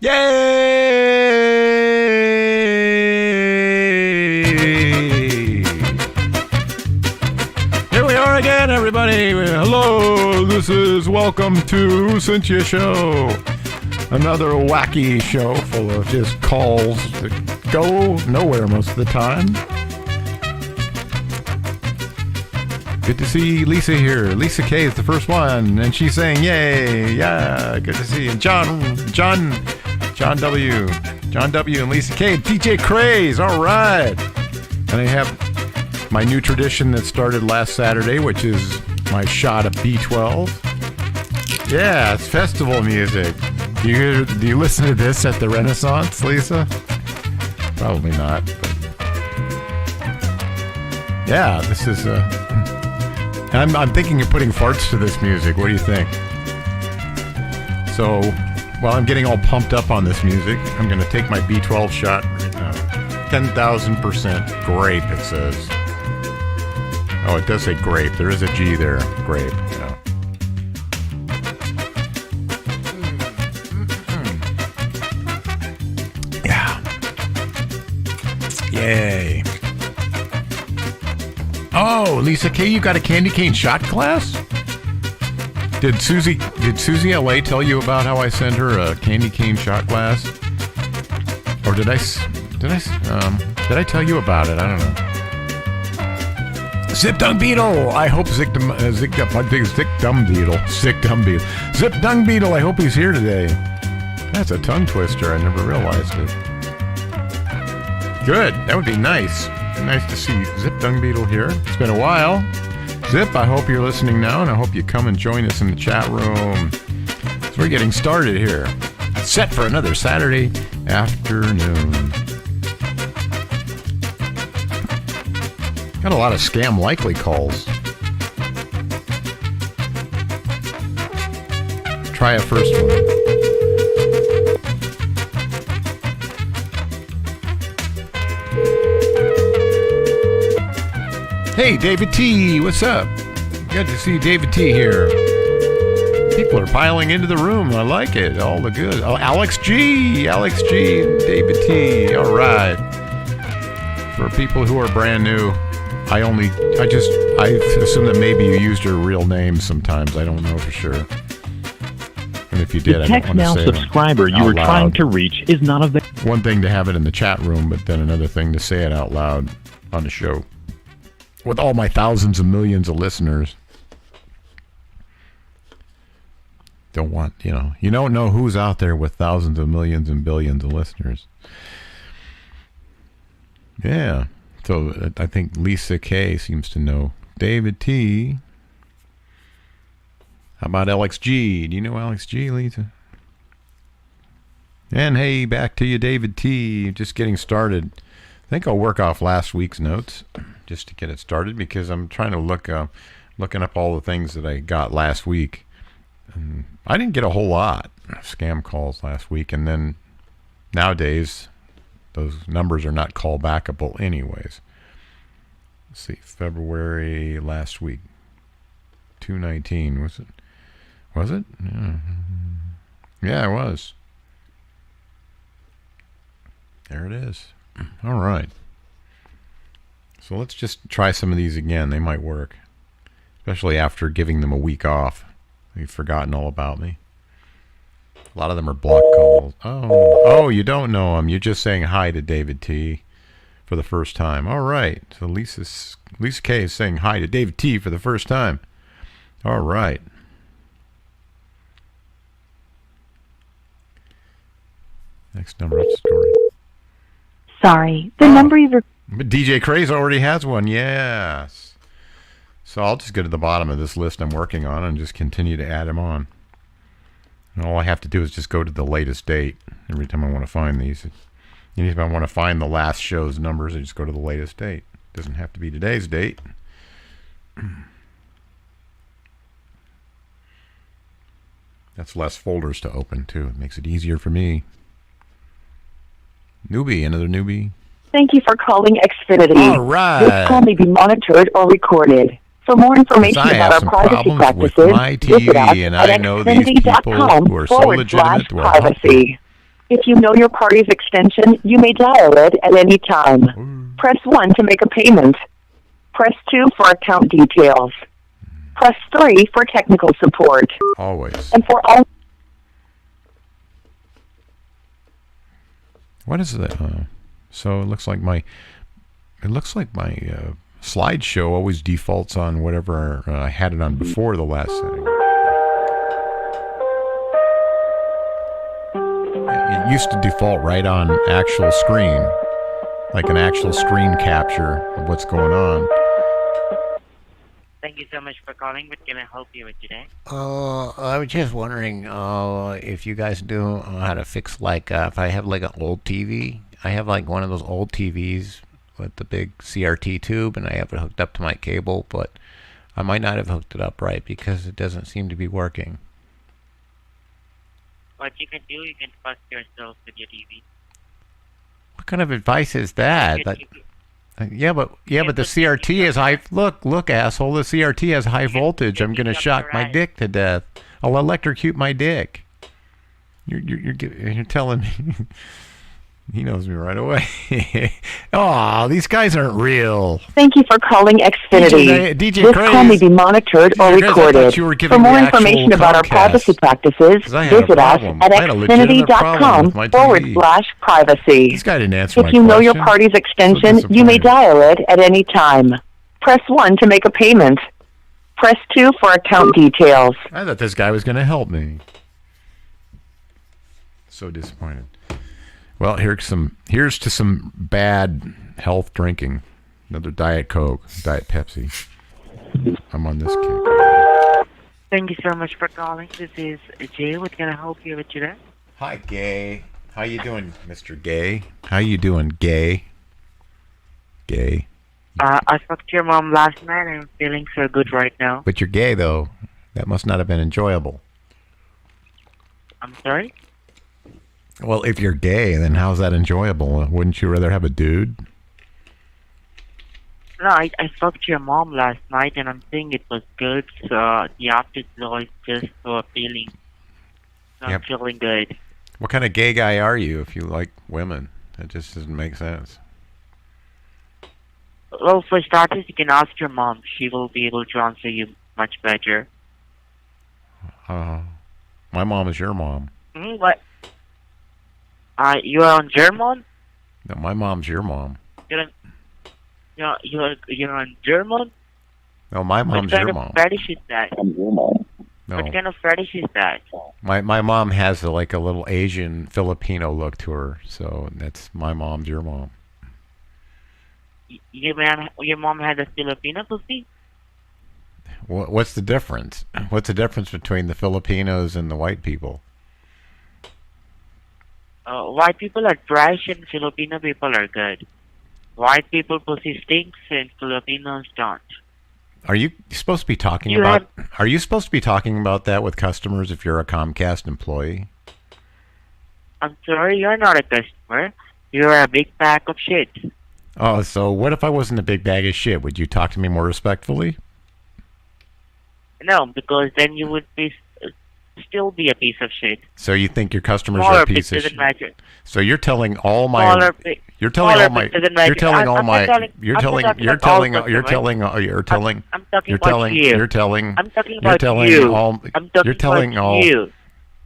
Yay! Here we are again, everybody. Hello, this is Welcome to Cynthia Show. Another wacky show full of just calls that go nowhere most of the time. Good to see Lisa here. Lisa K is the first one, and she's saying, yay, yeah, good to see you. John W, and Lisa K, DJ Craze, all right. And I have my new tradition that started last Saturday, which is my shot of B12. Yeah, it's festival music. Do you listen to this at the Renaissance, Lisa? Probably not. But yeah, this is I'm thinking of putting farts to this music. What do you think? So, while I'm getting all pumped up on this music, I'm going to take my B12 shot right now. 10,000% grape, it says. Oh, it does say grape. There is a G there. Grape. Yeah. Yay. Oh, Lisa K, you got a candy cane shot class? Did Susie LA tell you about how I sent her a candy cane shot class? Or did I tell you about it? I don't know. Zip Dung Beetle. I hope Zip Dung Beetle. I hope he's here today. That's a tongue twister. I never realized it. Good. That would be nice. Nice to see Zip Dung Beetle here. It's been a while. Zip, I hope you're listening now, and I hope you come and join us in the chat room. So we're getting started here. Set for another Saturday afternoon. Got a lot of scam likely calls. Try a first one. Hey, David T, what's up? Good to see David T here. People are piling into the room. I like it. All the good. Oh, Alex G, David T. All right. For people who are brand new, I assume that maybe you used your real name sometimes. I don't know for sure. And if you did, I don't want to say it. The text now subscriber you were trying to reach is not available. One thing to have it in the chat room, but then another thing to say it out loud on the show. With all my thousands of millions of listeners. You don't know who's out there with thousands of millions and billions of listeners. Yeah. So I think Lisa K seems to know. David T. How about Alex G? Do you know Alex G, Lisa? And hey, back to you, David T. Just getting started. I think I'll work off last week's notes just to get it started because I'm trying to looking up all the things that I got last week. And I didn't get a whole lot of scam calls last week, and then nowadays those numbers are not callbackable anyways. Let's see, February last week, 2/19 was it? Was it? Yeah, it was. There it is. All right. So let's just try some of these again. They might work. Especially after giving them a week off. They've forgotten all about me. A lot of them are block calls. Oh, you don't know them. You're just saying hi to David T for the first time. All right. So Lisa K is saying hi to David T for the first time. All right. Next number of story. Sorry, the number you've... But DJ Craze already has one, yes. So I'll just go to the bottom of this list I'm working on and just continue to add them on. And all I have to do is just go to the latest date every time I want to find these. And if I want to find the last show's numbers, I just go to the latest date. It doesn't have to be today's date. That's less folders to open, too. It makes it easier for me. Newbie, another newbie. Thank you for calling Xfinity. All right. This call may be monitored or recorded. For more information about our privacy practices, with my TV, visit us and at I know these people who are so legitimate. xfinity.com/privacy. If you know your party's extension, you may dial it at any time. Press 1 to make a payment. Press 2 for account details. Press 3 for technical support. Always. And for all... What is that? So it looks like my slideshow always defaults on whatever I had it on before the last setting. It used to default right on actual screen, like an actual screen capture of what's going on. Thank you so much for calling. What can I help you with today? I was just wondering if you guys know how to fix, if I have like an old TV. I have like one of those old TVs with the big CRT tube, and I have it hooked up to my cable, but I might not have hooked it up right because it doesn't seem to be working. What you can do, you can fuck yourself with your TV. What kind of advice is that? Yeah, but the CRT is high. Look, asshole. The CRT has high voltage. I'm gonna shock my dick to death. I'll electrocute my dick. You're telling me. He knows me right away. Oh, these guys aren't real. Thank you for calling Xfinity. DJ This Craze. call may be monitored or recorded. For more information about our privacy practices, visit us at xfinity.com/privacy. This guy didn't answer my If you know your question. party's extension, you may dial it at any time. Press 1 to make a payment. Press 2 for account details. I thought this guy was going to help me. So disappointed. Well, here's to some bad health drinking. Another Diet Coke, Diet Pepsi. I'm on this kick. Thank you so much for calling. This is Jay. What can I help you with today? Hi, Gay. How you doing, Mr. Gay? How you doing, Gay? Gay. I spoke to your mom last night and I'm feeling so good right now. But you're gay, though. That must not have been enjoyable. I'm sorry? Well, if you're gay, then how's that enjoyable? Wouldn't you rather have a dude? No, I spoke to your mom last night and I'm saying it was good. So the afterglow is just so appealing. So I'm feeling good. What kind of gay guy are you if you like women? That just doesn't make sense. Well, for starters, you can ask your mom. She will be able to answer you much better. My mom is your mom. What? You are on German? No, my mom's your mom. You're on German? No, my mom's your mom. What kind of fetish is that? No. What kind of fetish is that? My mom has a little Asian Filipino look to her, so that's my mom's your mom. Your mom has a Filipino pussy? What's the difference? What's the difference between the Filipinos and the white people? White people are trash and Filipino people are good. White people pussy stinks and Filipinos don't. Are you supposed to be talking about? Are you supposed to be talking about that with customers if you're a Comcast employee? I'm sorry, you're not a customer. You're a big pack of shit. Oh, so what if I wasn't a big bag of shit? Would you talk to me more respectfully? No, because then you would still be a piece of shit. So you think your customers are a piece of shit? So you're telling all my you're telling all my you're telling all my you're telling you're telling you're telling you're telling I'm talking you're about telling you. you're telling I'm talking you're about telling you. all I'm talking you're telling about all you.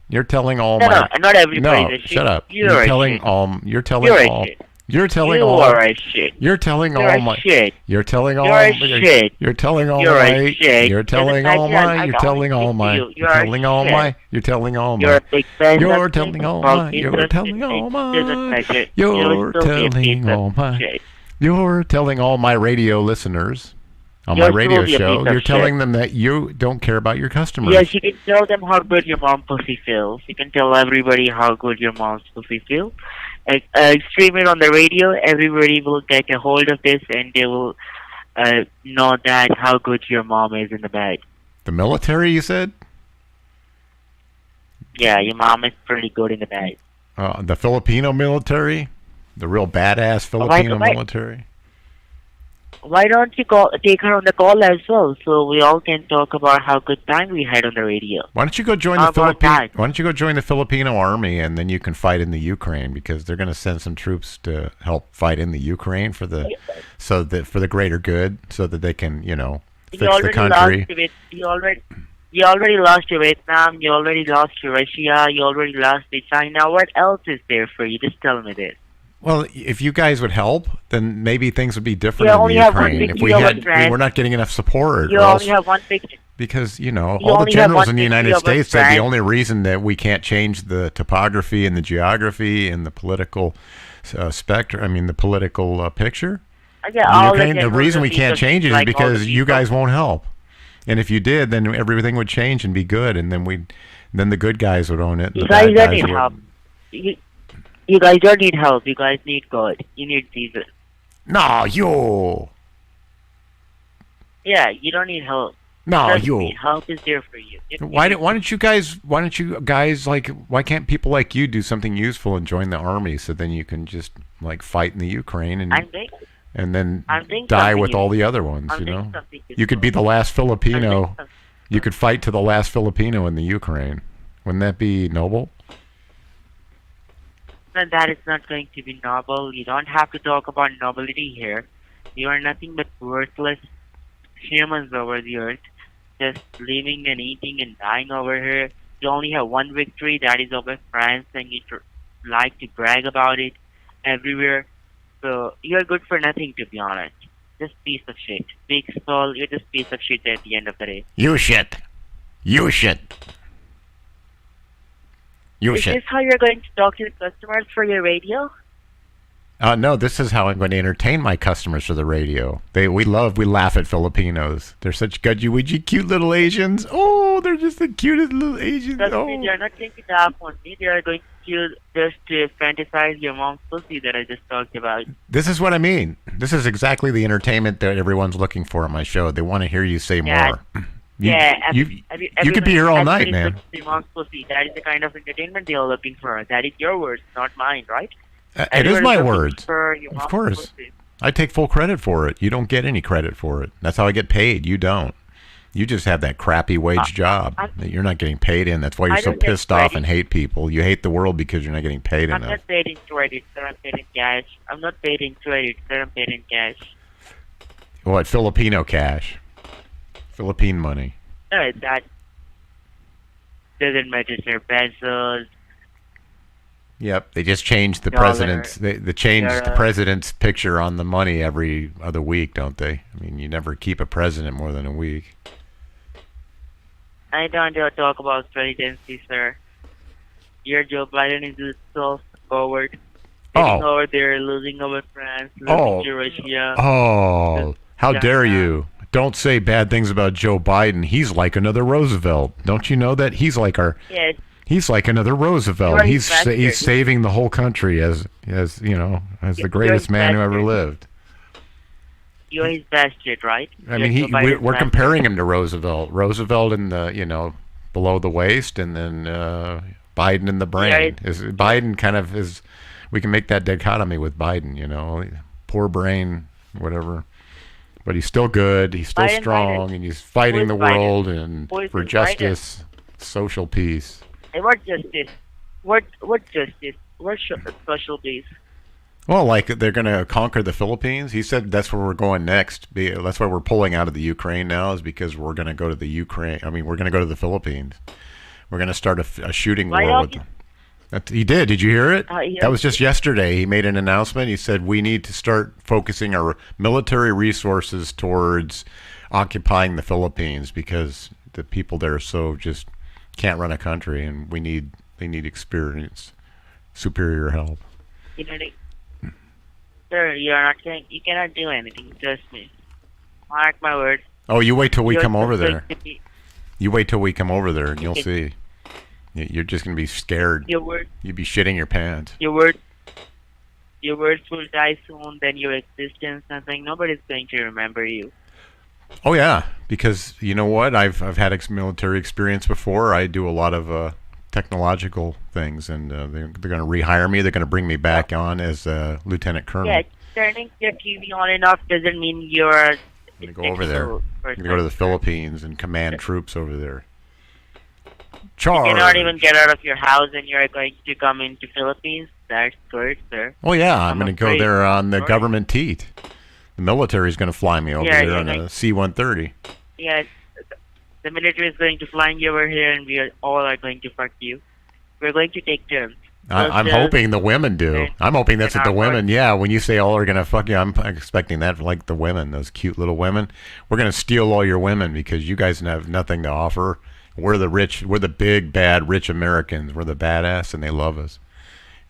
you're telling all No, my no, not everybody. no is shit. shut up You're you're a telling shit. all you're telling You're a all shit. you're telling You all are a shit. you're telling You're all a my shit. you're telling all You're a shit. you're telling all You're my a shit. you're telling Doesn't all matter. my I you're don't telling all speak to my you. you're telling all my you're telling all You're my a big fan you're of telling shit. all Well, my you're telling all my doesn't matter. you're You're still a piece telling all of my shit. you're telling all my radio listeners on my You're radio still a show piece of you're telling shit. them that you don't care about your customers. Yes, you can tell them how good your mom pussy feels. You can tell everybody how good your mom's pussy feels. Stream it on the radio. Everybody will get a hold of this, and they will know that how good your mom is in the bed. The military, you said? Yeah, your mom is pretty good in the bed. The Filipino military? The real badass Filipino military? Why don't you take her on the call as well, so we all can talk about how good time we had on the radio? Why don't you go join How the about Philippine? that? Why don't you go join the Filipino army, and then you can fight in the Ukraine, because they're going to send some troops to help fight in the Ukraine for the for the greater good, so that they can You fix the already country. lost to it. You already lost to Vietnam. You already lost to Russia. You already lost to China. What else is there for you? Just tell me this. Well, if you guys would help, then maybe things would be different You in only the have one Ukraine. If victory we over had, France. we're not getting enough support, You or else, only have one victory. because all the only have generals one in the victory United over States said the France. only reason that we can't change the topography and the geography and the political spectrum, I mean the political picture. Okay, in all the Ukraine, the generals reason we are can't people change it is like all the because you people. guys won't help. And if you did, then everything would change and be good, and then the good guys would own it. And You the guys bad don't guys need wouldn't. help. You guys don't need help. You guys need God. You need Jesus. No, you. Yeah, you don't need help. No, Trust you. me, help is there for you. Why don't you guys like, why can't people like you do something useful and join the army, so then you can just like fight in the Ukraine I'm doing, and then I'm doing die something with all useful. the other ones, I'm you doing know? something You could be the useful. last I'm doing Filipino. something- You could fight to the last Filipino in the Ukraine. Wouldn't that be noble? And that is not going to be noble. You don't have to talk about nobility here. You are nothing but worthless humans over the earth, just living and eating and dying over here. You only have one victory, that is over France, and you like to brag about it everywhere. So you're good for nothing, to be honest. Just piece of shit. Big skull, you're just piece of shit at the end of the day. You shit. You shit. You Is shit. this how you're going to talk to the customers for your radio? No, this is how I'm going to entertain my customers for the radio. We laugh at Filipinos. They're such gudgy-widgy cute little Asians. Oh, they're just the cutest little Asians. Trust me, Oh. they are not going to laugh on me. They are going to just to fantasize your mom's pussy that I just talked about. This is what I mean. This is exactly the entertainment that everyone's looking for on my show. They want to hear you say Yeah. more. You could be here all night, man. Your mom's pussy. That is the kind of entertainment they are looking for. That is your words, not mine, right? It is Everyone my looking words. for your Of mom's course. pussy. I take full credit for it. You don't get any credit for it. That's how I get paid. You don't. You just have that crappy wage job that you're not getting paid in. That's why you're I so don't get pissed off credit. and hate people. You hate the world because you're not getting paid I'm enough. not paid in credit, sir. I'm paid in cash. I'm not paid in credit, sir. I'm paid in cash. What? Filipino cash. Philippine money. No, that doesn't matter, sir. Pesos. Yep, they just changed the Dollar, president's. They changed the euro. president's picture on the money every other week, don't they? I mean, you never keep a president more than a week. I don't dare talk about presidency, sir. Your Joe Biden is so forward. Sitting Oh. over there, losing over France, Oh. losing to Russia. Oh, how Yeah, dare yeah. you! Don't say bad things about Joe Biden. He's like another Roosevelt. Don't you know that? He's like Yes, He's like another Roosevelt. You're a He's bastard. he's saving the whole country as you know, as the You're a greatest man who ever bastard. lived. you're his bastard, right? I mean, You're Joe Biden's we're bastard. comparing him to Roosevelt. Roosevelt in the below the waist, and then Biden in the brain. Yeah, Is Biden kind of is? We can make that dichotomy with Biden. Poor brain, whatever. But he's still good. He's still Biden, strong, Biden. and he's fighting Who the is Biden? world and Who is for Biden? justice, social peace. Hey, what justice? What justice? What social peace? Well, like they're going to conquer the Philippines. He said that's where we're going next. That's why we're pulling out of the Ukraine now, is because we're going to go to the Ukraine. I mean, we're going to go to the Philippines. We're going to start a shooting Why war don't with you- them. He did. Did you hear it? Yeah. That was just yesterday. He made an announcement. He said we need to start focusing our military resources towards occupying the Philippines because the people there just can't run a country, and they need experience, superior help. You know, sir, you're not going. You cannot do anything. Trust me. Mark my words. Oh, you wait till we You're come over just going there. to be- You wait till we come over there, and you'll Okay. see. You're just gonna be scared. Your word. You'd be shitting your pants. Your words will die soon. Then your existence, nothing. Nobody's going to remember you. Oh yeah, because you know what? I've had military experience before. I do a lot of technological things, and they're going to rehire me. They're going to bring me back on as a lieutenant colonel. Yeah, turning your TV on and off doesn't mean you're. I'm gonna go over there. I'm gonna go to the Philippines and command troops over there. Charge. You cannot even get out of your house and you're going to come into Philippines. That's good, sir. Oh yeah, I'm gonna go there on the government teat. The military's gonna fly me over there on a C-130. Yeah, the military is going to fly you over here, and we all are going to fuck you. We're going to take turns. I'm hoping the women do. I'm hoping that's what the women. Yeah, when you say all are gonna fuck you, I'm expecting that like the women, those cute little women. We're gonna steal all your women because you guys have nothing to offer. We're the rich. We're the big bad rich Americans. We're the badass, and they love us,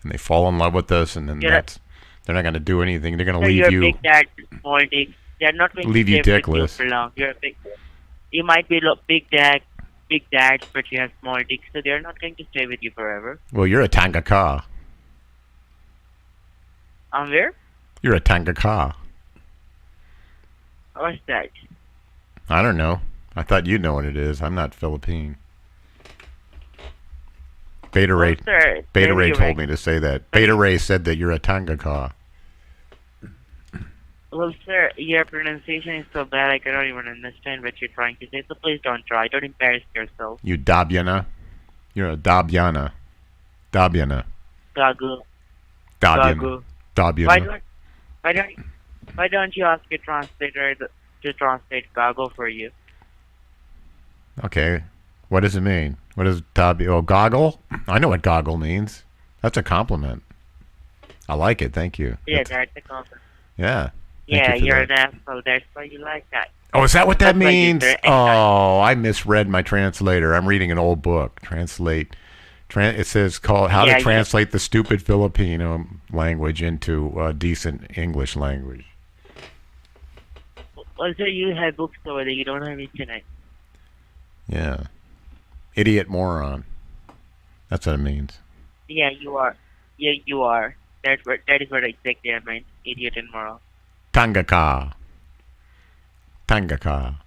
and they fall in love with us, and then they're not gonna do anything. They're gonna leave you. Big dad, small dick. They're not going leave to you dickless. For long. You're a big. You might be big dad, but you have small dicks, so they're not going to stay with you forever. Well, you're a tangaka. Where? You're a tangaka. What's that? I don't know. I thought you'd know what it is. I'm not Philippine. Beta Ray told me to say that. Beta Ray said that you're a tangaka. Well, sir, your pronunciation is so bad I cannot even understand what you're trying to say, so please don't try. Don't embarrass yourself. You Dabyana? You're a Dabyana. Dabyana. Gagu. Dabyana. Dabyana. Why don't you ask your translator to translate Gago for you? Okay. What does it mean? What does goggle? I know what goggle means. That's a compliment. I like it. Thank you. Yeah, that's a compliment. Yeah. Yeah, you're an asshole. That's why you like that. Oh, is that what that means? Oh, I misread my translator. I'm reading an old book. It says called How to Translate the Stupid Filipino Language into a Decent English Language. Well, sir, you have books over there. You don't have internet. Yeah. Idiot moron. That's what it means. Yeah, you are. Yeah, you are. That is what exactly I meant. Idiot and moron. Tangaka. Tangaka.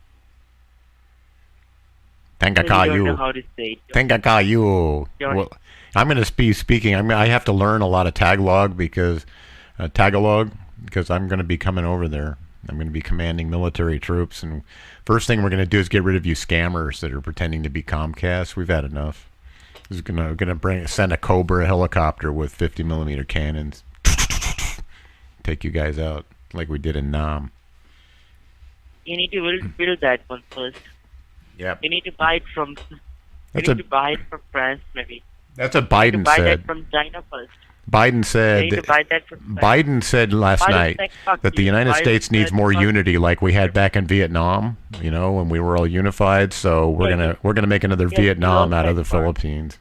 Tangaka you. You. Don't know how to say it. Tangaka you. Well, I'm going to be speaking. I have to learn a lot of Tagalog because I'm going to be coming over there. I'm going to be commanding military troops, and first thing we're going to do is get rid of you scammers that are pretending to be Comcast. We've had enough. We're going to send a Cobra helicopter with 50mm cannons, take you guys out like we did in Nam. You need to build that one first. Yep. You need to buy it from. To buy it from France, maybe. That's what Biden buy said. That from China first. Biden said. You need to buy that from Biden said last night that the United States needs more unity, like we had back in Vietnam. You know, when we were all unified. So we're gonna make another Vietnam out of the Philippines.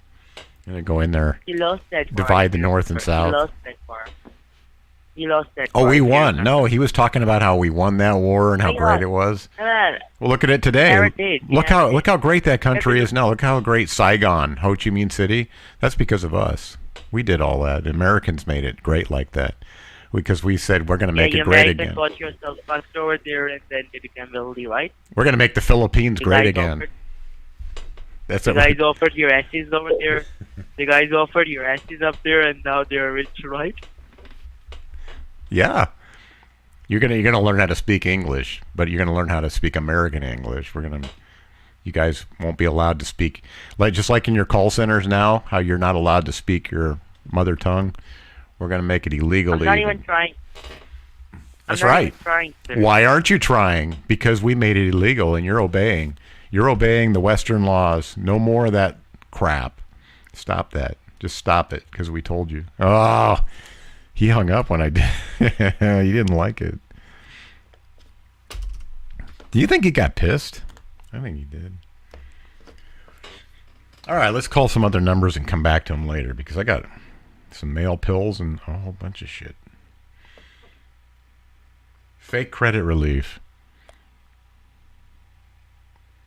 Gonna go in there. He lost that. Divide the North and South. He lost that war. He lost that. Oh, we won. No, he was talking about how we won that war and how great it was. Well, look at it today. Look how great that country is now. Look how great Saigon, Ho Chi Minh City. That's because of us. We did all that. Americans made it great like that because we said we're going to make it great again. Got yourself fucked over there and then they became wealthy, right? We're going to make the Philippines great again. The guys offered your asses over there. The guys offered your asses up there, and now they're rich, right? Yeah, you're gonna learn how to speak English, but you're gonna learn how to speak American English. You guys won't be allowed to speak just like in your call centers now. How you're not allowed to speak your mother tongue. We're gonna make it illegal. I'm not even trying. That's right. Why aren't you trying? Because we made it illegal, and you're obeying. You're obeying the Western laws. No more of that crap. Stop that. Just stop it, because we told you. Oh. He hung up when I did. He didn't like it. Do you think he got pissed? I think he did. All right, let's call some other numbers and come back to him later because I got some mail pills and a whole bunch of shit. Fake credit relief.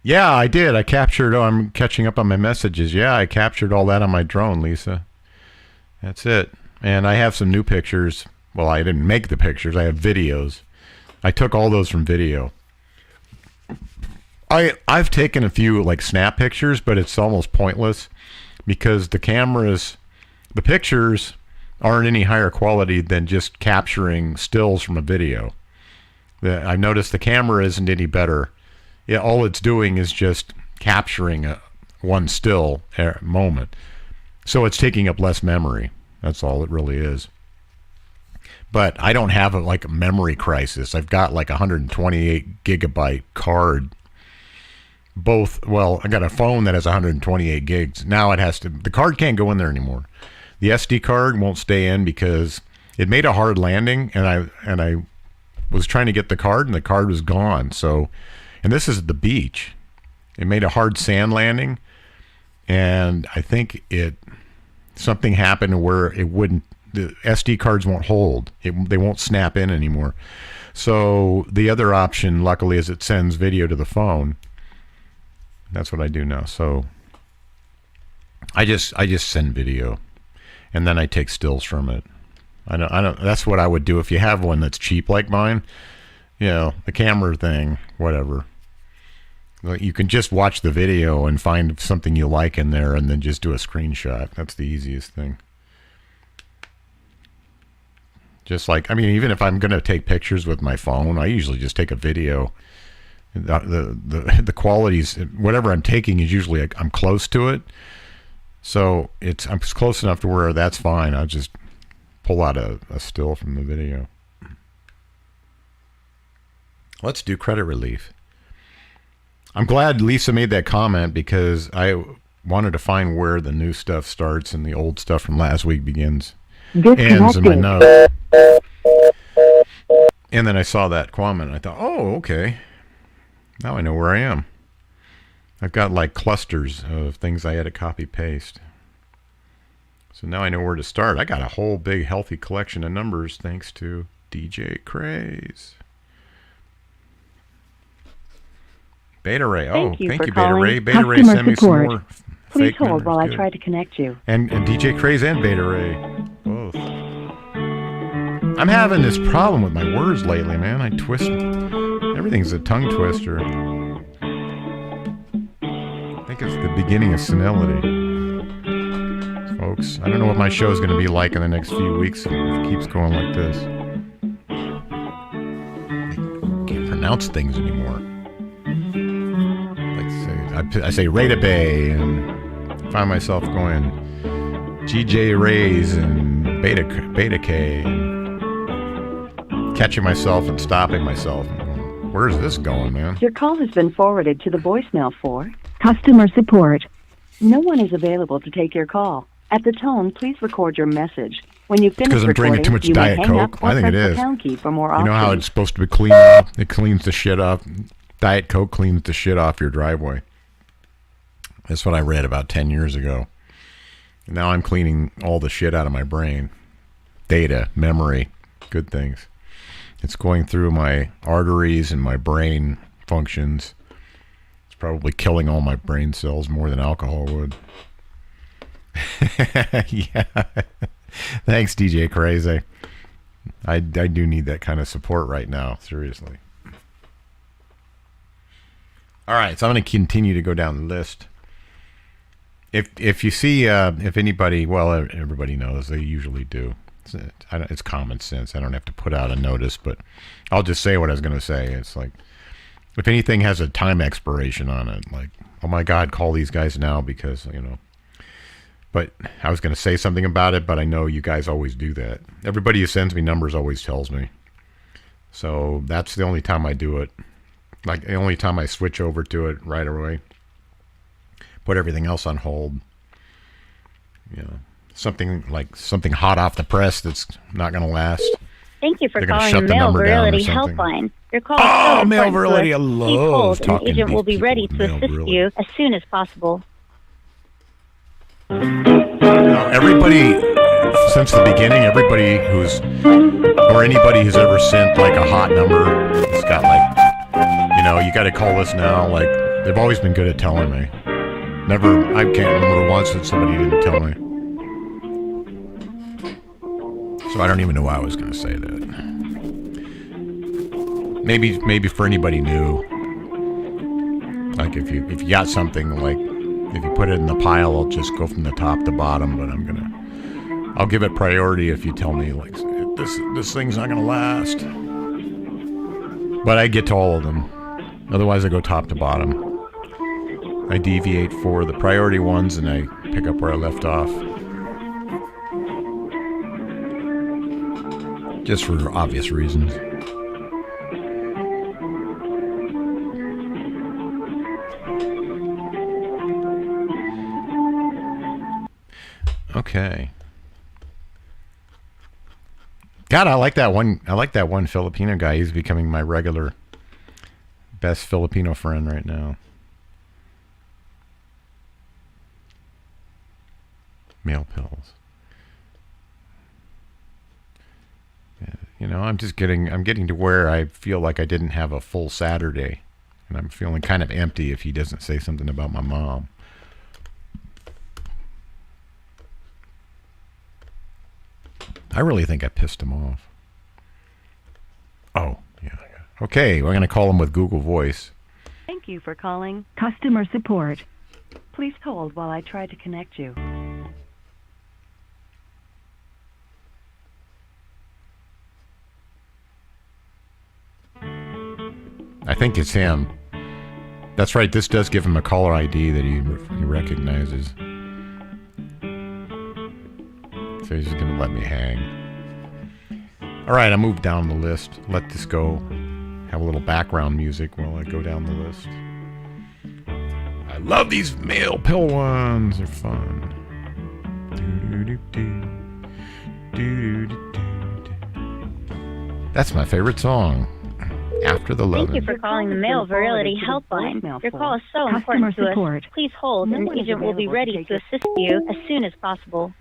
Yeah, I did. I captured. Oh, I'm catching up on my messages. Yeah, I captured all that on my drone, Lisa. That's it. And I have some new pictures. Well, I didn't make the pictures. I have videos. I took all those from video. I've taken a few like snap pictures, but it's almost pointless because the pictures aren't any higher quality than just capturing stills from a video. I've noticed the camera isn't any better. Yeah, all it's doing is just capturing one still moment. So it's taking up less memory. That's all it really is. But I don't have a memory crisis. I've got like a 128 gigabyte card. I got a phone that has 128 gigs. Now the card can't go in there anymore. The SD card won't stay in because it made a hard landing, and I was trying to get the card, and the card was gone. So, and this is at the beach. It made a hard sand landing, and I think something happened where the SD cards won't hold. They won't snap in anymore. So the other option, luckily, is it sends video to the phone. That's what I do now. So I just send video, and then I take stills from it. I don't. That's what I would do if you have one that's cheap like mine. The camera thing, whatever. You can just watch the video and find something you like in there, and then just do a screenshot. That's the easiest thing. Just even if I'm going to take pictures with my phone, I usually just take a video. The qualities, whatever I'm taking is usually I'm close to it. So I'm close enough to where that's fine. I'll just pull out a still from the video. Let's do credit relief. I'm glad Lisa made that comment because I wanted to find where the new stuff starts and the old stuff from last week ends in my notes. And then I saw that comment and I thought, oh, okay. Now I know where I am. I've got like clusters of things I had to copy paste. So now I know where to start. I got a whole big healthy collection of numbers thanks to DJ Craze. Beta Ray. Thank you, Beta Ray. Beta Ray sent me some more. Please hold while I try to connect you. And DJ Craze and Beta Ray. Both. I'm having this problem with my words lately, man. I twist. Everything's a tongue twister. I think it's the beginning of senility. Folks, I don't know what my show's going to be like in the next few weeks if it keeps going like this. I can't pronounce things anymore. I say Rada Bay and find myself going GJ Rays and Beta K and catching myself and stopping myself. Where's this going, man? Your call has been forwarded to the voicemail for customer support. No one is available to take your call. At the tone, please record your message. When you finish recording, too much you Diet may hang Coke. up or I think press it the is. pound key for more You options. know how it's supposed to be clean up? It cleans the shit up. Diet Coke cleans the shit off your driveway. That's what I read about 10 years ago. Now I'm cleaning all the shit out of my brain. Data, memory, good things. It's going through my arteries and my brain functions. It's probably killing all my brain cells more than alcohol would. Yeah. Thanks, DJ Crazy. I do need that kind of support right now, seriously. All right, so I'm going to continue to go down the list. If you see, if anybody, well, everybody knows, they usually do. It's common sense. I don't have to put out a notice, but I'll just say what I was going to say. It's like, if anything has a time expiration on it, like, oh my God, call these guys now because, But I was going to say something about it, but I know you guys always do that. Everybody who sends me numbers always tells me. So that's the only time I do it. Like, the only time I switch over to it right away. Put everything else on hold. Something hot off the press that's not going to last. Thank you for They're gonna calling shut the the Mail number down or Virility something. Helpline. Your call is so Mail important to Virility, us. I Please love hold, and an talking agent to will these be ready people to with Mail assist Virility. you as soon as possible. Everybody, since the beginning, everybody or anybody who's ever sent like a hot number, it's got like, you got to call this now. Like, they've always been good at telling me. I can't remember once that somebody didn't tell me. So I don't even know why I was going to say that. Maybe for anybody new, like if you got something, like if you put it in the pile, I'll just go from the top to bottom. But I'm gonna I'll give it priority if you tell me like this thing's not gonna last. But I get to all of them. Otherwise, I go top to bottom. I deviate for the priority ones and I pick up where I left off. Just for obvious reasons. Okay. God, I like that one. I like that one Filipino guy. He's becoming my regular best Filipino friend right now. Male pills. Yeah, you know, I'm getting to where I feel like I didn't have a full Saturday, and I'm feeling kind of empty if he doesn't say something about my mom. I really think I pissed him off. Oh, yeah. Okay, we're going to call him with Google Voice. Thank you for calling customer support. Please hold while I try to connect you. I think it's him. That's right, this does give him a caller ID that he recognizes. So he's just going to let me hang. All right, I moved down the list. Let this go. Have a little background music while I go down the list. I love these male pill ones. They're fun. That's my favorite song. After the Lovin'. Thank you for calling the Male Virility Helpline. Your call is so important to us. Please hold, and an agent will be ready to assist you as soon as possible.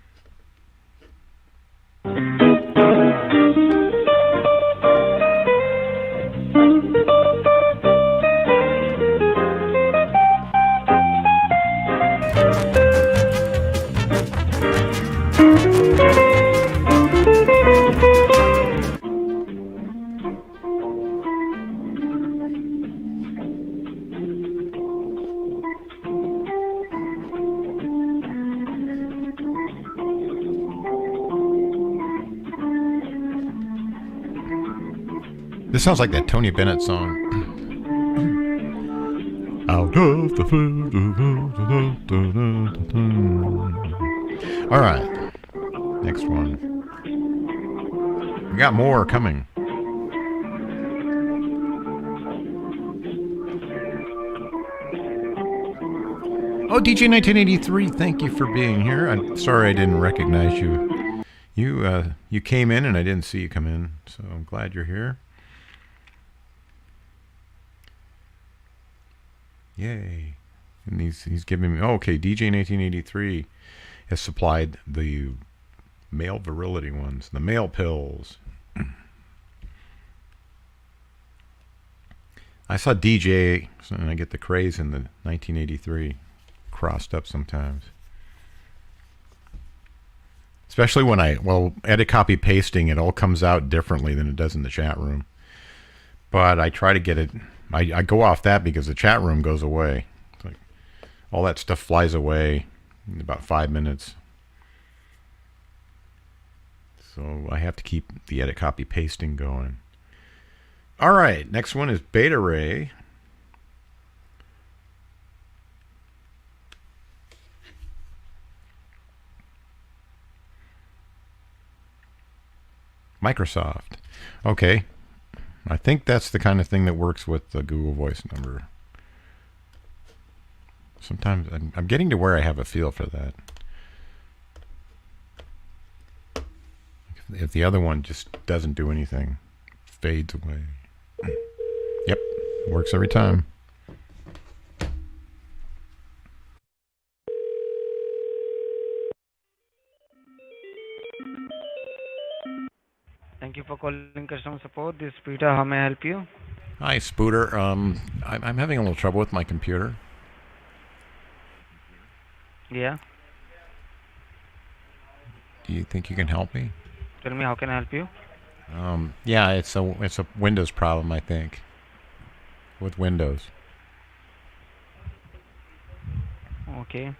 This sounds like that Tony Bennett song. Out of the All right. Next one. We got more coming. Oh, DJ 1983, thank you for being here. I'm sorry I didn't recognize you. You came in and I didn't see you come in, so I'm glad you're here. Yay. And he's giving me... Oh, okay, DJ 1983 has supplied the male virility ones, the male pills. I saw DJ, and I get the craze in the 1983 crossed up sometimes. Especially when edit copy pasting, it all comes out differently than it does in the chat room. But I try to get it... I go off that because the chat room goes away. It's like all that stuff flies away in about 5 minutes. So I have to keep the edit copy pasting going. All right, next one is Beta Ray. Microsoft. Okay. I think that's the kind of thing that works with the Google Voice number. Sometimes I'm getting to where I have a feel for that. If the other one just doesn't do anything, fades away. Yep, works every time. Thank you for calling customer support. This is Peter. How may I help you? Hi, Spooter. I'm having a little trouble with my computer. Yeah. Do you think you can help me? Tell me, how can I help you? Yeah, it's a Windows problem, I think. With Windows. Okay.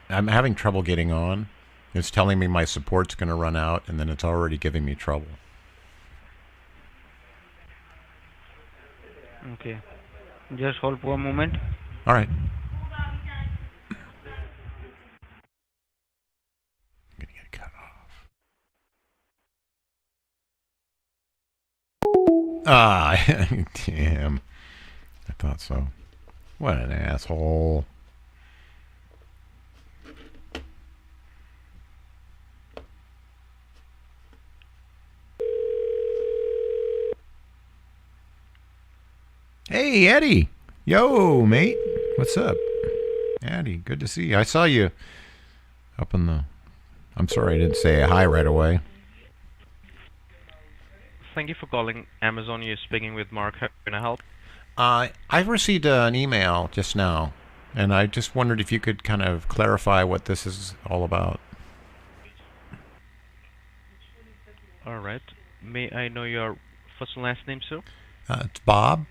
I'm having trouble getting on. It's telling me my support's going to run out, and then it's already giving me trouble. Okay. Just hold for a moment. All right. I'm going to get cut off. Ah, damn. I thought so. What an asshole. Hey, Eddie. Yo, mate. What's up? Eddie, good to see you. I saw you up in the... I'm sorry I didn't say hi right away. Thank you for calling Amazon. You're speaking with Mark. How can I help? I've received an email just now, and I just wondered if you could kind of clarify what this is all about. All right. May I know your first and last name, sir? It's Bob.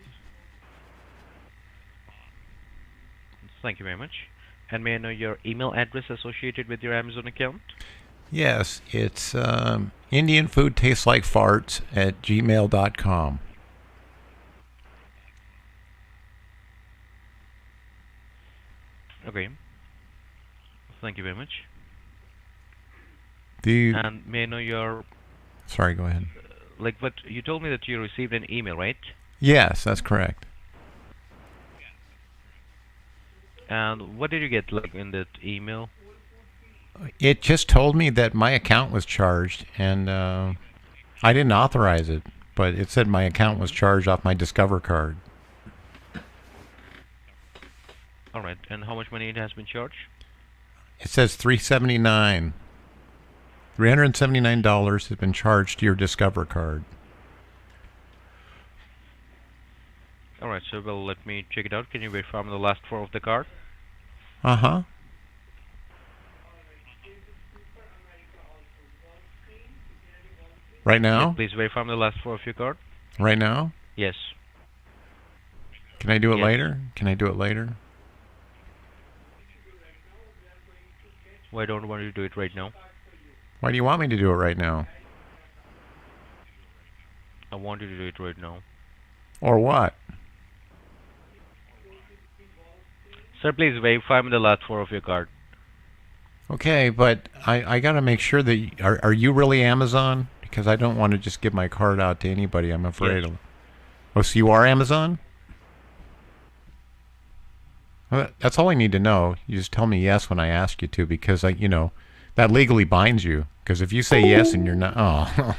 Thank you very much. And may I know your email address associated with your Amazon account? Yes, it's Indian food tastes like farts at gmail.com. Okay. Thank you very much. And may I know your... Sorry, go ahead. Like what you told me that you received an email, right? Yes, that's correct. And what did you get like in that email? It just told me that my account was charged, and I didn't authorize it, but it said my account was charged off my Discover card. All right. And how much money it has been charged? It says $379. $379 has been charged to your Discover card. All right. So, well, let me check it out. Can you verify me the last four of the card? Uh-huh. Right now? Yeah, please verify me the last four of your card. Right now? Yes. Can I do it Yes. later? Can I do it later? Why don't you want to do it right now? Why do you want me to do it right now? I want you to do it right now. Or what? Sir, please verify me the last four of your card. Okay, but I got to make sure that... Are you really Amazon? Because I don't want to just give my card out to anybody, I'm afraid. Yes. Oh, so you are Amazon? Well, that's all I need to know. You just tell me yes when I ask you to, because, that legally binds you. Because if you say yes and you're not... Oh.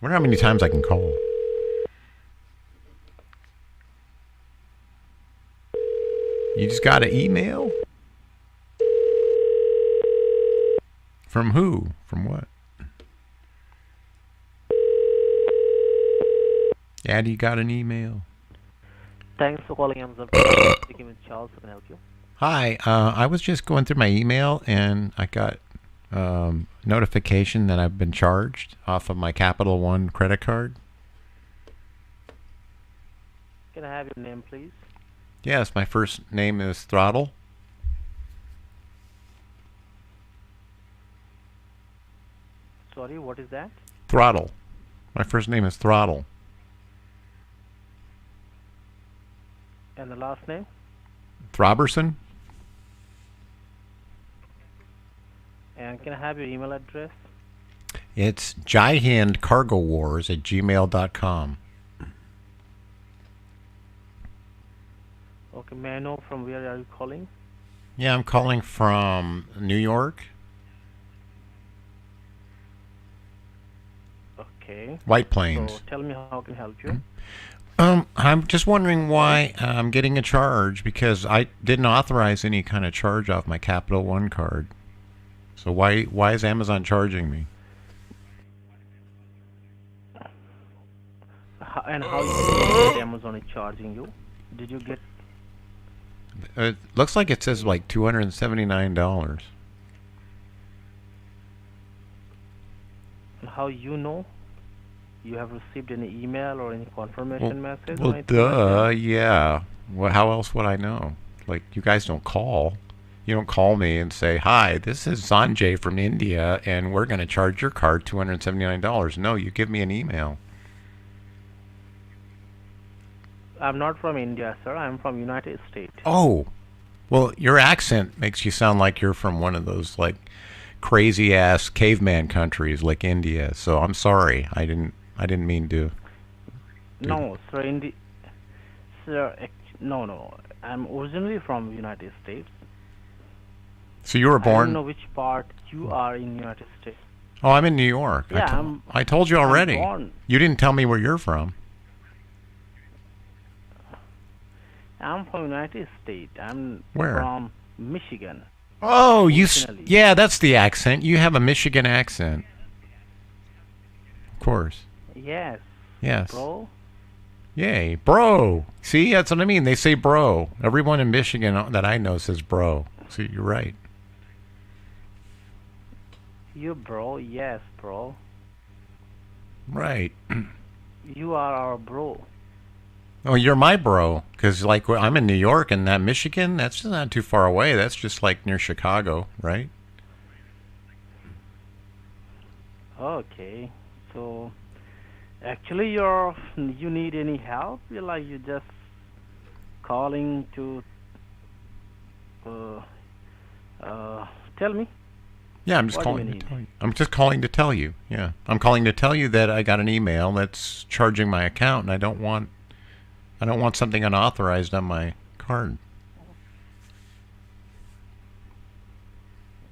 Wonder how many times I can call. You just got an email? From who? From what? Daddy got an email. Thanks for calling Amazon. Speaking with Charles, how can I help you? Hi, I was just going through my email and I got notification that I've been charged off of my Capital One credit card. Can I have your name, please? Yes, my first name is Throttle. Sorry, what is that? Throttle. My first name is Throttle. And the last name? Throberson? And can I have your email address? It's jihandcargowars@gmail.com. Okay, may I know from where are you calling? Yeah, I'm calling from New York. Okay. White Plains. So tell me how I can help you. I'm just wondering why I'm getting a charge, because I didn't authorize any kind of charge off my Capital One card. So why is Amazon charging me? And how you know that Amazon is charging you? Did you get... It looks like it says like $279. And how you know? you have received any email or any confirmation message? Well, or anything like that? yeah. Well, how else would I know? Like, you guys don't call. You don't call me and say, "Hi, this is Sanjay from India, and we're going to charge your card $279." No, you give me an email. I'm not from India, sir. I'm from United States. Oh, well, your accent makes you sound like you're from one of those like crazy ass caveman countries like India. So I'm sorry. I didn't mean to. No, sir. No. I'm originally from United States. So you were I born. don't know which part you are in United States. Oh, I'm in New York. Yeah, I told you already. I'm born. You didn't tell me where you're from. I'm from United States. I'm Where? from Michigan. Oh, Originally. yeah, that's the accent. You have a Michigan accent. Of course. Yes. Yes. Bro. Yay, bro. See, that's what I mean. They say bro. Everyone in Michigan that I know says bro. See, you're right. You bro, yes, bro. Right. You are our bro. Oh, you're my bro. Because, like, I'm in New York and that Michigan, that's just not too far away. That's just, like, near Chicago, right? Okay. So, actually, you need any help? You just calling to tell me? Yeah, I'm just calling to tell you. I'm just calling to tell you. Yeah. I'm calling to tell you that I got an email that's charging my account and I don't want something unauthorized on my card.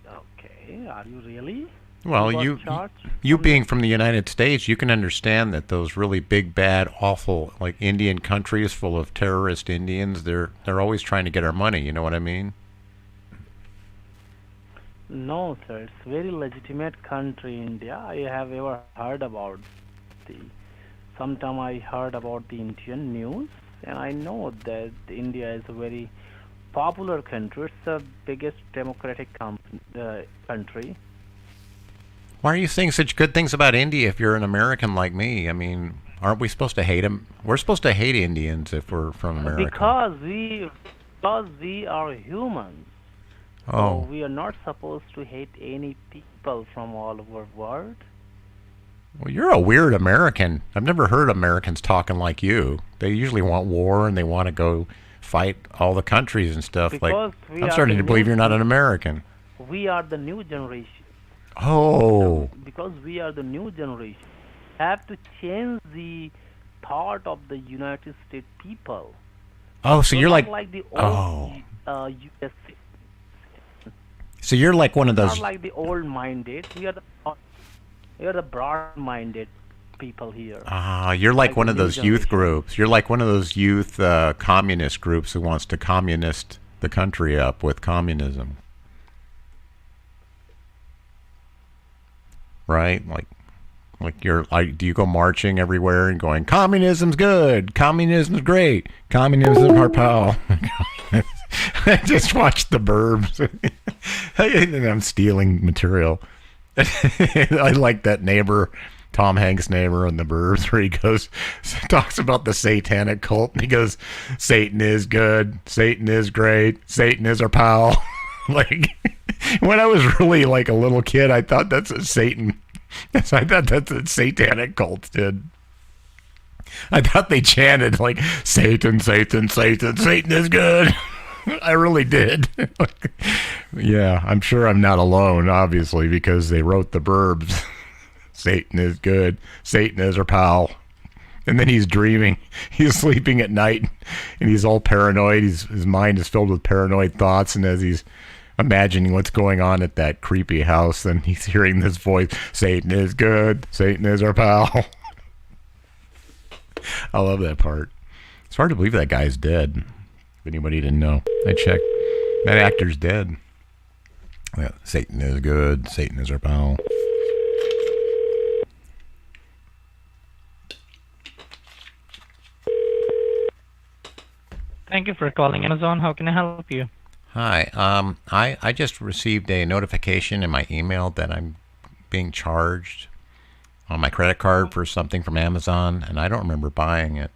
Okay, are you really? Well, you being from the United States, you can understand that those really big, bad, awful, like Indian countries full of terrorist Indians, they're always trying to get our money. You know what I mean? No, sir. It's very legitimate country, India. I have ever heard about sometime I heard about the Indian news, and I know that India is a very popular country. It's the biggest democratic country. Why are you saying such good things about India if you're an American like me? I mean, aren't we supposed to hate them? We're supposed to hate Indians if we're from America. Because we are humans. Oh. So we are not supposed to hate any people from all over the world. Well, you're a weird American. I've never heard Americans talking like you. They usually want war and they want to go fight all the countries and stuff. Because I'm starting to believe you're not an American. We are the new generation. Oh. Because we are the new generation, have to change the thought of the United States people. Oh, so you're like the old USA. So you're like one of those. Not like the old-minded. We are the broad-minded people here. You're like one of those youth groups. You're like one of those youth communist groups who wants to communist the country up with communism. Right? Do you go marching everywhere and going, communism's good, communism's great, communism's our pal? I just watched The Burbs. And I'm stealing material. I like that neighbor, Tom Hanks' neighbor in The Burbs, where he talks about the satanic cult, and he goes, Satan is good, Satan is great, Satan is our pal. Like, when I was really like a little kid, I thought that's what Satan. I thought that's what satanic cults did. I thought they chanted like Satan, Satan, Satan, Satan is good. I really did. Yeah, I'm sure I'm not alone, obviously, because they wrote The Burbs. Satan is good. Satan is our pal. And then he's dreaming. He's sleeping at night, and he's all paranoid. His mind is filled with paranoid thoughts, and as he's imagining what's going on at that creepy house, then he's hearing this voice, Satan is good. Satan is our pal. I love that part. It's hard to believe that guy's dead. If anybody didn't know, I checked. That actor's dead. Yeah, Satan is good. Satan is our pal. Thank you for calling Amazon. How can I help you? Hi. I just received a notification in my email that I'm being charged on my credit card for something from Amazon, and I don't remember buying it.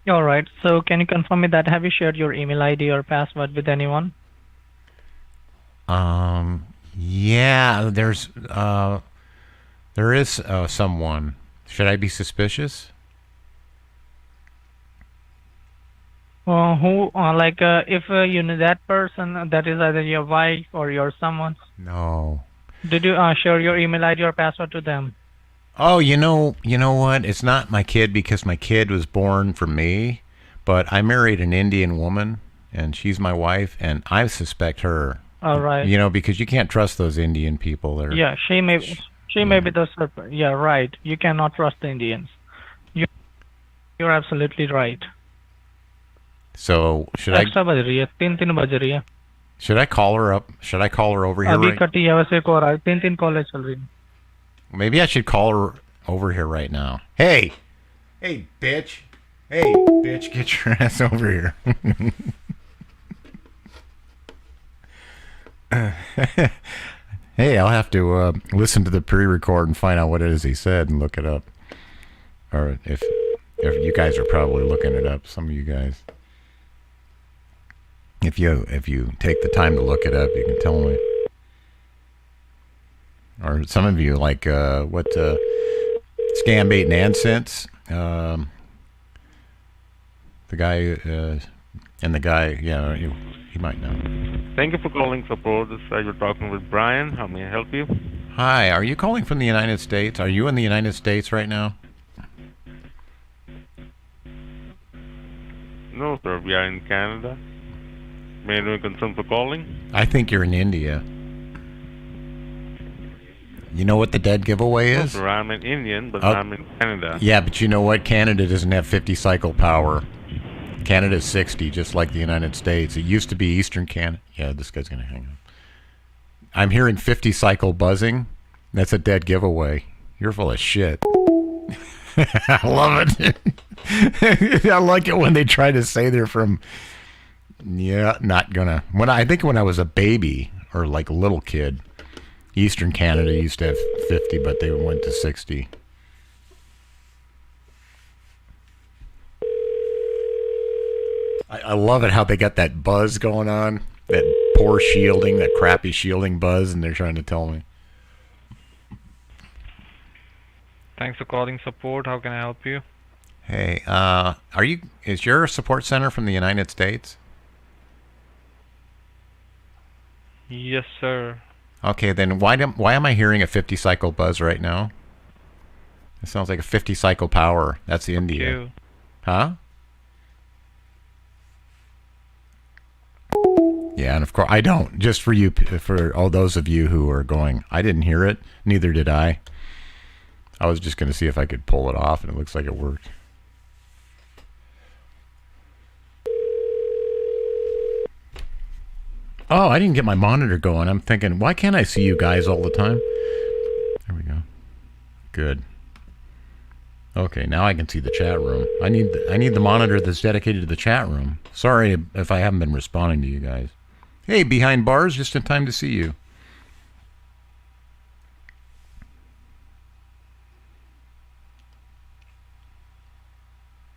All right. So can you confirm me that have you shared your email ID or password with anyone? Yeah, there is someone. Should I be suspicious? Who, if you know that person, that is either your wife or your someone. No. Did you share your email ID or password to them? Oh, you know what? It's not my kid because my kid was born from me, but I married an Indian woman, and she's my wife, and I suspect her. All right. You know, because you can't trust those Indian people. Yeah, she may be the serpent. Yeah, right. You cannot trust the Indians. You're absolutely right. So should I call her up? Should I call her over here? Maybe I should call her over here right now. Hey, bitch! Hey, bitch! Get your ass over here! Hey, I'll have to listen to the pre-record and find out what it is he said and look it up. Or if you guys are probably looking it up, some of you guys. If you take the time to look it up, you can tell me. Or some of you like Scam Bait and Nonsense, the guy and the guy, yeah, he might know. Thank you for calling support. This side you're talking with Brian. How may I help you? Hi, are you calling from the United States? Are you in the United States right now? No, sir. We are in Canada. May I know your concern for calling? I think you're in India. You know what the dead giveaway is? No, sir, I'm an Indian, but I'm in Canada. Yeah, but you know what? Canada doesn't have 50 cycle power. Canada's 60, just like the United States. It used to be Eastern Canada. Yeah, this guy's going to hang up. I'm hearing 50 cycle buzzing. That's a dead giveaway. You're full of shit. I love it. I like it when they try to say they're from... Yeah, not gonna. I think when I was a baby or like a little kid, Eastern Canada used to have 50, but they went to 60. I love it how they got that buzz going on, that poor shielding, that crappy shielding buzz, and they're trying to tell me. Thanks for calling support. How can I help you? Hey, is your support center from the United States? Yes, sir. Okay, then why am I hearing a 50 cycle buzz right now? It sounds like a 50 cycle power. That's India. You. Huh? Yeah, and of course I don't. Just for you, for all those of you who are going, I didn't hear it. Neither did I. I was just going to see if I could pull it off, and it looks like it worked. Oh, I didn't get my monitor going. I'm thinking, why can't I see you guys all the time? There we go. Good. Okay, now I can see the chat room. I need the monitor that's dedicated to the chat room. Sorry if I haven't been responding to you guys. Hey, behind bars, just in time to see you.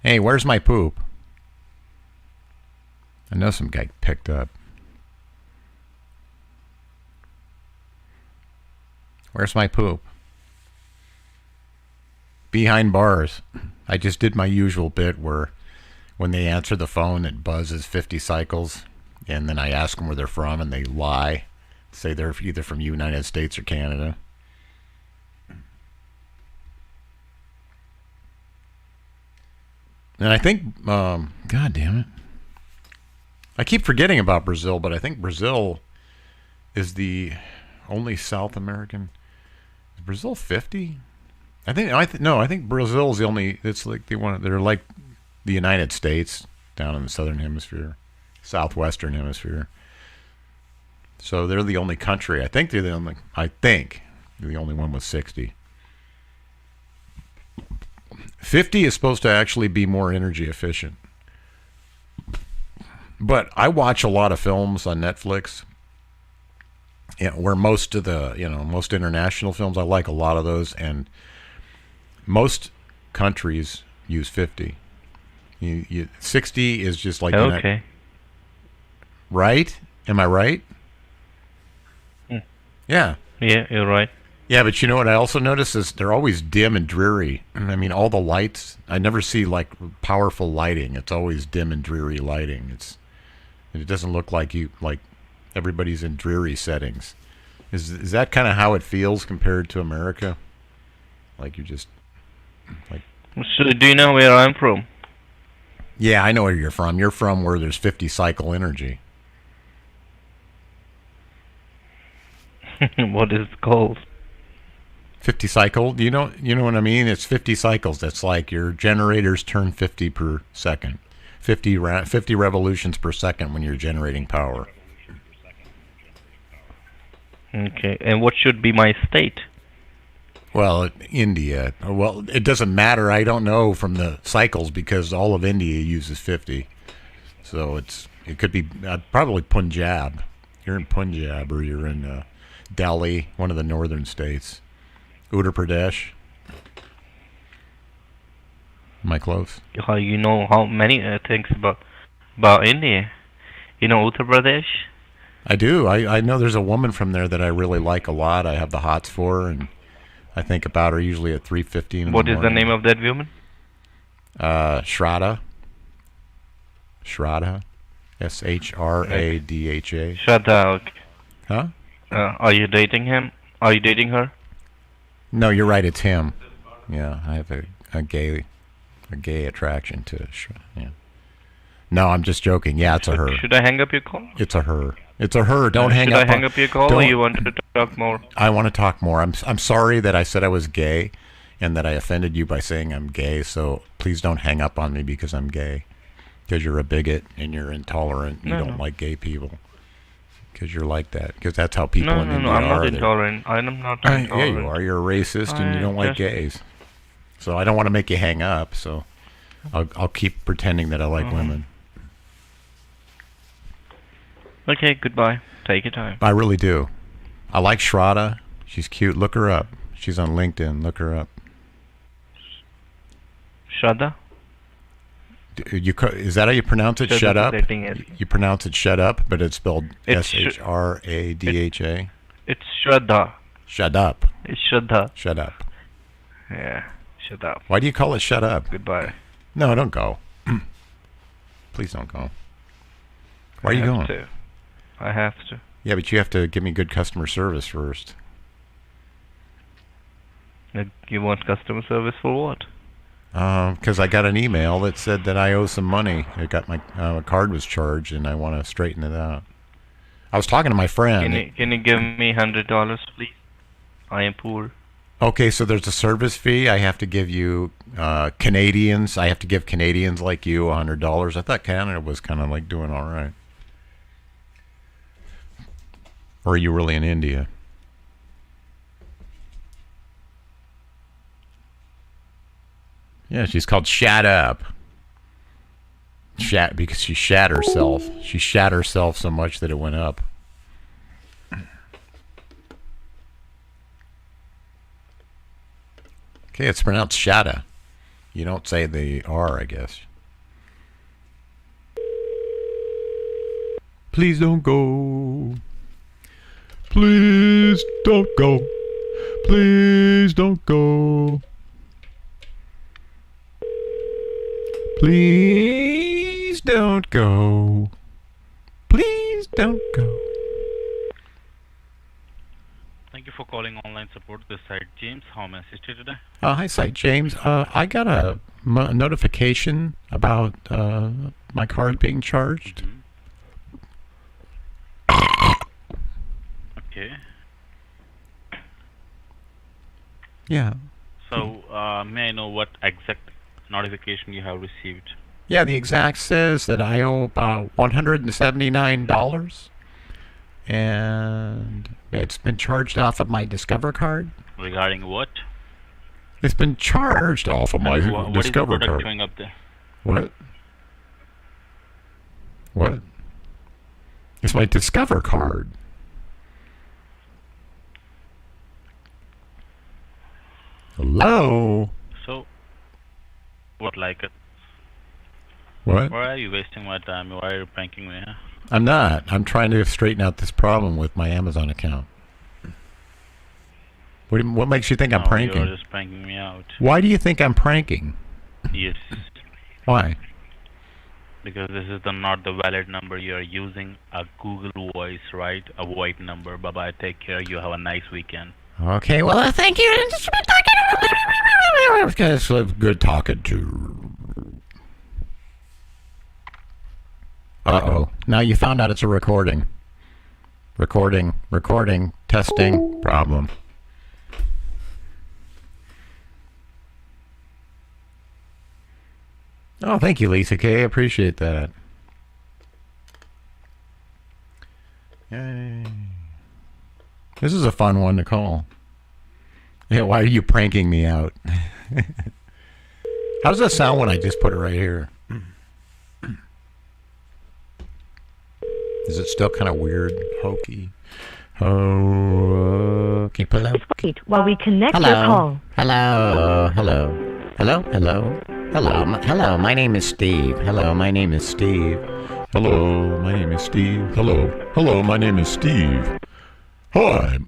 Hey, where's my poop? I know some guy picked up. Where's my poop? Behind bars. I just did my usual bit where when they answer the phone, it buzzes 50 cycles, and then I ask them where they're from, and they lie. Say they're either from United States or Canada. And I think, God damn it. I keep forgetting about Brazil, but I think Brazil is the only South American. Is Brazil 50? I think Brazil is the only. It's like they're like the United States down in the southern hemisphere, southwestern hemisphere. So they're the only country. I think they're the only one with 60. 50 is supposed to actually be more energy efficient. But I watch a lot of films on Netflix, Yeah, where most of the, most international films, I like a lot of those, and most countries use 50. 60 is just like... Okay. Right? Am I right? Yeah. Yeah, you're right. Yeah, but you know what I also notice is they're always dim and dreary. I mean, all the lights, I never see like powerful lighting. It's always dim and dreary lighting. It doesn't look like everybody's in dreary settings. Is that kind of how it feels compared to America? Like you just like... So do you know where I'm from? Yeah, I know where you're from. You're from where there's 50 cycle energy. What is it called? 50 cycle? You know what I mean? It's 50 cycles. That's like your generators turn 50 per second. 50 revolutions per second when you're generating power. Okay, and what should be my state? Well, India. Well, it doesn't matter. I don't know from the cycles because all of India uses 50. So it could be probably Punjab. You're in Punjab or you're in Delhi, one of the northern states. Uttar Pradesh. Am I close? You know how many things about India? You know Uttar Pradesh? I do. I know there's a woman from there that I really like a lot. I have the hots for her, and I think about her usually at 3:15 in the morning. What is the name of that woman? Shraddha. Shraddha. Shradha. Shraddha, okay. Huh? Are you dating him? Are you dating her? No, you're right. It's him. Yeah, I have a gay attraction to. Yeah. No, I'm just joking. Yeah, it's a her. Should I hang up your call? It's a her. It's a her. Don't hang up. Should I hang up your call, or you want to talk more? I want to talk more. I'm sorry that I said I was gay, and that I offended you by saying I'm gay. So please don't hang up on me because I'm gay, because you're a bigot and you're intolerant. You don't like gay people. Because you're like that. Because that's how people in India are. I'm not intolerant. I'm not intolerant. Yeah, you are. You're a racist and you don't like gays. So I don't want to make you hang up. So I'll keep pretending that I like women. Okay, goodbye. Take your time. I really do. I like Shraddha. She's cute. Look her up. She's on LinkedIn. Look her up. Shraddha? Is that how you pronounce it? Shut up? You pronounce it shut up, but it's spelled Shradha. It's Shraddha. Shut up. It's Shraddha. Shut up. Yeah, shut up. Why do you call it shut up? Goodbye. No, don't go. Please don't go. Why are you going? I have to. Yeah, but you have to give me good customer service first. You want customer service for what? Because I got an email that said that I owe some money. I got my card was charged, and I want to straighten it out. I was talking to my friend. Can you give me $100, please? I am poor. Okay, so there's a service fee. I have to give you Canadians. I have to give Canadians like you $100. I thought Canada was kind of like doing all right. Or are you really in India? Yeah, she's called Shat Up. Because she shat herself. She shat herself so much that it went up. Okay, it's pronounced Shatta. You don't say the R, I guess. Please don't go. Please don't go. Please don't go. Please don't go. Please don't go. Thank you for calling online support. This side James. How may I assist you today? Hi, site James. I got a notification about my card being charged. Okay. Yeah. So, may I know what exact notification you have received? Yeah, the exact says that I owe about $179, and it's been charged off of my Discover card. Regarding what? It's been charged off of my Discover card. What is the product showing up there? What? What? It's my Discover card. Hello? So, what like it? What? Why are you wasting my time? Why are you pranking me? Huh? I'm not. I'm trying to straighten out this problem with my Amazon account. What makes you think I'm pranking? You're just pranking me out. Why do you think I'm pranking? Yes. Why? Because this is not the valid number. You're using a Google Voice, right? A white number. Bye-bye. Take care. You have a nice weekend. Okay, well, thank you. It's good talking to. Uh-oh. Now you found out it's a recording. Recording, testing, problem. Oh, thank you, Lisa K. I appreciate that. Yay. This is a fun one to call. Yeah, why are you pranking me out? How does that sound when I just put it right here? Is it still kind of weird, hokey? Oh, can you put it out? Wait while we connect Hello. your call. Hello. Hello. My name is Steve. Hello, my name is Steve. Hello, my name is Steve. Hello, my name is Steve. Hi.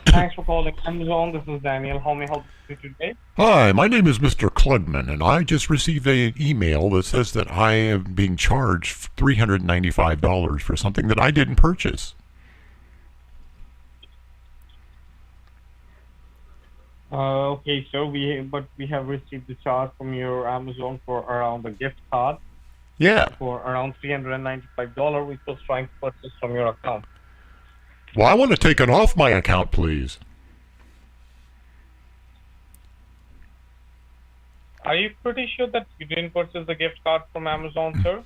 Thanks for calling Amazon. This is Daniel. How may I help you today? Hi, my name is Mr. Klugman, and I just received an email that says that I am being charged $395 for something that I didn't purchase. Okay, sir. We have received the charge from your Amazon for around a gift card. Yeah. For around $395, which was trying to purchase from your account. Well, I want to take it off my account, please. Are you pretty sure that you didn't purchase the gift card from Amazon, sir?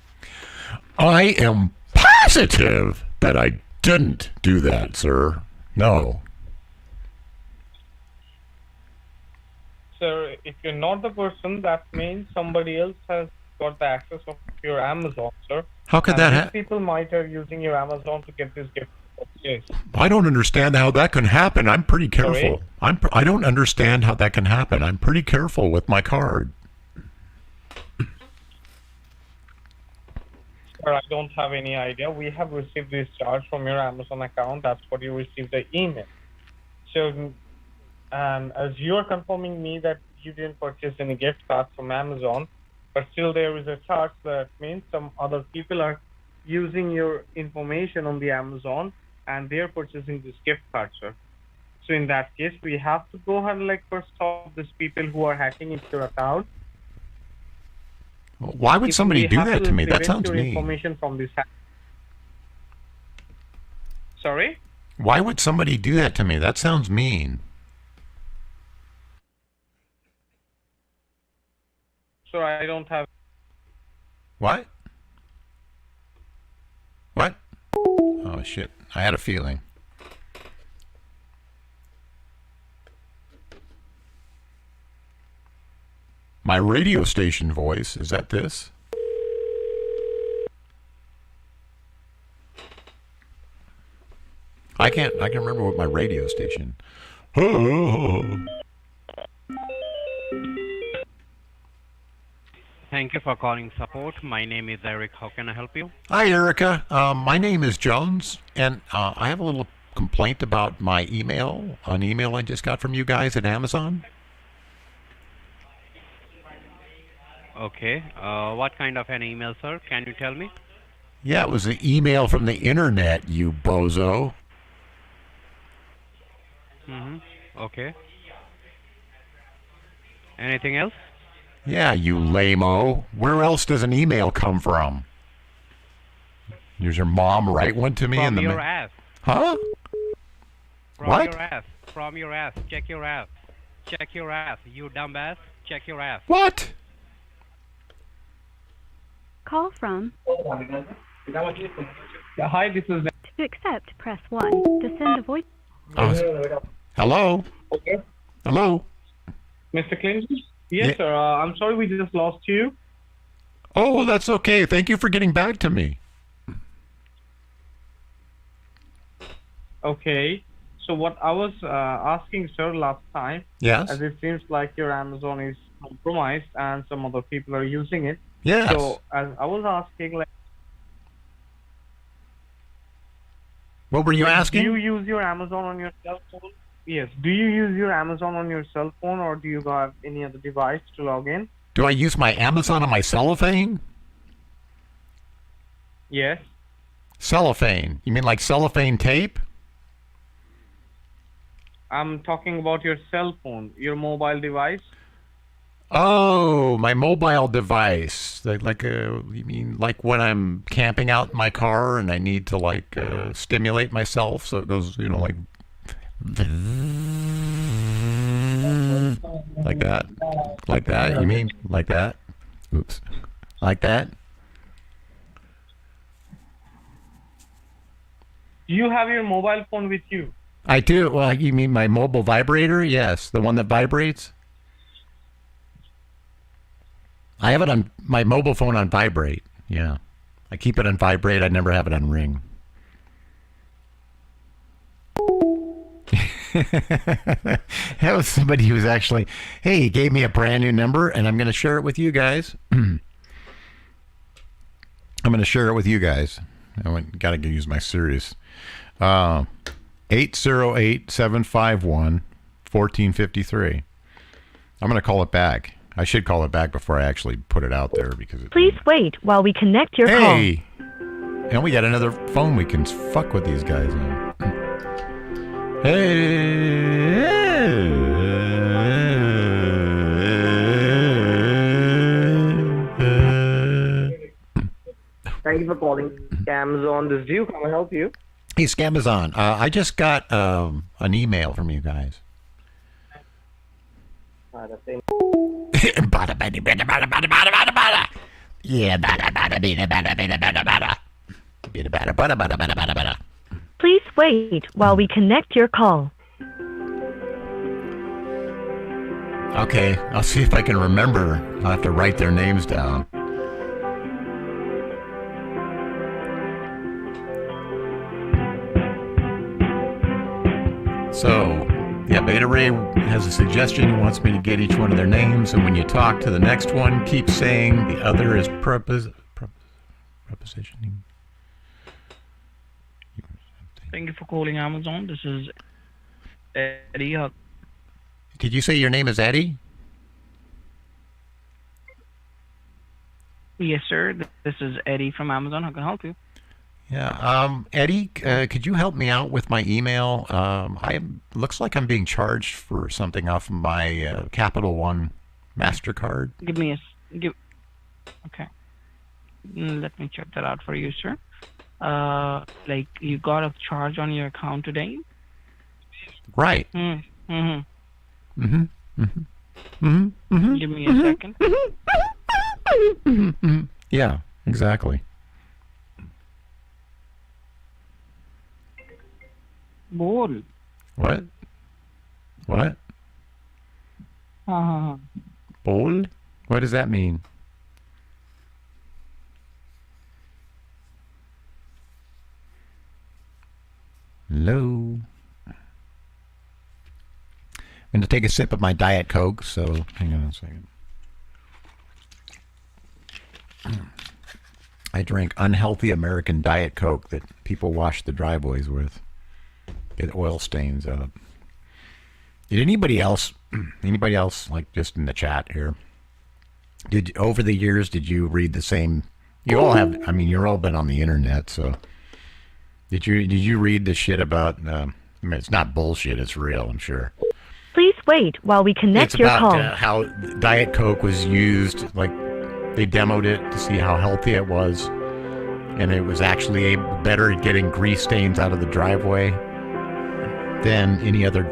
I am positive that I didn't do that, sir. No. Sir, if you're not the person, that means somebody else has got the access of your Amazon, sir. How could that happen? People might are using your Amazon to get this gift. Yes. I don't understand how that can happen. I'm pretty careful. Sorry? I don't understand how that can happen. I'm pretty careful with my card. Sir, I don't have any idea. We have received this charge from your Amazon account. That's what you received the email. So, as you're confirming me that you didn't purchase any gift cards from Amazon, but still there is a charge, that means some other people are using your information on the Amazon and they're purchasing this gift card, sir. So in that case, we have to go ahead and first stop these people who are hacking into your account. Why would somebody do that to me? That sounds mean. Information from this Sorry? Why would somebody do that to me? That sounds mean. So I don't have... What? What? Oh, shit. I had a feeling. My radio station voice, is that this? I can remember what my radio station. Thank you for calling support. My name is Eric. How can I help you? Hi, Erica. My name is Jones, and I have a little complaint about my email, an email I just got from you guys at Amazon. Okay. What kind of an email, sir? Can you tell me? Yeah, it was an email from the internet, you bozo. Okay. Anything else? Yeah, you lame-o. Where else does an email come from? Does your mom write one to me? From your ass. Huh? From what? Your ass. From your ass. Check your ass. Check your ass. You dumb ass. Check your ass. What? Call from. Yeah, hi, this is... To accept, press 1. To send a voice... Hello? Okay. Hello? Mr. Clinton? Yes, sir. I'm sorry we just lost you. Oh, that's okay. Thank you for getting back to me. Okay. So what I was asking, sir, last time, Yes. as it seems like your Amazon is compromised and some other people are using it. Yes. So as I was asking, like, What were you asking? do you use your Amazon on your cell phone? Yes. Do you use your Amazon on your cell phone, or do you have any other device to log in? Do I use my Amazon on my cellophane? Yes. Cellophane? You mean like cellophane tape? I'm talking about your cell phone, your mobile device. Oh, my mobile device. You mean like when I'm camping out in my car and I need to like stimulate myself, so it goes, like that. Like that? You mean like that? Oops. Like that? Do you have your mobile phone with you? I do. Well, you mean my mobile vibrator? Yes, the one that vibrates. I have it on my mobile phone on vibrate. Yeah, I keep it on vibrate. I never have it on ring. That was somebody who was actually, hey, he gave me a brand new number, and I'm going to share it with you guys. I'm going to share it with you guys. Got to use my Sirius. 808-751-1453. I'm going to call it back. I should call it back before I actually put it out there because Please wait while we connect your call. Hey! And we got another phone we can fuck with these guys on. Hey! Thank you for calling Amazon. This is you. Can I help you? Hey, Scamazon. I just got an email from you guys. Please wait while we connect your call. Okay, I'll see if I can remember. I'll have to write their names down. So, yeah, Beta Ray has a suggestion. He wants me to get each one of their names, and when you talk to the next one, keep saying the other is prepositioning. Thank you for calling Amazon. This is Eddie. Did you say your name is Eddie? Yes, sir. This is Eddie from Amazon. How can I help you? Yeah, Eddie, could you help me out with my email? Looks like I'm being charged for something off of my Capital One MasterCard. Okay. Let me check that out for you, sir. Like you got a charge on your account today? Right. Give me a second. Yeah, exactly. Bol. What? What? Bol? What does that mean? Hello? I'm going to take a sip of my Diet Coke, so hang on a second. I drink unhealthy American Diet Coke that people wash the driveways with. Get oil stains out. Did anybody else, like just in the chat here, over the years, did you read the same, you all have, I mean, you're all been on the internet, so did you read the shit about, I mean, it's not bullshit, it's real, I'm sure. Please wait while we connect your call. It's about how Diet Coke was used, like they demoed it to see how healthy it was, and it was actually better at getting grease stains out of the driveway than any other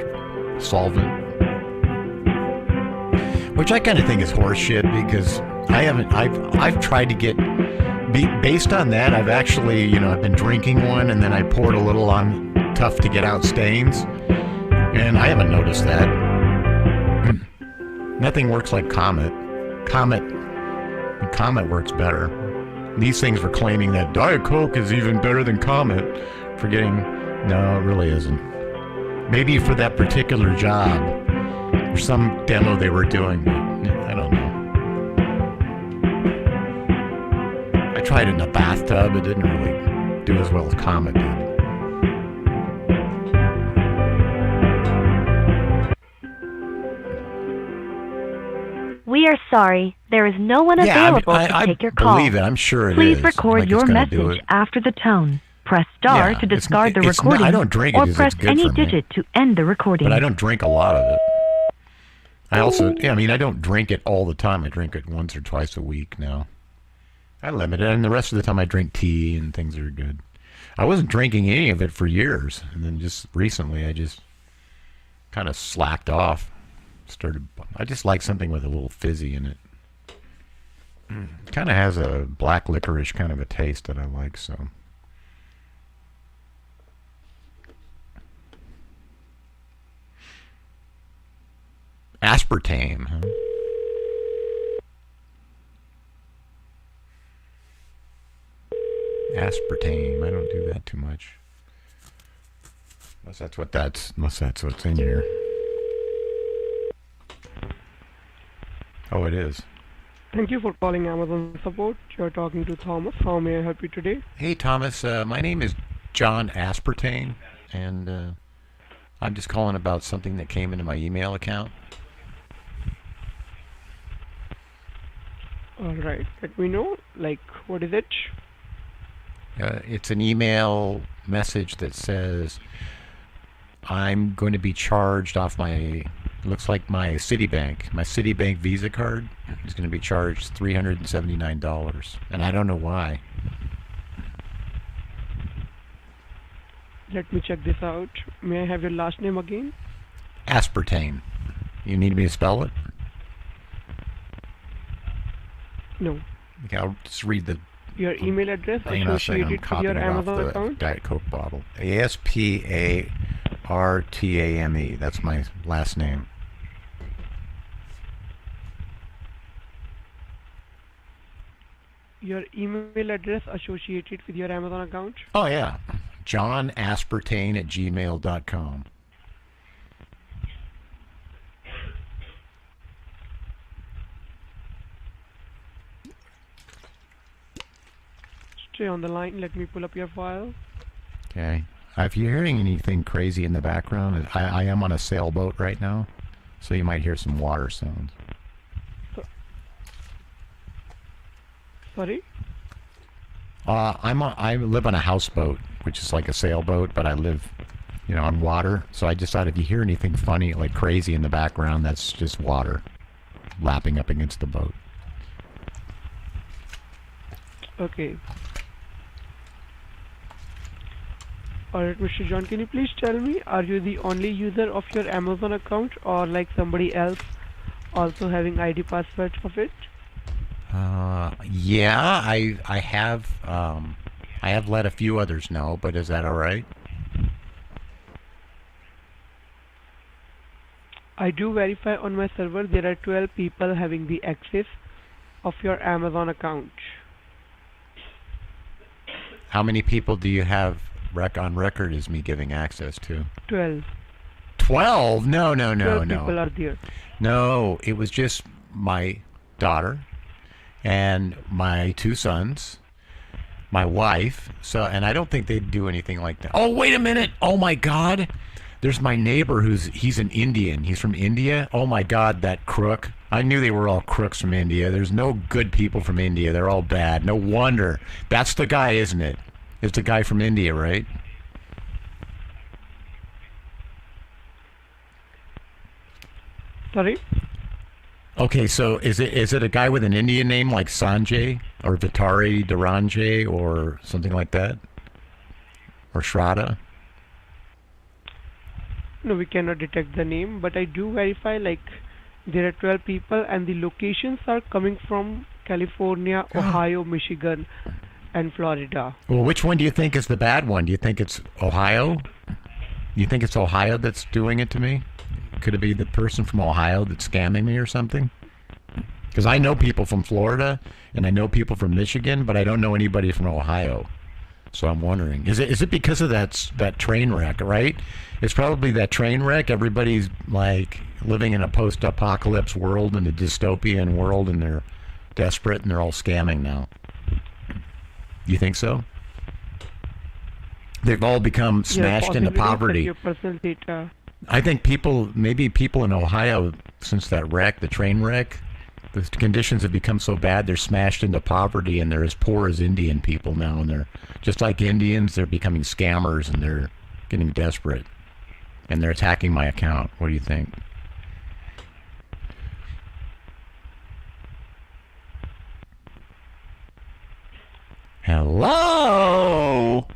solvent, which I kind of think is horseshit because I've tried to get, based on that, I've actually, I've been drinking one and then I poured a little on Tough to get out stains, and I haven't noticed that. Nothing works like Comet works better. These things were claiming that Diet Coke is even better than Comet, forgetting, no, it really isn't. Maybe for that particular job or some demo they were doing. I don't know. I tried it in a bathtub. It didn't really do as well as Comet did. We are sorry. There is no one available to take your call. I believe it. I'm sure it Please is. record your message after the tone. Press star to discard the recording, I don't drink it or because press it's good any for me. digit to end the recording. But I don't drink a lot of it. I also, I don't drink it all the time. I drink it once or twice a week now. I limit it, and the rest of the time I drink tea and things are good. I wasn't drinking any of it for years, and then just recently I just kind of slacked off. I just like something with a little fizzy in it. Kind of has a black licorice kind of a taste that I like, so. Aspartame, huh? Aspartame. I don't do that too much. Unless that's what's in here. Oh, it is. Thank you for calling Amazon Support. You're talking to Thomas. How may I help you today? Hey, Thomas. My name is John Aspartame, and I'm just calling about something that came into my email account. All right. Let me know. What is it? It's an email message that says I'm going to be charged off my, looks like my Citibank Visa card is going to be charged $379, and I don't know why. Let me check this out. May I have your last name again? Aspartame. You need me to spell it? No. Okay, I'll just read the... Your email address Hang on a second, I'm associated with copying your it off Amazon the account? Diet Coke bottle. Aspartame. That's my last name. Your email address associated with your Amazon account? Oh, yeah. JohnAspartame@gmail.com. Stay on the line. Let me pull up your file. Okay. If you're hearing anything crazy in the background, I am on a sailboat right now, so you might hear some water sounds. Sorry? I live on a houseboat, which is like a sailboat, but I live, on water. So I just thought if you hear anything funny, like crazy in the background, that's just water lapping up against the boat. Okay. Alright, Mr. John, can you please tell me, are you the only user of your Amazon account, or like somebody else also having ID password of it? Yeah, I have let a few others know, but is that all right? I do verify on my server there are 12 people having the access of your Amazon account. How many people do you have on record as me giving access to? 12. 12? No. 12 people are there. No, it was just my daughter and my 2 sons, my wife. So, and I don't think they'd do anything like that. Oh, wait a minute. Oh my God. There's my neighbor he's an Indian. He's from India. Oh my God, that crook. I knew they were all crooks from India. There's no good people from India. They're all bad. No wonder. That's the guy, isn't it? It's the guy from India, right? Sorry? Okay, so is it a guy with an Indian name like Sanjay or Vitari Dharanjay or something like that? Or Shraddha? No, we cannot detect the name, but I do verify there are 12 people and the locations are coming from California, Ohio, Michigan, and Florida. Well, which one do you think is the bad one? Do you think it's Ohio? You think it's Ohio that's doing it to me? Could it be the person from Ohio that's scamming me or something? Because I know people from Florida and I know people from Michigan, but I don't know anybody from Ohio. So I'm wondering, is it because of that train wreck, right? It's probably that train wreck. Everybody's like living in a post-apocalypse world, in a dystopian world, and they're desperate and they're all scamming now. You think so? They've all become smashed into poverty. Your personal data. I think maybe people in Ohio, since that wreck, the train wreck, the conditions have become so bad they're smashed into poverty, and they're as poor as Indian people now, and they're just like Indians. They're becoming scammers, and they're getting desperate, and they're attacking my account. What do you think? Hello?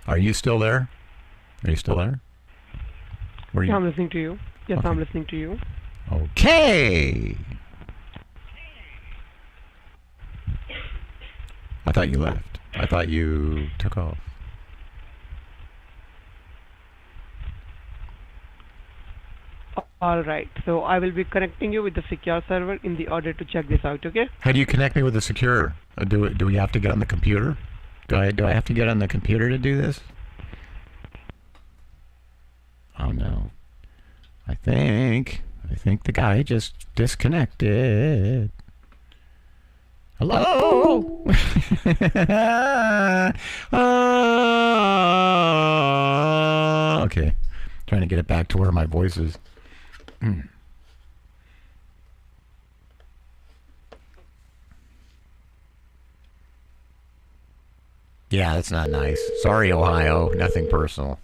Are you still there? Are you still there? Were you? I'm listening to you. Yes, Okay. I'm listening to you. Okay. I thought you left. I thought you took off. All right. So I will be connecting you with the secure server in the order to check this out. Okay? How do you connect me with the secure? Do we have to get on the computer? Do I have to get on the computer to do this? Oh no. I think the guy just disconnected. Hello? Okay. Trying to get it back to where my voice is. Yeah, that's not nice. Sorry, Ohio. Nothing personal.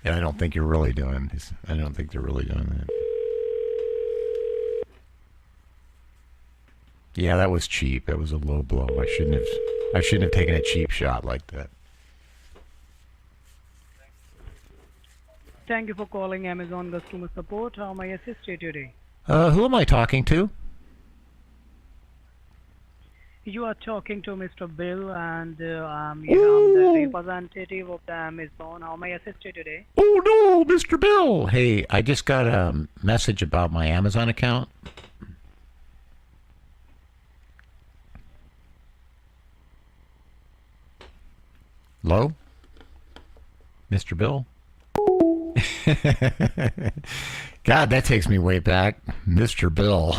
And I don't think you're really doing this. I don't think they're really doing that. Yeah, that was cheap. That was a low blow. I shouldn't have taken a cheap shot like that. Thank you for calling Amazon customer support. How may I assist you today? Who am I talking to? You are talking to Mr. Bill, and I'm the representative of the Amazon. How may I assist you today? Oh no, Mr. Bill! Hey, I just got a message about my Amazon account. Hello? Mr. Bill? God, that takes me way back. Mr. Bill.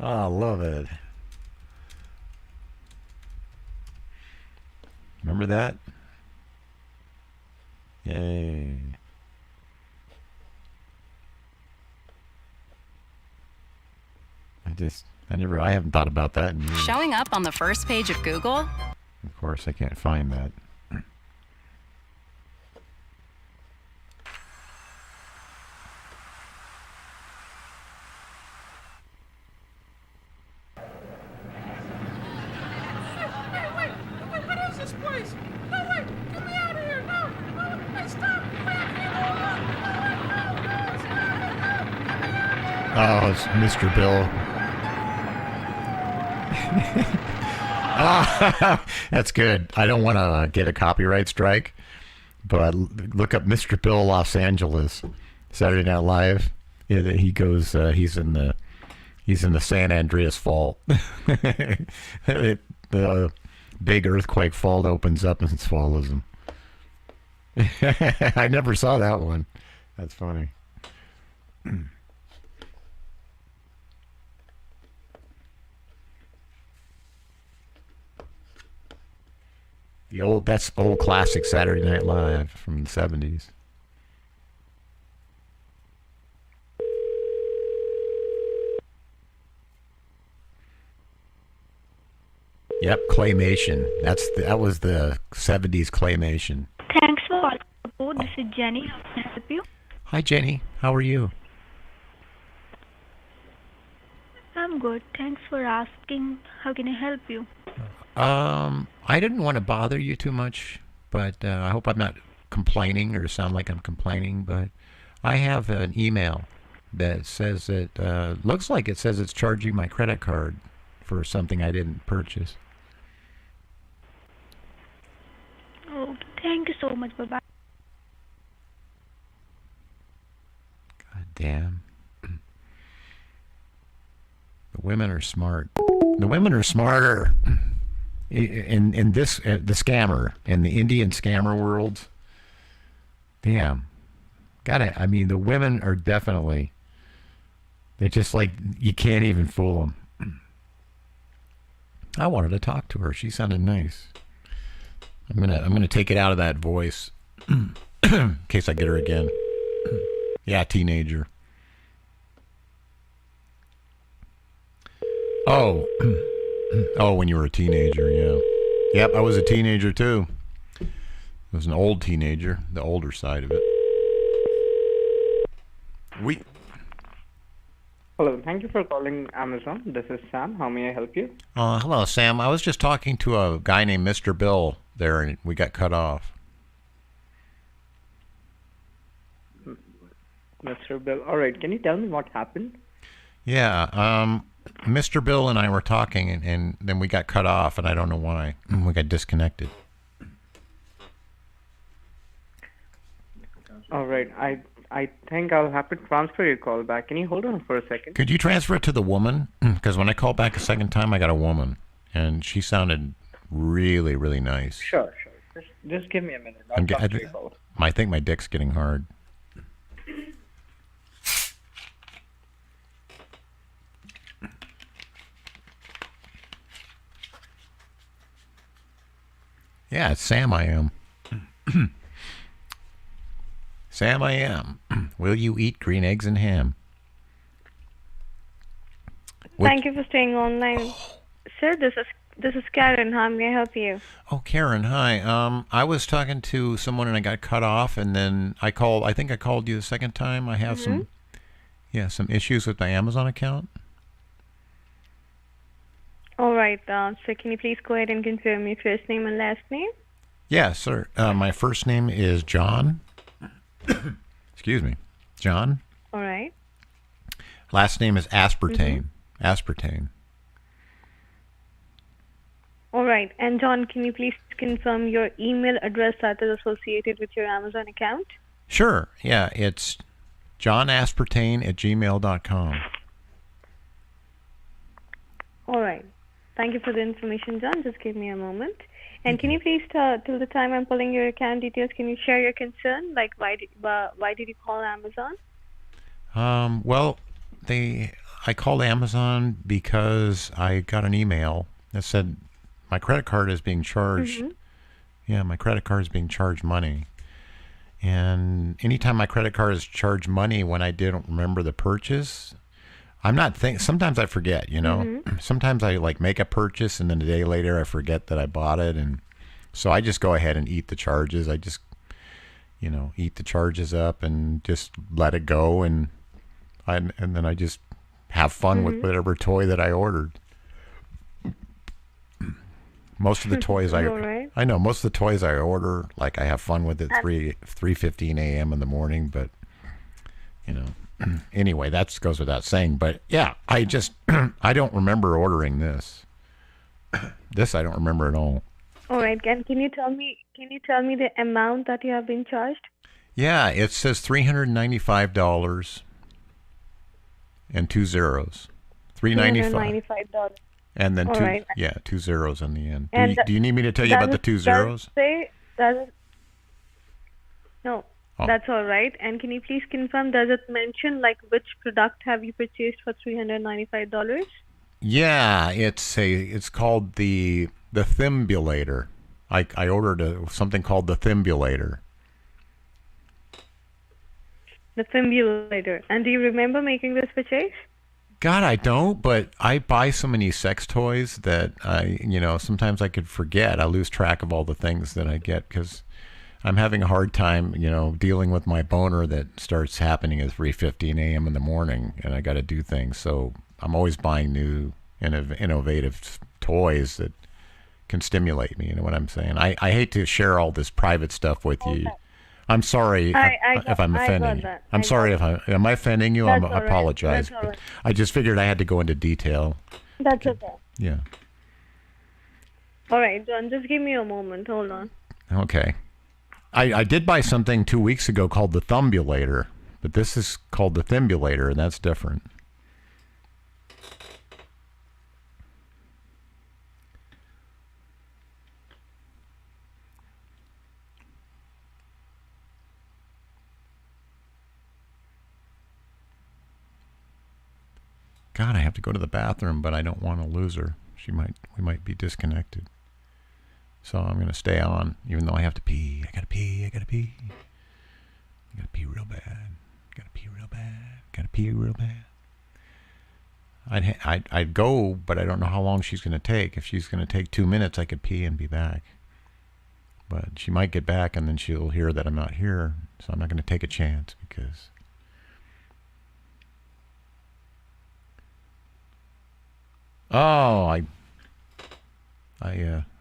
Oh, I love it. Remember that? Yay. I haven't thought about that in years. Showing up on the first page of Google? Of course, I can't find that. What is this place? No, wait! Get me out of here! No! No! Hey, stop! Oh, it's Mr. Bill. That's good. I don't want to get a copyright strike, but look up Mr. Bill Los Angeles, Saturday Night Live. Yeah, he goes. He's in the San Andreas Fault. The big earthquake fault opens up and swallows him. I never saw that one. That's funny. That's old classic Saturday Night Live from the 70s. Yep, claymation. That was the 70s claymation. Thanks for calling support. This is Jenny. How can I help you? Hi Jenny, how are you? I'm good. Thanks for asking. How can I help you? I didn't want to bother you too much, but I hope I'm not complaining or sound like I'm complaining, but I have an email that says that, looks like it says it's charging my credit card for something I didn't purchase. Oh, thank you so much. Bye-bye. God damn. The women are smart. The women are smarter in this the scammer in the Indian scammer world. Damn, I mean, the women are definitely. They're just like you can't even fool them. I wanted to talk to her. She sounded nice. I'm gonna take it out of that voice in case I get her again. Yeah, teenager. Oh, when you were a teenager, yeah. Yep, I was a teenager too. I was an old teenager, the older side of it. Hello, thank you for calling Amazon. This is Sam. How may I help you? Hello, Sam. I was just talking to a guy named Mr. Bill there, and we got cut off. Mr. Bill. All right, can you tell me what happened? Yeah, Mr. Bill and I were talking, and then we got cut off, and I don't know why. We got disconnected. All right, I think I'll have to transfer your call back. Can you hold on for a second? Could you transfer it to the woman? Because when I called back a second time, I got a woman, and she sounded really, really nice. Sure. Just give me a minute. I'll transfer your call. I think my dick's getting hard. Yeah, it's Sam I am. Sam I am. Will you eat green eggs and ham? Thank you for staying online. Sir, this is Karen. How may I help you? Oh, Karen, hi. I was talking to someone and I got cut off, and then I think I called you the second time. I have some issues with my Amazon account. All right. So can you please go ahead and confirm your first name and last name? Yes, sir. My first name is John. Excuse me. John. All right. Last name is Aspartame. Aspartame. All right. And John, can you please confirm your email address that is associated with your Amazon account? Sure. Yeah, it's johnaspartame@gmail.com. All right. Thank you for the information, John. Just give me a moment. And can you please, till the time I'm pulling your account details, can you share your concern? Like, why did you call Amazon? Well, I called Amazon because I got an email that said my credit card is being charged. Yeah, my credit card is being charged money. And anytime my credit card is charged money when I didn't remember the purchase, sometimes I forget, you know. Sometimes I make a purchase and then a day later I forget that I bought it, and so I just go ahead and eat the charges. I just, eat the charges up and just let it go, and then I just have fun with whatever toy that I ordered. Most of the toys I know most of the toys I order, like, I have fun with at 3:15 a.m. in the morning, but anyway, that goes without saying. But yeah, I don't remember ordering this. This I don't remember at all. All right. Can you tell me the amount that you have been charged? Yeah, it says $395 and 2 zeros. $395. And then two zeros in the end. Do you need me to tell you about the 2 zeros? No. Oh. That's all right. And can you please confirm, does it mention which product have you purchased for $395? Yeah, it's called the Thimbulator. I ordered something called the Thimbulator. The Thimbulator. And do you remember making this purchase? God, I don't, but I buy so many sex toys that sometimes I could forget. I lose track of all the things that I get because I'm having a hard time, dealing with my boner that starts happening at 3:15 a.m. in the morning, and I got to do things. So I'm always buying new, innovative toys that can stimulate me. You know what I'm saying? I hate to share all this private stuff with you. I'm sorry if I'm offending you. I'm sorry if am I offending you? I apologize. But I just figured I had to go into detail. That's okay. Yeah. All right, John, just give me a moment. Hold on. Okay. I did buy something 2 weeks ago called the Thumbulator, but this is called the Thimbulator, and that's different. God, I have to go to the bathroom, but I don't want to lose her. We might be disconnected. So I'm going to stay on, even though I have to pee. I got to pee. I got to pee. I got to pee real bad. Got to pee real bad. Got to pee real bad. I'd go, but I don't know how long she's going to take. If she's going to take 2 minutes, I could pee and be back. But she might get back, and then she'll hear that I'm not here. So I'm not going to take a chance because... Oh, I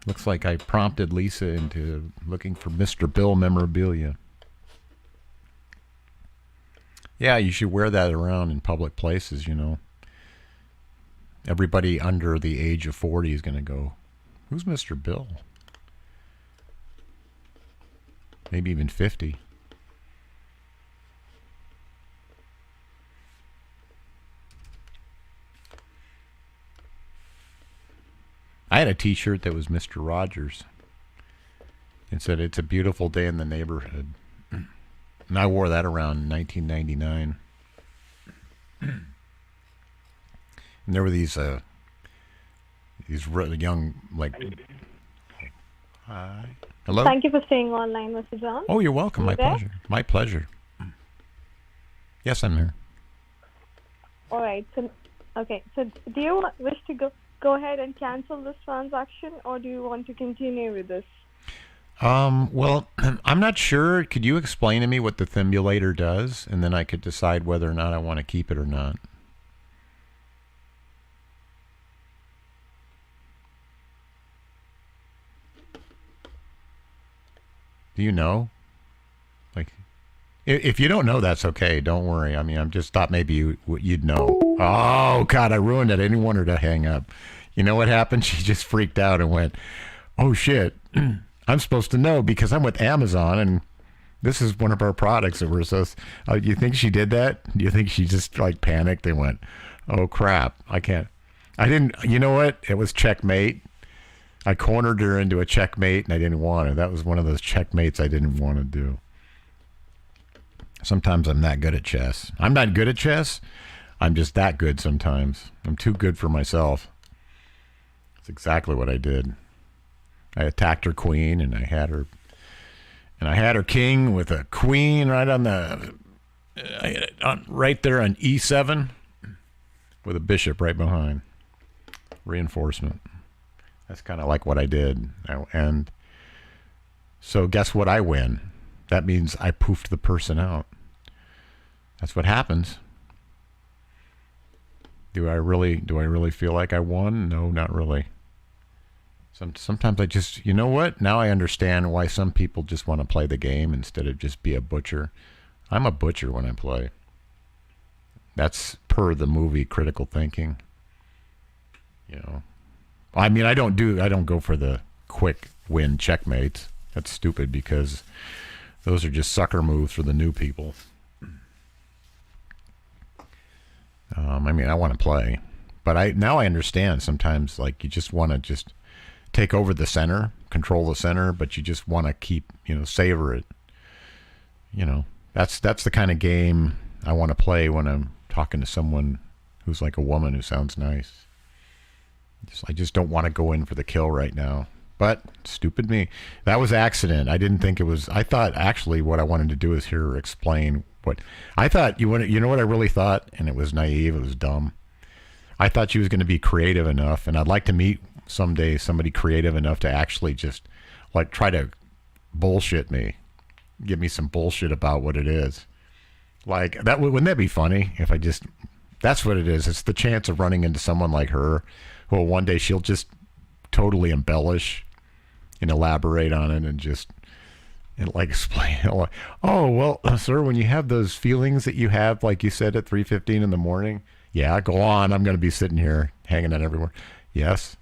looks like I prompted Lisa into looking for Mr. Bill memorabilia. Yeah, you should wear that around in public places, you know. Everybody under the age of 40 is going to go, who's Mr. Bill? Maybe even 50. I had a t-shirt that was Mr. Rogers. It said, "It's a beautiful day in the neighborhood." And I wore that around in 1999. And there were these really young, like... Hi. Hello? Thank you for staying online, Mr. John. Oh, you're welcome. My pleasure. My pleasure. Yes, I'm here. All right. So, okay. So, do you wish to go ahead and cancel this transaction, or do you want to continue with this? Well, I'm not sure. Could you explain to me what the Thimbulator does, and then I could decide whether or not I want to keep it or not? Do you know? Like, if you don't know, that's okay. Don't worry. I mean, I just thought maybe you'd know. Oh, God, I ruined it. I didn't want her to hang up. You know what happened? She just freaked out and went, oh, shit. I'm supposed to know because I'm with Amazon, and this is one of our products that we're supposed... you think she did that? Do you think she just, like, panicked and went, oh, crap, I can't... I didn't... You know what? It was checkmate. I cornered her into a checkmate, and I didn't want her. That was one of those checkmates I didn't want to do. Sometimes I'm that good at chess. I'm not good at chess. I'm just that good sometimes. I'm too good for myself. That's exactly what I did. I attacked her queen, and I had her king with a queen right on the right there on E7 with a bishop right behind. Reinforcement. That's kind of like what I did. And so guess what? I win. That means I poofed the person out. That's what happens. Do I really feel like I won? No, not really. Sometimes I just, you know what? Now I understand why some people just want to play the game instead of just be a butcher. I'm a butcher when I play. That's per the movie Critical Thinking. You know. I mean, I don't go for the quick win checkmates. That's stupid because those are just sucker moves for the new people. I mean, I want to play, but now I understand sometimes, like, you just want to just take over the center, control the center, but you just want to keep, savor it. That's the kind of game I want to play when I'm talking to someone who's like a woman who sounds nice. I just don't want to go in for the kill right now. But stupid me. That was accident. I didn't think it was. I thought actually what I wanted to do is hear her explain what I thought. You know what I really thought, and it was naive. It was dumb. I thought she was going to be creative enough, and I'd like to meet someday somebody creative enough to actually just like try to bullshit me, give me some bullshit about what it is. Like that wouldn't that be funny if I just? That's what it is. It's the chance of running into someone like her, who one day she'll just totally embellish and elaborate on it and like explain. Oh well, sir, when you have those feelings that you have, like you said at 3:15 in the morning. Yeah, go on. I'm going to be sitting here hanging out everywhere. Yes.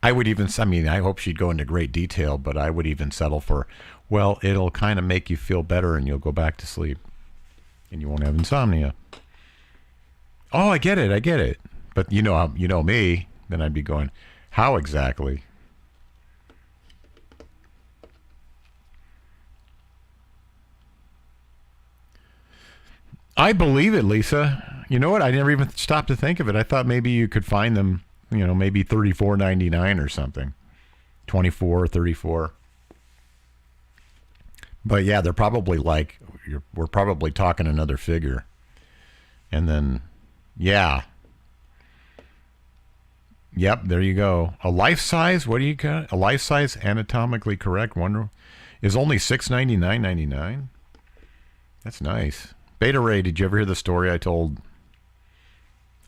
I hope she'd go into great detail, but I would even settle for, well, it'll kind of make you feel better and you'll go back to sleep and you won't have insomnia. Oh, I get it. But you know me, then I'd be going, how exactly? I believe it, Lisa. You know what? I never even stopped to think of it. I thought maybe you could find them, maybe $34.99 or something. 24, 34. But yeah, they're probably we're probably talking another figure. And then, yeah. Yep, there you go. A life size, what do you got? A life size anatomically correct Wonder is only $699.99. That's nice. Beta Ray, did you ever hear the story I told?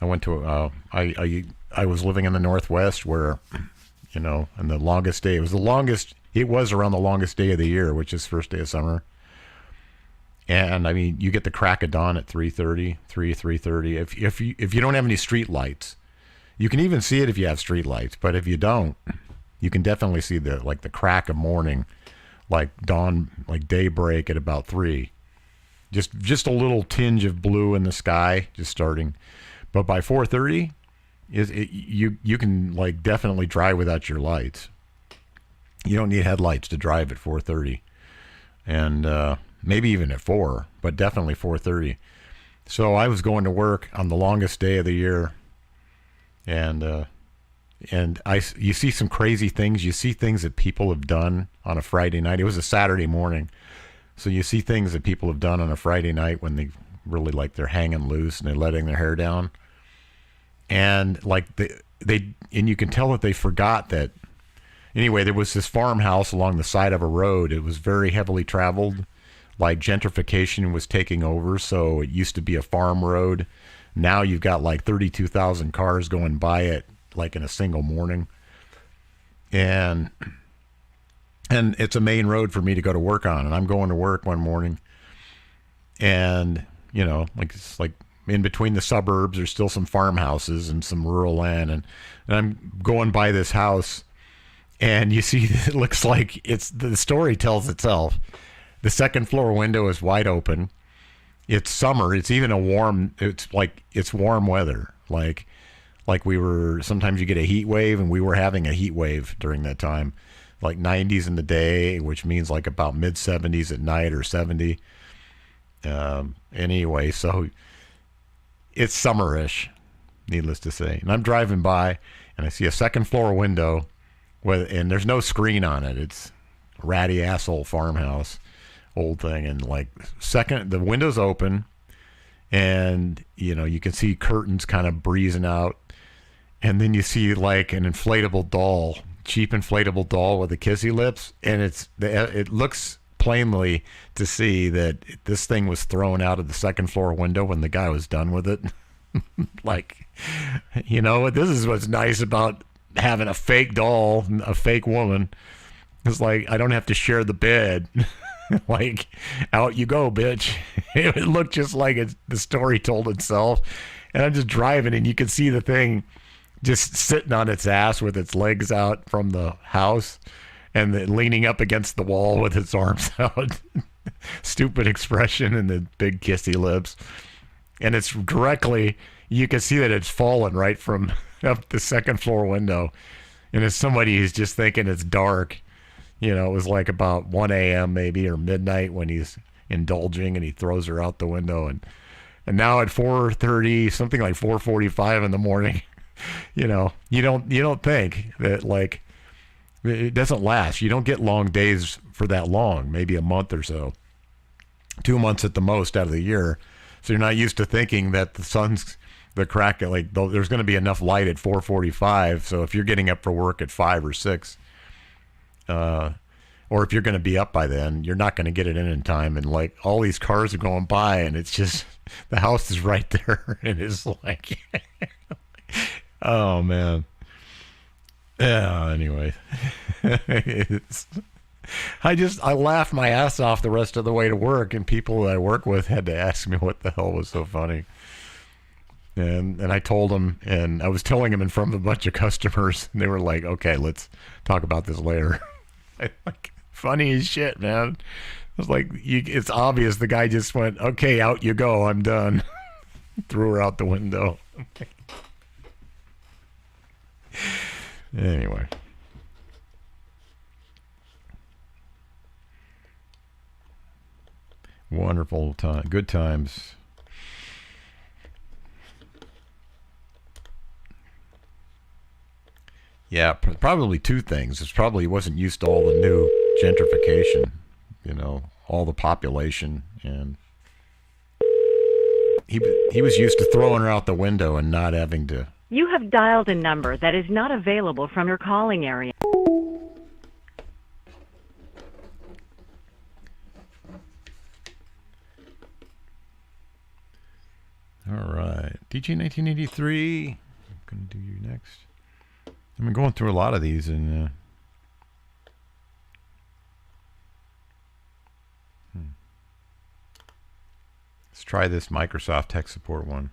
I went to I was living in the Northwest where, and the longest day, it was around the longest day of the year, which is first day of summer. And I mean, you get the crack of dawn at 3:30. If you don't have any street lights, you can even see it if you have street lights. But if you don't, you can definitely see the crack of morning, like dawn, like daybreak at about 3. Just a little tinge of blue in the sky, just starting. But by 4:30, you can definitely drive without your lights. You don't need headlights to drive at 4:30, and maybe even at 4, but definitely 4:30. So I was going to work on the longest day of the year, and you see some crazy things. You see things that people have done on a Friday night. It was a Saturday morning, so you see things that people have done on a Friday night when they really they're hanging loose and they're letting their hair down, and and you can tell that they forgot that. Anyway, there was this farmhouse along the side of a road. It was very heavily traveled. Gentrification was taking over, so it used to be a farm road. Now you've got 32,000 cars going by it in a single morning. And it's a main road for me to go to work on. And I'm going to work one morning. And, it's in between the suburbs, there's still some farmhouses and some rural land. And I'm going by this house. And you see, it looks like the story tells itself. The second floor window is wide open. It's summer. It's even it's warm weather. Sometimes you get a heat wave, and we were having a heat wave during that time, 90s in the day, which means about mid 70s at night or 70. Anyway, so it's summerish, needless to say. And I'm driving by, and I see a second floor window, and there's no screen on it. It's a ratty asshole farmhouse. Old thing, and the window's open, and you can see curtains kind of breezing out, and then you see an inflatable doll, cheap inflatable doll with the kissy lips, and it looks plainly to see that this thing was thrown out of the second floor window when the guy was done with it. This is what's nice about having a fake doll, a fake woman. It's I don't have to share the bed. Out you go, bitch. It looked just like the story told itself. And I'm just driving, and you can see the thing just sitting on its ass with its legs out from the house and then leaning up against the wall with its arms out. Stupid expression and the big kissy lips. And it's directly, you can see that it's fallen right from up the second floor window. And it's somebody who's just thinking it's dark. It was about 1 a.m. maybe or midnight when he's indulging, and he throws her out the window. And now at 4:30, something like 4:45 in the morning, you don't think that it doesn't last. You don't get long days for that long, maybe a month or so, 2 months at the most out of the year. So you're not used to thinking that the crack at there's going to be enough light at 4:45. So if you're getting up for work at 5 or 6. Or if you're going to be up by then, you're not going to get it in time. And all these cars are going by, and it's just, the house is right there. And it's oh man. Yeah, anyway. I laughed my ass off the rest of the way to work, and people that I work with had to ask me what the hell was so funny. And I told them, and I was telling them in front of a bunch of customers, and they were like, okay, let's talk about this later. Funny as shit, man. It was it's obvious the guy just went, okay, out you go, I'm done. Threw her out the window. Anyway. Wonderful time. Good times. Yeah, probably two things. It's probably he wasn't used to all the new gentrification, all the population, and he was used to throwing her out the window and not having to. You have dialed a number that is not available from your calling area. All right, DJ 1983. I'm gonna do you next. I've been going through a lot of these, and let's try this Microsoft tech support one.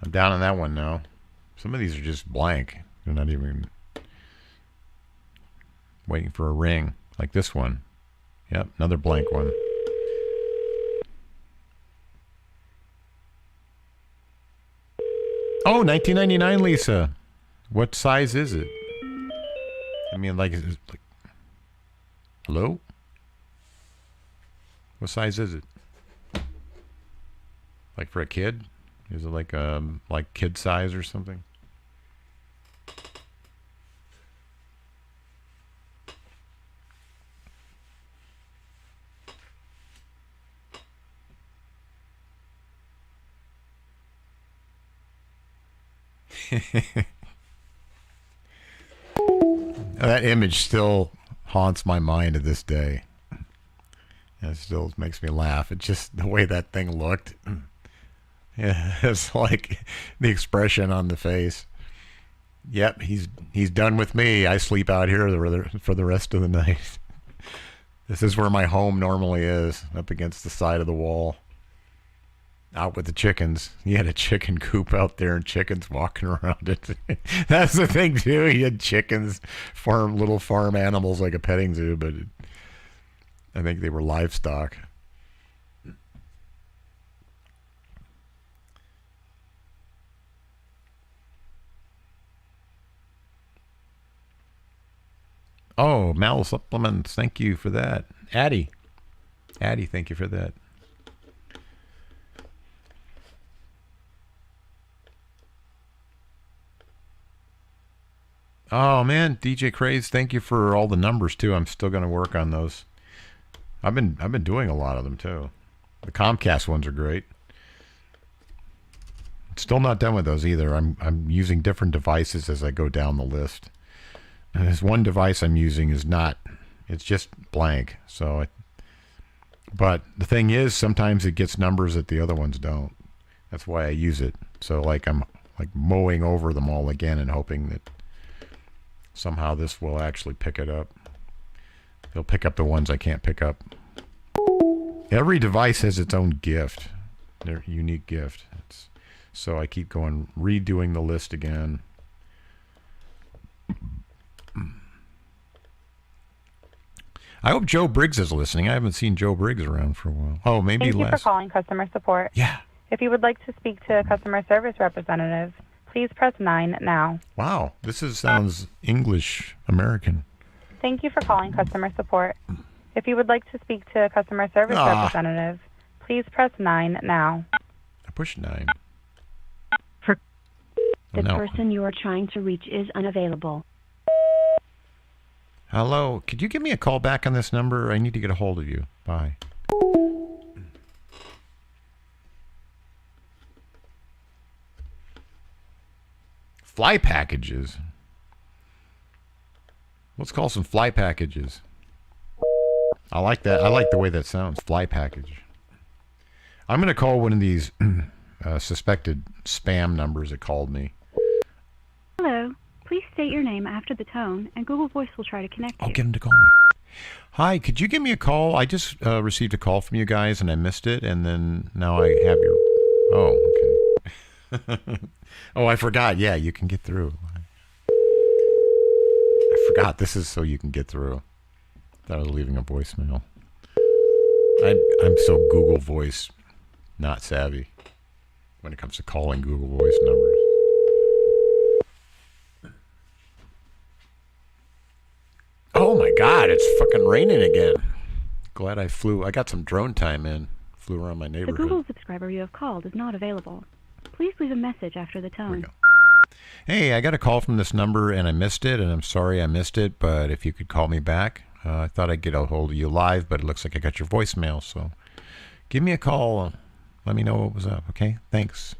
I'm down on that one now. Some of these are just blank. They're not even waiting for a ring, like this one. Yep, another blank one. Oh, 1999, Lisa. What size is it? I mean, like, is it like, hello? What size is it? Like for a kid? Is it like kid size or something? That image still haunts my mind to this day. It still makes me laugh. It's just the way that thing looked. Yeah, it's like the expression on the face. Yep, he's done with me. I sleep out here for the rest of the night. This is where my home normally is, up against the side of the wall. Out with the chickens. He had a chicken coop out there and chickens walking around it. That's the thing too. He had chickens, little farm animals like a petting zoo, but I think they were livestock. Oh, Mal supplements. Thank you for that. Addie, thank you for that. Oh man, DJ Craze, thank you for all the numbers too. I'm still going to work on those. I've been doing a lot of them too. The Comcast ones are great. Still not done with those either. I'm using different devices as I go down the list. And this one device I'm using is not. It's just blank. But the thing is, sometimes it gets numbers that the other ones don't. That's why I use it. So I'm mowing over them all again and hoping that somehow this will actually pick it up. It'll pick up the ones I can't pick up. Every device has its own gift, their unique gift. So I keep redoing the list again. I hope Joe Briggs is listening. I haven't seen Joe Briggs around for a while. Oh, maybe Thank you for calling customer support. Yeah. If you would like to speak to a customer service representative, please press 9 now. Wow, sounds English American. Thank you for calling customer support. If you would like to speak to a customer service representative, please press 9 now. I pushed 9. The person you are trying to reach is unavailable. Hello, could you give me a call back on this number? I need to get a hold of you. Bye. Fly packages. Let's call some fly packages. I like that. I like the way that sounds. Fly package. I'm going to call one of these suspected spam numbers that called me. Hello. Please state your name after the tone, and Google Voice will try to connect you. I'll get him to call me. Hi, could you give me a call? I just received a call from you guys, and I missed it, and then now I have your... Oh, okay. Oh, I forgot. Yeah, you can get through. I forgot. This is so you can get through. Thought I was leaving a voicemail. I'm so Google Voice not savvy when it comes to calling Google Voice numbers. Oh my God, it's fucking raining again. Glad I got some drone time in. Flew around my The neighborhood. Google subscriber you have called is not available. Please leave a message after the tone. Hey, I got a call from this number and I missed it, and I'm sorry I missed it, but if you could call me back. I thought I'd get a hold of you live, but it looks like I got your voicemail, so give me a call. Let me know what was up, okay? Thanks.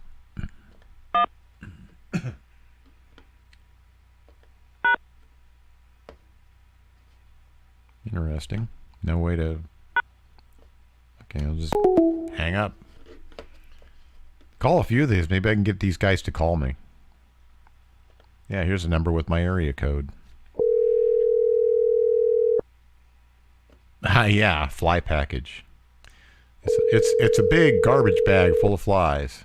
Interesting. No way to... Okay, I'll just hang up. Call a few of these. Maybe I can get these guys to call me. Yeah, here's a number with my area code. Yeah, fly package. It's a big garbage bag full of flies.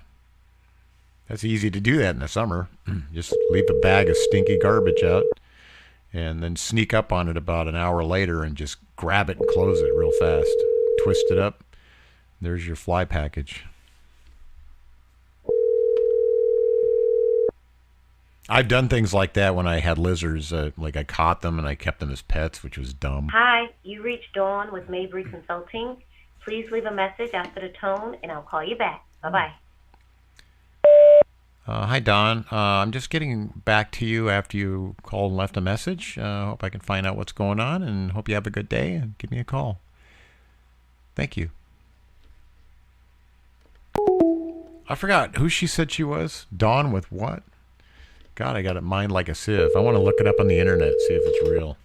That's easy to do that in the summer. Just leave a bag of stinky garbage out and then sneak up on it about an hour later and just grab it and close it real fast. Twist it up. There's your fly package. I've done things like that when I had lizards. Like I caught them and I kept them as pets, which was dumb. Hi, you reached Dawn with Mabry Consulting. Please leave a message after the tone, and I'll call you back. Bye-bye. Hi, Don. I'm just getting back to you after you called and left a message. Hope I can find out what's going on, and hope you have a good day, and give me a call. Thank you. I forgot who she said she was. Dawn with what? God, I got it mined like a sieve. I want to look it up on the internet, see if it's real.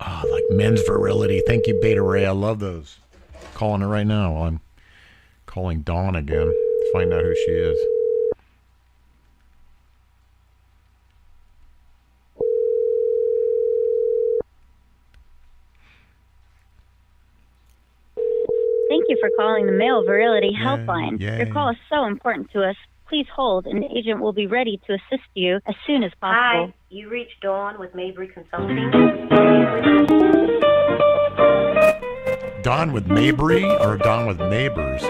Oh, like men's virility. Thank you, Beta Ray. I love those. Calling her right now while I'm calling Dawn again to find out who she is. Thank you for calling the Male Virility Helpline. Your call is so important to us. Please hold. An agent will be ready to assist you as soon as possible. Hi, you reached Dawn with Mabry Consulting. Dawn with Mabry or Dawn with neighbors?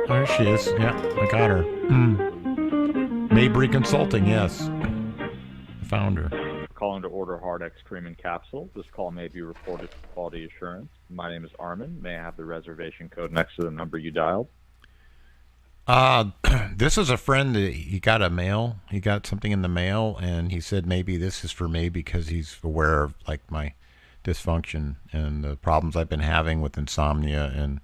There she is. Yeah, I got her. Mabry Consulting, yes. I found her. Calling to order Hard X Cream and Capsule. This call may be recorded for quality assurance. My name is Armin. May I have the reservation code next to the number you dialed? This is a friend that he got a mail. He got something in the mail, and he said maybe this is for me because he's aware of like my dysfunction and the problems I've been having with insomnia and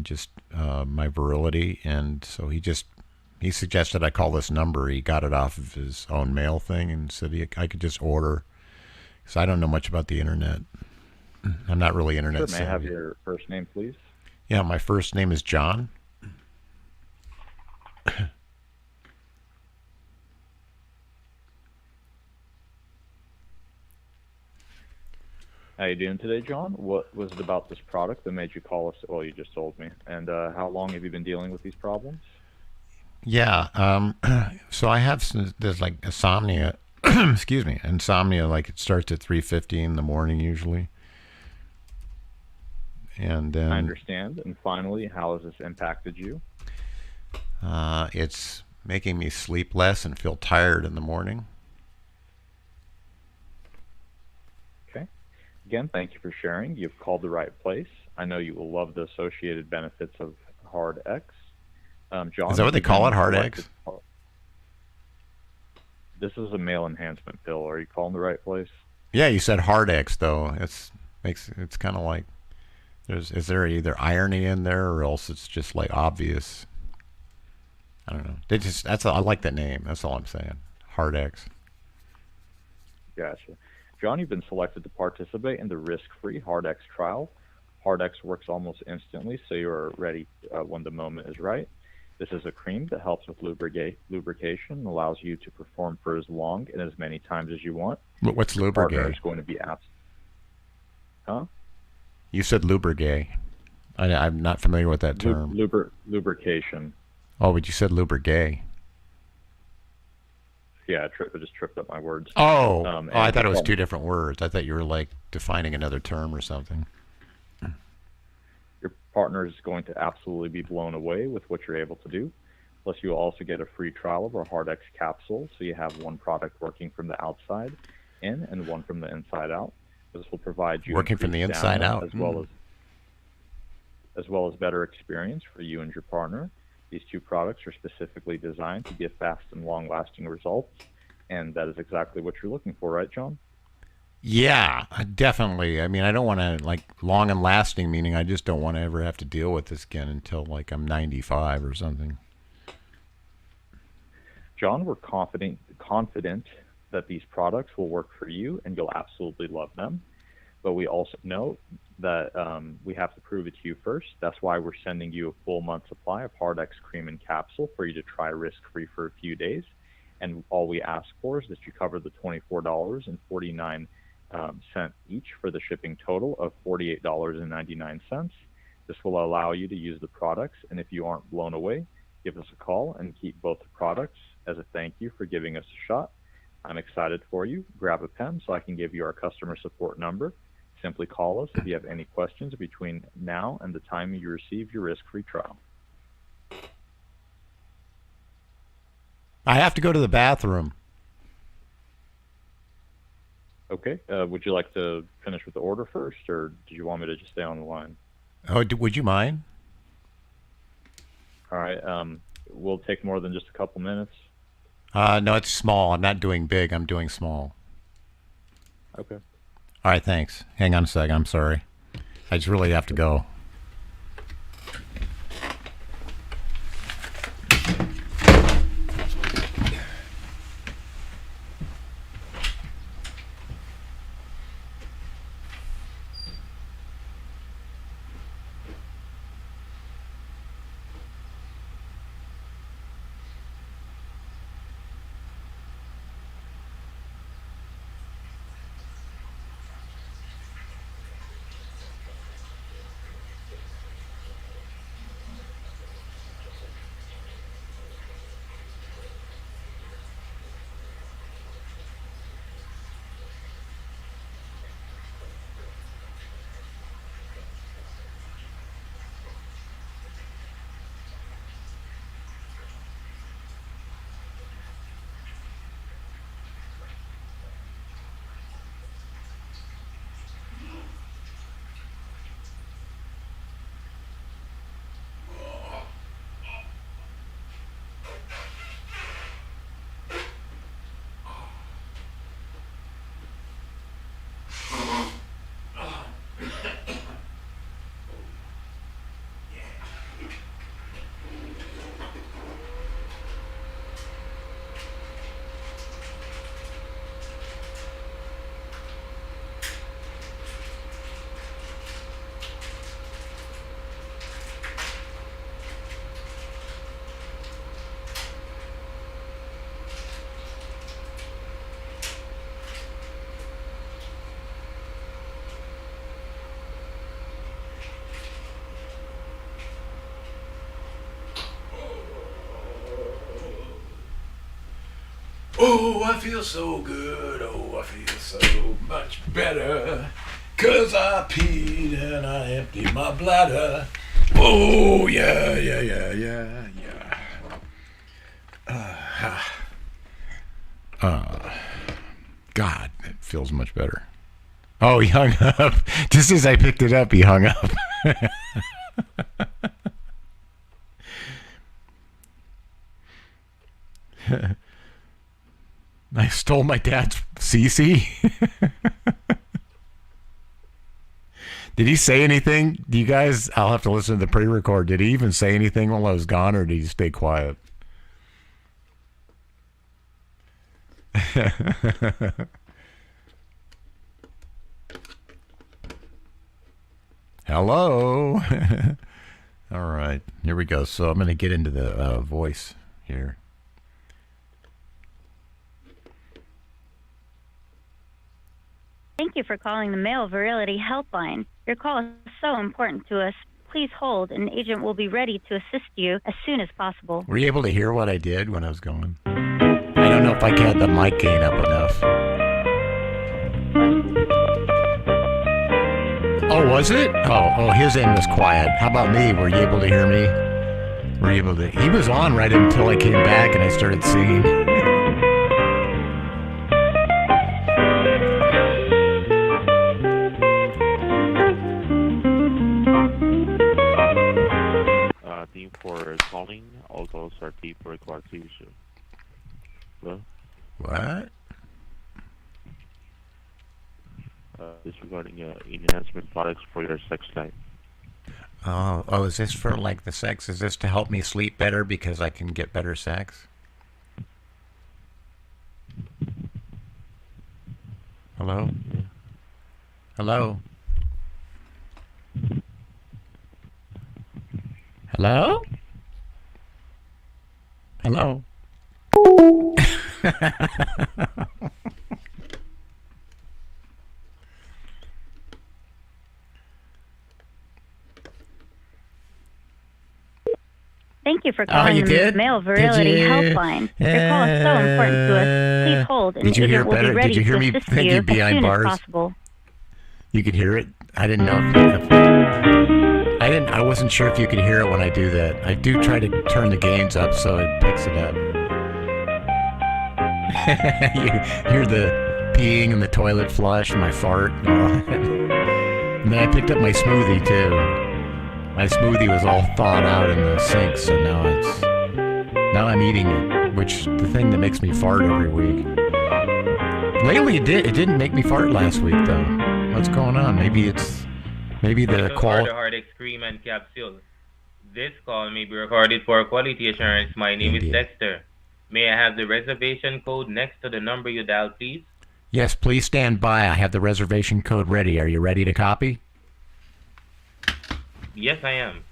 just my virility. And so he suggested I call this number. He got it off of his own mail thing and said I could just order. Because I don't know much about the internet. I'm not really internet savvy. May I have your first name, please? Yeah, my first name is John. How you doing today, John? What was it about this product that made you call us? Well, you just told me. And how long have you been dealing with these problems? Yeah, so I have there's like insomnia. Excuse me, insomnia. Like it starts at 3:50 in the morning usually. And then I understand. And finally, how has this impacted you? It's making me sleep less and feel tired in the morning. Okay. Again, thank you for sharing. You've called the right place. I know you will love the associated benefits of Hard X. John, is that what they call it, Hard X? This is a male enhancement pill. Are you calling the right place? Yeah, you said Hard X though. It's kind of like is there either irony in there or else it's just like obvious. I don't know. I like that name. That's all I'm saying. Hard X. Gotcha. John, you've been selected to participate in the risk-free Hard X trial. Hard X works almost instantly, so you are ready when the moment is right. This is a cream that helps with lubrication and allows you to perform for as long and as many times as you want. What's lubricate? Partner is going to be absent. Huh? You said lubricate. I'm not familiar with that term. Lubrication. Oh, but you said lubricate. Yeah, I just tripped up my words. I thought it was two different words. I thought you were like defining another term or something. Your partner is going to absolutely be blown away with what you're able to do. Plus, you'll also get a free trial of our HardX capsule, so you have one product working from the outside in and one from the inside out. This will provide you working from the inside out, as well as better experience for you and your partner. These two products are specifically designed to give fast and long-lasting results, and that is exactly what you're looking for, right, John? Yeah, definitely. I mean, I don't want to, like, long and lasting, meaning I just don't want to ever have to deal with this again until, like, I'm 95 or something. John, we're confident that these products will work for you and you'll absolutely love them. But we also know that we have to prove it to you first. That's why we're sending you a full month supply of HardX cream and capsule for you to try risk-free for a few days. And all we ask for is that you cover the $24.49 each for the shipping total of $48.99. This will allow you to use the products, and if you aren't blown away, give us a call and keep both the products as a thank you for giving us a shot. I'm excited for you. Grab a pen so I can give you our customer support number. Simply call us if you have any questions between now and the time you receive your risk-free trial. I have to go to the bathroom. Okay. Would you like to finish with the order first, or did you want me to just stay on the line? Oh, would you mind? All right. Will take more than just a couple minutes. No, it's small. I'm not doing big. I'm doing small. Okay. All right, thanks. Hang on a second. I'm sorry. I just really have to go. Oh, I feel so good. Oh, I feel so much better. 'Cause I peed and I emptied my bladder. Oh, yeah, yeah, yeah, yeah, yeah. God, it feels much better. Oh, he hung up. Just as I picked it up, he hung up. I stole my dad's CC. Did he say anything? Do you guys, I'll have to listen to the pre-record. Did he even say anything while I was gone, or did he stay quiet? Hello. All right, here we go. So I'm going to get into the voice here. Thank you for calling the Male Virility Helpline. Your call is so important to us. Please hold. An agent will be ready to assist you as soon as possible. Were you able to hear what I did when I was going? I don't know if I had the mic gain up enough. Oh, was it? Oh, his end was quiet. How about me? Were you able to hear me? Were you able to? He was on right until I came back and I started singing. Team for calling, all calls are team for required TV show. Hello? What? This regarding enhancement products for your sex life. Oh, is this for like the sex? Is this to help me sleep better because I can get better sex? Hello? Hello? Hello? Hello? Thank you for calling the Male Virility Helpline. Your call is so important to us. Please hold, and an agent will be ready to assist you as soon as possible. You could hear it? I didn't know I wasn't sure if you could hear it when I do that. I do try to turn the gains up so it picks it up. You hear the peeing and the toilet flush and my fart and all that. And then I picked up my smoothie too. My smoothie was all thawed out in the sink, so now I'm eating it, which the thing that makes me fart every week. Lately it didn't make me fart last week though. What's going on? Maybe the quality. Hardex cream and capsule. This call may be recorded for quality assurance. My name is Dexter. May I have the reservation code next to the number you dialed, please? Yes, please stand by. I have the reservation code ready. Are you ready to copy? Yes, I am.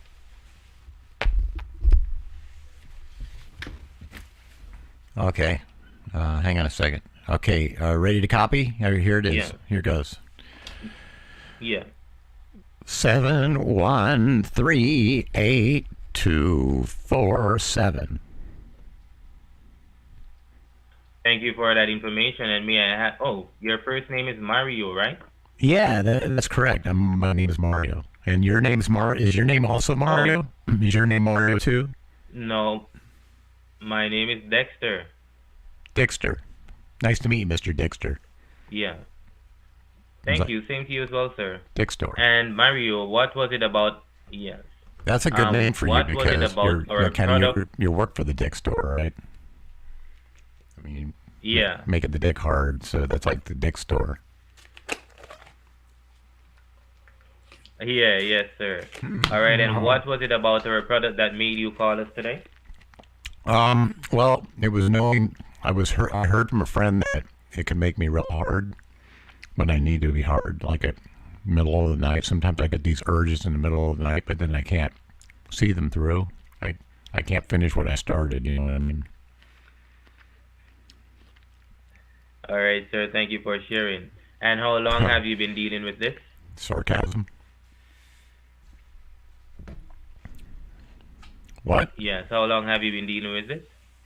Okay. Hang on a second. Okay, ready to copy? Here it is. Yeah. Here goes. Yeah. 7138247. Thank you for that information. And may I have... Oh, your first name is Mario, right? Yeah, that's correct. My name is Mario. And your name's Is your name also Mario? Is your name Mario too? No. My name is Dexter. Dexter. Nice to meet you, Mr. Dexter. Yeah. Thank you. Same to you as well, sir. Dexter. And Mario, what was it about? Yes. That's a good name for you because you work for the Dick store, right? I mean, yeah. Make it the Dick hard, so that's like the Dick store. Yeah, yes, sir. All right, and what was it about our product that made you call us today? Well, it was I heard from a friend that it can make me real hard when I need to be hard, like at middle of the night. Sometimes I get these urges in the middle of the night, but then I can't see them through. I can't finish what I started, you know what I mean? All right, sir. Thank you for sharing. And how long have you been dealing with this? Sarcasm. What? Yes. How long have you been dealing with this?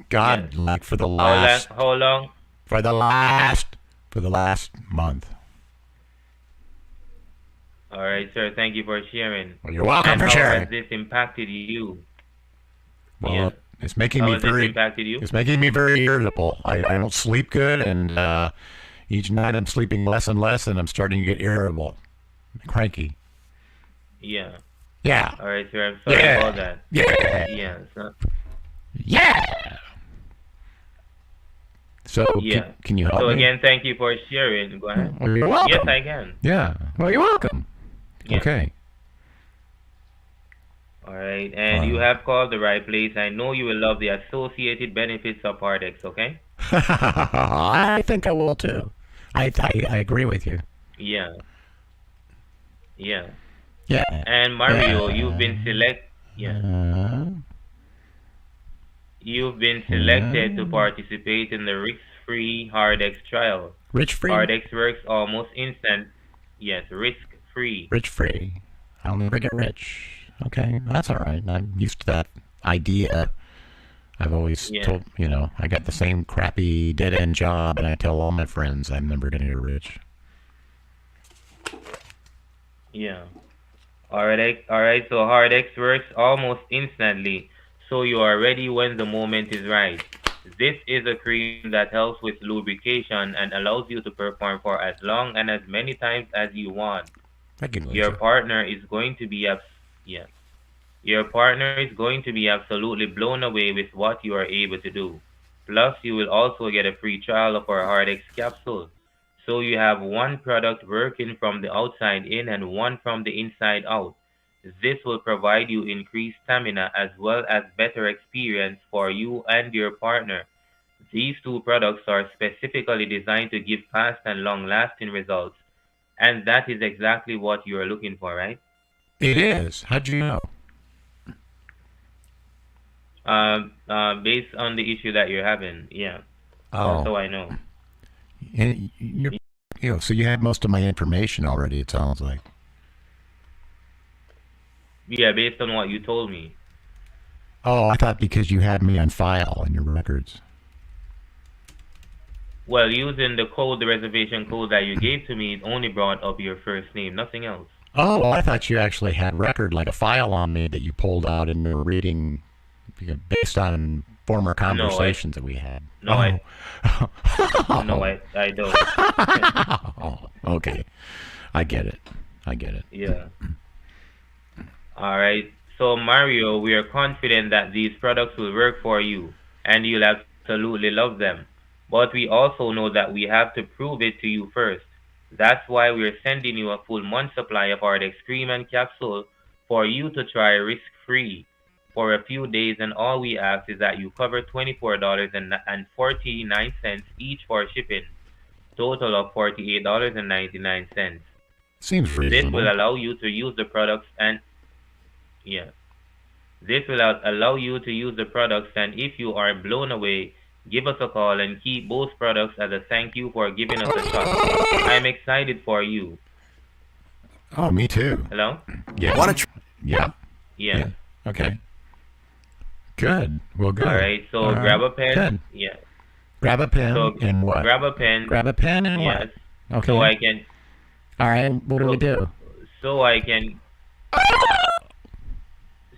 God, yes. Like for the last... How long? For the last month. All right, sir. Thank you for sharing. Well, you're welcome for sharing. How has this impacted you? Well, yeah. It's making me very... impacted you? It's making me very irritable. I don't sleep good, and each night I'm sleeping less and less, and I'm starting to get irritable. Cranky. Yeah. Yeah. All right, sir. I'm sorry about that. Yeah. Yeah. Yeah. So, yeah. Can you help me? So again, thank you for sharing. Go ahead. Well, you're welcome. Yes, I can. Yeah. Well, you're welcome. Yeah. Okay. All right, and you have called the right place. I know you will love the associated benefits of Hardex, okay? I think I will too. I agree with you. Yeah. Yeah. Yeah. And Mario, you've been You've been selected to participate in the risk-free Hardex trial. Risk-free? Hardex works almost instant. Yes, risk-free. Risk-free. I'll never get rich. Okay, that's all right. I'm used to that idea. I've always told, I got the same crappy dead-end job, and I tell all my friends I'm never going to get rich. Yeah. Alright, so Hardex works almost instantly, so you are ready when the moment is right. This is a cream that helps with lubrication and allows you to perform for as long and as many times as you want. Thank you, Your Lisa. partner is going to be yeah. Your partner is going to be absolutely blown away with what you are able to do. Plus, you will also get a free trial of our Hardex capsule. So you have one product working from the outside in and one from the inside out. This will provide you increased stamina as well as better experience for you and your partner. These two products are specifically designed to give fast and long-lasting results. And that is exactly what you are looking for, right? It is. How'd you know? Based on the issue that you're having, yeah. Oh. So I know. And so you had most of my information already, it sounds like. Yeah, based on what you told me. Oh, I thought because you had me on file in your records. Well, using the reservation code that you gave to me, it only brought up your first name, nothing else. Oh, well, I thought you actually had record, like a file on me that you pulled out and were reading based on former conversations that we had. No, I don't. Oh, okay. I get it. Yeah. All right. So, Mario, we are confident that these products will work for you, and you'll absolutely love them. But we also know that we have to prove it to you first. That's why we're sending you a full month supply of Ardex cream and capsule for you to try risk-free for a few days, and all we ask is that you cover $24.49 each for shipping, total of $48.99. Seems reasonable. This will allow you to use the products This will allow you to use the products, and if you are blown away, give us a call and keep both products as a thank you for giving us a shot. I'm excited for you. Oh, me too. Hello? Yeah. Yeah. Okay. Good. Well, good. All right. So grab a pen. Good. Yeah. Grab a pen and what? Grab a pen. Grab a pen and yes. what? Okay. So I can. All right. What do we do? So I can.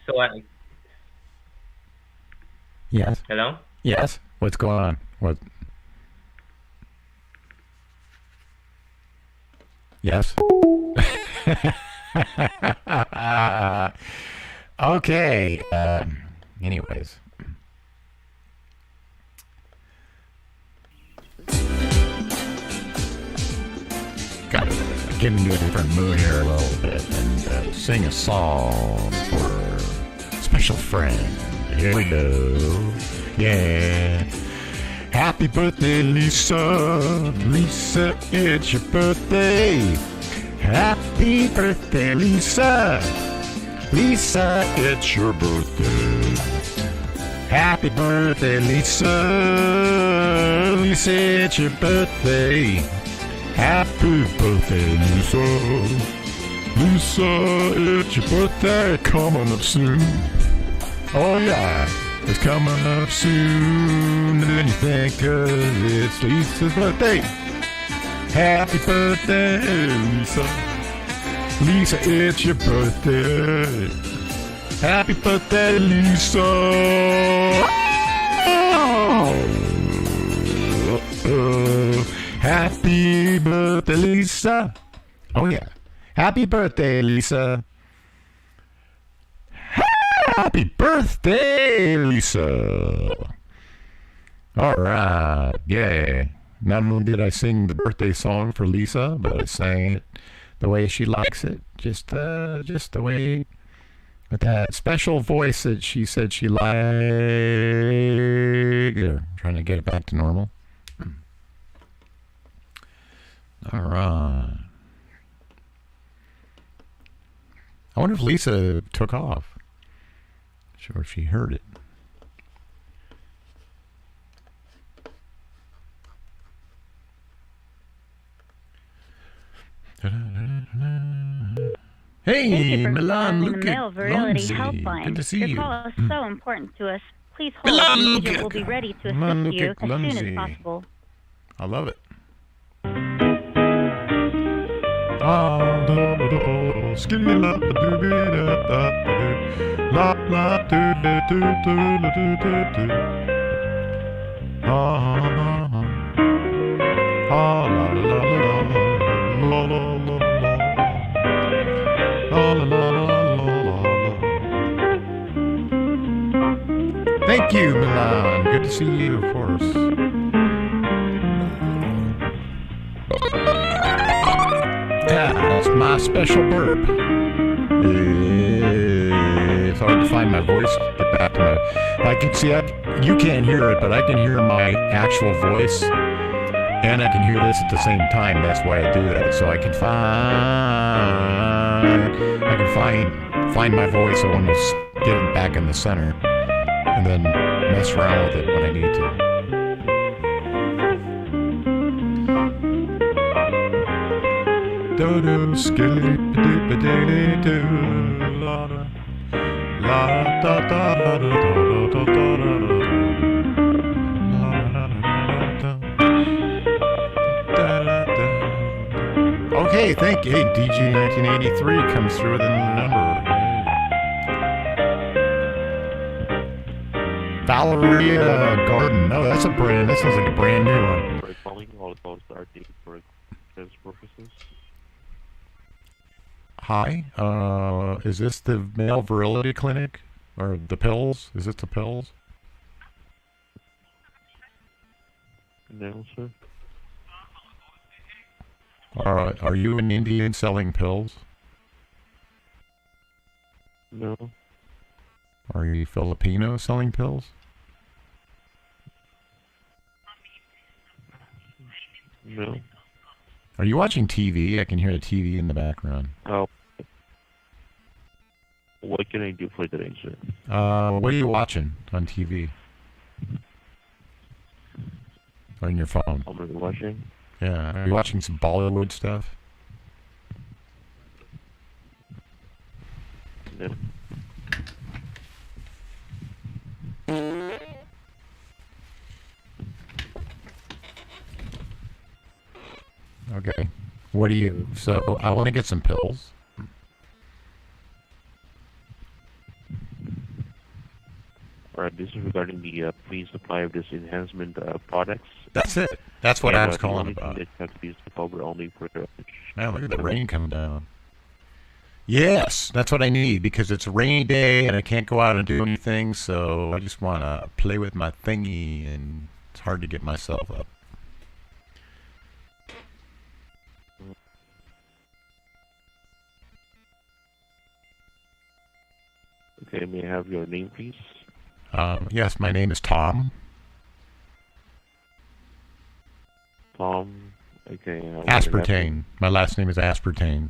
So I. Yes. Hello? Yes. What's going on? What? Yes. Okay. Anyways. Got to get into a different mood here a little bit and sing a song for a special friend. Here we go. Yeah. Happy birthday, Lisa. Lisa, it's your birthday. Happy birthday, Lisa. Lisa, it's your birthday. Happy birthday, Lisa. Lisa, it's your birthday. Happy birthday, Lisa. Lisa, it's your birthday coming up soon. Oh yeah, it's coming up soon. And you think it's Lisa's birthday. Happy birthday, Lisa. Lisa, it's your birthday. Happy birthday, Lisa. Happy birthday, Lisa. Oh, yeah. Happy birthday, Lisa. Happy birthday, Lisa. All right. Yeah. Not only did I sing the birthday song for Lisa, but I sang it the way she likes it. Just the way, with that special voice that she said she liked. Trying to get it back to normal. All right. I wonder if Lisa took off. Not sure if she heard it. Hey, Milan Luca. The Male Virility Helpline. Good to see Your you. call is so important to us. Please hold. An agent will be ready to assist you as soon as possible. I love it. skilly la ba doo be da da ba doo. La la doo doo doo doo la doo doo doo. Ah la la la la la la la la la la la la. Thank you, Milan. Good to see you, of course. Yeah, that's my special burp. It's hard to find my voice. Get back to my. I can see. You can't hear it, but I can hear my actual voice, and I can hear this at the same time. That's why I do that. So I can find my voice. I want to get it back in the center, and then mess around with it when I need to. Do do skilly doo ba doo doo la da la da da da da da da da. Okay, thank you. Hey, DG 1983 comes through with another number. Valeria Garden. No, that's a brand. That sounds like a brand new one. For calling, all calls are taken for test purposes. Hi, is this the male virility clinic? Or the pills? Is it the pills? No, sir. Are you an Indian selling pills? No. Are you Filipino selling pills? No. Are you watching TV? I can hear the TV in the background. Oh. What can I do for today, sir? What are you watching on TV? Or on your phone? I'm watching. Yeah. Are you watching some Bollywood stuff? No. Okay. What do you... So, I want to get some pills. Alright, this is regarding the free supply of this enhancement products. That's it. That's what I was calling about. That have to be covered only for Man, look at the rain come down. Yes, that's what I need because it's a rainy day and I can't go out and do anything, so I just want to play with my thingy and it's hard to get myself up. Okay, may I have your name, please? Yes, my name is Tom. Tom, okay. Aspartame. My last name is Aspartame.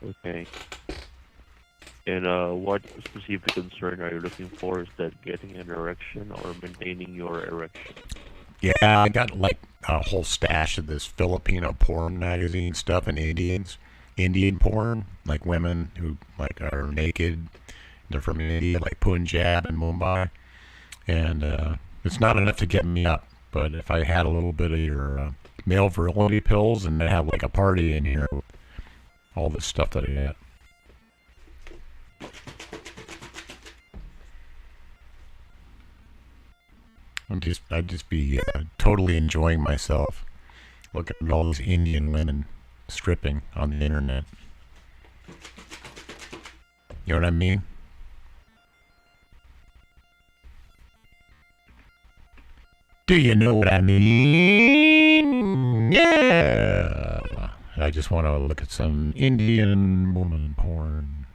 Okay. And what specific concern are you looking for? Is that getting an erection or maintaining your erection? Yeah, I got like a whole stash of this Filipino porn magazine stuff and Indian porn, like women who like are naked. They're from India, like Punjab and Mumbai. And it's not enough to get me up, but if I had a little bit of your male virility pills and I have like a party in here with all this stuff that I got. I'd just be totally enjoying myself looking at all these Indian women stripping on the internet. You know what I mean? Do you know what I mean? Yeah. I just want to look at some Indian woman porn.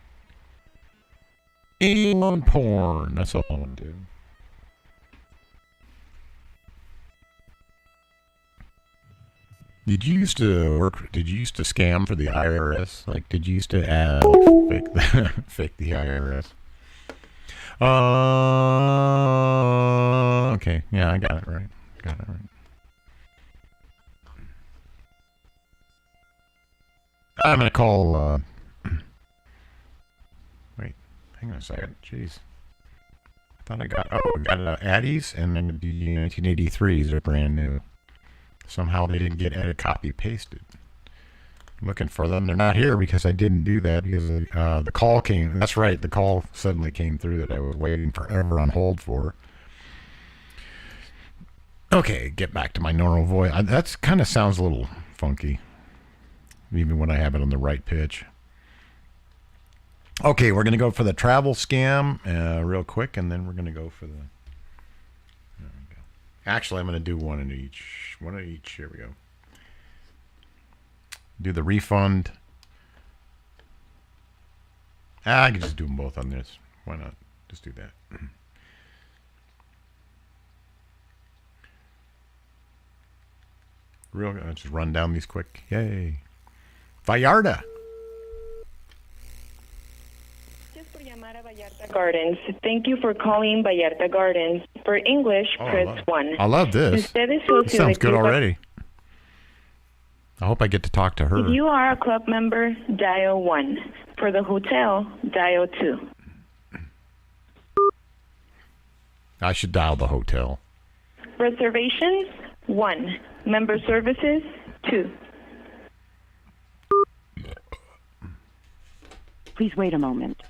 Indian woman porn. That's all I want to do. Did you used to scam for the IRS? Like, did you used to fake the IRS? Okay. Yeah, I got it right. I'm gonna call, wait, hang on a second. Jeez. I got Addies and then the 1983s are brand new. Somehow they didn't get edit, copy, pasted. I'm looking for them. They're not here because I didn't do that because the call came. That's right. The call suddenly came through that I was waiting forever on hold for. Okay, get back to my normal voice. That kind of sounds a little funky, even when I have it on the right pitch. Okay, we're going to go for the travel scam real quick, and then we're going to go for the... There we go. Actually, I'm going to do one of each. One of each. Here we go. Do the refund. I can just do them both on this. Why not? Just do that. Let's just run down these quick. Yay. Vallarta. Gardens. Thank you for calling Vallarta Gardens. For English, press 1. I love this. This sounds good already. I hope I get to talk to her. If you are a club member, dial 1. For the hotel, dial 2. I should dial the hotel. Reservations, 1. Member services, 2. Please wait a moment.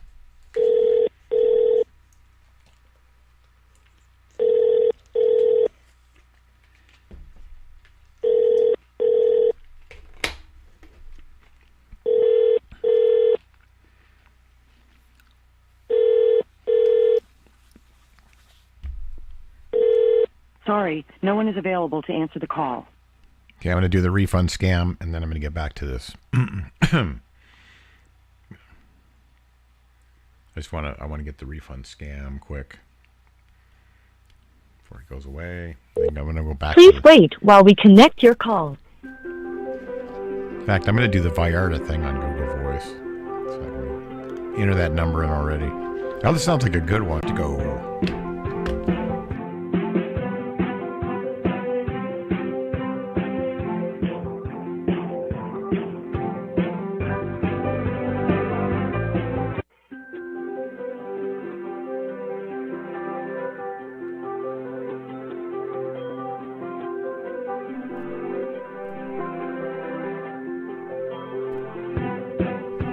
Sorry, no one is available to answer the call. Okay, I'm going to do the refund scam, and then I'm going to get back to this. I want to get the refund scam quick before it goes away. I think I'm going to go back. Please wait while we connect your call. In fact, I'm going to do the Vallarta thing on Google Voice. So I can enter that number in already. Now this sounds like a good one to go.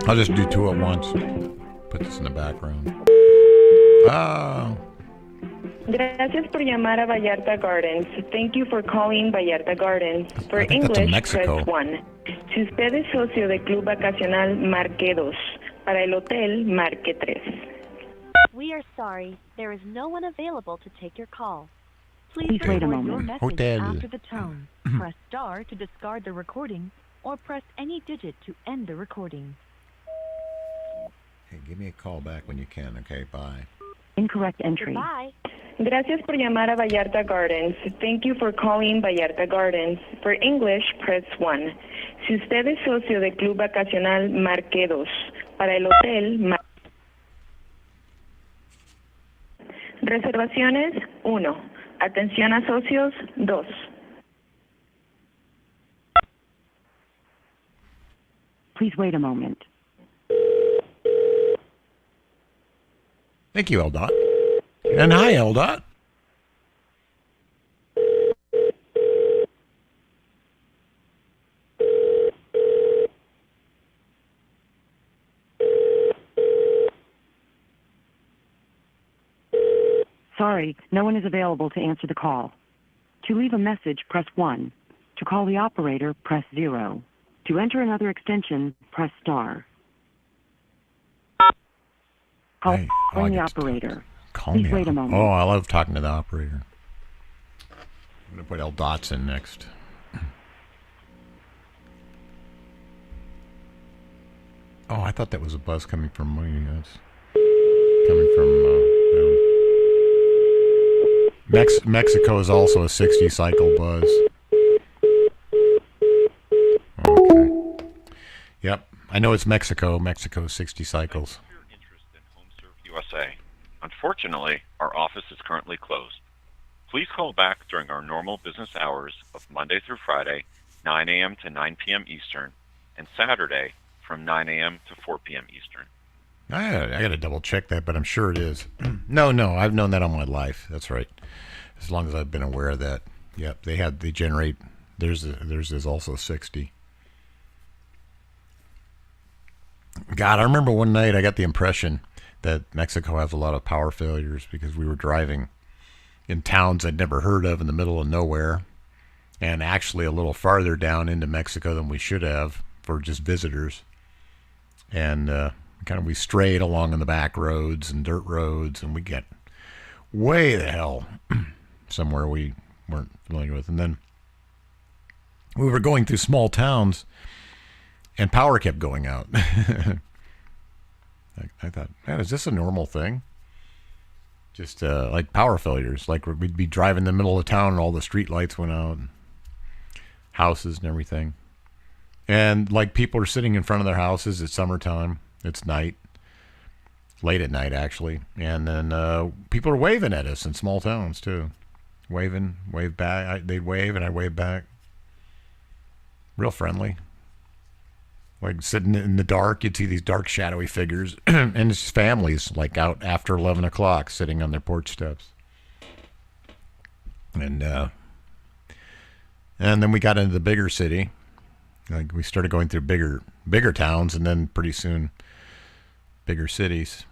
I'll just do two at once. Put this in the background. Gracias por llamar a Vallarta Gardens. Thank you for calling Vallarta Gardens. For English, press 1. Si usted es socio de Club Vacacional, marque 2. Para el hotel, marque 3. We are sorry. There is no one available to take your call. Please wait a record your moment. message Hotel. after the tone. Press star to discard the recording, or press any digit to end the recording. Hey, give me a call back when you can. Okay, bye. Incorrect entry. Goodbye. Gracias por llamar a Vallarta Gardens. Thank you for calling Vallarta Gardens. For English, press 1. Si usted es socio de Club Vacacional, marque 2. Para el hotel, Reservaciones, 1. Atención a socios, 2. Please wait a moment. Thank you, LDOT. And hi, LDOT. Sorry, no one is available to answer the call. To leave a message, press 1. To call the operator, press 0. To enter another extension, press star. Calling the operator. Please wait a moment. Oh, I love talking to the operator. I'm going to put LDOTs in next. Oh, I thought that was a buzz coming from me. That's coming from Mexico is also a 60 cycle buzz. Okay. Yep, I know it's Mexico. Mexico 60 cycles. USA. Unfortunately, our office is currently closed. Please call back during our normal business hours of Monday through Friday, 9 a.m. to 9 p.m. Eastern, and Saturday from 9 a.m. to 4 p.m. Eastern. I got to double check that, but I'm sure it is. No, I've known that all my life. That's right. As long as I've been aware of that. Yep, they generate theirs is also 60. God, I remember one night I got the impression that Mexico has a lot of power failures because we were driving in towns I'd never heard of in the middle of nowhere, and actually a little farther down into Mexico than we should have for just visitors. And we strayed along in the back roads and dirt roads, and we get way the hell somewhere we weren't familiar with. And then we were going through small towns, and power kept going out. I thought, man, is this a normal thing? Just like power failures. Like we'd be driving in the middle of town and all the street lights went out, and houses and everything. And like people are sitting in front of their houses. It's summertime. It's night. Late at night, actually. And then people are waving at us in small towns, too. Wave back. They'd wave and I wave back. Real friendly. Like sitting in the dark, you'd see these dark, shadowy figures, and it's families like out after 11 o'clock, sitting on their porch steps. And then we got into the bigger city. Like we started going through bigger towns, and then pretty soon, bigger cities.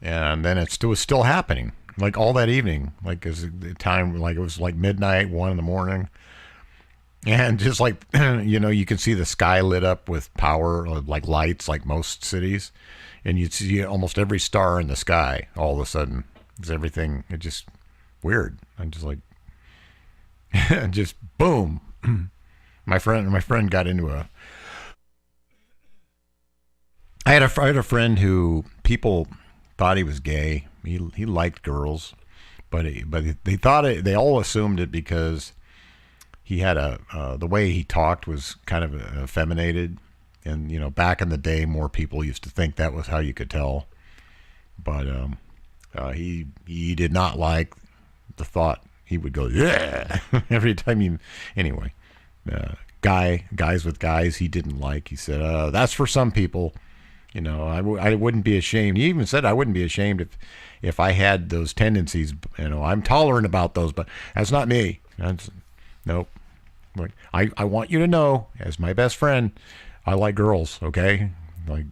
And then it was still happening, like all that evening, like as the time, like it was like midnight, 1 a.m. And just like, you can see the sky lit up with power, like lights, like most cities. And you'd see almost every star in the sky all of a sudden. It's everything, it's just weird. I'm just like, just boom. My friend got into I had a friend who people thought he was gay. He liked girls, but they all assumed it because he had the way he talked was kind of effeminated, and back in the day, more people used to think that was how you could tell. But he did not like the thought. He would go yeah every time anyway. Guys with guys he didn't like. He said that's for some people. I wouldn't be ashamed. He even said I wouldn't be ashamed if I had those tendencies. I'm tolerant about those, but that's not me. Nope. Like I want you to know, as my best friend, I like girls. Okay, like.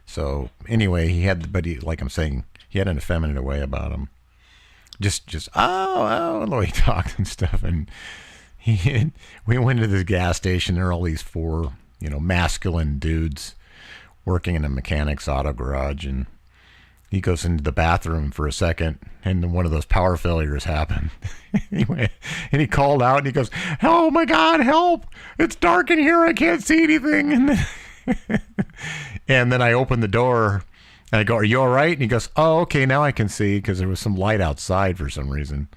So anyway, like I'm saying, he had an effeminate way about him. Just the way he talked and stuff, and we went to this gas station. There were all these 4, masculine dudes working in a mechanic's auto garage, and he goes into the bathroom for a second, and one of those power failures happened. Anyway, and he called out, and he goes, "Oh my God, help! It's dark in here. I can't see anything." And then I opened the door, and I go, "Are you all right?" And he goes, "Oh, okay, now I can see," because there was some light outside for some reason.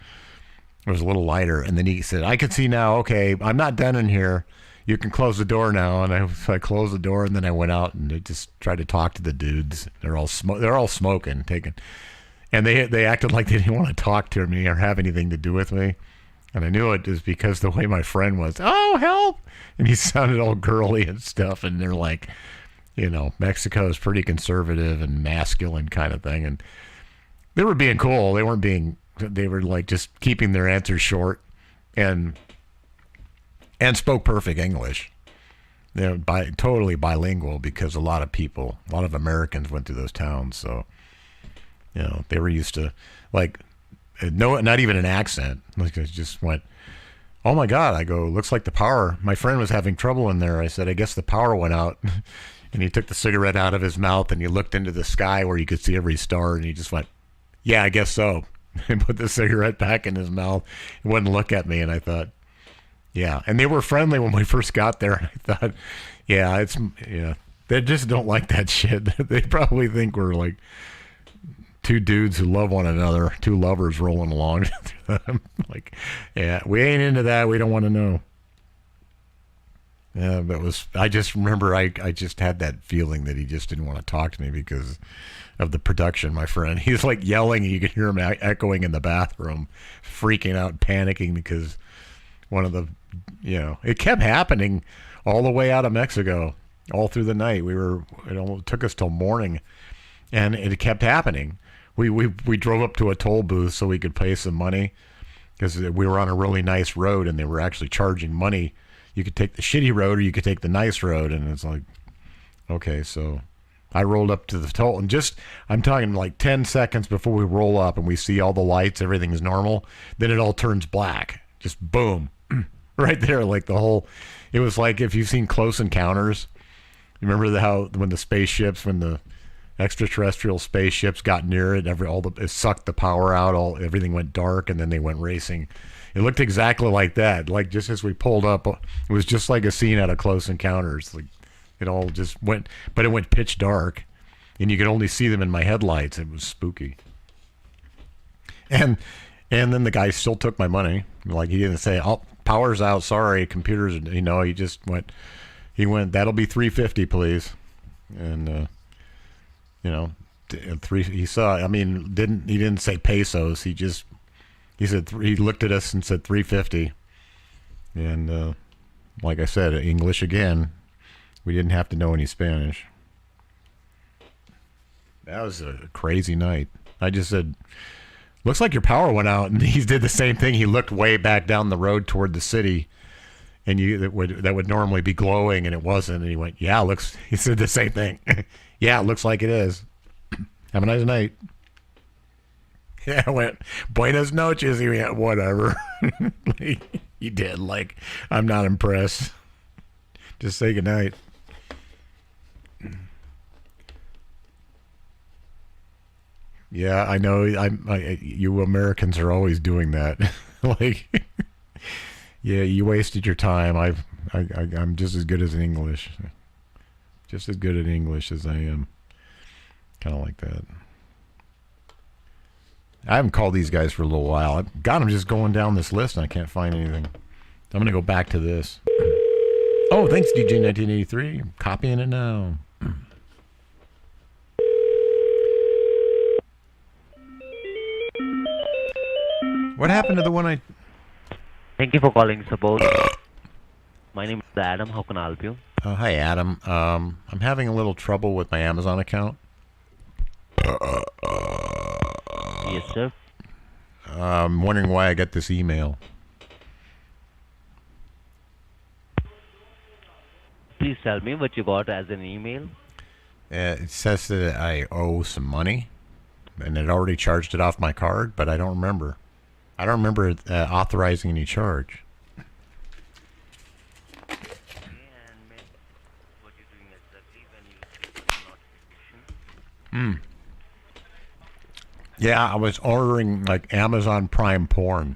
It was a little lighter, and then he said, "I can see now. Okay, I'm not done in here. You can close the door now." And I closed the door, and then I went out and I just tried to talk to the dudes. They're all smoking, and they acted like they didn't want to talk to me or have anything to do with me. And I knew it was because the way my friend was, "Oh, help!" And he sounded all girly and stuff. And they're like, Mexico is pretty conservative and masculine kind of thing. And they were being cool. They were like just keeping their answers short, and spoke perfect English. They're totally bilingual because a lot of Americans went through those towns. So, they were used to not even an accent. Like I just went, "Oh my God." I go, "Looks like the power." My friend was having trouble in there. I said, "I guess the power went out." And he took the cigarette out of his mouth and he looked into the sky where you could see every star, and he just went, "Yeah, I guess so." And put the cigarette back in his mouth. He wouldn't look at me, and I thought, yeah. And they were friendly when we first got there. And I thought, they just don't like that shit. They probably think we're like 2 dudes who love one another, 2 lovers rolling along. Like, yeah, we ain't into that. We don't want to know. Yeah, I just remember I just had that feeling that he just didn't want to talk to me because of the production, my friend. He's like yelling, and you could hear him echoing in the bathroom, freaking out, panicking because one of the, it kept happening all the way out of Mexico, all through the night. It almost took us till morning, and it kept happening. We drove up to a toll booth so we could pay some money, because we were on a really nice road and they were actually charging money. You could take the shitty road or you could take the nice road, and it's like, okay, so I rolled up to the toll, and I'm talking like 10 seconds before we roll up and we see all the lights, everything's normal, then it all turns black. Just boom. Right there, like it was like if you've seen Close Encounters. You remember when the extraterrestrial spaceships got near it, it sucked the power out, everything went dark, and then they went racing. It looked exactly like that. Like just as we pulled up, it was just like a scene out of Close Encounters. Like it all just went, but it went pitch dark, and you could only see them in my headlights. It was spooky. And then the guy still took my money. Like he didn't say, "Oh, power's out. Sorry, computers." He just went. He went. That'll be $350, please. And he saw. I mean, he didn't say pesos. He said he looked at us and said $350. And like I said, English again. We didn't have to know any Spanish. That was a crazy night. I just said, looks like your power went out, and he did the same thing. He looked way back down the road toward the city, and that would normally be glowing, and it wasn't. And he went, "Yeah, he said the same thing. Yeah, it looks like it is. Have a nice night." Yeah, I went, "Buenas noches." He went, "Whatever." He did. Like, I'm not impressed. Just say goodnight. Yeah, I know. You Americans are always doing that. Like, yeah, you wasted your time. I'm just as good as in English. Just as good at English as I am. Kind of like that. I haven't called these guys for a little while. I've got them just going down this list, and I can't find anything. I'm going to go back to this. Oh, thanks, DJ1983. I'm copying it now. What happened to the one I... Thank you for calling support. My name is Adam. How can I help you? Hi, Adam. I'm having a little trouble with my Amazon account. Yes, sir. I'm wondering why I got this email. Please tell me what you got as an email. It says that I owe some money, and it already charged it off my card, but I don't remember. I don't remember authorizing any charge. Yeah, I was ordering like Amazon Prime porn.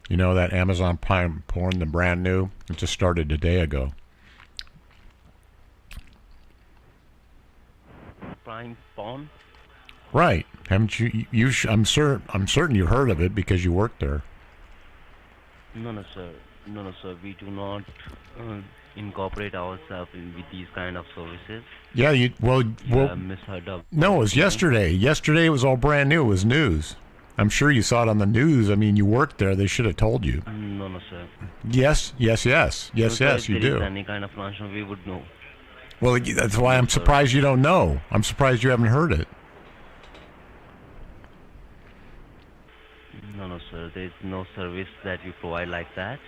You know that Amazon Prime porn, the brand new? It just started a day ago. Prime porn? Right. Haven't you? I'm certain you heard of it because you worked there. No, sir. No, sir. We do not incorporate ourselves with these kind of services. Yeah, Misheard of. No, it was yesterday. Yesterday it was all brand new. It was news. I'm sure you saw it on the news. I mean, you worked there. They should have told you. No, sir. Yes, you do. If there is any kind of function, we would know. Well, that's why I'm surprised you don't know. I'm surprised you haven't heard it. No, sir. There is no service that you provide like that.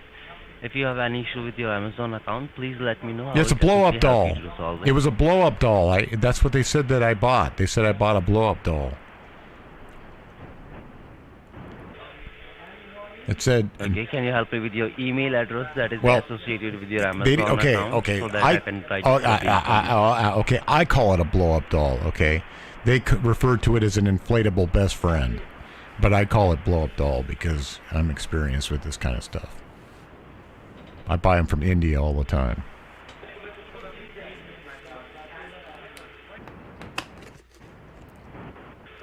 If you have any issue with your Amazon account, please let me know. Yeah, it's a blow-up doll. It was a blow-up doll. That's what they said that I bought. They said I bought a blow-up doll. It said... Okay, can you help me with your email address that is associated with your Amazon account? Okay, so that I can try to okay, I call it a blow-up doll, okay? They refer to it as an inflatable best friend. But I call it blow-up doll because I'm experienced with this kind of stuff. I buy them from India all the time.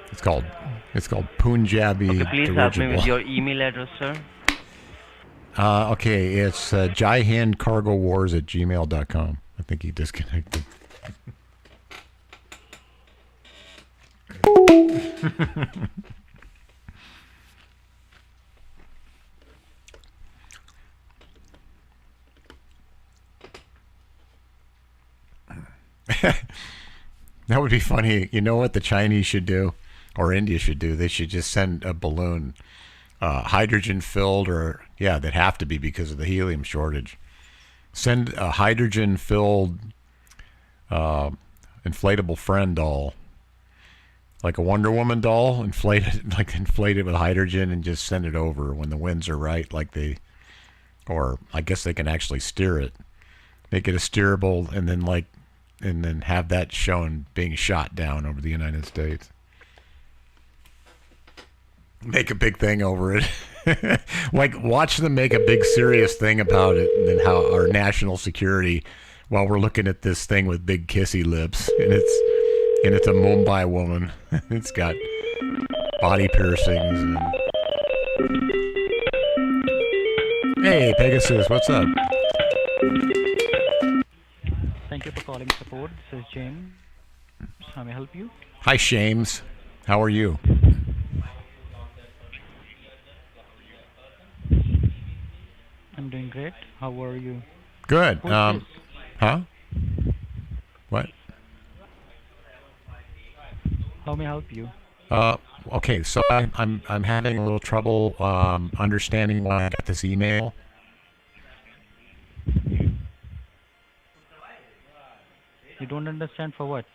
It's called Punjabi. Okay, please help me with your email address, sir. Okay, it's jaihandcargowars@gmail.com. I think he disconnected. That would be funny. You know what the Chinese should do, or India should do? They should just send a balloon hydrogen filled, or yeah, that have to be because of the helium shortage. Send a hydrogen filled inflatable friend doll, like a Wonder Woman doll, inflated with hydrogen, and just send it over when the winds are right, or I guess they can actually steer it, make it a steerable, and then have that shown being shot down over the United States. Make a big thing over it. Watch them make a big serious thing about it, and then how our national security, while we're looking at this thing with big kissy lips, and it's a Mumbai woman. It's got body piercings. And... Hey, Pegasus, what's up? Thank you for calling support. This is James. How may I help you? Hi, Shames. How are you? I'm doing great. How are you? Good. Who's this? Huh? What? How may I help you? Okay, so I'm having a little trouble understanding why I got this email. You don't understand for what?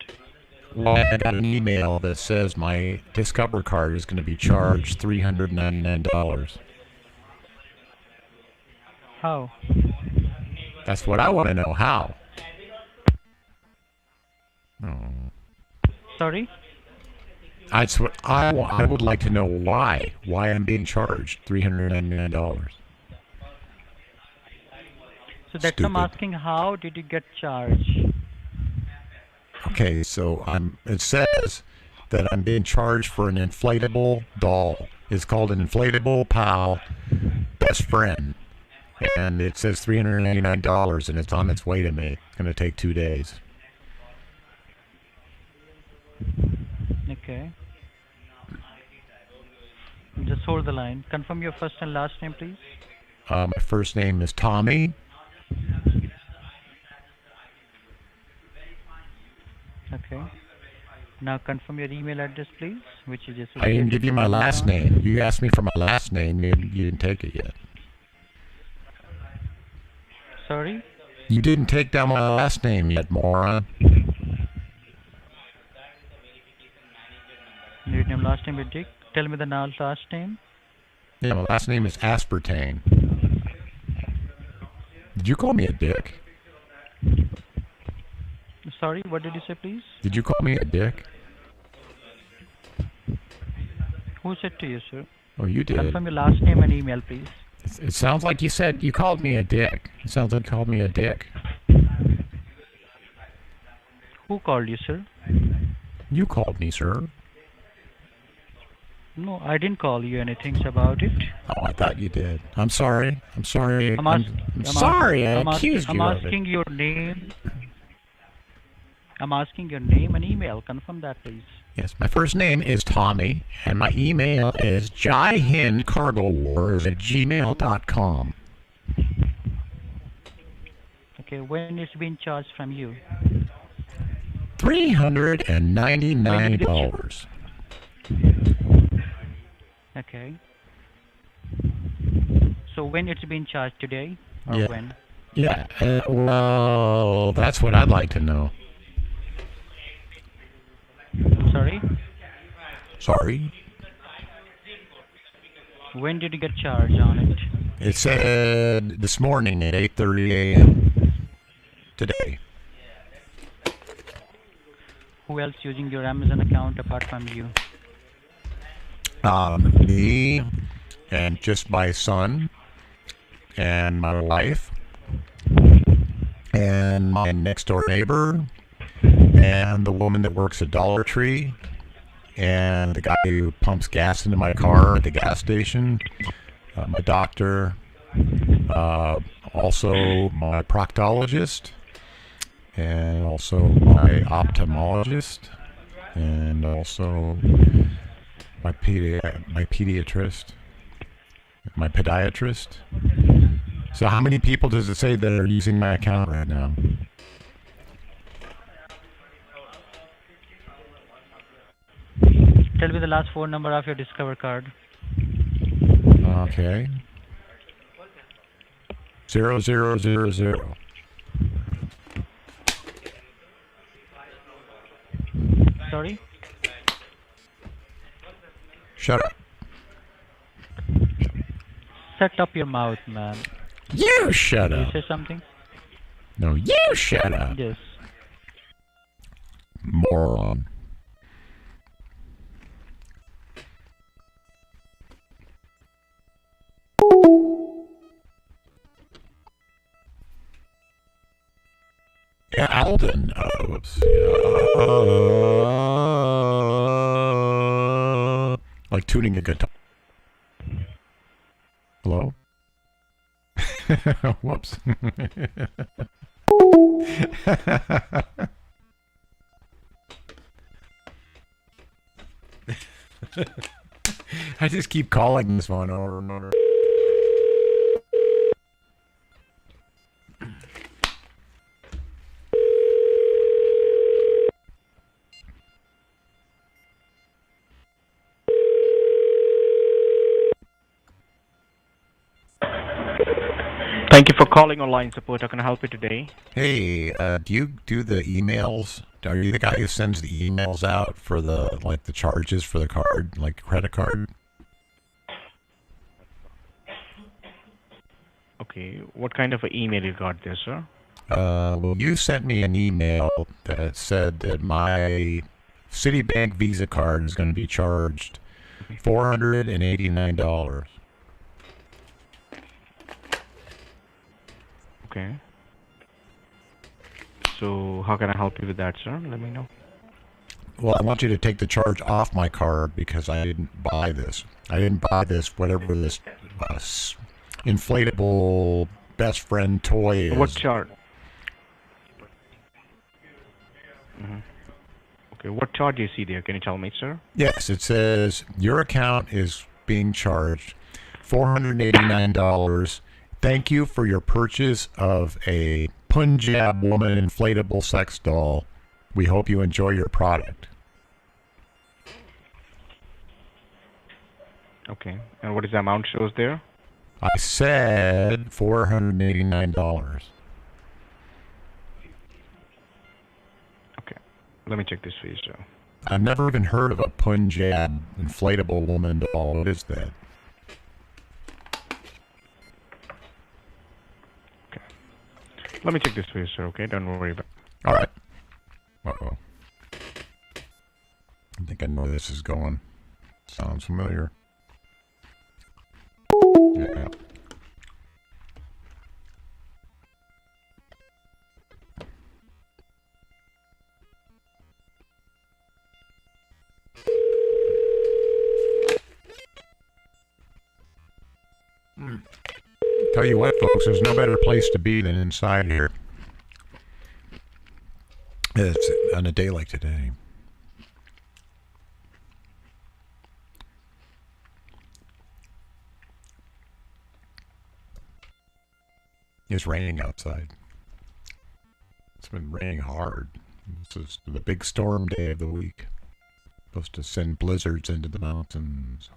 Well, I got an email that says my Discover card is going to be charged $399. How? That's what I want to know. How? Oh. Sorry? That's what I would like to know why I'm being charged $399. So that's I'm asking, how did you get charged? Okay, so it says that I'm being charged for an inflatable doll. It's called an inflatable pal best friend. And it says $399, and it's on its way to me. It's going to take 2 days. Okay. Just hold the line. Confirm your first and last name, please. My first name is Tommy. Okay. Now confirm your email address, please, which is just... I didn't give you my last name. You asked me for my last name, and you didn't take it yet. Sorry? You didn't take down my last name yet, moron. Your name, last name is Dick. Tell me the last name. Yeah, my last name is Aspartame. Did you call me a dick? Sorry, what did you say, please? Did you call me a dick? Who said to you, sir? Oh, you did. Confirm your last name and email, please. It sounds like you called me a dick. It sounds like you called me a dick. Who called you, sir? You called me, sir. No, I didn't call you anything about it. Oh, I thought you did. I'm sorry. I'm sorry. I'm sorry. I accused you of it. I'm asking your name. I'm asking your name and email. Confirm that, please. Yes, my first name is Tommy, and my email is jaihincargowars@gmail.com. Okay, when it's been charged from you? $399. Okay. So when it's been charged, today or Yeah. when? Yeah, well, that's what I'd like to know. Sorry? Sorry? When did you get charged on it? It said this morning at 8:30 a.m. today. Who else using your Amazon account apart from you? Me and just my son and my wife and my next door neighbor and the woman that works at Dollar Tree and the guy who pumps gas into my car at the gas station, my doctor, also my proctologist, and also my ophthalmologist, and also my pediatrist, my podiatrist. So how many people does it say that are using my account right now? Tell me the last 4 number of your Discover card. Okay. 0000. Sorry? Shut up. Shut up your mouth, man. You shut Did up. you say something? No, you shut up. Yes. Moron. Yeah, Alden. Whoops. Like tuning a guitar. Hello? Whoops. I just keep calling this one over and over. Thank you for calling online support. How can I help you today? Hey, do you do the emails? Are you the guy who sends the emails out for the charges for the card, like credit card? Okay, what kind of an email you got there, sir? Well, you sent me an email that said that my Citibank Visa card is going to be charged $489. Okay. So how can I help you with that, sir? Let me know. Well, I want you to take the charge off my card because I didn't buy this. I didn't buy this, whatever this inflatable best friend toy is. What charge? Okay, what charge do you see there? Can you tell me, sir? Yes, it says your account is being charged $489. Thank you for your purchase of a Punjab woman inflatable sex doll. We hope you enjoy your product. Okay, and what is the amount shows there? I said $489. Okay, let me check this for you, sir. I've never even heard of a Punjab inflatable woman doll. What is that? Let me check this for you, sir, okay? Don't worry about it. All right. Uh-oh. I think I know where this is going. Sounds familiar. Yeah. Tell you what, folks, there's no better place to be than inside here. It's on a day like today. It's raining outside. It's been raining hard. This is the big storm day of the week. Supposed to send blizzards into the mountains.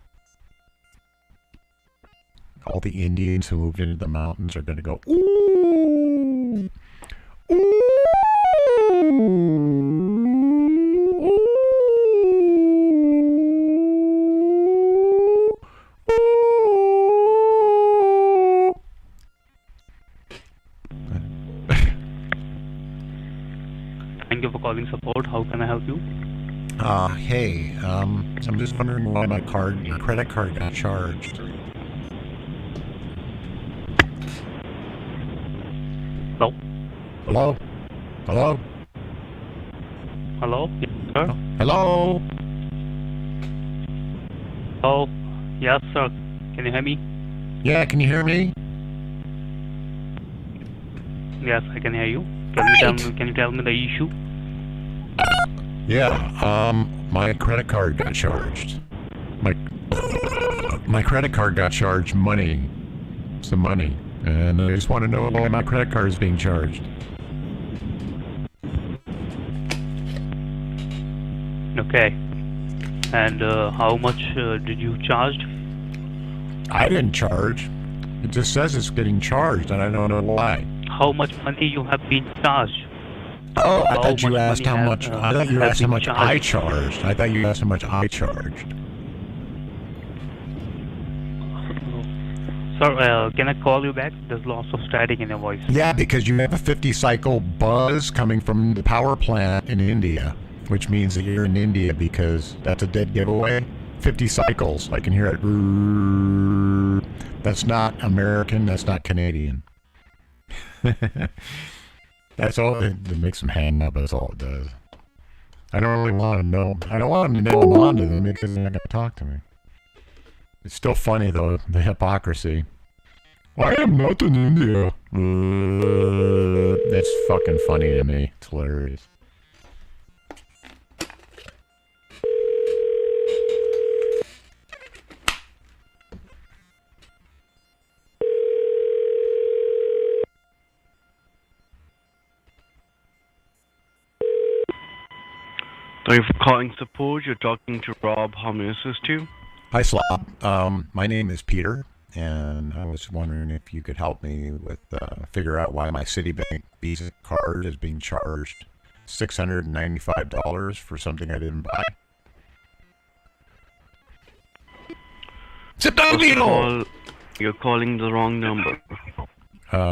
All the Indians who moved into the mountains are going to go, ooh, ooh, Thank you for calling support. How can I help you? Hey, I'm just wondering why my credit card got charged. Hello? Hello? Hello? Hello? Yes, sir? Hello? Oh, yes, sir. Can you hear me? Yeah, can you hear me? Yes, I can hear you. Can you tell me the issue? Yeah, my credit card got charged. My credit card got charged money. Some money. And I just want to know why my credit card is being charged. Okay. And how much did you charge? I didn't charge. It just says it's getting charged, and I don't know why. How much money you have been charged? Oh, I How thought you much asked how money much. have- I thought you has asked how been much I charged? charged. I thought you asked how much I charged. Sir, can I call you back? There's lots of static in your voice. Yeah, because you have a 50 cycle buzz coming from the power plant in India, which means that you're in India because that's a dead giveaway. 50 cycles. I can hear it. That's not American. That's not Canadian. That's all. It makes them hang up. That's all it does. I don't really want to know. I don't want them to nail them onto them because they're not going to talk to me. It's still funny, though, the hypocrisy. I am not in India. That's fucking funny to me. It's hilarious. Thank you for calling support. You're talking to Rob. How may I assist you? Hi, Slob. My name is Peter, and I was wondering if you could help me with figure out why my Citibank Visa card is being charged $695 for something I didn't buy. Sit down, First of Beetle! all, you're calling the wrong number.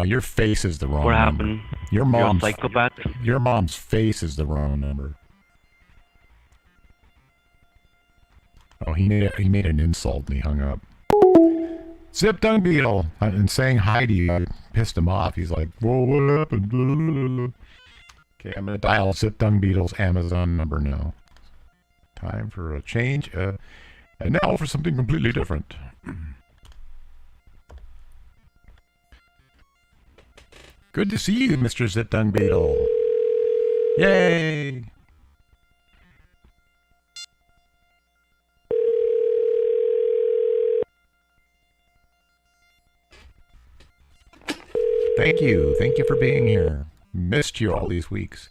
Your face is the wrong What number. happened? Your You're a mom's psychopath? Your mom's face is the wrong number. Oh, he made an insult and he hung up. Zip Dung Beetle! And saying hi to you, I pissed him off. He's like, whoa, what happened? Blah, blah, blah, blah. Okay, I'm going to dial Zip Dung Beetle's Amazon number now. Time for a change. And now for something completely different. Good to see you, Mr. Zip Dung Beetle. Yay! Thank you. Thank you for being here. Missed you all these weeks.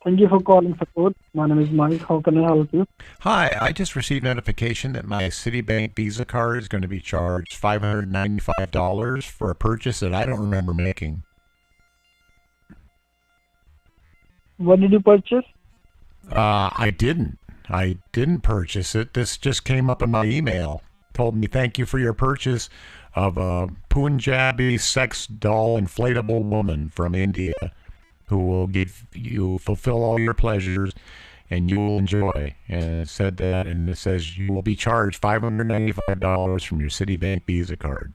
Thank you for calling support. My name is Mike. How can I help you? Hi, I just received notification that my Citibank Visa card is going to be charged $595 for a purchase that I don't remember making. What did you purchase? I didn't. I didn't purchase it. This just came up in my email. Told me thank you for your purchase of a Punjabi sex doll inflatable woman from India who will give you fulfill all your pleasures and you will enjoy. And it said that, and it says you will be charged $595 from your Citibank Visa card.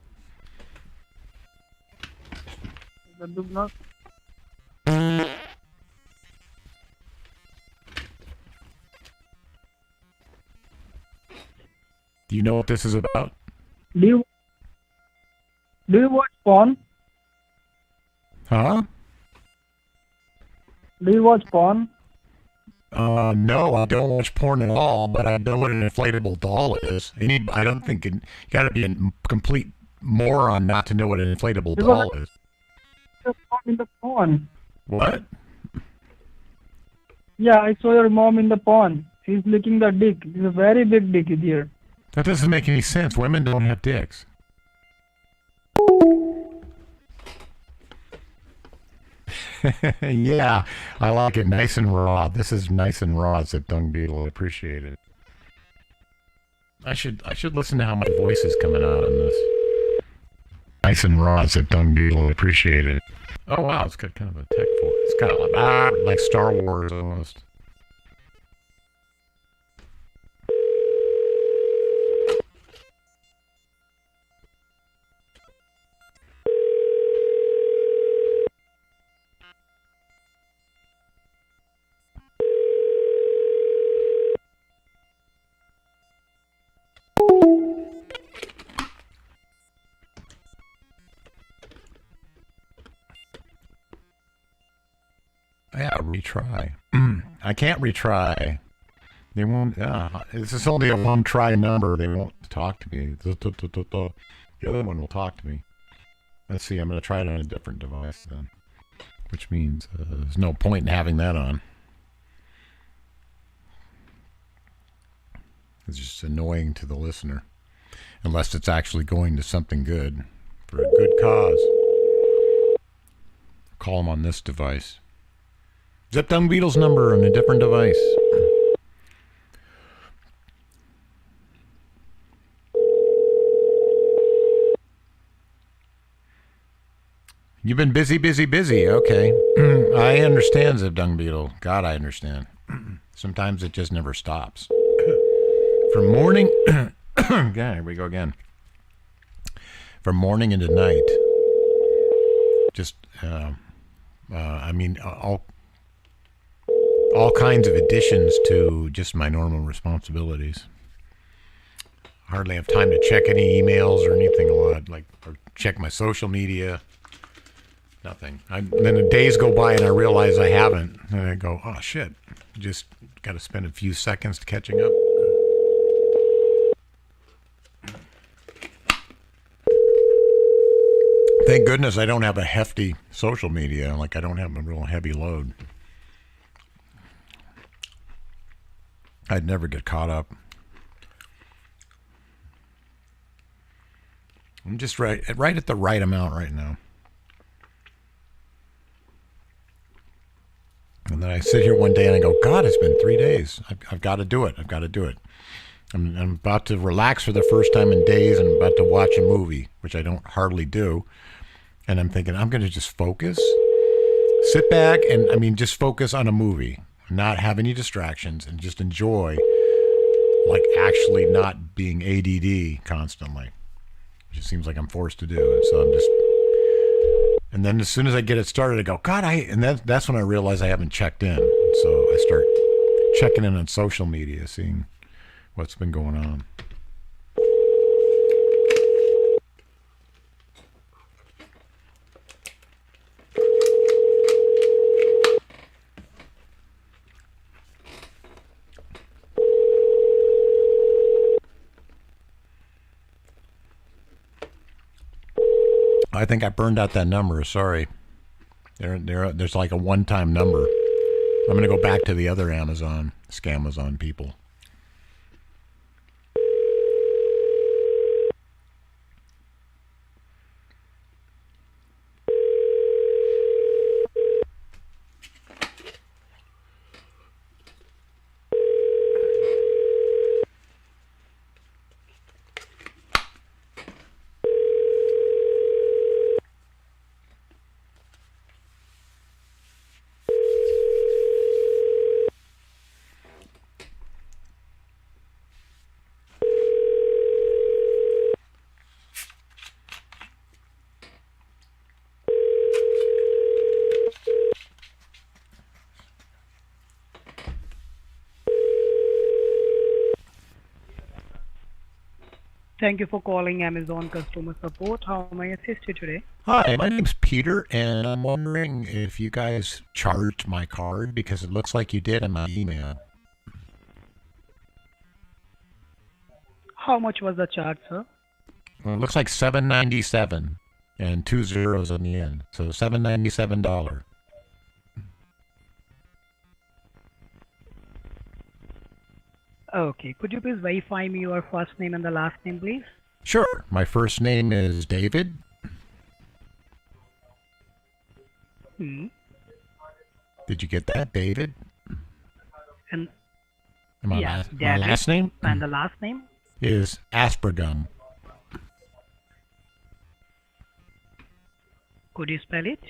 That does not. Do you know what this is about? Do you watch porn? Huh? Do you watch porn? No, I don't watch porn at all, but I know what an inflatable doll is. I don't think you gotta be a complete moron not to know what an inflatable doll is. Your mom in the porn. What? Yeah, I saw your mom in the porn. She's licking the dick. It's a very big dick here. That doesn't make any sense. Women don't have dicks. Yeah, I like it nice and raw. This is nice and raw, Zip Dung Beetle. I appreciate it. I should listen to how my voice is coming out on this. Nice and raw, Zip Dung Beetle. I appreciate it. Oh wow, it's got kind of a tech voice. It's got like Star Wars almost. Yeah, retry. I can't retry. They won't. This is only a one-try number. They won't talk to me. The other one will talk to me. Let's see. I'm going to try it on a different device then, which means there's no point in having that on. It's just annoying to the listener, unless it's actually going to something good for a good cause. Call them on this device. Zip Dung Beetle's number on a different device. You've been busy. Okay. I understand, Zip Dung Beetle. God, I understand. Sometimes it just never stops. From morning... yeah, here we go again. From morning into night. Just, I mean, all kinds of additions to just my normal responsibilities. Hardly have time to check any emails or anything a lot, like, or check my social media. Nothing. Then the days go by and I realize I haven't. And I go, oh, shit. Just got to spend a few seconds catching up. Thank goodness I don't have a hefty social media. Like, I don't have a real heavy load. I'd never get caught up. I'm just right at the right amount right now. And then I sit here one day and I go, God, it's been 3 days. I've got to do it. I'm about to relax for the first time in days and I'm about to watch a movie, which I don't hardly do. And I'm thinking, I'm going to just focus, sit back, and just focus on a movie, not have any distractions, and just enjoy, like, actually not being ADD constantly. It just seems like I'm forced to do. And so I'm just... And then as soon as I get it started, I go, God, and that's when I realize I haven't checked in. So I start checking in on social media, seeing what's been going on. I think I burned out that number. Sorry. There's like a one-time number. I'm going to go back to the other Scamazon people. Thank you for calling Amazon customer support. How may I assist you today? Hi, my name's Peter, and I'm wondering if you guys charged my card, because it looks like you did in my email. How much was the charge, sir? Well, it looks like $7.97 and 2 zeros on the end, so $797. Okay, could you please verify me your first name and the last name, please? Sure. My first name is David. Did you get that, David? And my last name? And the last name? Is Aspergum. Could you spell it?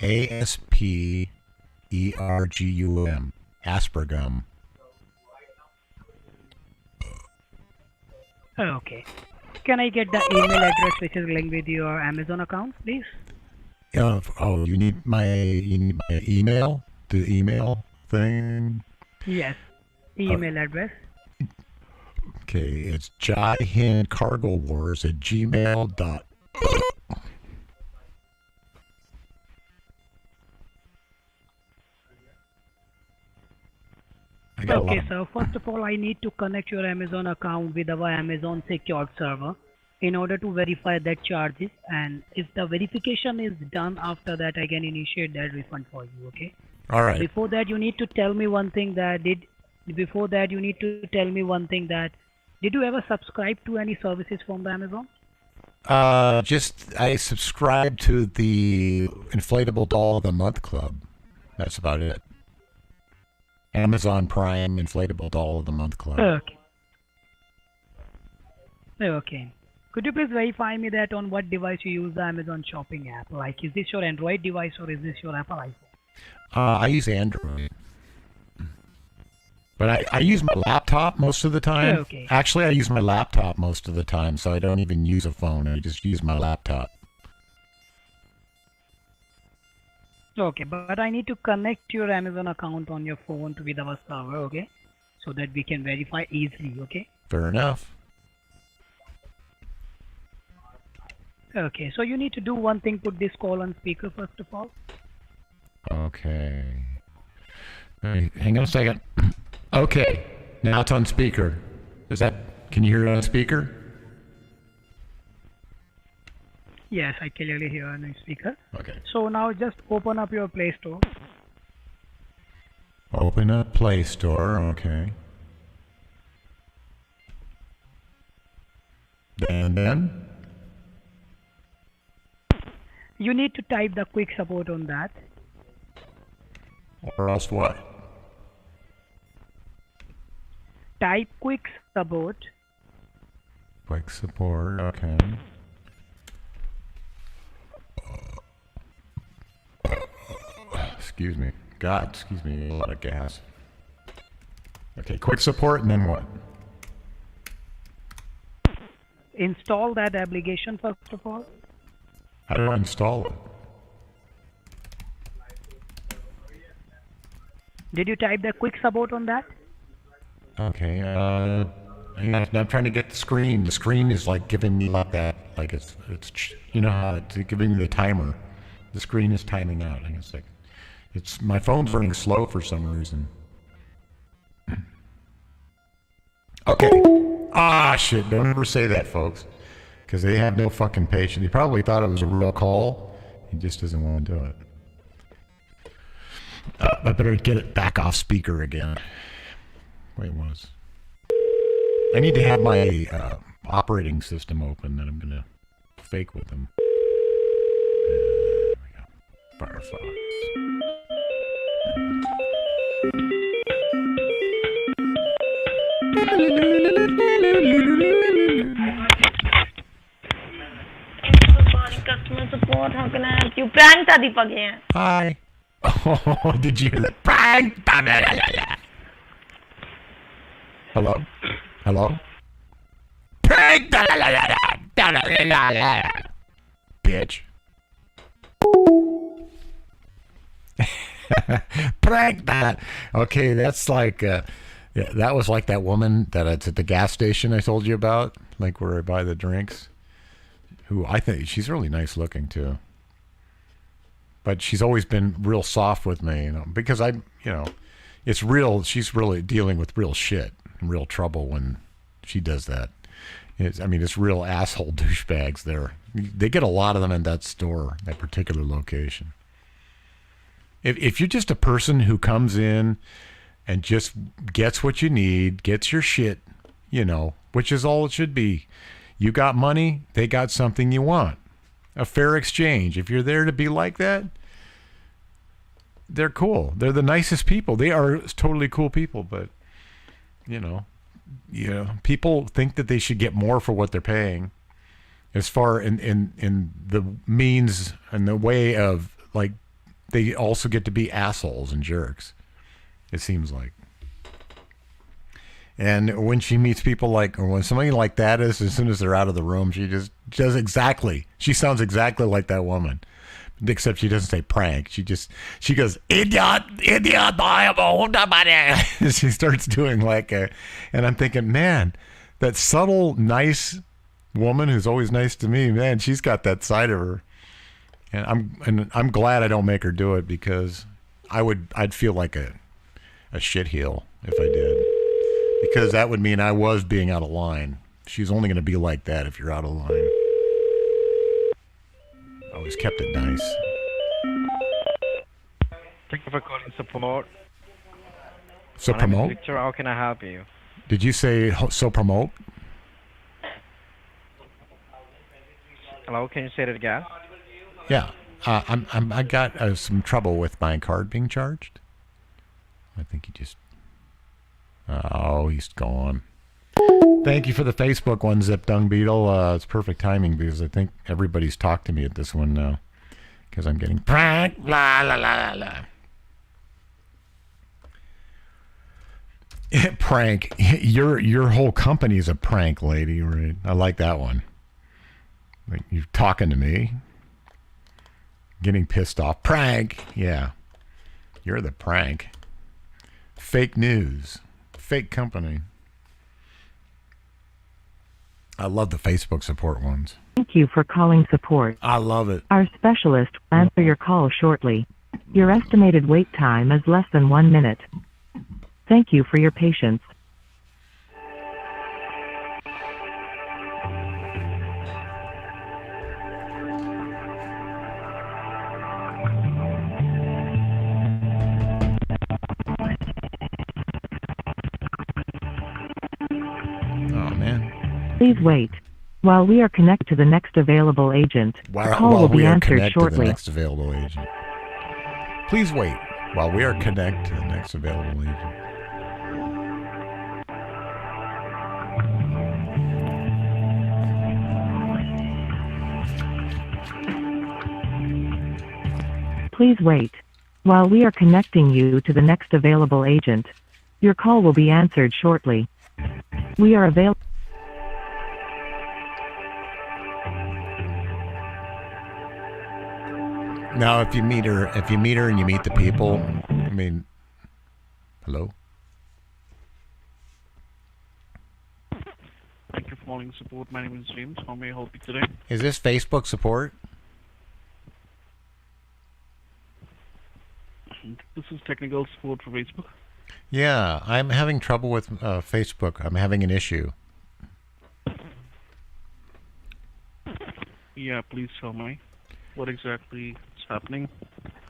Aspergum. Aspergum. Okay. Can I get the email address which is linked with your Amazon account, please? You need my email? The email thing? Yes. Email address. Okay, it's jaihind@gmail.com. I got a lot Okay, of... so first of all, I need to connect your Amazon account with our Amazon secured server in order to verify that charges. And if the verification is done, after that, I can initiate that refund for you. Okay. All right. Before that, you need to tell me one thing that did you ever subscribe to any services from the Amazon? I subscribe to the Inflatable Doll of the Month Club. That's about it. Amazon Prime Inflatable Doll of the Month Club. Okay. Okay. Could you please verify me that on what device you use the Amazon shopping app? Like, is this your Android device or is this your Apple iPhone? I use Android. But I use my laptop most of the time. Okay. Actually, I use my laptop most of the time, so I don't even use a phone. I just use my laptop. Okay, but I need to connect your Amazon account on your phone to with our server, okay? So that we can verify easily, okay? Fair enough. Okay, so you need to do one thing, put this call on speaker first of all. Okay. Hey, hang on a second. Okay, now it's on speaker. Can you hear it on speaker? Yes, I clearly hear on the speaker. Okay. So now just open up your Play Store. Open up Play Store, okay. Then? You need to type the quick support on that. Or else what? Type quick support. Quick support, okay. Excuse me. God, excuse me, a lot of gas. Okay, quick support, and then what? Install that application first of all. How do I install it? Did you type the quick support on that? Okay, hang on, I'm trying to get the screen. The screen is like giving me like that, like it's you know how it's giving me the timer. The screen is timing out. Hang on a second. My phone's running slow for some reason. Okay. Ah, shit, don't ever say that, folks. Because they have no fucking patience. He probably thought it was a real call. He just doesn't want to do it. I better get it back off speaker again. Wait, was. I need to have my operating system open that I'm going to fake with them. There we go. Firefox. Customer support, how can I help you? Prank tha Deepak here. Hi. Oh, did you hear that? Prank! Hello? Hello? Prank! Bitch. Prank that. Okay, that's like, yeah, that was like that woman that's at the gas station I told you about, like where I buy the drinks, who I think she's really nice looking too. But she's always been real soft with me, you know, because it's real. She's really dealing with real shit and real trouble when she does that. It's real asshole douchebags there. They get a lot of them in that store, that particular location. If you're just a person who comes in and just gets what you need, gets your shit, which is all it should be. You got money, they got something you want. A fair exchange. If you're there to be like that, they're cool. They're the nicest people. They are totally cool people, but people think that they should get more for what they're paying. As far in the means and the way of, like, they also get to be assholes and jerks, it seems like. And when she meets people or when somebody like that is, as soon as they're out of the room, she just does exactly. She sounds exactly like that woman, except she doesn't say prank. She goes, idiot, she starts doing and I'm thinking, man, that subtle, nice woman who's always nice to me, man, she's got that side of her. And I'm glad I don't make her do it, because I'd feel like a shitheel if I did. Because that would mean I was being out of line. She's only going to be like that if you're out of line. Always kept it nice. Thank you for calling support. So My name is promote? Victor. How can I help you? Did you say so promote? Hello, can you say that again? Yeah. I got some trouble with my card being charged. I think he just... Oh, he's gone. Thank you for the Facebook one, Zip Dung Beetle. It's perfect timing because I think everybody's talked to me at this one now. Because I'm getting pranked. La la la la. Prank. Your whole company's a prank, lady. Right? I like that one. Like you're talking to me. Getting pissed off. Prank. Yeah. You're the prank. Fake news. Fake company. I love the Facebook support ones. Thank you for calling support. I love it. Our specialist will answer your call shortly. Your estimated wait time is less than 1 minute. Thank you for your patience. Oh, man. Please wait. While we are connected to the next available agent, the call will be answered To the shortly. next available agent. Please wait while we are connected to the next available agent. Please wait. While we are connecting you to the next available agent, your call will be answered shortly. We are available. Now, if you meet her and you meet the people, I mean, hello? Thank you for calling support. My name is James. How may I help you today? Is this Facebook support? This is technical support for Facebook. Yeah, I'm having trouble with Facebook. I'm having an issue. Yeah, please tell me what exactly is happening.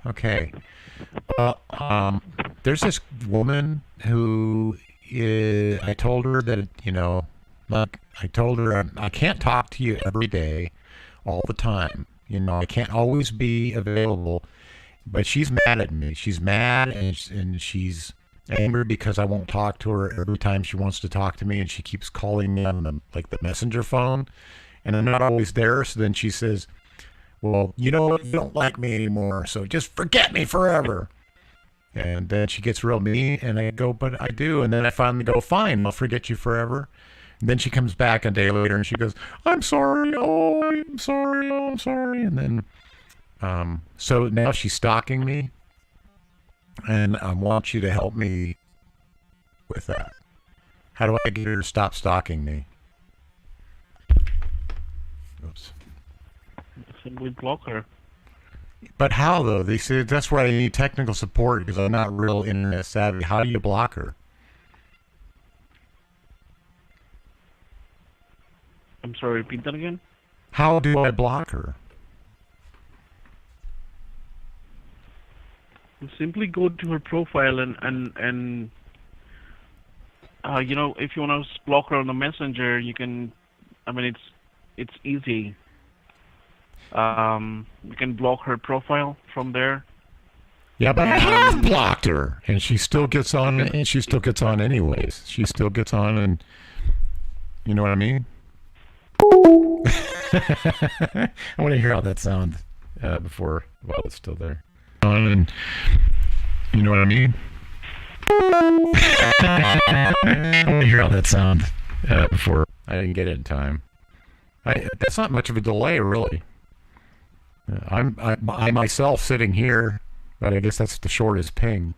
Okay. There's this woman who I told her that, I told her I can't talk to you every day, all the time. I can't always be available. But she's mad at me. She's mad and she's angry because I won't talk to her every time she wants to talk to me, and she keeps calling me on the messenger phone, and I'm not always there. So then she says, well, you don't like me anymore, so just forget me forever. And then she gets real mean, and I go, but I do. And then I finally go, fine, I'll forget you forever. And then she comes back a day later and she goes, I'm sorry, I'm sorry. And then so now she's stalking me, and I want you to help me with that. How do I get her to stop stalking me? Oops. Simply block her. But how, though? They say that's where I need technical support because I'm not real internet savvy. How do you block her? I'm sorry, repeat that again? How do I block her? You simply go to her profile and if you want to block her on the messenger, you can. I mean, it's easy. You can block her profile from there. Yeah, but I have blocked her, and she still gets on, and she still gets on anyways. She still gets on, and you know what I mean? I want to hear how that sounds while it's still there. On, and you know what I mean? I want to hear how that sounds before I didn't get it in time. That's not much of a delay, really. I myself sitting here, but I guess that's the shortest ping.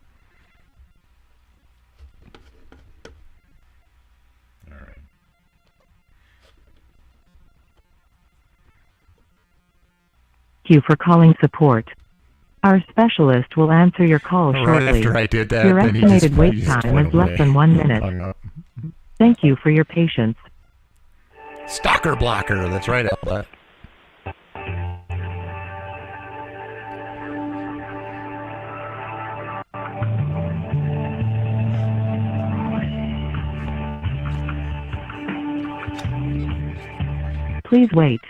All right. Thank you for calling support. Our specialist will answer your call Right shortly. after I did that, Your then he estimated just wait time went is less away. than 1 minute. Hung up. Thank you for your patience. Stalker blocker. That's right, Alba. Please wait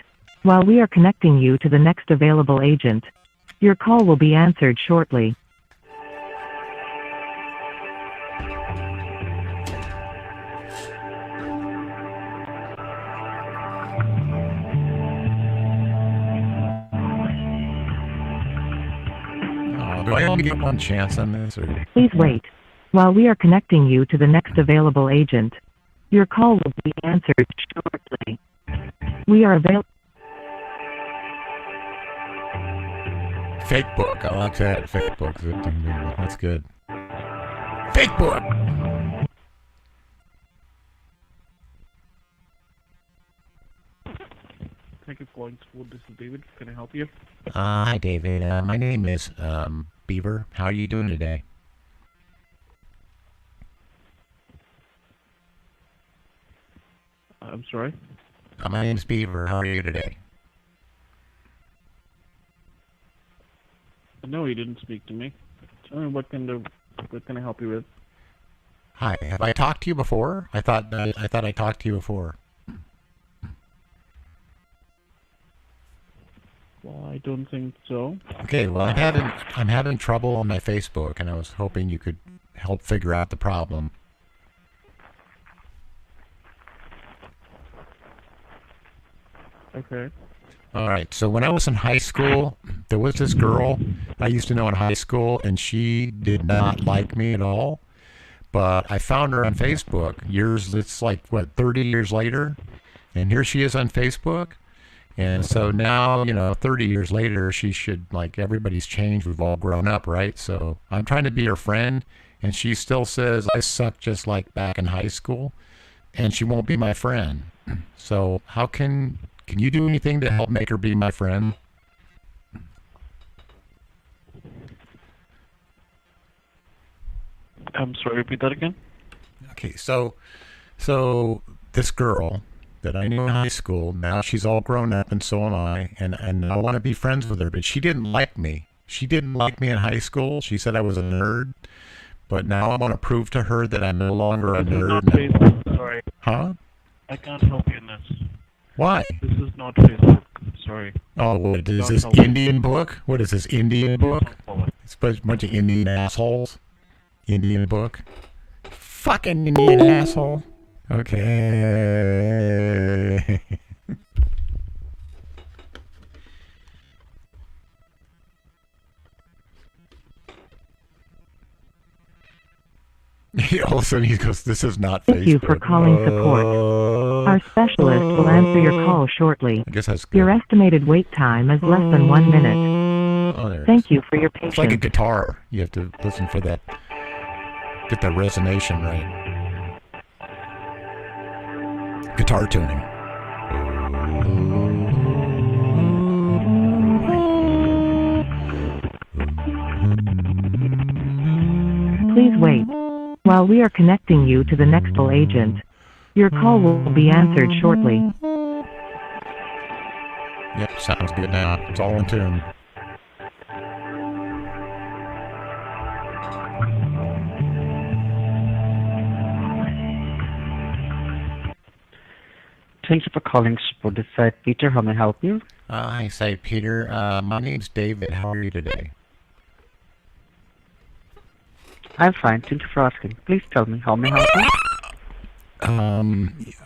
while we are connecting you to the next available agent. Your call will be answered shortly. Oh, do I only get one chance on this? Or? Please wait while we are connecting you to the next available agent. Your call will be answered shortly. We are available. Fake book. I like that. Fake book. That's good. Fake book. Thank you for calling school. This is David. Can I help you? Hi, David. My name is Beaver. How are you doing today? I'm sorry? My name's Beaver. How are you today? No, you didn't speak to me. Tell me what can I help you with? Hi. Have I talked to you before? I thought I talked to you before. Well, I don't think so. Okay. Well, I'm having trouble on my Facebook, and I was hoping you could help figure out the problem. Okay. All right. So when I was in high school, there was this girl I used to know in high school, and she did not like me at all. But I found her on Facebook it's like, 30 years later? And here she is on Facebook. And so now, 30 years later, she should, everybody's changed. We've all grown up, right? So I'm trying to be her friend, and she still says I suck just like back in high school, and she won't be my friend. So how can you do anything to help make her be my friend? I'm sorry, repeat that again? Okay, so this girl that I knew in high school, now she's all grown up and so am I, and I want to be friends with her, but she didn't like me. She didn't like me in high school. She said I was a nerd, but now I want to prove to her that I'm no longer a This is nerd. not Facebook. Sorry. Huh? I can't help you in this. Why? This is not Facebook. Sorry. Oh, what is Can't this help you. Indian book? What is this Indian book? It's a bunch of Indian assholes. Indian book. Fucking Indian asshole. Okay. All of a sudden he goes, this is not Facebook. Thank you for calling support. Our specialist will answer your call shortly. I guess that's good. Your estimated wait time is less than 1 minute. Oh, there it Thank is. you for your patience. It's like a guitar. You have to listen for that. Get the resonation right. Guitar tuning. Please wait while we are connecting you to the next agent. Your call will be answered shortly. Yep, sounds good now. It's all in tune. Thank you for calling support this side. Peter, how may I help you? Hi, say Peter. My name's David. How are you today? I'm fine. Thank you for asking. Please tell me, how may I help you?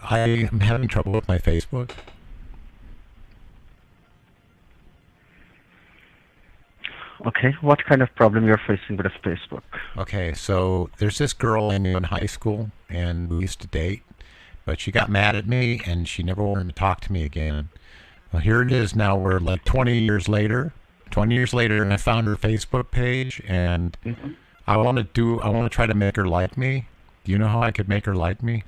I am having trouble with my Facebook. Okay, what kind of problem you're facing with Facebook? Okay, so there's this girl I knew in high school, and we used to date, but she got mad at me, and she never wanted to talk to me again. Well, here it is now. We're like 20 years later, and I found her Facebook page, and I want to try to make her like me. Do you know how I could make her like me?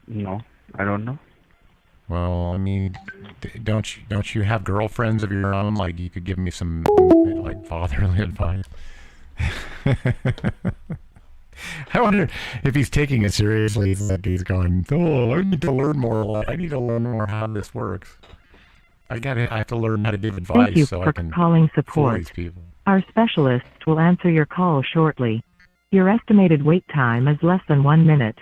No. I don't know. Well, I mean, don't you have girlfriends of your own? Like, you could give me some, like, fatherly advice. I wonder if he's taking it seriously. Like he's going, oh, I need to learn more. I need to learn more how this works. I have to learn how to give advice Thank you so for I can calling fool support. these people. Our specialist will answer your call shortly. Your estimated wait time is less than 1 minute.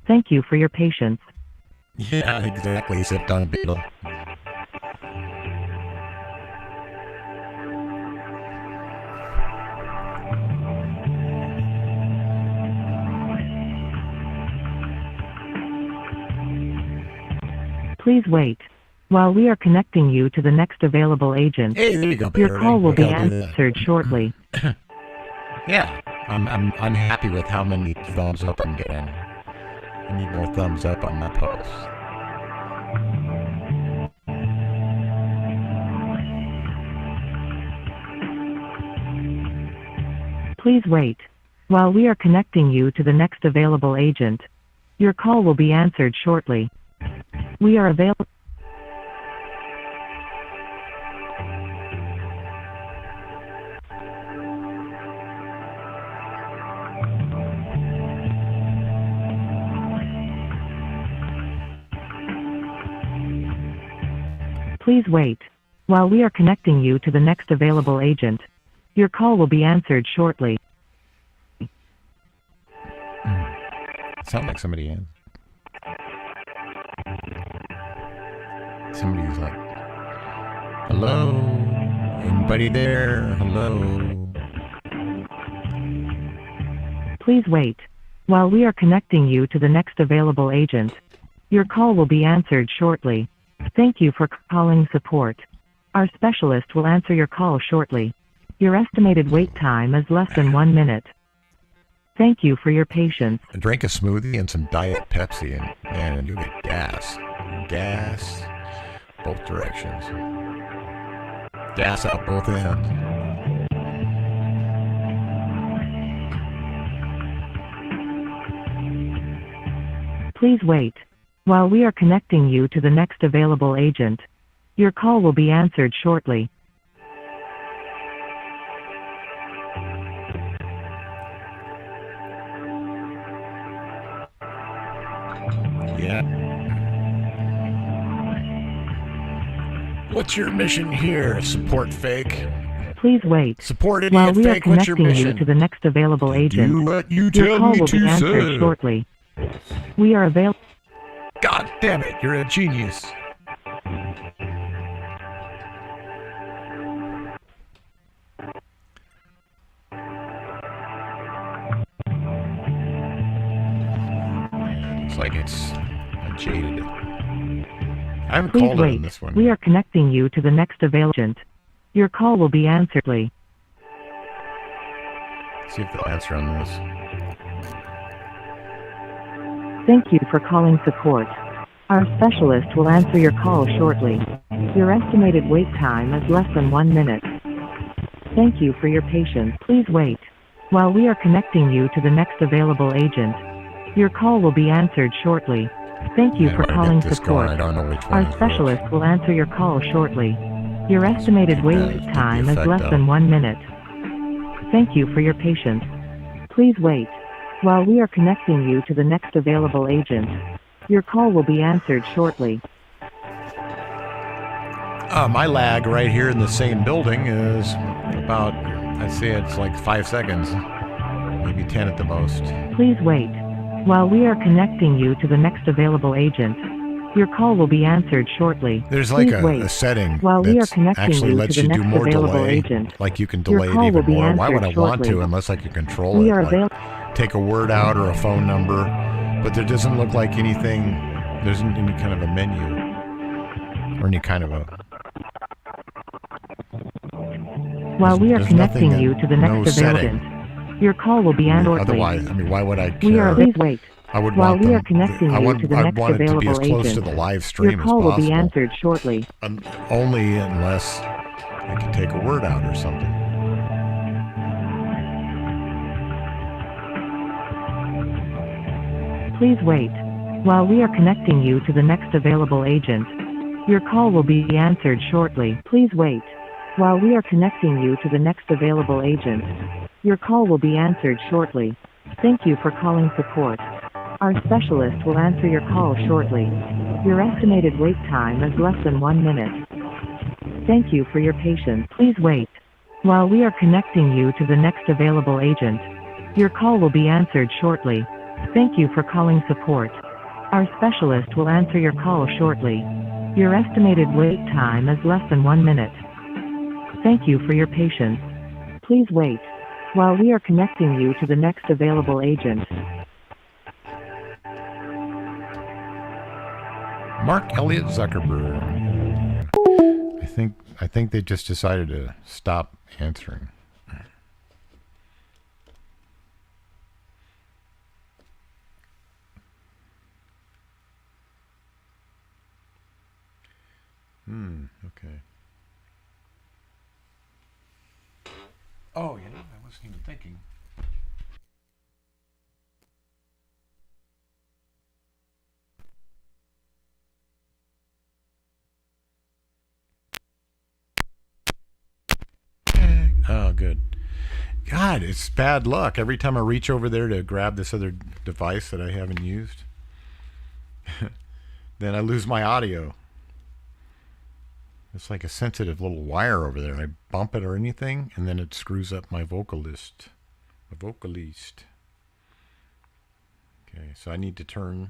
Thank you for your patience. Yeah, exactly. Sit down, Beetle. Please wait while we are connecting you to the next available agent. Hey, there you go, Your Parody. call will be Okay, I'll do that. answered shortly. Yeah, I'm unhappy with how many thumbs up I'm getting. I need more thumbs up on my posts. Please wait while we are connecting you to the next available agent. Your call will be answered shortly. We are available. Please wait while we are connecting you to the next available agent. Your call will be answered shortly. Sound like somebody in. Somebody's like, hello? Anybody there? Hello? Please wait while we are connecting you to the next available agent. Your call will be answered shortly. Thank you for calling support. Our specialist will answer your call shortly. Your estimated wait time is less than 1 minute. Thank you for your patience. Drink a smoothie and some Diet Pepsi, and you'll get gas. Gas, both directions. Gas out both ends. Please wait while we are connecting you to the next available agent. Your call will be answered shortly. Yeah. What's your mission here, support fake? Please wait Support while idiot we are fake. What's your connecting you mission? to the next available agent. Do what you Your tell call me will be to answered say. shortly. We are available. God damn it, you're a genius. It's like it's jaded. I haven't Please called it wait. on this one. We are connecting you to the next available agent. Your call will be answered shortly. See if they'll answer on this. Thank you for calling support. Our specialist will answer your call shortly. Your estimated wait time is less than 1 minute. Thank you for your patience. Please wait while we are connecting you to the next available agent. Your call will be answered shortly. Thank you Man, for when I calling get this support. going, I don't know which one Our is which. specialist will answer your call shortly. Your estimated wait time is effect less up. than 1 minute. Thank you for your patience. Please wait while we are connecting you to the next available agent. Your call will be answered shortly. My lag right here in the same building is about, I'd say it's like 5 seconds, maybe 10 at the most. Please wait while we are connecting you to the next available agent. Your call will be answered shortly. There's like Please wait a setting while we are that connecting actually you lets to the you do next more available delay. agent. Like you can Your delay it call will even be more. Why would I answered want to shortly. unless I can control We it? are Like take a word out or a phone number, but there doesn't look like anything. There isn't any kind of a menu or any kind of a. While we are there's connecting nothing you to the no next setting. agent. Your call will be answered shortly. Otherwise, I mean, why would I care? We are. Please wait. I would while want we them, are connecting I you want, to the I next want it to be as available close agent. to the live stream Your call as will be possible. answered shortly. Only unless I can take a word out or something. Please wait While we are connecting you to the next available agent, your call will be answered shortly. Please wait. While we are connecting you to the next available agent, your call will be answered shortly. Thank you for calling support. Our specialist will answer your call shortly. Your estimated wait time is less than 1 minute. Thank you for your patience. Please wait. While we are connecting you to the next available agent, your call will be answered shortly. Thank you for calling support. Our specialist will answer your call shortly. Your estimated wait time is less than 1 minute. Thank you for your patience. Please wait. While we are connecting you to the next available agent. Mark Elliott Zuckerberg. I think they just decided to stop answering. Okay. Oh, I wasn't even thinking. Oh, good. God, it's bad luck. Every time I reach over there to grab this other device that I haven't used, then I lose my audio. It's like a sensitive little wire over there. I bump it or anything, and then it screws up my vocalist. Okay, so I need to turn...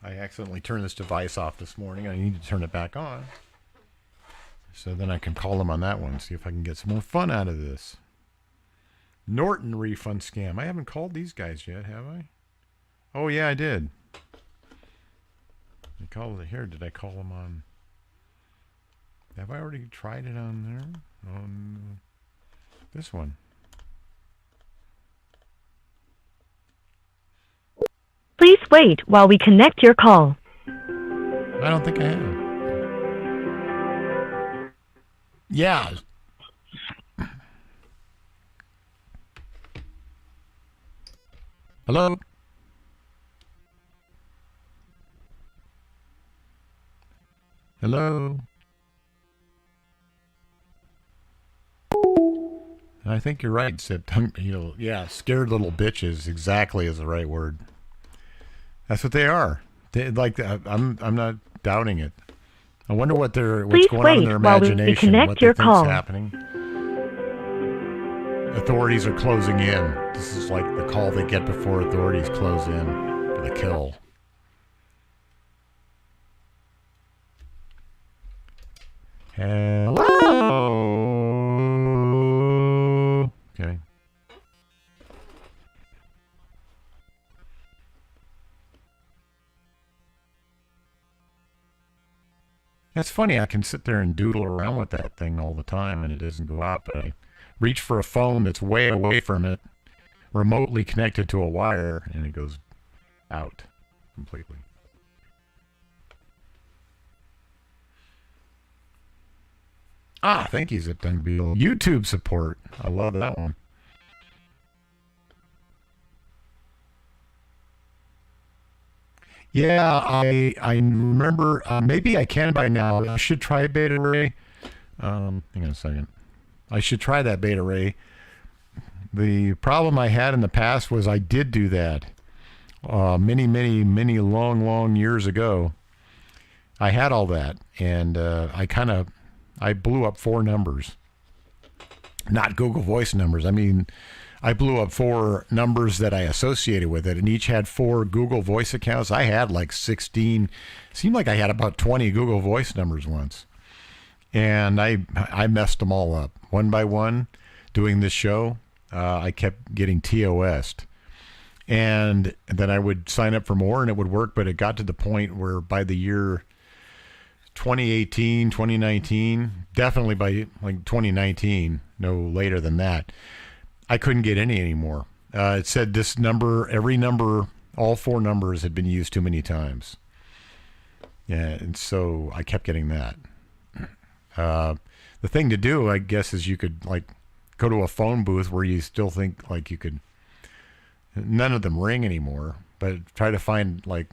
I accidentally turned this device off this morning. I need to turn it back on. So then I can call them on that one, see if I can get some more fun out of this. Norton refund scam. I haven't called these guys yet, have I? Oh, yeah, I did. I called it here. Did I call them on... Have I already tried it on there? On this one. Please wait while we connect your call. I don't think I have. Yeah. Hello? Hello? I think you're right, Sip. Yeah, scared little bitches exactly is the right word. That's what they are. I'm not doubting it. I wonder what's going on in their imagination, what they think's happening. Authorities are closing in. This is like the call they get before authorities close in for the kill. Hello. Okay. That's funny. I can sit there and doodle around with that thing all the time and it doesn't go out, but I reach for a phone that's way away from it, remotely connected to a wire, and it goes out completely. Thank you, Zip Dung Beetle. YouTube support. I love that one. Yeah, I remember. Maybe I can by now. I should try Beta Ray. Hang on a second. I should try that Beta Ray. The problem I had in the past was I did do that many long years ago. I had all that, and I blew up 4 numbers. Not Google Voice numbers. I mean, I blew up 4 numbers that I associated with it, and each had 4 Google Voice accounts. I had like 16. Seemed like I had about 20 Google Voice numbers once. And I messed them all up. One by one, doing this show, I kept getting TOS'd. And then I would sign up for more, and it would work, but it got to the point where by the year 2018, 2019, definitely by like 2019, no later than that, I couldn't get any anymore. It said this number, every number, all 4 numbers had been used too many times. Yeah, and so I kept getting that. The thing to do, I guess, is you could like go to a phone booth where you still think like you could. None of them ring anymore, but try to find like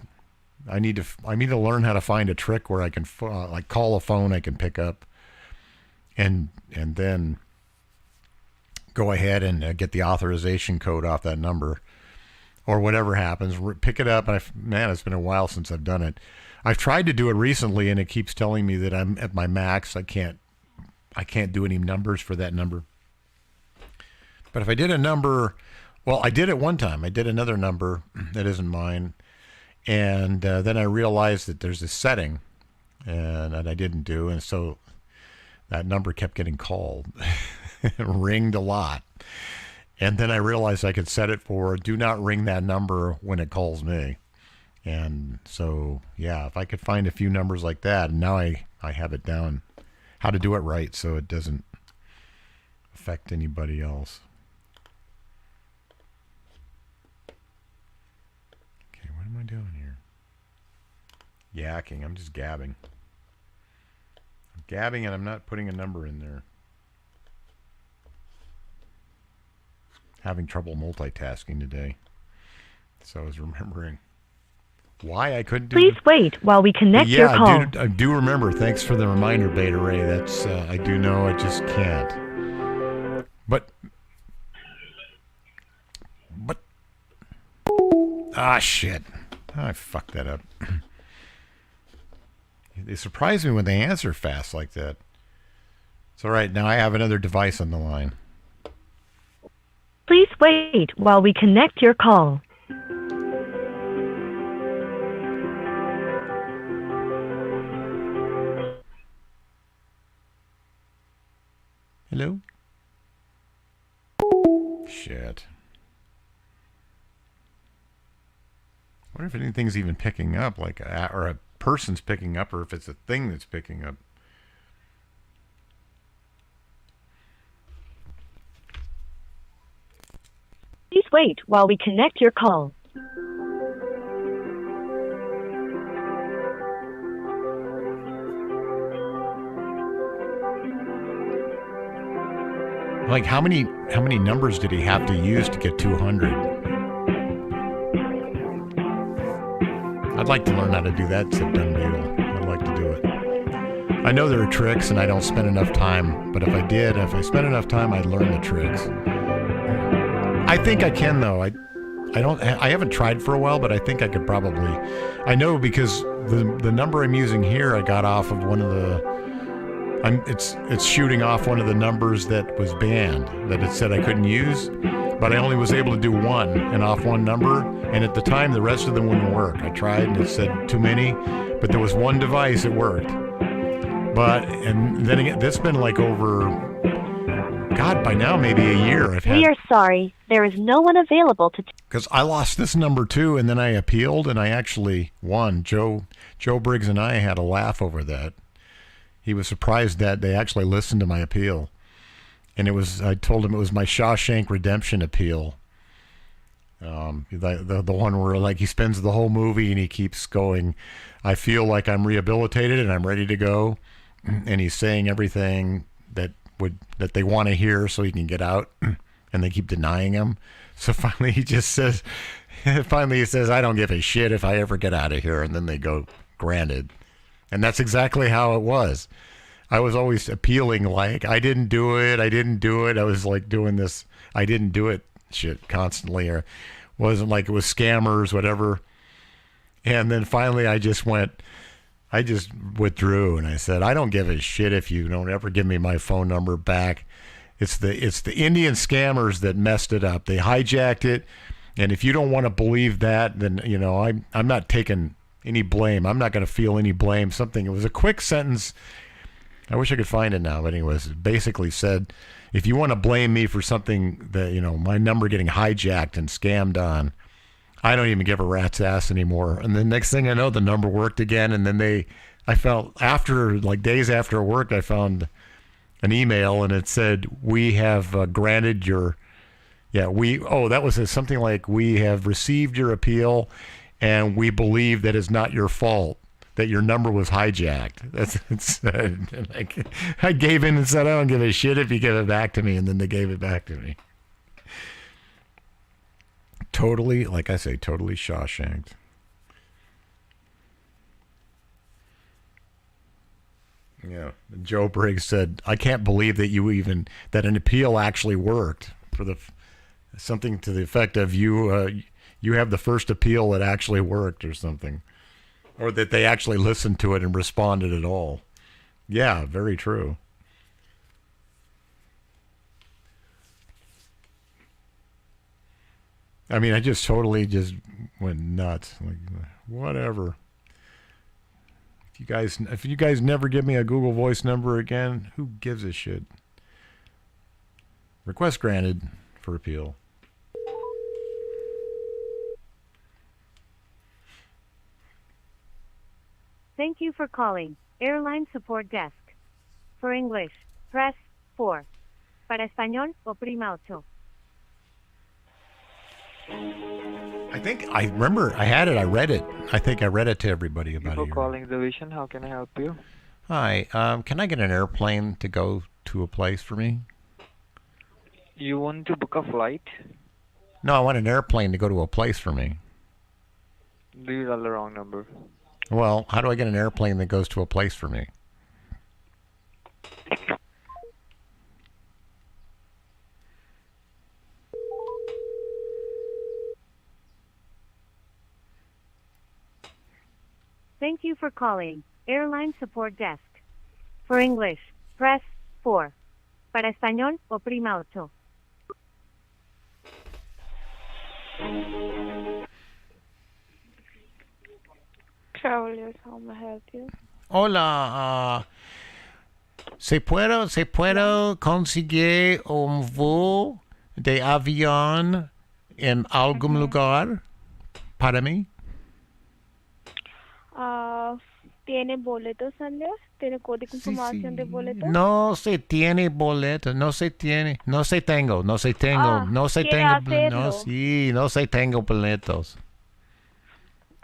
I need to learn how to find a trick where I can like call a phone I can pick up, and then go ahead and get the authorization code off that number, or whatever happens. Pick it up, and man, it's been a while since I've done it. I've tried to do it recently, and it keeps telling me that I'm at my max. I can't do any numbers for that number. But if I did a number, well, I did it one time. I did another number that isn't mine, and then I realized that there's a setting, and that I didn't do, and so that number kept getting called. It ringed a lot. And then I realized I could set it for do not ring that number when it calls me. And so, yeah, if I could find a few numbers like that, and now I have it down, how to do it right so it doesn't affect anybody else. Okay, what am I doing here? Yakking. I'm just gabbing. I'm gabbing and I'm not putting a number in there. Having trouble multitasking today. So I was remembering why I couldn't do. Please wait while we connect your call. Yeah, I do remember. Thanks for the reminder, Beta Ray. That's I do know. I just can't. But shit! I fucked that up. They surprise me when they answer fast like that. It's all right. Now I have another device on the line. Please wait while we connect your call. Hello? Shit. I wonder if anything's even picking up, like or a person's picking up, or if it's a thing that's picking up. Please wait while we connect your call. Like how many numbers did he have to use to get 200? I'd like to learn how to do that, said Dun Beetle. I'd like to do it. I know there are tricks and I don't spend enough time, but if I spent enough time, I'd learn the tricks. I think I can though. I haven't tried for a while, but I think I could probably. I know because the number I'm using here, I got off of one of the. It's shooting off one of the numbers that was banned, that it said I couldn't use, but I only was able to do one and off one number, and at the time the rest of them wouldn't work. I tried and it said too many, but there was one device that worked. And then again, that's been like over, God, by now maybe a year. We are sorry, there is no one available to. Because I lost this number too, and then I appealed, and I actually won. Joe Briggs and I had a laugh over that. He was surprised that they actually listened to my appeal. And I told him it was my Shawshank Redemption appeal. The one where like he spends the whole movie and he keeps going, I feel like I'm rehabilitated and I'm ready to go. And he's saying everything that they want to hear so he can get out, and they keep denying him. So finally he says, I don't give a shit if I ever get out of here. And then they go, granted. And that's exactly how it was. I was always appealing like, I didn't do it. I was like doing this, I didn't do it shit constantly, or wasn't like it was scammers, whatever. And then finally I just withdrew and I said, I don't give a shit if you don't ever give me my phone number back. It's the Indian scammers that messed it up. They hijacked it. And if you don't want to believe that, then, I'm not taking any blame. I'm not going to feel any blame. It was a quick sentence. I wish I could find it now, but anyways, it basically said, if you want to blame me for something that, my number getting hijacked and scammed on, I don't even give a rat's ass anymore. And then next thing I know, the number worked again. And then I felt after, like days after it worked, I found an email and it said, we have granted your, that was something like, we have received your appeal and we believe that it's not your fault that your number was hijacked. That's what it said. I gave in and said, I don't give a shit if you give it back to me. And then they gave it back to me. Totally, like I say, totally Shawshanked. Yeah. Joe Briggs said, I can't believe that that an appeal actually worked for something to the effect of you have the first appeal that actually worked or something. Or that they actually listened to it and responded at all. Yeah, very true. I mean, I just totally just went nuts. Like, whatever. If you guys never give me a Google Voice number again, who gives a shit? Request granted for appeal. Thank you for calling Airline Support Desk. For English, press 4. Para español, oprima 8. I remember I had it. I read it. I think I read it to everybody about Thank it. you for calling the Vision. How can I help you? Hi. Can I get an airplane to go to a place for me? You want to book a flight? No, I want an airplane to go to a place for me. You dialed the wrong number. Well, how do I get an airplane that goes to a place for me? Thank you for calling Airline Support Desk. For English, press 4. Para español, oprima 8. Travelers, how may I help you? Hola, ¿se puedo conseguir un vuelo de avión en algún lugar para mí? ¿Tiene boletos, Andrés? ¿Tiene código de información de boletos? No se tiene boleto, no se tengo, no se tengo, no se ¿quiere hacerlo? no se tengo boletos.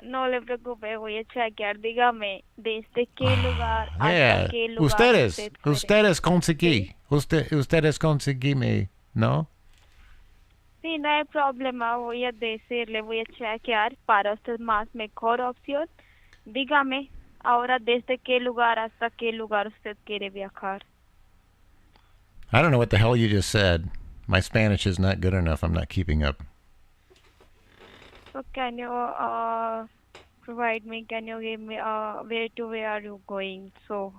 No le preocupe, voy a chequear. Dígame, ¿desde qué lugar hasta qué lugar Ustedes conseguí, ustedes conseguíme, ¿no? Sí, no hay problema. Voy a decirle, voy a chequear para usted más mejor opción. Dígame, ahora, ¿desde qué lugar hasta qué lugar usted quiere viajar? I don't know what the hell you just said. My Spanish is not good enough. I'm not keeping up. So can you provide me, can you give me where are you going? So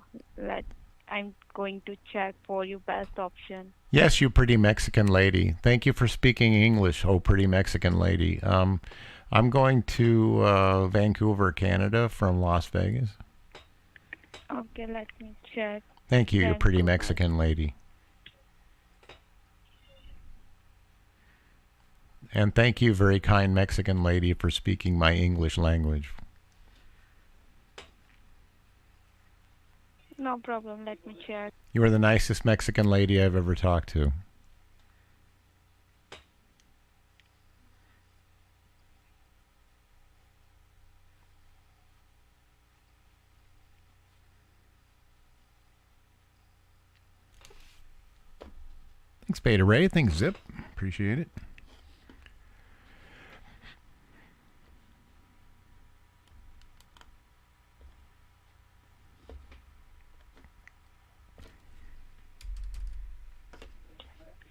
I'm going to check for you best option. Yes, you pretty Mexican lady. Thank you for speaking English, oh pretty Mexican lady. I'm going to Vancouver, Canada from Las Vegas. Okay, let me check. Thank you, you pretty Vancouver. Mexican lady. And thank you, very kind Mexican lady, for speaking my English language. No problem, let me check. You are the nicest Mexican lady I've ever talked to. Thanks, Beta Ray. Thanks, Zip. Appreciate it.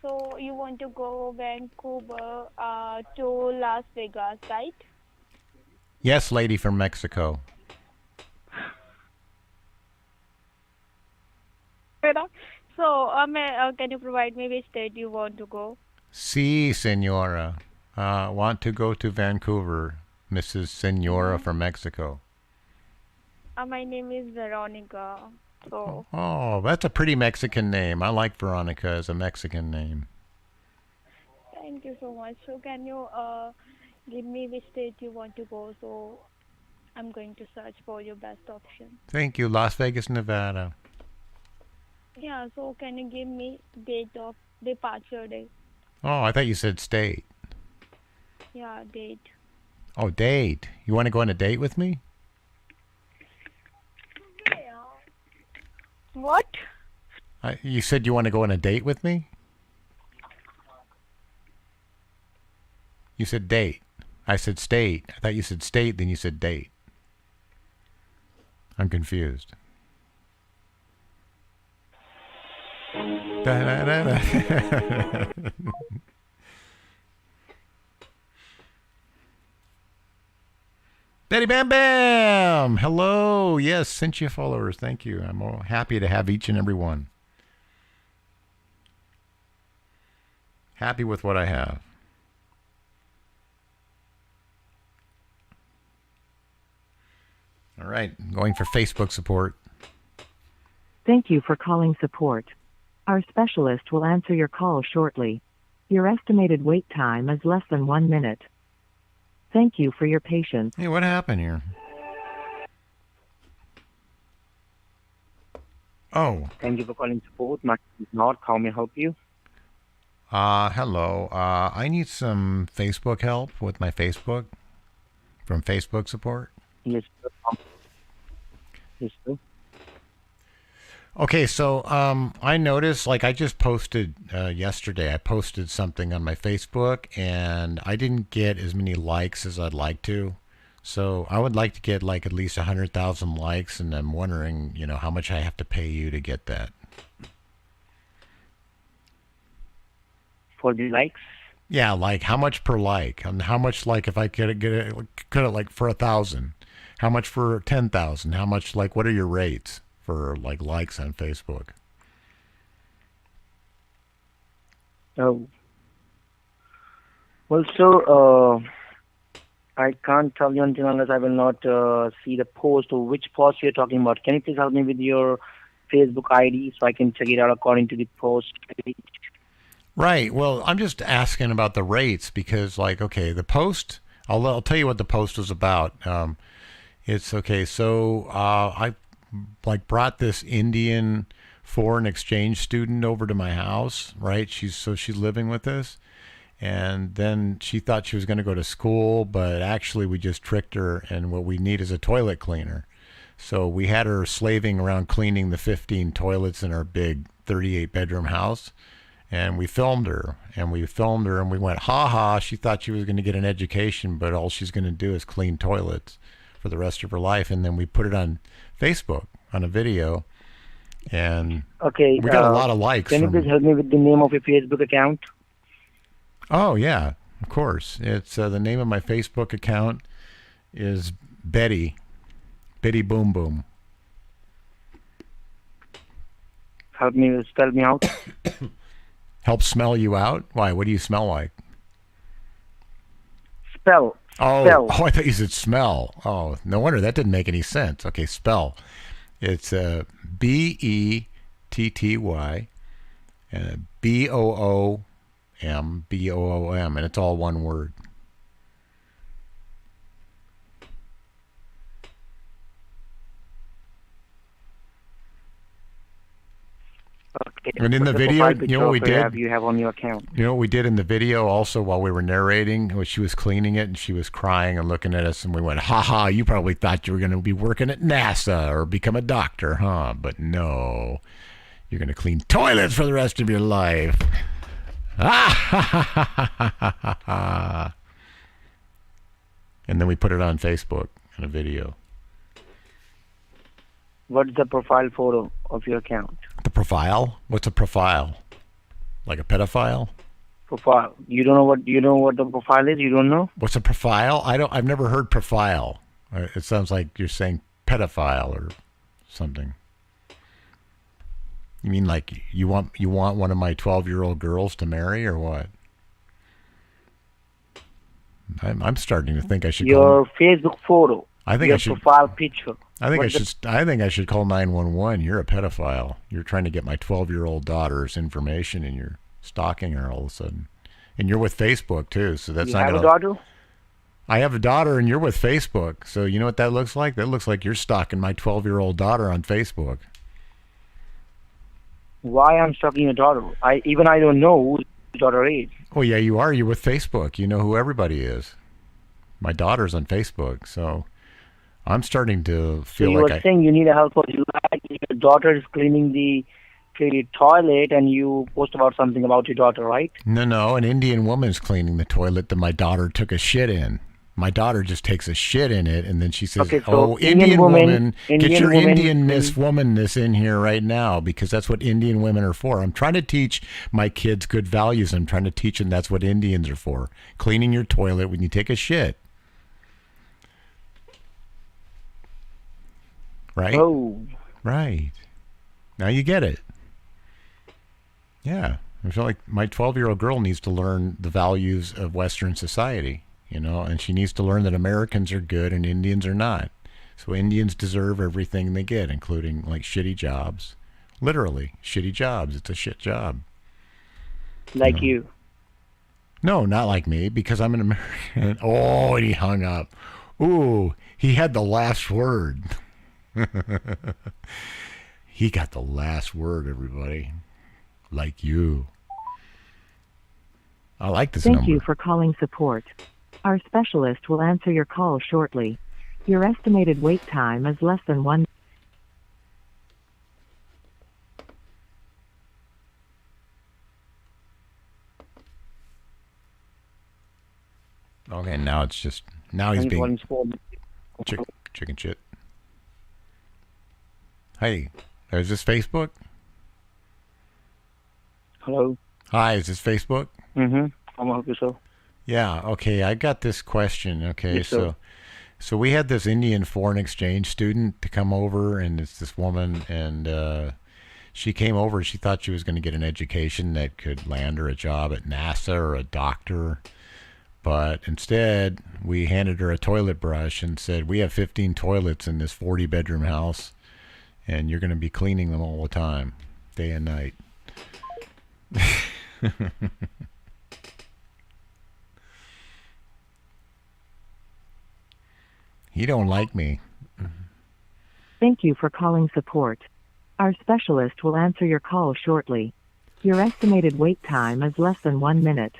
So you want to go Vancouver to Las Vegas, right? Yes, lady from Mexico. So can you provide me which state you want to go? Si, senora. Want to go to Vancouver, Mrs. Senora from Mexico. My name is Veronica. So Oh, that's a pretty Mexican name. I like Veronica as a Mexican name. thank you so much. So can you give me which state you want to go? So I'm going to search for your best option. Thank you, Las Vegas, Nevada. Yeah, so can you give me date of departure date? Oh, I thought you said state. Yeah, date. Oh, date. You want to go on a date with me? What? You said you want to go on a date with me? You said date. I said state. I thought you said state, then you said date. I'm confused. Da-da-da-da. Betty Bam Bam! Hello. Yes, sent you followers. Thank you. I'm all happy to have each and every one. Happy with what I have. All right, going for Facebook support. Thank you for calling support. Our specialist will answer your call shortly. Your estimated wait time is less than 1 minute. Thank you for your patience. Hey, what happened here? Oh. Thank you for calling support. My name is North. How may I help you? Hello. I need some Facebook help with my Facebook from Facebook support. Yes, sir. Yes, sir. Okay, so I noticed, like I just posted yesterday, I posted something on my Facebook, and I didn't get as many likes as I'd like to. So I would like to get like at least 100,000 likes, and I'm wondering, how much I have to pay you to get that. For the likes? Yeah, like how much per like, and how much like if I get it like for 1,000, how much for 10,000, how much like what are your rates for like likes on Facebook? Oh. Well, sir, I can't tell you until unless I will not see the post or which post you're talking about. Can you please help me with your Facebook ID so I can check it out according to the post? Right. Well, I'm just asking about the rates because, like, okay, the post. I'll tell you what the post was about. It's okay. So I like brought this Indian foreign exchange student over to my house. Right. She's living with us, and then she thought she was going to go to school, but actually we just tricked her, and what we need is a toilet cleaner. So we had her slaving around cleaning the 15 toilets in our big 38-bedroom house. And we filmed her, and we went, ha ha, she thought she was going to get an education, but all she's going to do is clean toilets for the rest of her life. And then we put it on Facebook on a video, and okay, we got a lot of likes. Can you please help me with the name of your Facebook account? Oh, yeah, of course. It's the name of my Facebook account is Betty Boom Boom. Help me, spell me out. Help smell you out? Why? What do you smell like? Spell. Oh, Spell. I thought you said smell. Oh, no wonder. That didn't make any sense. Okay, spell. It's Betty, Boom, and it's all one word. Okay. And in the video, you know what we did? You have on your account. You know what we did in the video also while we were narrating? When she was cleaning it and she was crying and looking at us, and we went, ha ha, you probably thought you were going to be working at NASA or become a doctor, huh? But no, you're going to clean toilets for the rest of your life. Ah, ha, ha, ha, ha, ha, ha. And then we put it on Facebook in a video. What's the profile photo of your account? The profile? What's a profile? Like a pedophile? Profile. You don't know what the profile is? You don't know? What's a profile? I've never heard profile. It sounds like you're saying pedophile or something. You mean like you want one of my 12-year-old girls to marry or what? I'm starting to think I should your Facebook photo. I think your I should profile picture. I think I should call 911. You're a pedophile. You're trying to get my 12-year-old daughter's information, and you're stalking her all of a sudden. And you're with Facebook too, so that's not gonna. You have a daughter? I have a daughter, and you're with Facebook. So you know what that looks like? That looks like you're stalking my 12-year-old daughter on Facebook. Why I'm stalking your daughter? I don't know who your daughter is. Oh yeah, you are. You're with Facebook. You know who everybody is. My daughter's on Facebook, so. I'm starting to feel so you were saying you need a help. You like your daughter is cleaning the clean toilet and you post about something about your daughter, right? No, an Indian woman's cleaning the toilet that my daughter took a shit in. My daughter just takes a shit in it, and then she says, Okay, so "Oh, Indian woman, get your woman Indianness, womanness in here right now," because that's what Indian women are for. I'm trying to teach my kids good values. I'm trying to teach them that's what Indians are for: cleaning your toilet when you take a shit. Right? Oh. Right. Now you get it. Yeah. I feel like my 12-year-old girl needs to learn the values of Western society, and she needs to learn that Americans are good and Indians are not. So Indians deserve everything they get, including like shitty jobs. Literally, shitty jobs. It's a shit job. Like you. No, not like me, because I'm an American. Oh, and he hung up. Ooh, he had the last word. He got the last word, everybody. Like you. I like this number. Thank you for calling support. Our specialist will answer your call shortly. Your estimated wait time is less than 1. Okay, now it's just, now he's being chicken shit. Hey, is this Facebook? Hello. Hi, is this Facebook? Mm-hmm. I'm help you, sir. Yeah, okay, I got this question. Okay, Yes, sir. so we had this Indian foreign exchange student to come over, and it's this woman, and she came over and she thought she was going to get an education that could land her a job at NASA or a doctor. But instead, we handed her a toilet brush and said, "We have 15 toilets in this 40-bedroom house, and you're going to be cleaning them all the time, day and night." He don't like me. Thank you for calling support. Our specialist will answer your call shortly. Your estimated wait time is less than 1 minute.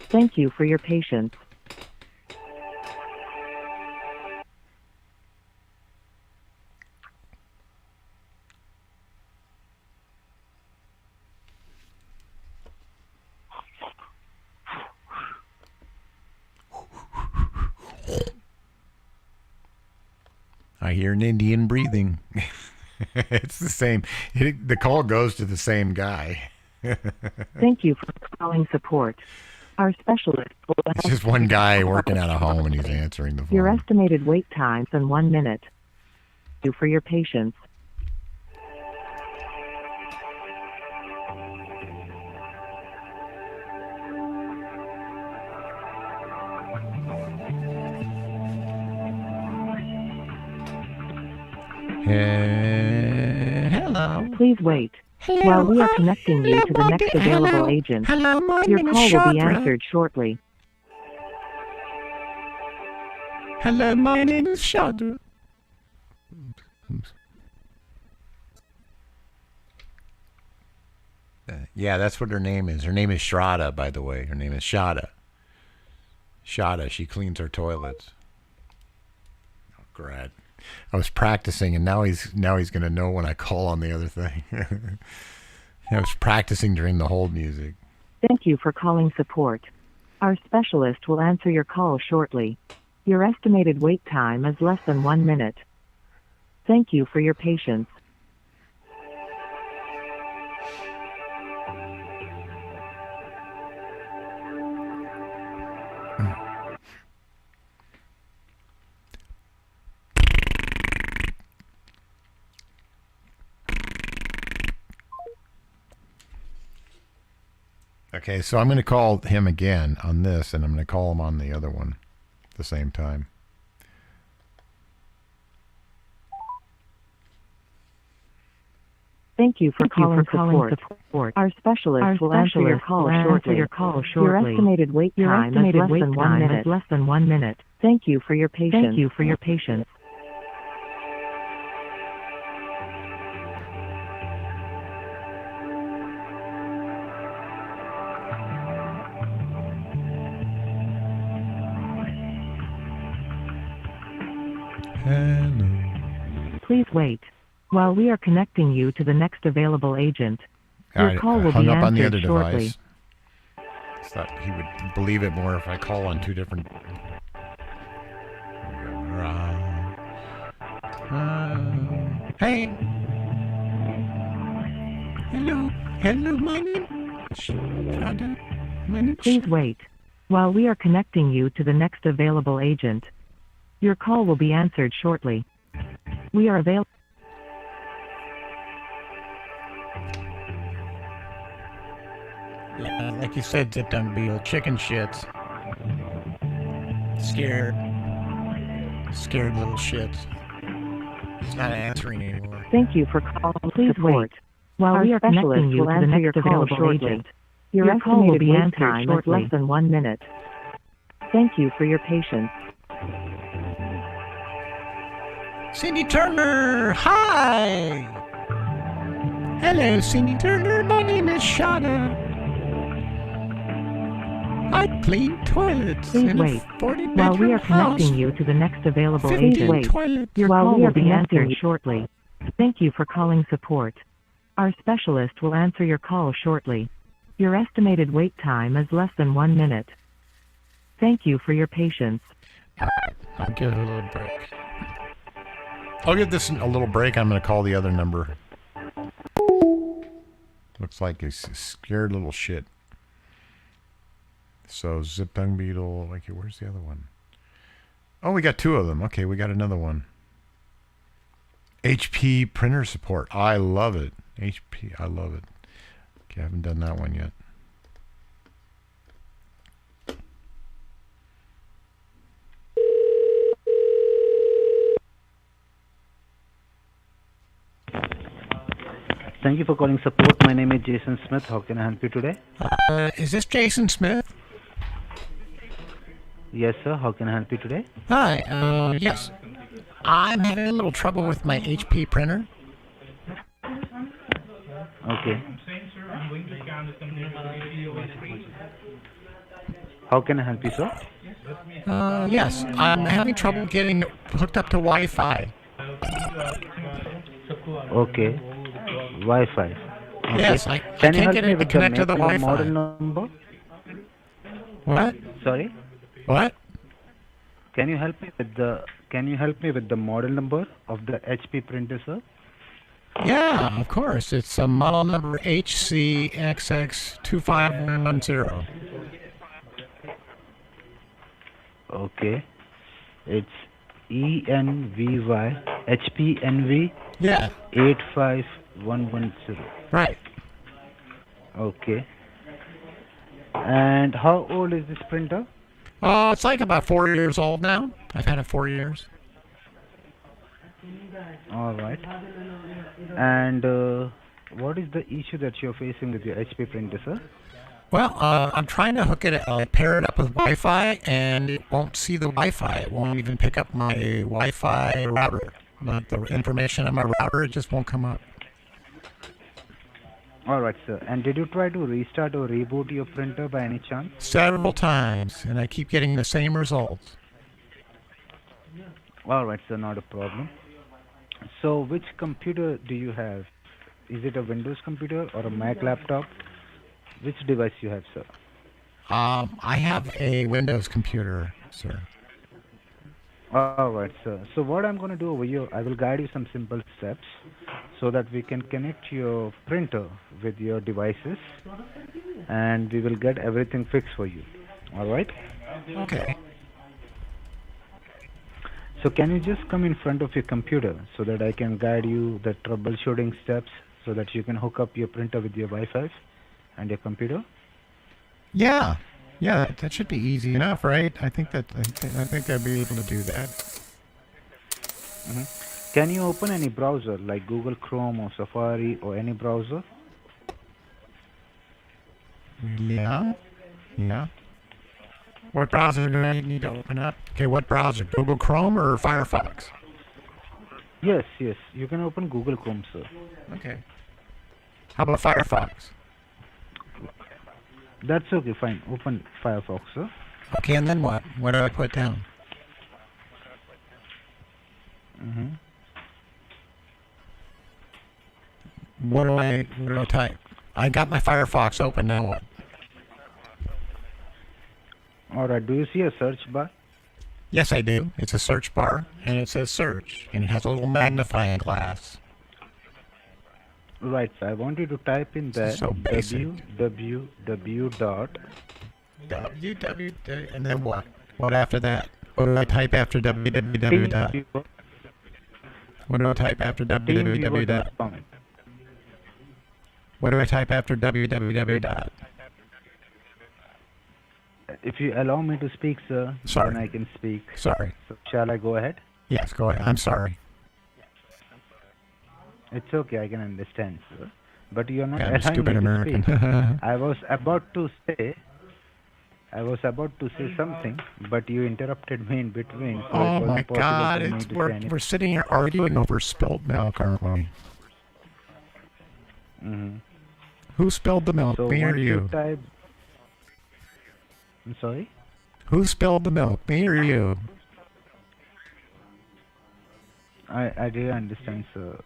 Thank you for your patience. I hear an Indian breathing. It's the same. The call goes to the same guy. Thank you for calling support. Our specialist will It's just one guy working out of home and he's answering the phone. Your estimated wait time is 1 minute. Thank you for your patience. Hello. Please wait. Hello, While we are hi. connecting you Hello, to the next Monty. available Hello. agent, Hello, my your name call is will be Chandra. answered shortly. Hello, my name is Chandra. Yeah, that's what her name is. Her name is Shraddha, by the way. Her name is Shada. Shada, she cleans our toilets. Oh, great. I was practicing, and now he's going to know when I call on the other thing. I was practicing during the hold music. Thank you for calling support. Our specialist will answer your call shortly. Your estimated wait time is less than 1 minute. Thank you for your patience. Okay, so I'm going to call him again on this, and I'm going to call him on the other one at the same time. Thank you for calling support. Our specialist will answer your call shortly. Your estimated wait time is less than 1 minute. Thank you for your patience. Hello. Please wait. While we are connecting you to the next available agent, your I call will hung be up on the answered other shortly. device. Thought he would believe it more if I call on two different. Hey. Hello, my name. Please wait. While we are connecting you to the next available agent, your call will be answered shortly. We are available. Yeah, like you said, Zip Dunk Beetle, chicken shits. Scared little shits. He's not answering anymore. Thank you for calling. Please wait. While we are connecting you to the next available agent, your call will be answered shortly. Is less than 1 minute. Thank you for your patience. Cindy Turner, hi! Hello, Cindy Turner, my name is Shada. I clean toilets Please in wait. a 40-bedroom While we are house. connecting you to the next available 15 agent, toilets. your call will be answered shortly. Thank you for calling support. Our specialist will answer your call shortly. Your estimated wait time is less than 1 minute. Thank you for your patience. I'll give it a little break. I'll give this a little break. I'm going to call the other number. Looks like he's a scared little shit. So, Zip Dung Beetle. Okay, where's the other one? Oh, we got two of them. Okay, we got another one. HP printer support. I love it. HP, I love it. Okay, I haven't done that one yet. Thank you for calling support. My name is Jason Smith. How can I help you today? Is this Jason Smith? Yes, sir. How can I help you today? Hi, yes. I'm having a little trouble with my HP printer. Okay. How can I help you, sir? Yes, I'm having trouble getting hooked up to Wi-Fi. Okay. Wi-Fi. Okay. Yes, I Can you can't help get me it to with connect the to the make and Wi-Fi. model number? What? Sorry? What? Can you help me with the model number of the HP printer, sir? Yeah, of course. It's a model number HCXX25110. Okay. It's ENVY HPNV Yeah. 85110. Right. Okay. And how old is this printer? It's like about 4 years old now. I've had it 4 years. All right. And what is the issue that you're facing with your HP printer, sir? Well, I'm trying to pair it up with Wi-Fi, and it won't see the Wi-Fi. It won't even pick up my Wi-Fi router. The information on my router, it just won't come up. All right, sir. And did you try to restart or reboot your printer by any chance? Several times, and I keep getting the same results. All right, sir. Not a problem. So, which computer do you have? Is it a Windows computer or a Mac laptop? Which device you have, sir? I have a Windows computer, sir. All right, sir. So what I'm going to do over here, I will guide you some simple steps so that we can connect your printer with your devices and we will get everything fixed for you. All right? Okay. So can you just come in front of your computer so that I can guide you the troubleshooting steps so that you can hook up your printer with your Wi-Fi and your computer? Yeah. Yeah, that should be easy enough, right? I think I'd be able to do that. Mm-hmm. Can you open any browser like Google Chrome or Safari or any browser? Yeah. Yeah. What browser do I need to open up? Okay, what browser? Google Chrome or Firefox? Yes, yes. You can open Google Chrome, sir. Okay. How about Firefox? That's okay, fine. Open Firefox, sir. Okay, and then what? What do I put down? What do I type? I got my Firefox open now. What? Alright, do you see a search bar? Yes, I do. It's a search bar, and it says search, and it has a little magnifying glass. Right, so I want you to type in there So basic. www dot www, and then what? What after that? What do I type after www dot? What do I type after www dot? What do I type after www dot? If you allow me to speak, sir, Sorry. then I can speak. Sorry. So shall I go ahead? Yes, go ahead. I'm sorry. It's okay, I can understand, sir. But you're not I'm a allowing stupid me American. to speak. I was about to say something, but you interrupted me in between. So Oh it my wasn't possible God! for me It's, to say we're anything. sitting here arguing over spilled milk, aren't we? Mm-hmm. Who spilled the milk? So Me or once you? type, I'm sorry. Who spilled the milk? Me or you? I didn't understand, sir.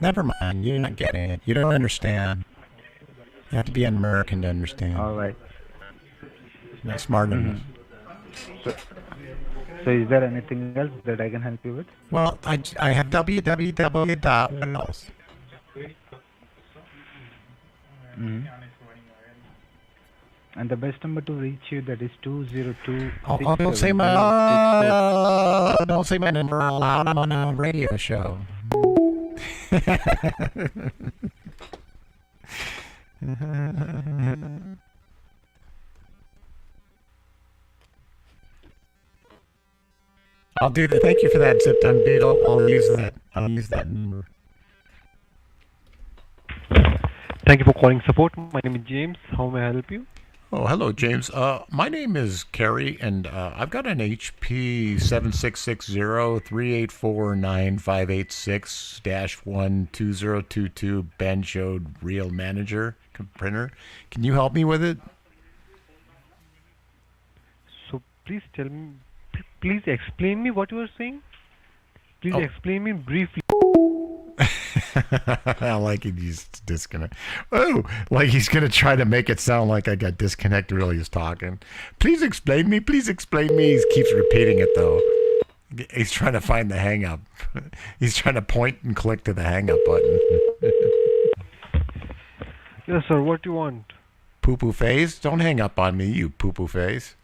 Never mind. You're not getting it. You don't understand. You have to be an American to understand. All right. You're not smart enough. So is there anything else that I can help you with? Well, I have www dot. What else? Mm-hmm. And the best number to reach you, that is 202. Oh, don't say my number out loud. I'm on a radio show. I'll do that. Thank you for that, Zip Done Beetle. I'll use that. I'll use that number. Thank you for calling support. My name is James. How may I help you? Oh, hello, James. My name is Kerry, and I've got an HP 7660-3849586-12022 Banjo Real Manager printer. Can you help me with it? So please tell me, please explain me what you are saying. Please explain me briefly. I like it. He's disconnect. Oh, like he's gonna try to make it sound like I got disconnected while he's talking. Please explain me. Please explain me. He keeps repeating it though. He's trying to find the hang up. He's trying to point and click to the hang up button. Yes, sir. What do you want? Poo poo face. Don't hang up on me, you poo poo face.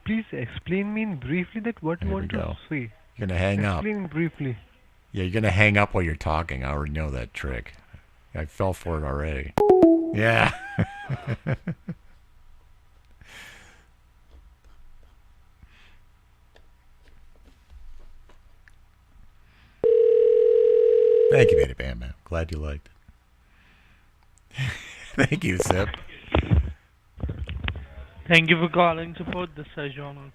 Please explain me in briefly that what you want to say. You're gonna hang up. Explain briefly. Yeah, you're gonna hang up while you're talking. I already know that trick. I fell for it already. Yeah. Thank you, Beta Bam Man. Glad you liked it. Thank you, Sip. Thank you for calling support. This is John.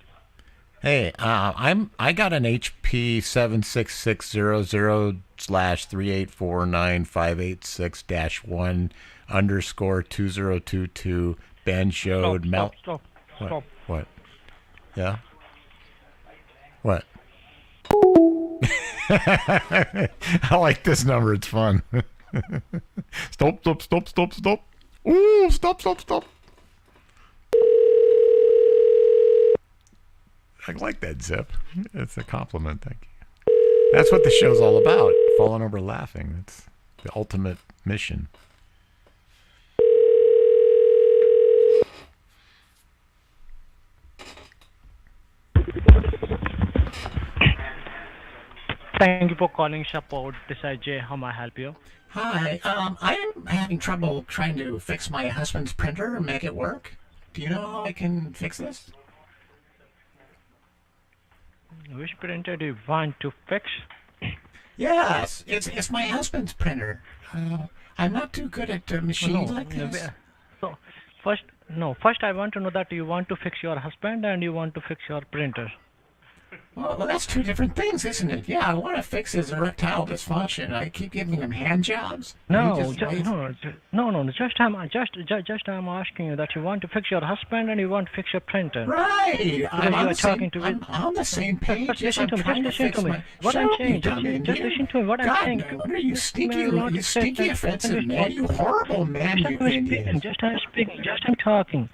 Hey, I got an HP 76600/3849586-1_2022 Banjoed Melt. Stop. What? Yeah. What? I like this number. It's fun. Stop. Ooh, stop. I like that, Zip. It's a compliment. Thank you. That's what the show's all about. Falling over laughing. That's the ultimate mission. Thank you for calling support. This is Jay. How may I help you? Hi, I'm having trouble trying to fix my husband's printer and make it work. Do you know how I can fix this? Which printer do you want to fix? Yes, it's my husband's printer. I'm not too good at machines like this. So, first I want to know that you want to fix your husband and you want to fix your printer. Well, that's two different things, isn't it? Yeah, I want to fix his erectile dysfunction. I keep giving him hand jobs. No, He just waits. no. Just I'm asking you that you want to fix your husband and you want to fix your printer. Right. Because I'm you on are the same. talking to I'm on the same page. Just Yes, listen I'm to me. trying to Just listen fix to me. my. What Shut I'm up, saying. you dumb Just idiot. listen to me. What I'm God, saying. no wonder you stinky, You stinky offensive man. You horrible man, you Indian. Just I'm speaking. Just I'm talking.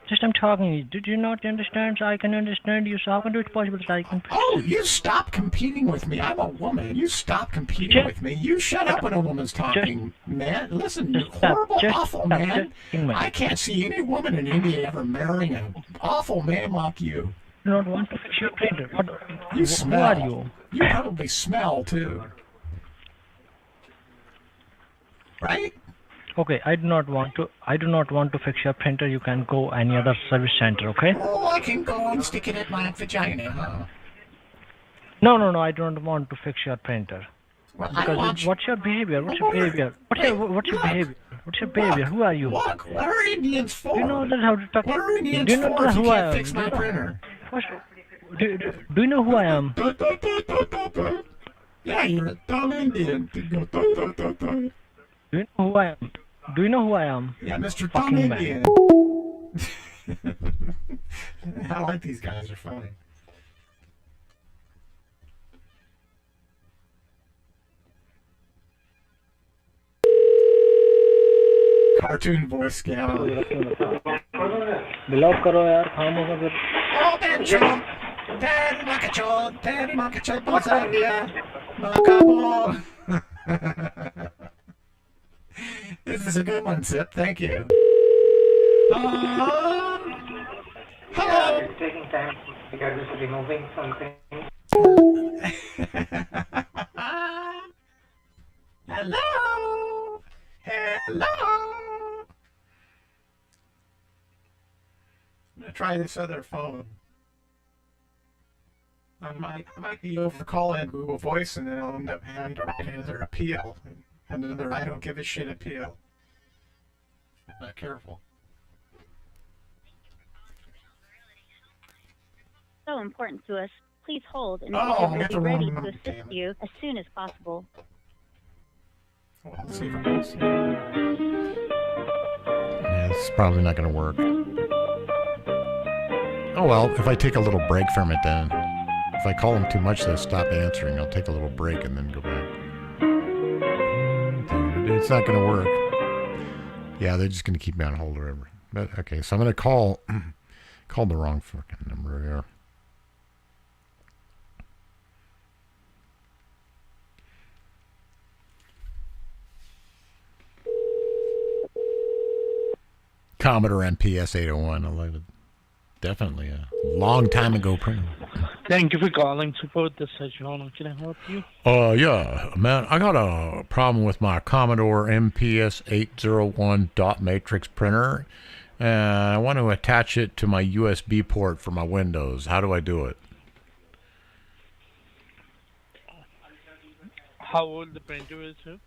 Just I'm talking. Did you not understand? So I can understand you. So how can it possible that I can fix Oh, it? you stop competing with me. I'm a woman. You stop competing with me. You shut up when a woman's talking, man. Listen, you horrible, awful man. I can't see any woman in India ever marrying an awful man like you. You don't want to fix your printer. You smell. Who are you? You probably smell too. Right? Okay, I do not want to fix your printer. You can go any other service center, okay? Oh, I can go and stick it at my vagina, huh? No, I don't want to fix your printer. Well, Because what's your behavior? What's your behavior? What's your behavior? What's your behavior? Who are you? Look, what are Indians for? Do you know that how to talk? What are Indians Do you know for that if you who I can't am? fix my printer? First, do you know who I am? Yeah, you're a dumb Indian. Do you know who I am? Do you know who I am? Yeah, Mr. Dumb Fucking man. Indian. I like these guys. They're funny. Cartoon voice scam. Below करो यार खामोगा फिर. Oh, Benchum! Daddy Makachon, Bozavia, Macabo. This is a good one, Sip. Thank you. Hello. It's taking time because it's removing something. Hello. Hello. I'm gonna try this other phone. I might be over calling Google Voice, and then I'll end up having to write another appeal, another I don't give a shit appeal. I'm not careful. So important to us. Please hold, and Oh, we'll that's be a ready wrong to number, assist you as soon as possible. Well, let's see if I can see. Yeah, this is probably not going to work. Oh well, if I take a little break from it then. If I call them too much, they'll stop answering. I'll take a little break and then go back. It's not going to work. Yeah, they're just going to keep me on hold or whatever. But, okay, so I'm going to call the wrong fucking number here. Commodore NPS 801. I love it. Definitely a long time ago printer. Thank you for calling support. This is John. Can I help you? Yeah, man, I got a problem with my Commodore MPS 801 dot matrix printer, and I want to attach it to my USB port for my Windows. How do I do it? How old the printer is, sir?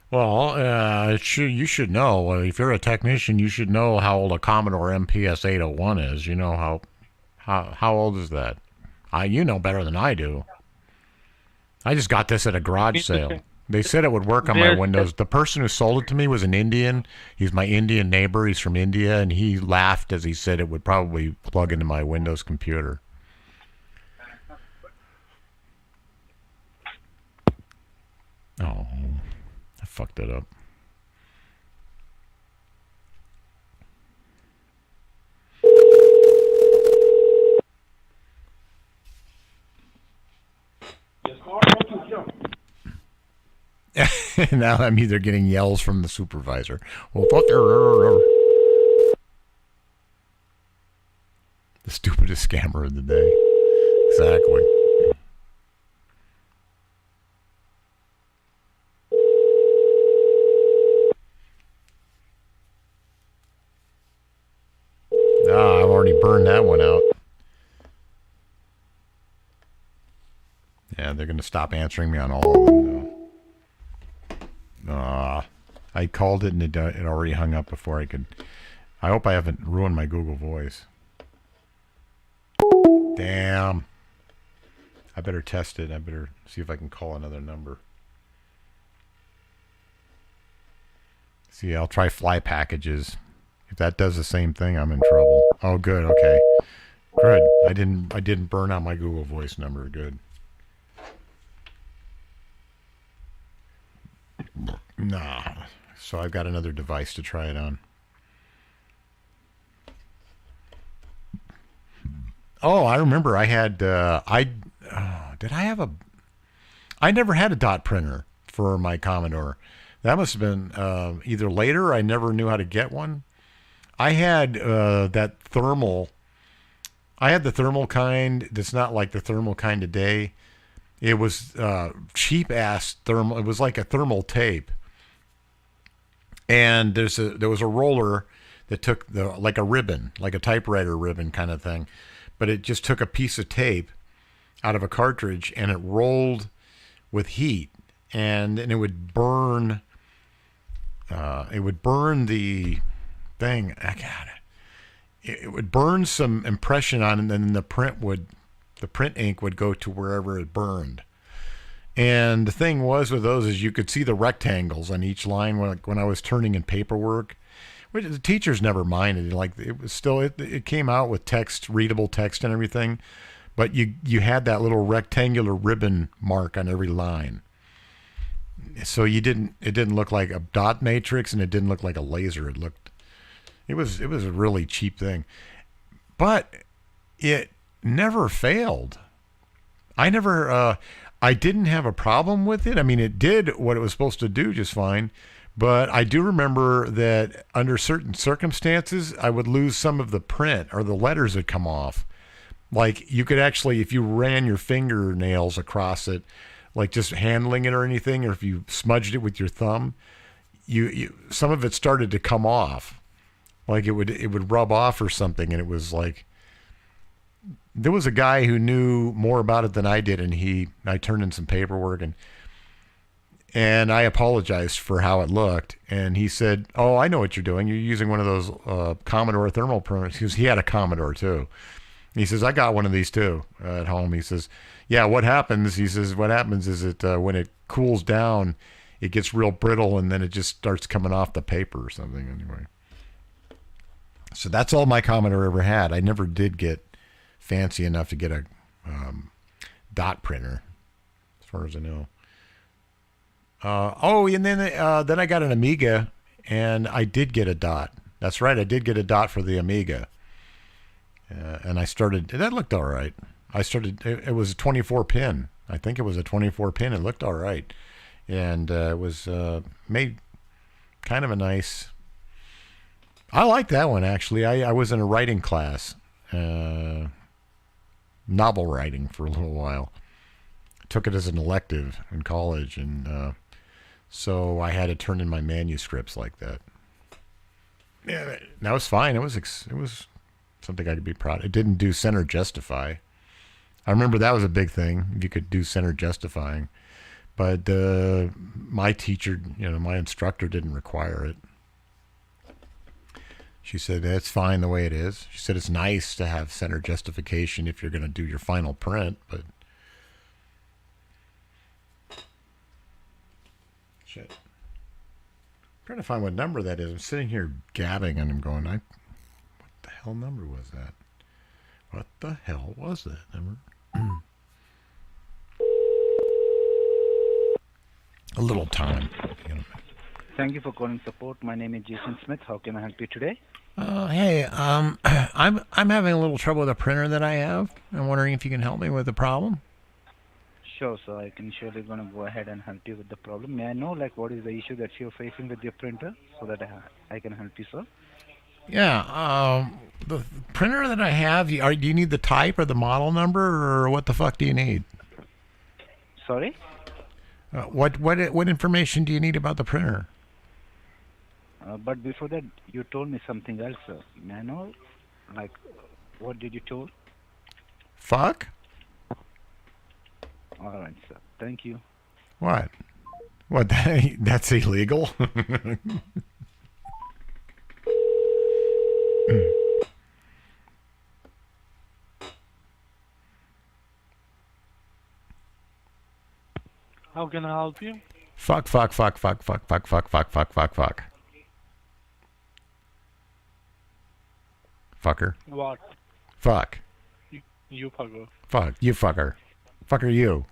Well, you should know. If you're a technician, you should know how old a Commodore MPS 801 is. You know how old is that? You know better than I do. I just got this at a garage sale. They said it would work on my Windows. The person who sold it to me was an Indian. He's my Indian neighbor. He's from India, and he laughed as he said it would probably plug into my Windows computer. Oh, I fucked it up. Now I'm either getting yells from the supervisor. Well, fuck the stupidest scammer of the day. Exactly. I've already burned that one out. Yeah, they're going to stop answering me on all of them now. I called it and it already hung up before I could. I hope I haven't ruined my Google Voice. Damn. I better test it. I better see if I can call another number. See, I'll try fly packages. If that does the same thing, I'm in trouble. Oh, good. Okay. Good. I didn't burn out my Google Voice number. Good. Nah. So I've got another device to try it on. Oh, I remember I had did I have I never had a dot printer for my Commodore. That must have been either later or I never knew how to get one. I had that thermal. I had the thermal kind that's not like the thermal kind today. It was cheap ass thermal. It was like a thermal tape. And there was a roller that took like a ribbon, like a typewriter ribbon kind of thing. But it just took a piece of tape out of a cartridge and it rolled with heat and it would burn the thing. It would burn some impression on it, and then the print ink would go to wherever it burned. And the thing was with those is you could see the rectangles on each line when I was turning in paperwork, which the teachers never minded. Like it was still it came out with text, readable text and everything, but you had that little rectangular ribbon mark on every line. So it didn't look like a dot matrix and it didn't look like a laser. It was a really cheap thing. But it never failed. I didn't have a problem with it. I mean, it did what it was supposed to do just fine. But I do remember that under certain circumstances, I would lose some of the print or the letters would come off. Like you could actually, if you ran your fingernails across it, like just handling it or anything, or if you smudged it with your thumb, you some of it started to come off. Like it would rub off or something. And it was like, there was a guy who knew more about it than I did. And I turned in some paperwork and I apologized for how it looked. And he said, "Oh, I know what you're doing. You're using one of those Commodore thermal printers." Because he had a Commodore too. He says, "I got one of these too at home." He says, "Yeah, what happens?" He says, "What happens is it when it cools down, it gets real brittle and then it just starts coming off the paper or something." Anyway, so that's all my Commodore ever had. I never did get fancy enough to get a dot printer, as far as I know. And then I got an Amiga, and I did get a dot. That's right, I did get a dot for the Amiga. And I started. That looked all right. It was a 24 pin. I think it was a 24 pin. It looked all right, and it was made kind of a nice. I like that one actually. I was in a writing class, novel writing for a little while. Took it as an elective in college, and so I had to turn in my manuscripts like that. Yeah, that was fine. It was something I could be proud of. It didn't do center justify. I remember that was a big thing. If you could do center justifying, but my teacher, my instructor didn't require it. She said, "That's fine the way it is." She said, "It's nice to have center justification if you're going to do your final print, but." Shit. I'm trying to find what number that is. I'm sitting here gabbing and I'm going, what the hell number was that? What the hell was that number? A little time. Thank you for calling support. My name is Jason Smith. How can I help you today? Hey, I'm having a little trouble with a printer that I have. I'm wondering if you can help me with the problem. Sure, sir. I can surely going to go ahead and help you with the problem. May I know, what is the issue that you're facing with your printer so that I can help you, sir? Yeah, the printer that I have, do you need the type or the model number, or what the fuck do you need? Sorry? What information do you need about the printer? But before that, you told me something else, sir. May I know, what did you told? Fuck? All right, sir. Thank you. What? What? That's illegal? How can I help you? Fuck, fuck, fuck, fuck, fuck, fuck, fuck, fuck, fuck, fuck, fuck. Fucker. What? Fuck. You fucker. Fuck. You fucker. Fucker you.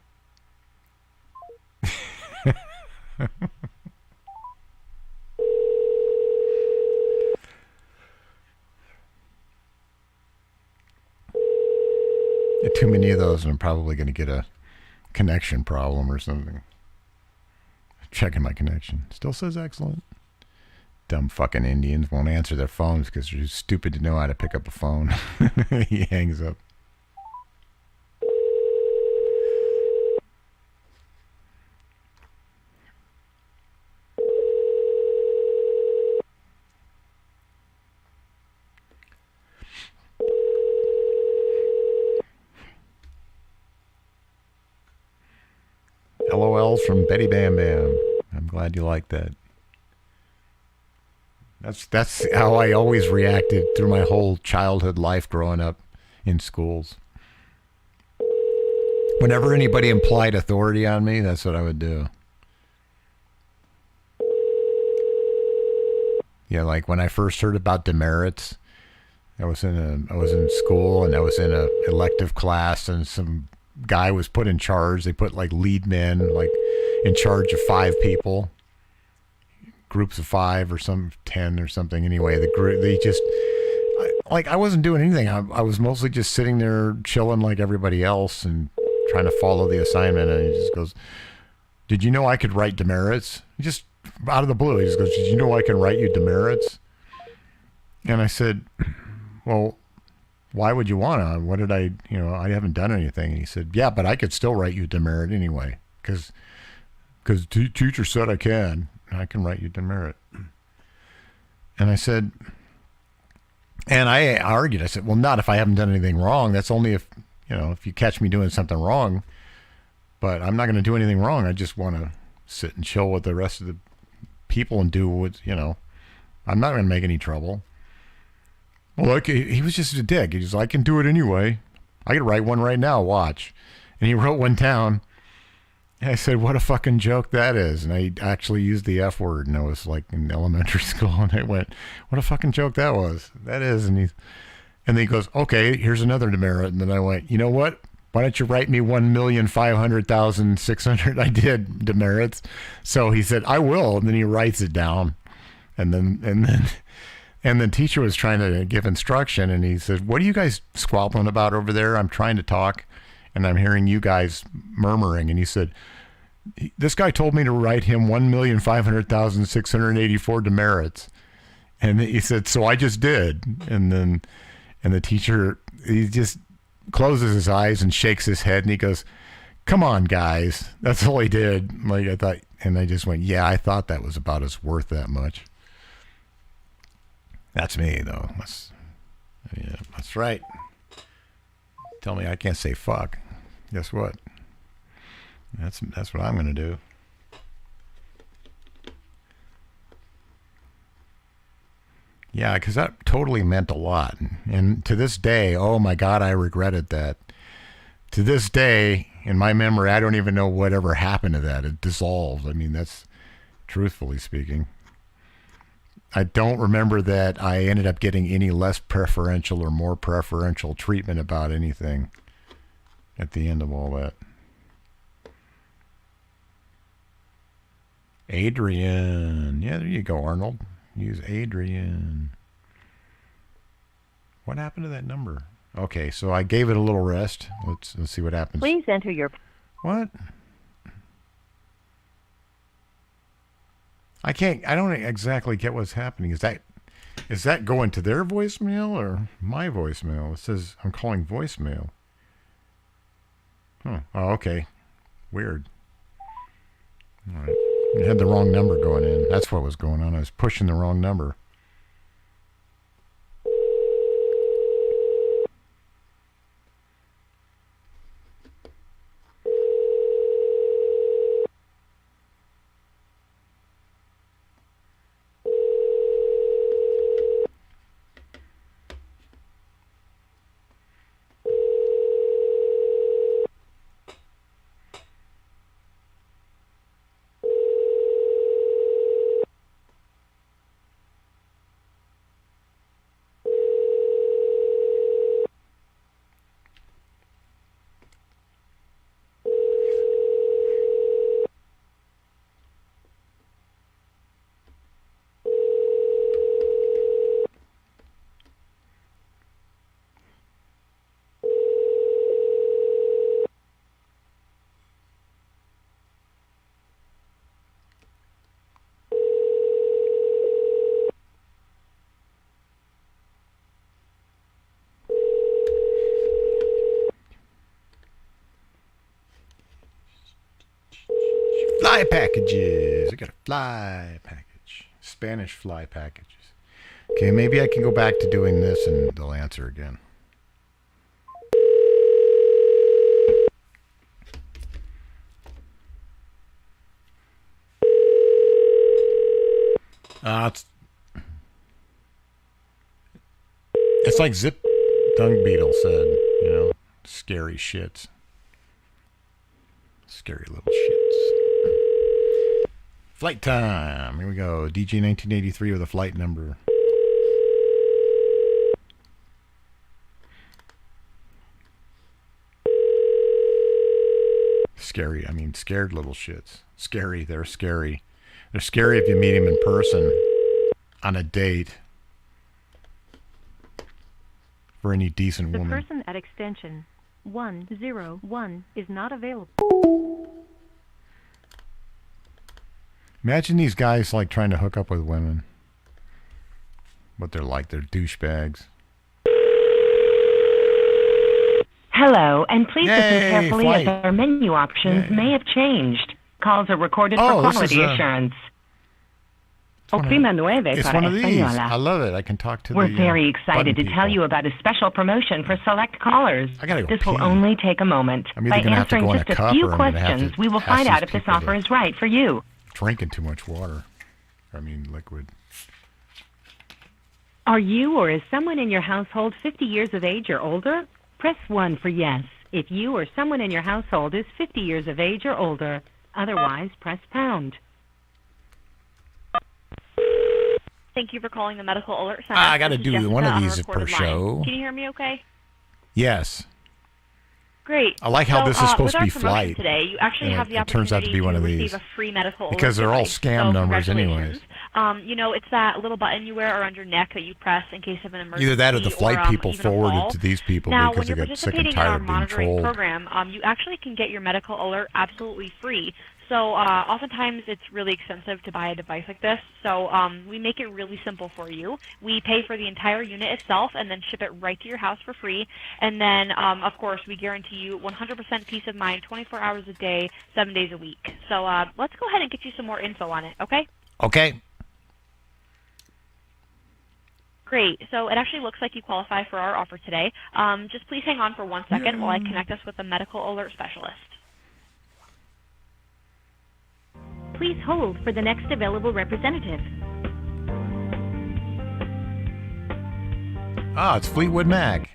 Too many of those and I'm probably going to get a connection problem or something. Checking my connection. Still says excellent. Dumb fucking Indians won't answer their phones because they're stupid to know how to pick up a phone. He hangs up. LOLs from Betty Bam Bam. I'm glad you like that. That's how I always reacted through my whole childhood life growing up in schools. Whenever anybody implied authority on me, that's what I would do. Yeah, like when I first heard about demerits, I was in school and I was in a elective class and some guy was put in charge. They put like lead men like in charge of 5 people. Groups of 5 or some 10 or something. Anyway, the group, they just, I wasn't doing anything. I was mostly just sitting there chilling like everybody else and trying to follow the assignment. And he just goes, "Did you know I could write demerits?" Just out of the blue, he just goes, "Did you know I can write you demerits?" And I said, "Well, why would you want to? What did I haven't done anything." And he said, "Yeah, but I could still write you demerit anyway, because teacher said I can. I can write you demerit." And I said, and I argued, I said, "Well, not if I haven't done anything wrong. That's only if you catch me doing something wrong, but I'm not going to do anything wrong. I just want to sit and chill with the rest of the people and do what, I'm not going to make any trouble." Well, okay, he was just a dick. He was like, "I can do it anyway. I could write one right now, watch." And he wrote one down. And I said, "What a fucking joke that is." And I actually used the F word, and I was like in elementary school, and I went, "What a fucking joke that was. That is." And then he goes, "Okay, here's another demerit." And then I went, "You know what? Why don't you write me 1,500,600?" I did demerits. So he said, "I will." And then he writes it down. And then the teacher was trying to give instruction, and he said, "What are you guys squabbling about over there? I'm trying to talk, and I'm hearing you guys murmuring." And he said, "This guy told me to write him 1,500,684 demerits." And he said, "So I just did." And the teacher, he just closes his eyes and shakes his head, and he goes, "Come on, guys." That's all he did. Like I thought, and I just went, "Yeah, I thought that was about as worth that much." That's me, though. That's right. Tell me I can't say fuck. Guess what? That's what I'm going to do. Yeah, because that totally meant a lot. And to this day, oh my God, I regretted that. To this day, in my memory, I don't even know whatever happened to that. It dissolved. I mean, that's truthfully speaking. I don't remember that I ended up getting any less preferential or more preferential treatment about anything at the end of all that. Adrian. Yeah, there you go, Arnold. Use Adrian. What happened to that number? Okay, so I gave it a little rest. Let's see what happens. Please enter your... What? I don't exactly get what's happening. Is that going to their voicemail or my voicemail? It says I'm calling voicemail. Huh. Oh, okay. Weird. All right. You had the wrong number going in. That's what was going on. I was pushing the wrong number. packages. I got a fly package. Spanish fly packages. Okay, maybe I can go back to doing this and they'll answer again. It's like Zip Dung Beetle said, you know, scary shits. Scary little shits. Flight time. Here we go. DJ 1983 with a flight number. Scary. I mean, scared little shits. Scary. They're scary. They're scary if you meet them in person on a date. For any decent The woman. person at extension 101 is not available. Imagine these guys like trying to hook up with women. What they're like. They're douchebags. Hello, and please listen Yay, carefully flight. as our menu options may have changed. Calls are recorded for this quality is, assurance. one of- Oprima nueve It's para one of these. española. I love it. I can talk to We're the very button excited to tell people. you about a special promotion for select callers. I gotta go This will pee. only take a moment. I'm either By gonna have to answering go in just a a cup few or I'm gonna have questions, to we will ask find these out if this people offer to- is right for you. Drinking too much water. I mean, liquid. Are you or is someone in your household 50 years of age or older? Press 1 for yes. If you or someone in your household is 50 years of age or older, otherwise press pound. Thank you for calling the Medical Alert Center. I gotta This is do one of Jessica on a these per recorded line. show. Can you hear me okay? Yes. Great. I like how So, this is supposed with to be our promotion flight. Today, you actually And have the it turns out to be one of receive these. a free medical Because alert they're all device. scam So numbers congratulations. anyways. You know, it's that little button you wear around your neck that you press in case of an emergency. Either that or the flight people even a forwarded fall. to these people Now, because they when you're got sick participating and in our tired of being monitoring trolled. program, you actually can get your medical alert absolutely free. So oftentimes it's really expensive to buy a device like this. So we make it really simple for you. We pay for the entire unit itself and then ship it right to your house for free. And then, of course, we guarantee you 100% peace of mind 24 hours a day, 7 days a week. So let's go ahead and get you some more info on it, okay? Okay. Great. So it actually looks like you qualify for our offer today. Just please hang on for 1 second while I connect us with a medical alert specialist. Please hold for the next available representative. Ah, it's Fleetwood Mac.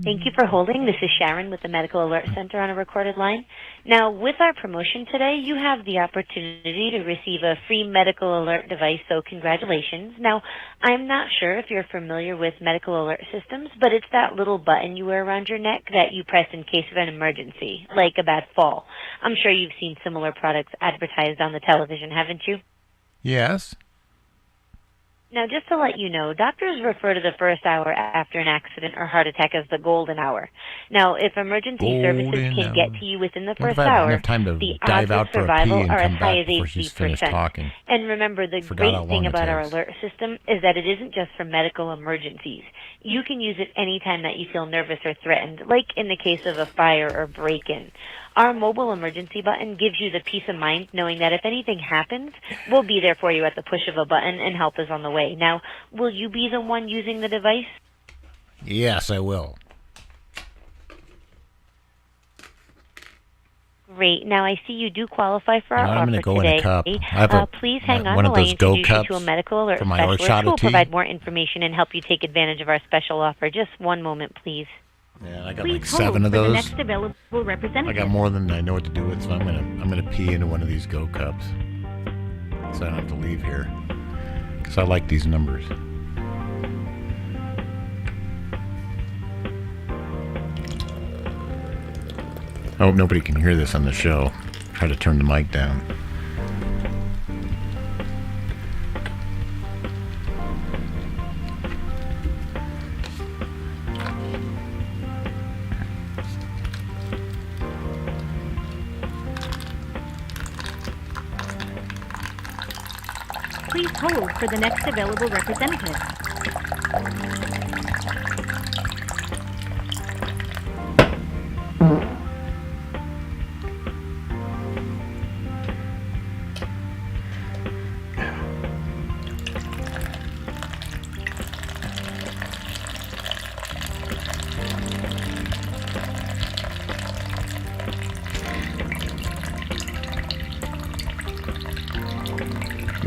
Thank you for holding. This is Sharon with the Medical Alert Center on a recorded line. Now, with our promotion today, you have the opportunity to receive a free medical alert device, so congratulations. Now, I'm not sure if you're familiar with medical alert systems, but it's that little button you wear around your neck that you press in case of an emergency, like a bad fall. I'm sure you've seen similar products advertised on the television, haven't you? Yes. Now, just to let you know, doctors refer to the first hour after an accident or heart attack as the golden hour. Now, if emergency services can get to you within the Wonder first if I have hour, enough time to the dive odds out of for a pee survival and are as come high back as before she's finished 80%. talking. And remember, the Forgot how great long thing it about our takes. alert system is that it isn't just for medical emergencies. You can use it anytime that you feel nervous or threatened, like in the case of a fire or break-in. Our mobile emergency button gives you the peace of mind knowing that if anything happens, we'll be there for you at the push of a button and help is on the way. Now, will you be the one using the device? Yes, I will. Great. Now, I see you do qualify for You our know what, I'm offer gonna go today. in a cup. I have Please hang on one while of I those Go introduce you to a cups medical alert for my specialist shot who of will tea. provide more information and help you take advantage of our special offer. Just one moment, please. Yeah, I got Please like hold 7 of for the those. next available representative. I got more than I know what to do with, so I'm gonna pee into one of these Go cups, so I don't have to leave here. Because I like these numbers. I hope nobody can hear this on the show. Try to turn the mic down. Please hold for the next available representative.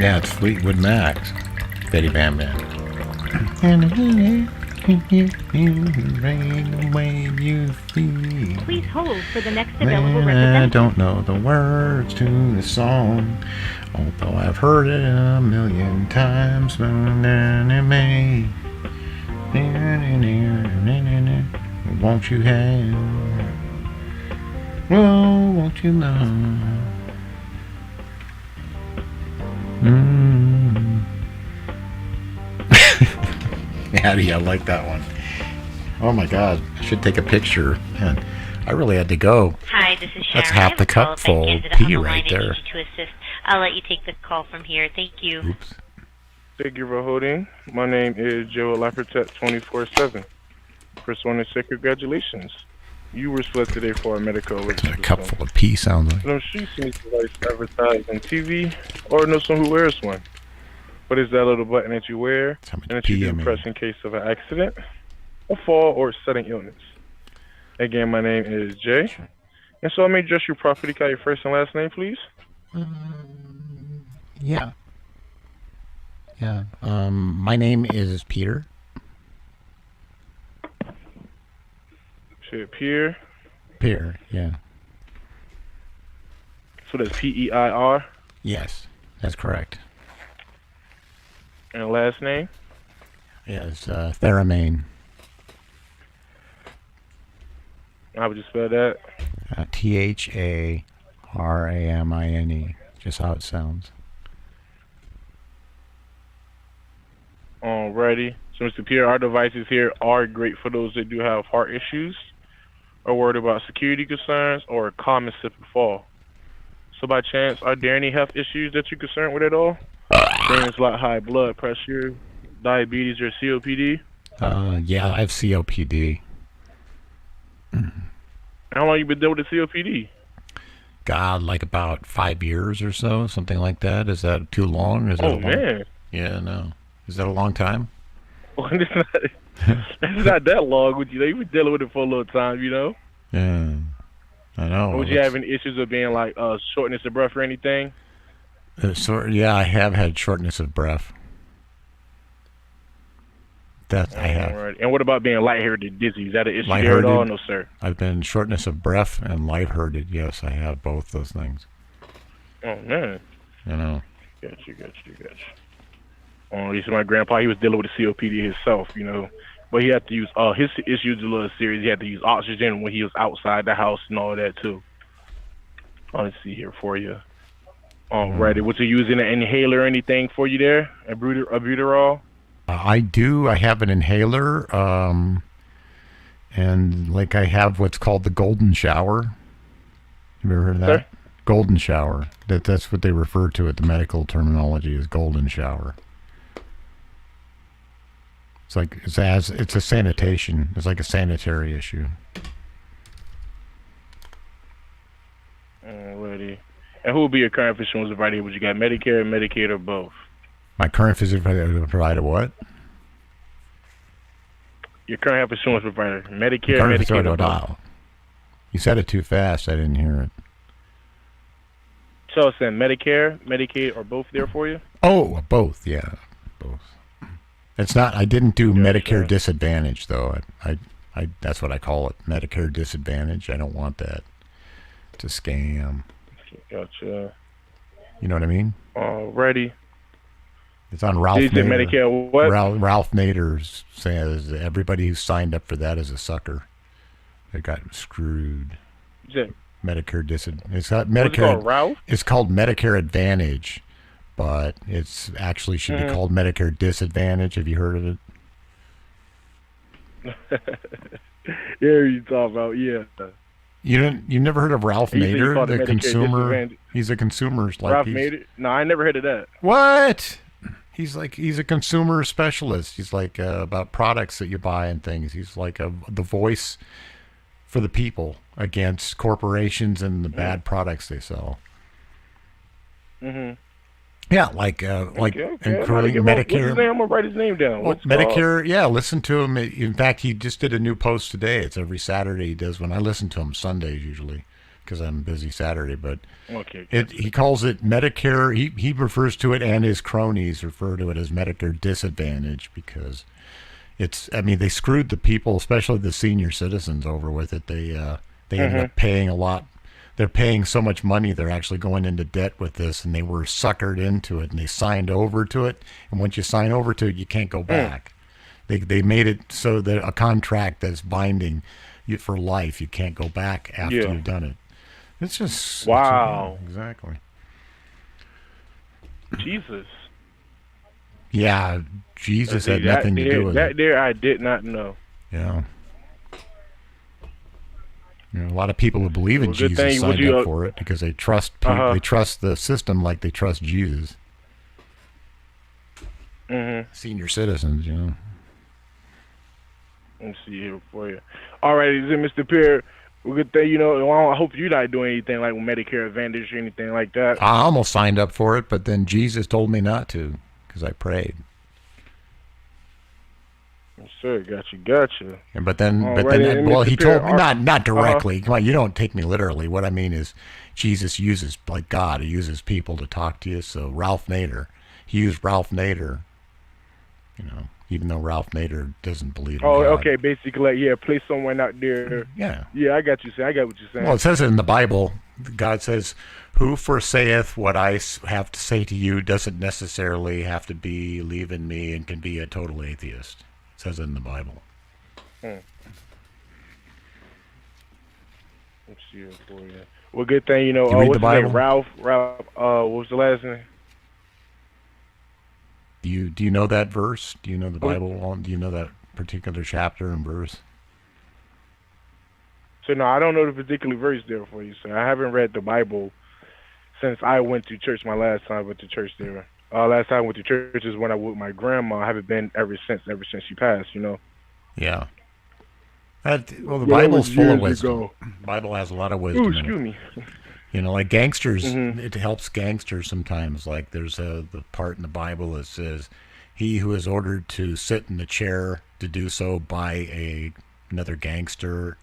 Yeah, it's Fleetwood Mac's. Betty Bam Bam. Please hold for the next available I representative. don't know the words to the song, although I've heard it a million times. Won't you have? Oh, won't you love? Addie, I like that one. Oh my God, I should take a picture. Man, I really had to go. Hi, this is Sharon. That's half the cup full pee right there. I need you to assist. I'll let you take the call from here. Thank you. Oops. Thank you for holding. My name is Joe Lapertet 24/7. First one to say congratulations. You were selected today for a medical alert. A cup full of pee sounds like. I'm sure you've seen this device advertised on TV or know someone who wears one. What is that little button that you wear and that you do press in case of an accident, a fall, or sudden illness? Again, my name is Jay. And so I may address you properly. Can I have your first and last name, please? Yeah. Yeah. My name is Peter. Peter. Peter, yeah. So that's P-E-I-R? Yes, that's correct. And last name? Yes, Theramane. How would you spell that? T-H-A-R-A-M-I-N-E. Just how it sounds. Alrighty. So, Mr. Pierre, our devices here are great for those that do have heart issues, or worried about security concerns, or a common slip and fall. So, by chance, are there any health issues that you're concerned with at all? Things like high blood pressure, diabetes, or COPD? Yeah, I have COPD. How long you been dealing with the COPD? God, like about 5 years or so, something like that. Is that too long? Is that Oh, man. Yeah, no. Is that a long time? Well, it's not that long with you. You've been dealing with it for a little time, you know? Yeah, I know. Would you have any issues of being like shortness of breath or anything? Yeah, I have had shortness of breath. That I have. All right. And what about being lightheaded, dizzy? Is that an issue there at all? No, sir. I've been shortness of breath and lightheaded. Yes, I have both those things. Oh, man. You know. Gotcha. You see, my grandpa, he was dealing with the COPD himself, you know. But he had to use, his issues a little serious. He had to use oxygen when he was outside the house and all that, too. Let's see here for you. Alrighty. Was you using an inhaler or anything for you there? A Albuterol? I do. I have an inhaler, and like I have what's called the golden shower. You ever heard of that? Sir? Golden shower. That's what they refer to it. The medical terminology is golden shower. It's like it's a sanitation. It's like a sanitary issue. Alrighty. And who will be your current physician provider? Would you got Medicare, Medicaid, or both? My current physician provider what? Your current health insurance provider, Medicare, Medicaid, or both? You said it too fast. I didn't hear it. So it's in Medicare, Medicaid, or both there for you? Oh, both. Yeah, both. It's not. I didn't do Medicare Disadvantage though. I that's what I call it, Medicare Disadvantage. I don't want that. It's a scam. Gotcha. You know what I mean? Alrighty. It's on Ralph Nader. Medicare what? Ralph Nader says everybody who signed up for that is a sucker. They got screwed. Medicare Disadvantage. It's got Medicare. What's it called, Ralph? It's called Medicare Advantage, but it's actually should be called Medicare Disadvantage. Have you heard of it? Yeah, you talk about You've never heard of Ralph Nader, the consumer? He's a consumer. Ralph Nader? No, I never heard of that. What? He's a consumer specialist. He's like about products that you buy and things. He's like the voice for the people against corporations and the bad products they sell. Mm-hmm. Yeah, like Okay. including What's his Medicare. name? I'm gonna write his name down. Well, Medicare, yeah, listen to him. In fact, he just did a new post today. It's every Saturday he does. When I listen to him, Sundays usually, because I'm busy Saturday. But Okay. he calls it Medicare. He refers to it, and his cronies refer to it as Medicare disadvantage because they screwed the people, especially the senior citizens, over with it. They ended up paying a lot. They're paying so much money, they're actually going into debt with this, and they were suckered into it, and they signed over to it. And once you sign over to it, you can't go back. They made it so that a contract that's binding you for life. You can't go back after you've done it. It's just wow. Exactly. Jesus. Yeah, Jesus had nothing to do with that. it. There, I did not know. Yeah. A lot of people who believe in Jesus signed up for it because they trust they trust the system like they trust Jesus. Senior citizens, Let's see here for you. All right, is it Mr. Pierre? Good thing, I hope you're not doing anything like with Medicare Advantage or anything like that. I almost signed up for it, but then Jesus told me not to because I prayed. Sure, gotcha. But then, he told me not directly. Come on, you don't take me literally. What I mean is, Jesus uses like God. He uses people to talk to you. So Ralph Nader, he used Ralph Nader. Even though Ralph Nader doesn't believe in God. Okay, basically, place someone out there. Yeah, I got you. I got what you're saying. Well, it says it in the Bible. God says, "Who forsayeth what I have to say to you doesn't necessarily have to believe in me and can be a total atheist." It says it in the Bible. Let's see it for you. Well, good thing you read the Bible? Ralph. What was the last name? Do you know that verse? Do you know the Bible? Do you know that particular chapter and verse? So no, I don't know the particular verse there for you, sir. I haven't read the Bible since I went to church. My last time I went to church there. Last time I went to church is when I went with my grandma. I haven't been ever since she passed. Yeah. The Bible's full of wisdom. The Bible has a lot of wisdom. Excuse me. Like gangsters, it helps gangsters sometimes. Like there's the part in the Bible that says, "He who is ordered to sit in the chair to do so by another gangster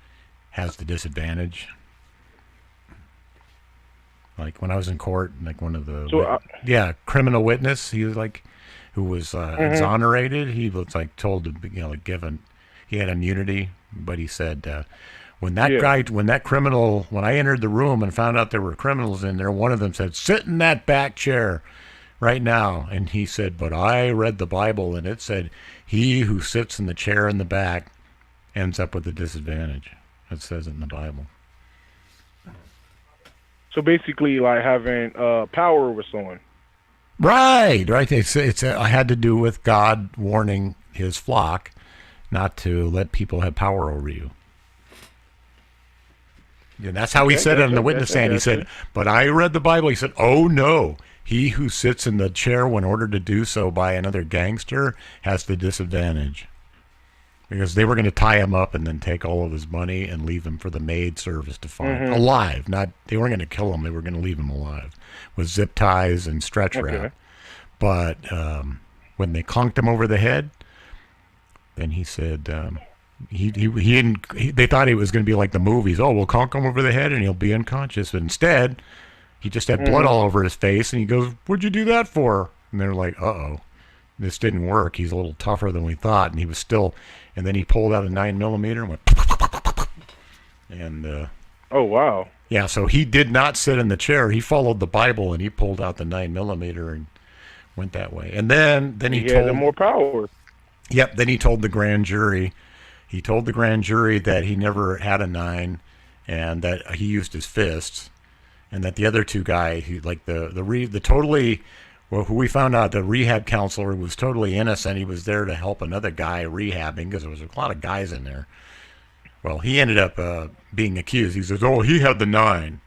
has the disadvantage." Like when I was in court, like one of the criminal witness, he was like, who was exonerated. He was like told to be, given, he had immunity, but he said. When that criminal, when I entered the room and found out there were criminals in there, one of them said, "Sit in that back chair right now." And he said, "But I read the Bible and it said, he who sits in the chair in the back ends up with a disadvantage." It says it in the Bible. So basically like having power over someone. Right. It's I had to do with God warning his flock not to let people have power over you. And that's how he said it on the witness stand. He said, "But I read the Bible." He said, "Oh no, he who sits in the chair when ordered to do so by another gangster has the disadvantage." Because they were going to tie him up and then take all of his money and leave him for the maid service to find alive. They weren't going to kill him. They were going to leave him alive with zip ties and stretch wrap. But when they conked him over the head, then he said. They thought it was going to be like the movies. Oh, we'll conk him over the head and he'll be unconscious. But instead, he just had blood all over his face. And he goes, "What'd you do that for?" And they're like, "Uh-oh, this didn't work. He's a little tougher than we thought." And he was still, and then he pulled out a 9mm and went, and oh, wow. Yeah, so he did not sit in the chair. He followed the Bible and he pulled out the 9mm and went that way. And then he told had more power. Yep, then he told the grand jury. He told the grand jury that he never had a 9 and that he used his fists, and that the other two guys, who who we found out the rehab counselor was totally innocent. He was there to help another guy rehabbing because there was a lot of guys in there. Well, he ended up being accused. He says, "Oh, he had the 9.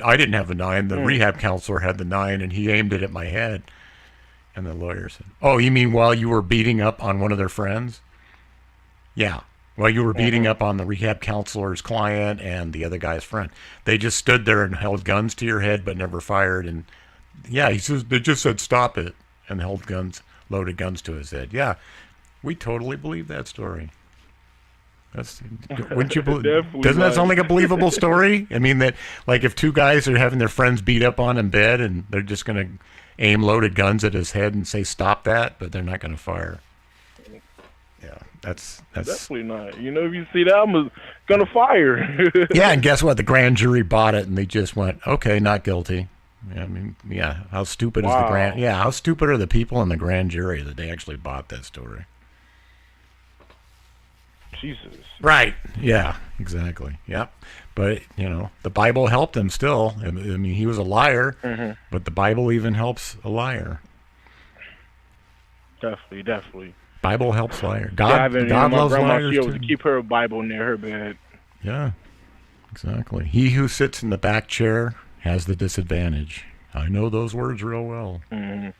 I didn't have the 9. The rehab counselor had the 9, and he aimed it at my head." And the lawyer said, "Oh, you mean while you were beating up on one of their friends?" "Yeah, while you were beating up on the rehab counselor's client and the other guy's friend. They just stood there and held guns to your head but never fired." And yeah, he says, "They just said stop it," and held loaded guns to his head. Yeah, we totally believe that story. Wouldn't you believe? Definitely Doesn't that sound not. like a believable story? I mean, that like if two guys are having their friends beat up on in bed and they're just going to aim loaded guns at his head and say stop that, but they're not going to fire. Yeah, that's Definitely not. You know, if you see that, I'm gonna fire. yeah. And guess what? The grand jury bought it and they just went, okay, not guilty. Yeah, I mean, yeah. How stupid is the Wow. grand? Yeah, how stupid are the people in the grand jury that they actually bought that story? Jesus. Right. Yeah, exactly. Yep. But, you know, the Bible helped him still. I mean, he was a liar, Mhm. but the Bible even helps a liar. Definitely. Bible helps liar. Yeah, God, my God loves grandma, liars she always too. keep her Bible near her bed. Yeah, exactly. He who sits in the back chair has the disadvantage. I know those words real well. Mm-hmm.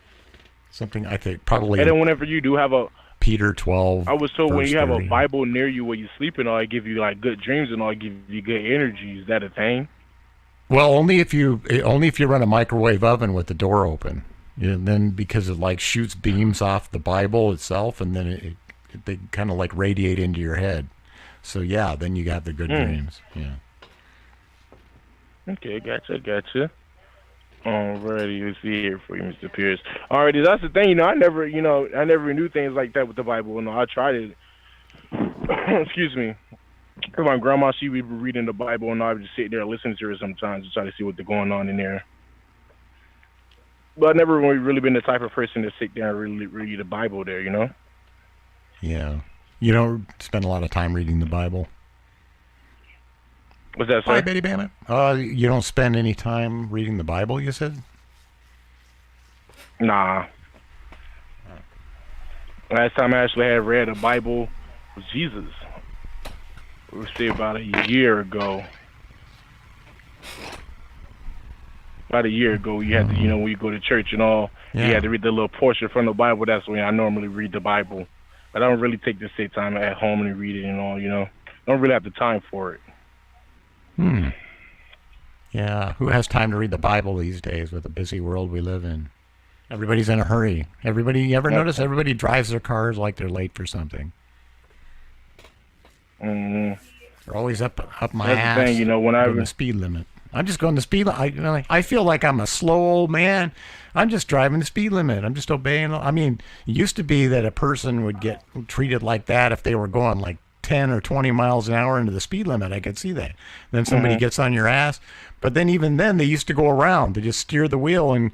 Something I think probably And then whenever you do have a, Peter 12. I was told when verse you have 30. a Bible near you where you sleep and all, it give you like good dreams and all, it give you good energy. Is that a thing? Well, only if you run a microwave oven with the door open. And then because it like shoots beams off the Bible itself, and then they kind of like radiate into your head. So yeah, then you have the good dreams. Yeah. Okay, gotcha. Alrighty, let's see here for you, Mr. Pierce. Alrighty, that's the thing. You know, I never knew things like that with the Bible. You know, I tried it. Excuse me. 'Cause my grandma, she would be reading the Bible, and I would just sit there and listen to her sometimes to try to see what's going on in there. But I've never really been the type of person to sit there and really read the Bible there, you know? Yeah. You don't spend a lot of time reading the Bible. What's that, Hi, sir? Betty Bama. You don't spend any time reading the Bible, you said? Nah. Last time I actually had read a Bible was Jesus. It was say about a year ago. About a year ago, you had to, you know, when you go to church and all, Yeah. you had to read the little portion from the Bible. That's when I normally read the Bible. But I don't really take the same time at home and read it and all, you know. I don't really have the time for it. Yeah, who has time to read the Bible these days with the busy world we live in? Everybody's in a hurry. You ever notice everybody drives their cars like they're late for something? Mm-hmm. They're always up my That's ass. the thing, you know, when going the speed limit. I'm just going the speed limit. I feel like I'm a slow old man. I'm just driving the speed limit. I'm just obeying. I mean, it used to be that a person would get treated like that if they were going like 10 or 20 miles an hour into the speed limit. I could see that. Then somebody gets on your ass. But then even then, they used to go around. They just steer the wheel and,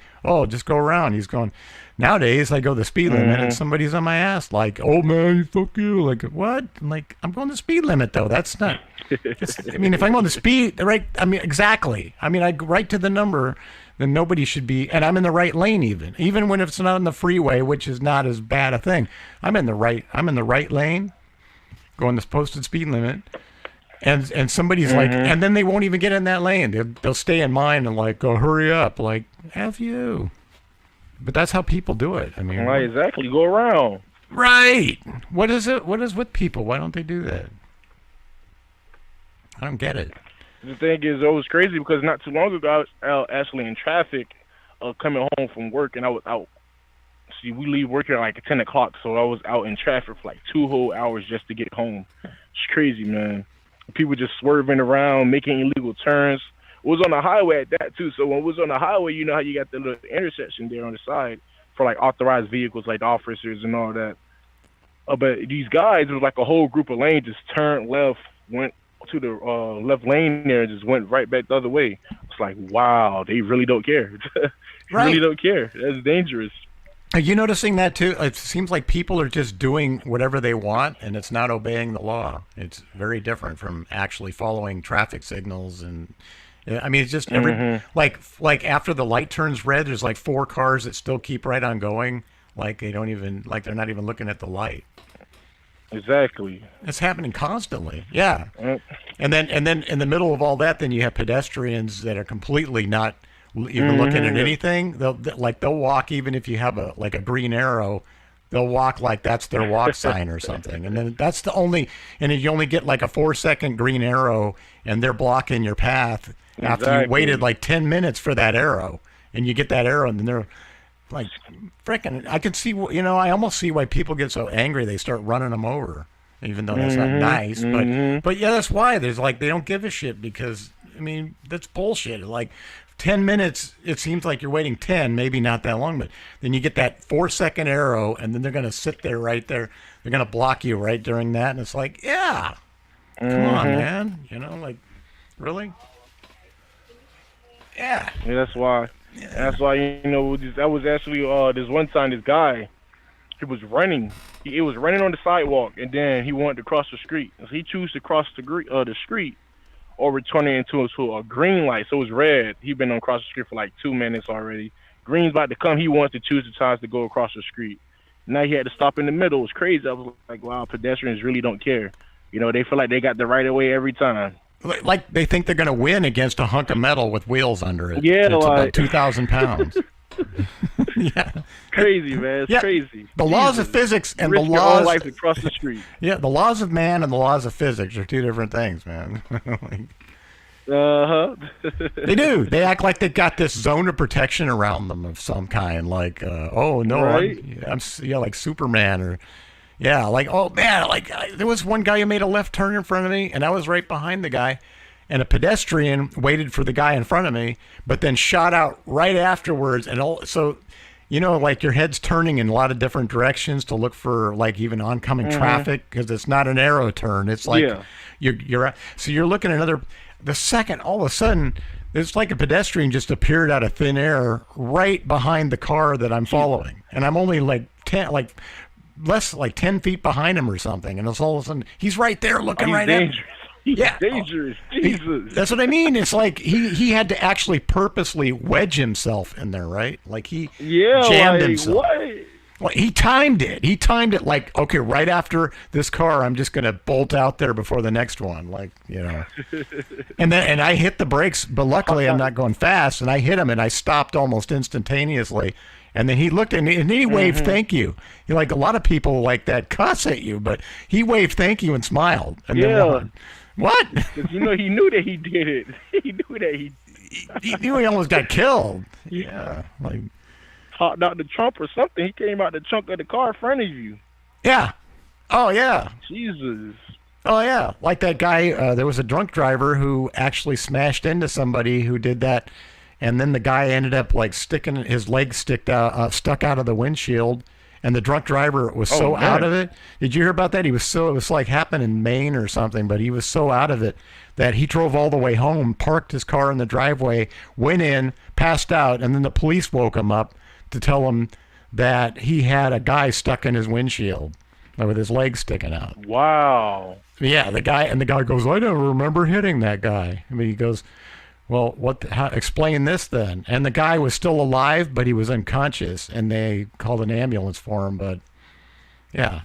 just go around. He's going. Nowadays, I go the speed limit and somebody's on my ass like, oh, man, fuck you. Like, what? I'm like, I'm going the speed limit, though. That's not. I mean, if I'm on the speed, right? I mean, exactly. I mean, I go right to the number, then nobody should be. And I'm in the right lane even when it's not on the freeway, which is not as bad a thing. I'm in the right lane, going the posted speed limit. And somebody's like, and then they won't even get in that lane. They'll stay in mine and like, go hurry up. Like, F you. But that's how people do it. I mean, Right, exactly. Go around. Right. What is it? What is with people? Why don't they do that? I don't get it. The thing is, it was crazy because not too long ago, I was out actually in traffic coming home from work, and I was out. See, we leave work at like 10 o'clock, so I was out in traffic for like 2 whole hours just to get home. It's crazy, man. People just swerving around, making illegal turns. It was on the highway at that, too. So when it was on the highway, you know how you got the little intersection there on the side for like authorized vehicles like officers and all that. But these guys, it was like a whole group of lanes just turned left, went to the left lane there and just went right back the other way. It's like, wow, they really don't care. Right. Really don't care. That's dangerous. Are you noticing that too? It seems like people are just doing whatever they want, and it's not obeying the law. It's very different from actually following traffic signals. And I mean, it's just like after the light turns red, there's like 4 cars that still keep right on going, like they're not even looking at the light. Exactly. It's happening constantly. Yeah. And then in the middle of all that, then you have pedestrians that are completely not even looking at anything. They'll walk even if you have a green arrow. They'll walk like that's their walk sign or something. And then that's the only. And you only get like a 4-second green arrow, and they're blocking your path after you waited like 10 minutes for that arrow, and you get that arrow, and then they're like, frickin', I could see, I almost see why people get so angry they start running them over. even though that's not nice. But yeah, that's why there's like they don't give a shit because I mean that's bullshit. Like 10 minutes, it seems like you're waiting 10, maybe not that long, but then you get that 4-second arrow, and then they're gonna sit there right there. They're gonna block you right during that, and it's like, yeah, come on, man, you know, like really, yeah. That's why. Yeah. That's why that was actually this one time this guy. He was running. He was running on the sidewalk, and then he wanted to cross the street. So he chose to cross the street, or turning into a green light. So it was red. He'd been on across the street for like 2 minutes already. Green's about to come. He wants to choose the times to go across the street. Now he had to stop in the middle. It was crazy. I was like, wow, pedestrians really don't care. You know, they feel like they got the right of way every time. Like they think they're going to win against a hunk of metal with wheels under it. Yeah, it's like about 2,000 pounds. Yeah, crazy, man. It's crazy. The laws of physics and Risk the your laws own life across the street. Yeah, the laws of man and the laws of physics are two different things, man. They do. They act like they got this zone of protection around them of some kind. Like, oh no, right? I'm like Superman or. Yeah, like, oh, man, like, there was one guy who made a left turn in front of me, and I was right behind the guy, and a pedestrian waited for the guy in front of me, but then shot out right afterwards, and so, you know, like, your head's turning in a lot of different directions to look for, like, even oncoming traffic, because it's not an arrow turn. It's like, so you're looking at the second, all of a sudden, it's like a pedestrian just appeared out of thin air right behind the car that I'm following, and I'm only, less like 10 feet behind him or something, and it's all of a sudden he's right there looking right at him. He's dangerous. Jesus. That's what I mean. It's like he had to actually purposely wedge himself in there, right? Like he jammed himself. What? Well, he timed it. He timed it like, okay, right after this car, I'm just gonna bolt out there before the next one, like, you know. and I hit the brakes, but luckily I'm not going fast, and I hit him, and I stopped almost instantaneously. And then he looked and he waved thank you. Like a lot of people like that cuss at you, but he waved thank you and smiled. And then won. What? Because he knew that he did it. He knew that he knew he almost got killed. Yeah, like talked out the trunk or something. He came out the trunk of the car in front of you. Yeah. Oh yeah. Jesus. Oh yeah. Like that guy. There was a drunk driver who actually smashed into somebody who did that. And then the guy ended up like sticking his leg stuck out of the windshield, and the drunk driver was so out of it. Did you hear about that? It was like happened in Maine or something, but he was so out of it that he drove all the way home, parked his car in the driveway, went in, passed out, and then the police woke him up to tell him that he had a guy stuck in his windshield with his leg sticking out. Wow. Yeah, the guy goes, I don't remember hitting that guy. I mean, he goes, well, explain this then. And the guy was still alive, but he was unconscious, and they called an ambulance for him. But yeah,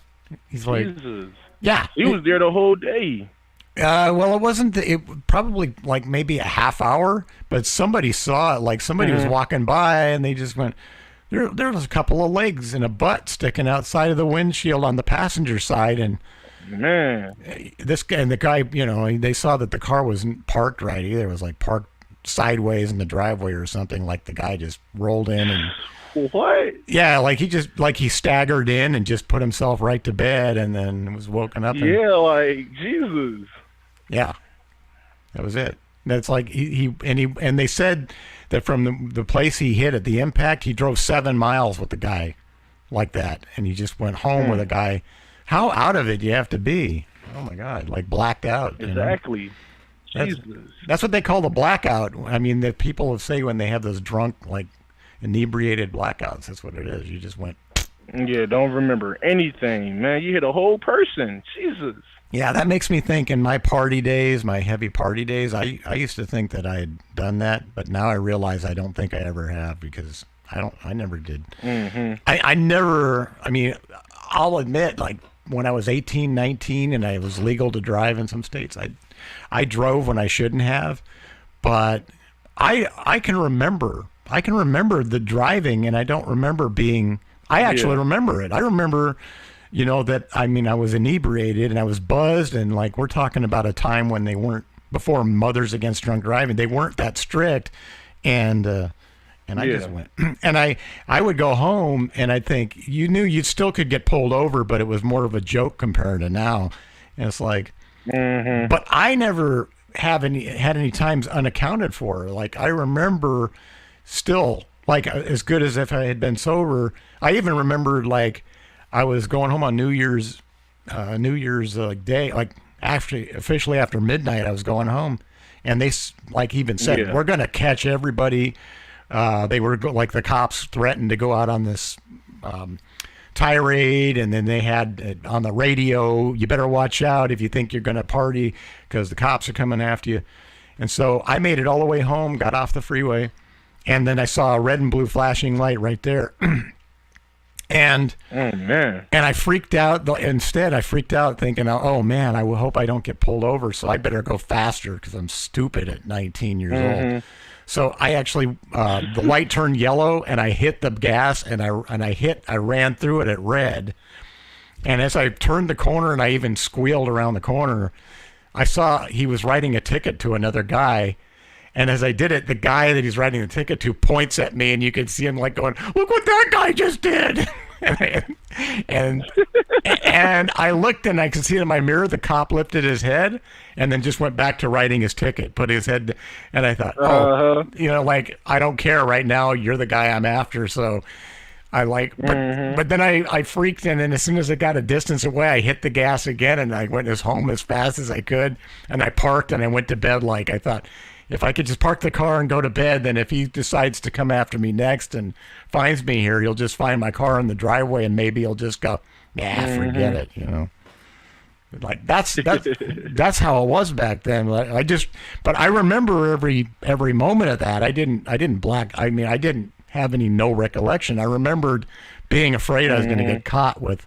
he's like, Jesus. Yeah, he was there the whole day. Well, it wasn't. It probably like maybe a half hour, but somebody saw it. Like somebody was walking by, and they just went. There was a couple of legs and a butt sticking outside of the windshield on the passenger side, and. Man, this guy and the guy, you know, they saw that the car wasn't parked right either. It was like parked sideways in the driveway or something. Like the guy just rolled in and what? Yeah, like he staggered in and just put himself right to bed and then was woken up. Yeah, like Jesus. Yeah, that was it. That's like and they said that from the place he hit at the impact, he drove 7 miles with the guy like that, and he just went home with a guy. How out of it do you have to be? Oh my God, like blacked out. Exactly. Jesus. That's what they call the blackout. I mean, that people say when they have those drunk, like inebriated blackouts. That's what it is. You just went. Yeah, don't remember anything, man. You hit a whole person. Jesus. Yeah, that makes me think in my party days, my heavy party days, I used to think that I had done that, but now I realize I don't think I ever have because I never did. I never, I mean, I'll admit, like, when I was 18, 19, and I was legal to drive in some states, I drove when I shouldn't have, but I can remember the driving, and I don't remember being. I actually remember it. I remember, you know, that I mean I was inebriated and I was buzzed, and like we're talking about a time when they weren't before Mothers Against Drunk Driving. They weren't that strict, and And I just went, and I would go home and I'd think, you knew you still could get pulled over, but it was more of a joke compared to now. And it's like, but I never had any times unaccounted for. Like I remember still, like as good as if I had been sober. I even remembered like I was going home on New Year's Day, like officially after midnight, I was going home, and they like even said, we're going to catch everybody. They were like the cops threatened to go out on this tirade, and then they had on the radio, you better watch out if you think you're going to party because the cops are coming after you. And so I made it all the way home, got off the freeway, and then I saw a red and blue flashing light right there. And I freaked out. Instead, I freaked out thinking, oh man, I hope I don't get pulled over, so I better go faster because I'm stupid at 19 years old. So I actually, the light turned yellow, and I hit the gas, and I ran through it at red. And as I turned the corner, and I even squealed around the corner, I saw he was writing a ticket to another guy. And as I did it, the guy that he's writing the ticket to points at me, and you could see him like going, "Look what that guy just did!" and I looked, and I could see in my mirror the cop lifted his head, and then just went back to writing his ticket, put his head, and I thought, like I don't care right now. You're the guy I'm after, so I like. But then I freaked, and then as soon as I got a distance away, I hit the gas again, and I went home as fast as I could, and I parked, and I went to bed. Like I thought, if I could just park the car and go to bed, then if he decides to come after me next and finds me here, he'll just find my car in the driveway, and maybe he'll just go, forget it, Like that's how it was back then. But I remember every moment of that. I didn't have no recollection. I remembered being afraid I was going to get caught with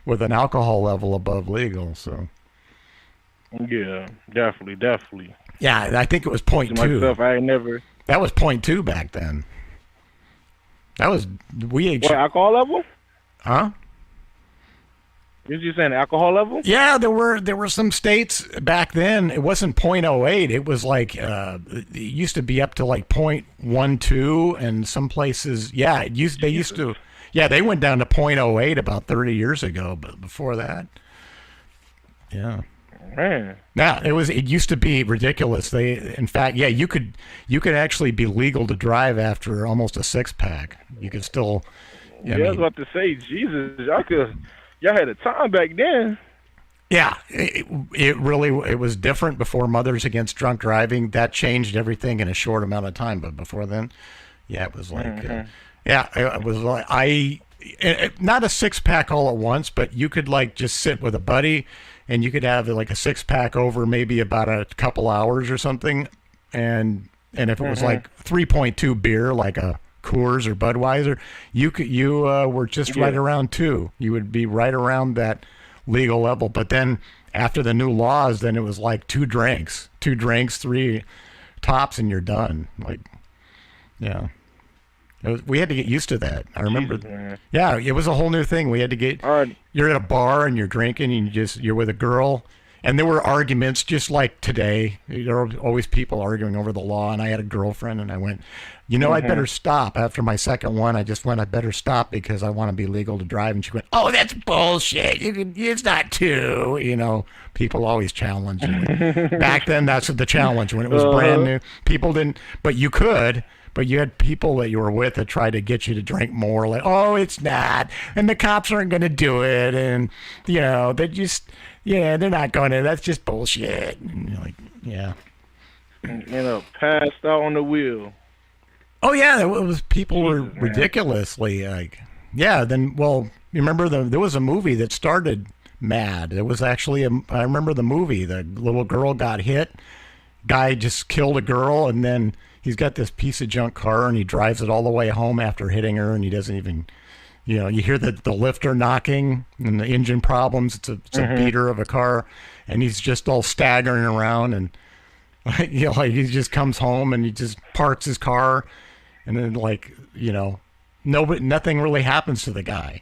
an alcohol level above legal. So yeah, definitely. Yeah, I think it was 0.2. Myself, I ain't never. That was 0.2 back then. That was What, alcohol level? Huh? Is you saying alcohol level? Yeah, there were some states back then. It wasn't 0.08. It was like it used to be up to like 0.12, and some places, they used to. Yeah, they went down to 0.08 about 30 years ago, but before that, yeah. Man. Yeah, it used to be ridiculous. In fact, you could actually be legal to drive after almost a 6-pack. You could still. I was about to say, Jesus, y'all had a time back then. Yeah, it was different before Mothers Against Drunk Driving. That changed everything in a short amount of time. But before then, it was like, it was like not a 6-pack all at once, but you could like just sit with a buddy, and you could have like a 6-pack over maybe about a couple hours or something, and if it was like 3.2 beer, like a Coors or Budweiser, you were just right around 2. You would be right around that legal level. But then after the new laws, then it was like 2 drinks, 3 tops, and you're done. Like, yeah. We had to get used to that. I remember. Jesus, yeah, it was a whole new thing. We had to get. You're at a bar and you're drinking, and you're with a girl, and there were arguments just like today. There were always people arguing over the law, and I had a girlfriend, and I went, I'd better stop. After my second one, I just went, I better stop because I want to be legal to drive. And she went, oh, that's bullshit. It's not 2. People always challenge you. Back then, that's the challenge. When it was brand new, people didn't, but you could. But you had people that you were with that tried to get you to drink more, like, oh, it's not, and the cops aren't going to do it, and, they just, they're not going to, that's just bullshit. And you're like, yeah. Passed out on the wheel. Oh, yeah, it was, people were ridiculously, like, then, well, you remember there was a movie that started Mad. It was actually, I remember the movie, the little girl got hit, guy just killed a girl, and then he's got this piece of junk car, and he drives it all the way home after hitting her, and he doesn't even, you hear the lifter knocking and the engine problems. It's a beater of a car, and he's just all staggering around, and he just comes home and he just parks his car, and then nothing really happens to the guy.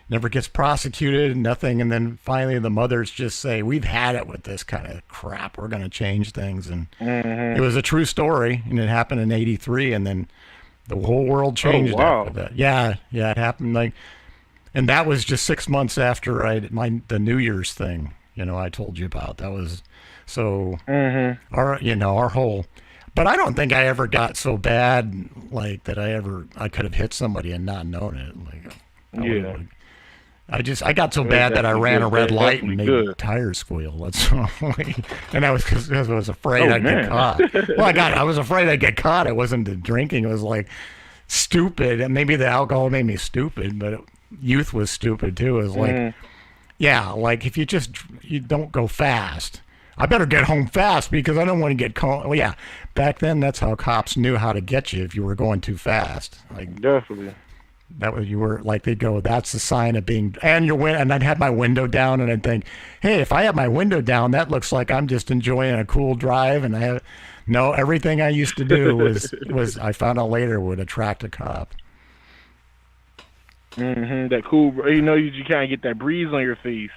Never gets prosecuted, nothing, and then finally the mothers just say, we've had it with this kind of crap, we're going to change things. And it was a true story, and it happened in 83, and then The whole world changed wow. after that. Yeah, it happened like, and that was just 6 months after the New Year's thing. I told you about. That was so our whole. But I don't think I ever got so bad like that. I could have hit somebody and not known it. Like, I got so bad that I ran a red light and made tires squeal. That's only, and that was because I was afraid I'd get caught. Well, I was afraid I'd get caught. It wasn't the drinking. It was like stupid, and maybe the alcohol made me stupid, but youth was stupid too. It was like, like if you don't go fast. I better get home fast because I don't want to get caught. Well, yeah, back then that's how cops knew how to get you if you were going too fast. Like definitely. That was, you were like, they'd go, that's the sign of being, and I'd have my window down, and I'd think, hey, if I have my window down, that looks like I'm just enjoying a cool drive, and everything I used to do was I found out later would attract a cop. That cool, you kind of get that breeze on your face.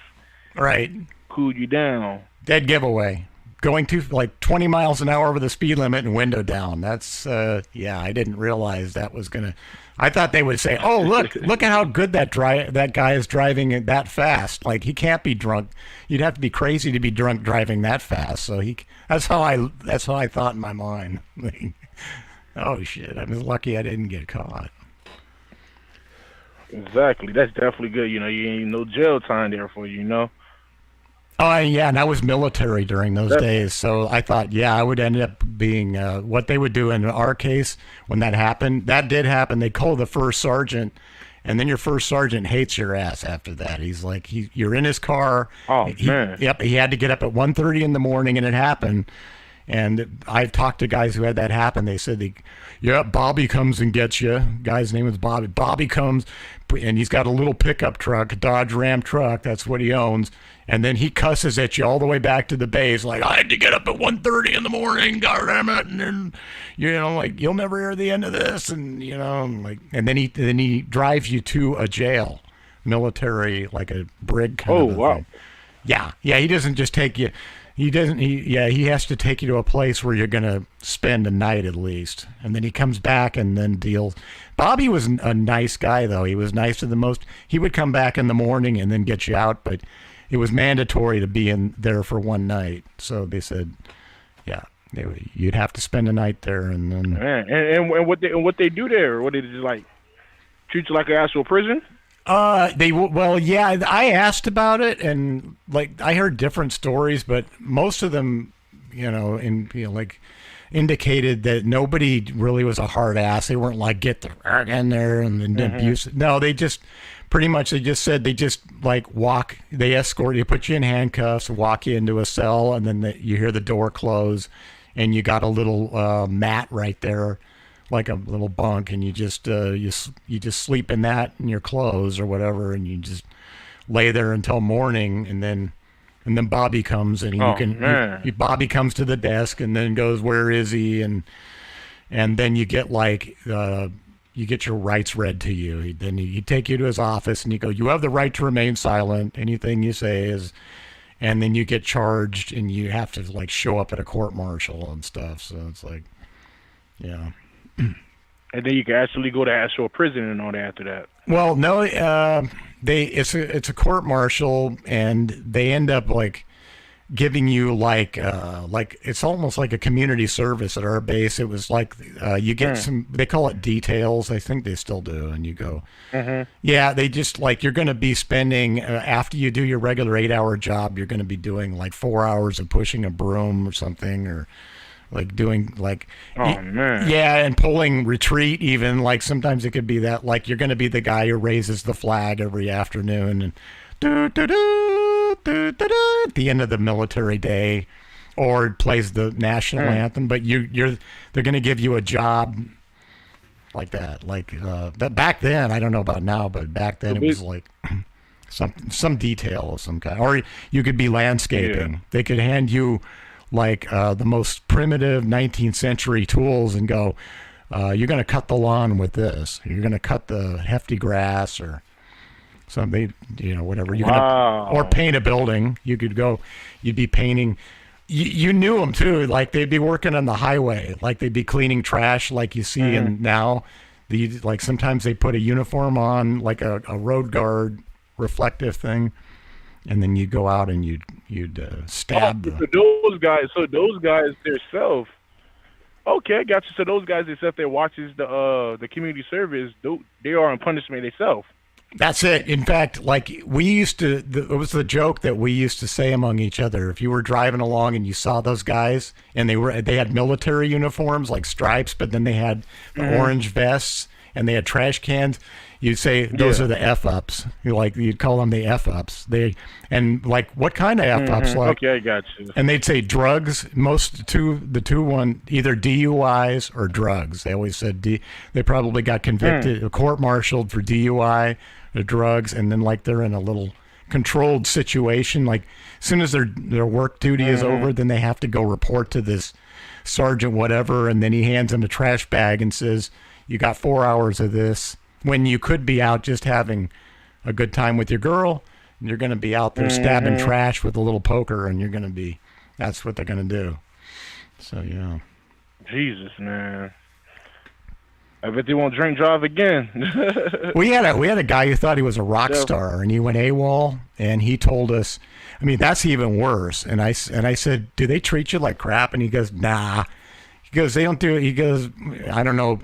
Right. Cooled you down. Dead giveaway. Going to like 20 miles an hour over the speed limit and window down. That's, I didn't realize that was going to, I thought they would say, oh, look at how good that guy is driving that fast. Like, he can't be drunk. You'd have to be crazy to be drunk driving that fast. So that's how I thought in my mind. Oh, shit, I'm lucky I didn't get caught. Exactly. That's definitely good. You ain't no jail time there for you, Oh, yeah, and I was military during those days, so I thought, I would end up being what they would do in our case when that happened. That did happen. They call the first sergeant, and then your first sergeant hates your ass after that. He's like, you're in his car. Oh, man. Yep, he had to get up at 1:30 in the morning, and it happened. And I've talked to guys who had that happen. They said, Bobby comes and gets you. Guy's name is Bobby. Bobby comes, and he's got a little pickup truck, a Dodge Ram truck. That's what he owns. And then he cusses at you all the way back to the base, like, I had to get up at 1:30 in the morning, God damn it. And then, like, you'll never hear the end of this. And, and then he drives you to a jail, military, like a brig kind of thing. Yeah, he doesn't just take you. He has to take you to a place where you're going to spend a night at least. And then he comes back and then deals. Bobby was a nice guy, though. He was nice to the most. He would come back in the morning and then get you out, but it was mandatory to be in there for one night. So they said, you'd have to spend a night there. And then. Man, and what they do there? What they just like treat you like an actual prison? I asked about it, and like I heard different stories, but most of them, indicated that nobody really was a hard ass. They weren't like get the rag in there and then abuse. No, they just pretty much they just like walk. They escort you, put you in handcuffs, walk you into a cell, and then you hear the door close, and you got a little mat right there. Like a little bunk, and you just sleep in that in your clothes or whatever, and you just lay there until morning, and then Bobby comes and Bobby comes to the desk and then goes, where is he? And then you get you get your rights read to you. Then he take you to his office and you go, you have the right to remain silent. Anything you say is, and then you get charged and you have to like show up at a court martial and stuff. So it's like, yeah. And then you can actually go to actual prison and all that after that. Well, no, it's a court martial, and they end up like giving you like it's almost like a community service at our base. It was like you get some, they call it details. I think they still do, and you go, yeah, they just like you're going to be spending after you do your regular 8-hour job, you're going to be doing like 4 hours of pushing a broom or something, or like doing like and pulling retreat. Even like sometimes it could be that like you're going to be the guy who raises the flag every afternoon and at the end of the military day, or plays the national anthem. But they're going to give you a job like that. Like that back then, I don't know about now, but back then it was like some detail of some kind. Or you could be landscaping. Yeah. They could hand you like the most primitive 19th century tools and go, you're going to cut the lawn with this. You're going to cut the hefty grass or something, whatever. You're gonna, or paint a building. You could go, you'd be painting You knew them too. Like they'd be working on the highway, like they'd be cleaning trash, like you see in now. Like sometimes they put a uniform on, like a road guard reflective thing, and then you'd go out and you'd stab. So those guys themselves. Okay, I got you. So those guys that sit there watches the community service, they are on punishment themselves. That's it. In fact, like we used to, it was the joke that we used to say among each other. If you were driving along and you saw those guys, and they had military uniforms like stripes, but then they had the orange vests and they had trash cans, you'd say those are the F-ups. You'd call them the F-ups. And like, what kind of F-ups? Like, okay, I got you. And they'd say drugs. The two either DUIs or drugs. They always said they probably got convicted, court-martialed for DUI or drugs, and then like they're in a little controlled situation. Like as soon as their work duty is over, then they have to go report to this sergeant whatever, and then he hands them a trash bag and says, "You got 4 hours of this." When you could be out just having a good time with your girl, and you're going to be out there stabbing trash with a little poker, and that's what they're going to do. So, yeah. Jesus, man. I bet they won't drink drive again. we had a guy who thought he was a rock star, and he went AWOL, and he told us, I mean, that's even worse. And I said, do they treat you like crap? And he goes, nah. He goes, they don't do it. He goes, I don't know,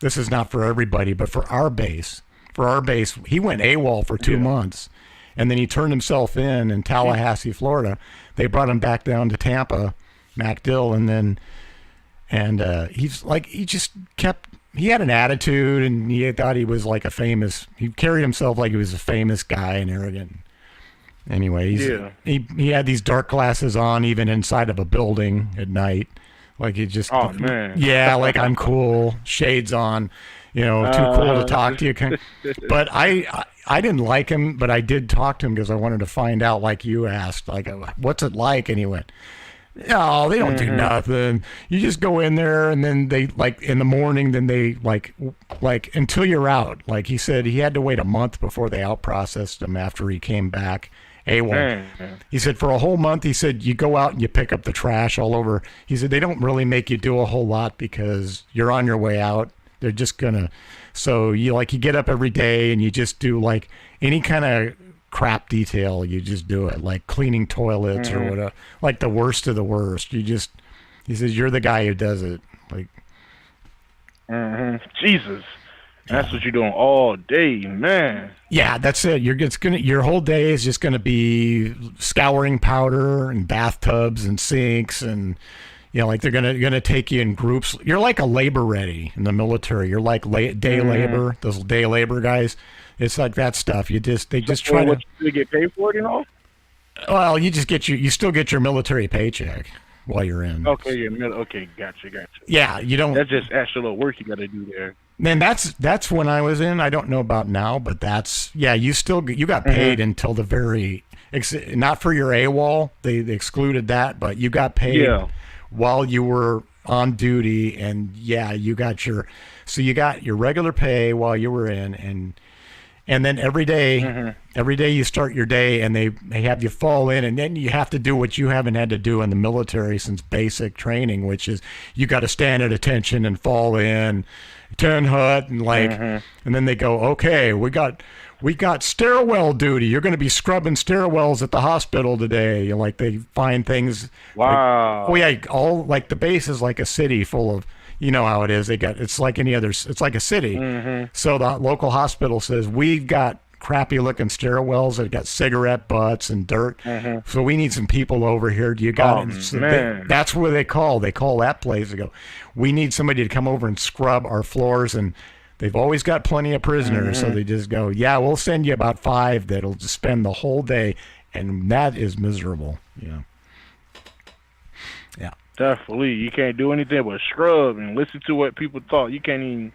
this is not for everybody, but for our base, he went AWOL for 2 months, and then he turned himself in Tallahassee, Florida. They brought him back down to Tampa, MacDill, and he's like, he had an attitude, and he thought he was like he carried himself like he was a famous guy and arrogant. Anyway, he had these dark glasses on even inside of a building at night. Like he just, oh man, yeah, like I'm cool, shades on, too cool to talk to you. But I didn't like him, but I did talk to him because I wanted to find out, like you asked, like what's it like, and he went, no, they don't do nothing. You just go in there, and then they like in the morning, then they like until you're out. Like he said, he had to wait a month before they out processed him after he came back. He said for a whole month, he said you go out and you pick up the trash all over. He said they don't really make you do a whole lot because you're on your way out. They're just so you get up every day and you just do like any kind of crap detail. You just do it, like cleaning toilets or whatever, like the worst of the worst. He says you're the guy who does it. Like, Jesus. That's what you're doing all day, man. Yeah, that's it. Your whole day is just gonna be scouring powder and bathtubs and sinks, and like they're gonna take you in groups. You're like a labor ready in the military. You're like day labor. Those day labor guys. It's like that stuff. They just try to. You get paid for it, Well, you still get your military paycheck while you're in. Okay, okay, gotcha. Yeah, you don't. That's just extra little work you got to do there. Man, that's when I was in. I don't know about now, but you got paid until the very, not for your AWOL. They excluded that, but you got paid while you were on duty, and you got your regular pay while you were in, and then every day you start your day, and they have you fall in, and then you have to do what you haven't had to do in the military since basic training, which is you got to stand at attention and fall in, turn hut, and and then they go, okay, we got stairwell duty. You're going to be scrubbing stairwells at the hospital today. Like they find things. Wow. All like the base is like a city full of. You know how it is. It's like any other. It's like a city. So the local hospital says we've got crappy looking stairwells that got cigarette butts and dirt. So we need some people over here. Do you got it? So that's where they call. They call that place. They go, we need somebody to come over and scrub our floors. And they've always got plenty of prisoners. So they just go, yeah, we'll send you about 5 that'll just spend the whole day. And that is miserable. Yeah. Definitely. You can't do anything but scrub and listen to what people thought. You can't even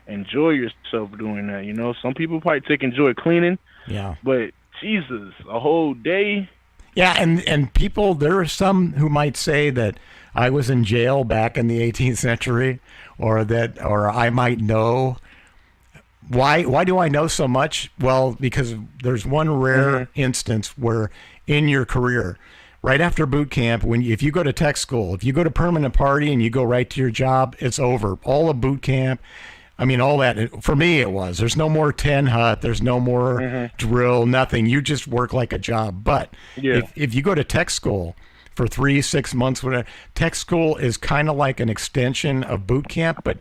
enjoy yourself doing that, Some people probably enjoy cleaning. Yeah. But Jesus, a whole day. Yeah, and people, there are some who might say that I was in jail back in the 18th century, or I might know. Why do I know so much? Well, because there's one rare instance where in your career, right after boot camp, if you go to tech school, if you go to permanent party and you go right to your job, it's over. All of boot camp, I mean, all that, for me it was. There's no more 10 hut, there's no more drill, nothing. You just work like a job. But if you go to tech school for 3-6 months, whatever, tech school is kind of like an extension of boot camp, but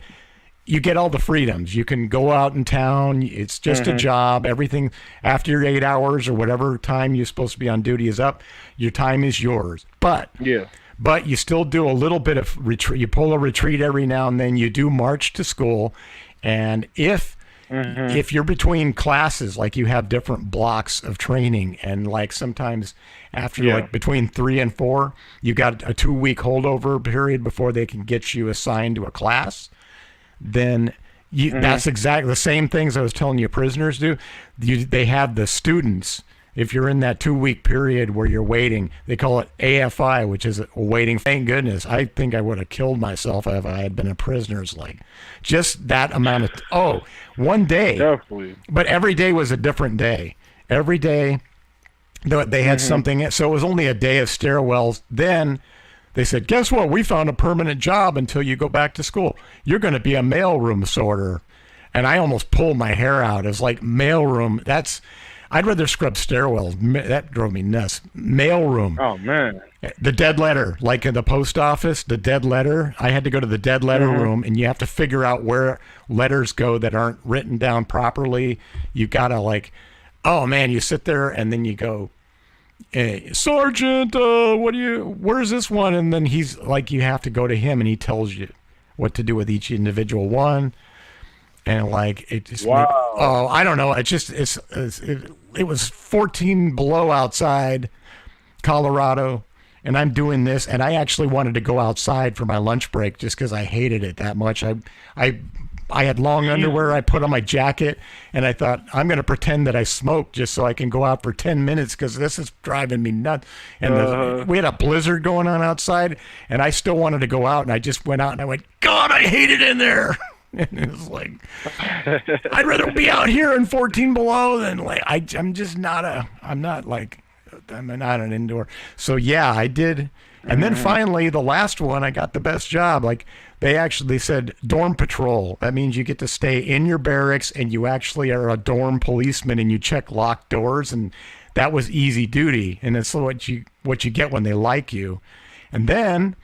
you get all the freedoms. You can go out in town. It's just a job. Everything after your 8 hours or whatever time you're supposed to be on duty is up, your time is yours. But you still do a little bit of retreat. You pull a retreat every now and then. You do march to school. And if you're between classes, like you have different blocks of training, and like sometimes after like between 3 and 4, you got a 2-week holdover period before they can get you assigned to a class, then that's exactly the same things I was telling you prisoners do. They have the students. If you're in that 2-week period where you're waiting, they call it AFI, which is waiting. Thank goodness. I think I would have killed myself if I had been a prisoner's like just that amount of, one day. Definitely. But every day was a different day. Every day they had something. So it was only a day of stairwells. Then they said, guess what? We found a permanent job until you go back to school. You're going to be a mailroom sorter. And I almost pulled my hair out. It was like mailroom. I'd rather scrub stairwells. That drove me nuts. Mailroom. Oh, man. The dead letter, like in the post office, the dead letter. I had to go to the dead letter room, and you have to figure out where letters go that aren't written down properly. You got to you sit there, and then you go, hey, Sergeant, where's this one? And then he's like, you have to go to him, and he tells you what to do with each individual one. And it just I don't know. It was 14 below outside Colorado, and I'm doing this, and I actually wanted to go outside for my lunch break just because I hated it that much. I had long underwear I put on my jacket, and I thought I'm going to pretend that I smoked just so I can go out for 10 minutes because this is driving me nuts. And we had a blizzard going on outside, and I still wanted to go out, and I just went out and I went, God, I hate it in there. And it was like, I'd rather be out here in 14 below than I'm not an indoor. So yeah, I did. And then finally, the last one, I got the best job. They said dorm patrol. That means you get to stay in your barracks and you actually are a dorm policeman and you check locked doors. And that was easy duty. And it's what you get when they like you. And then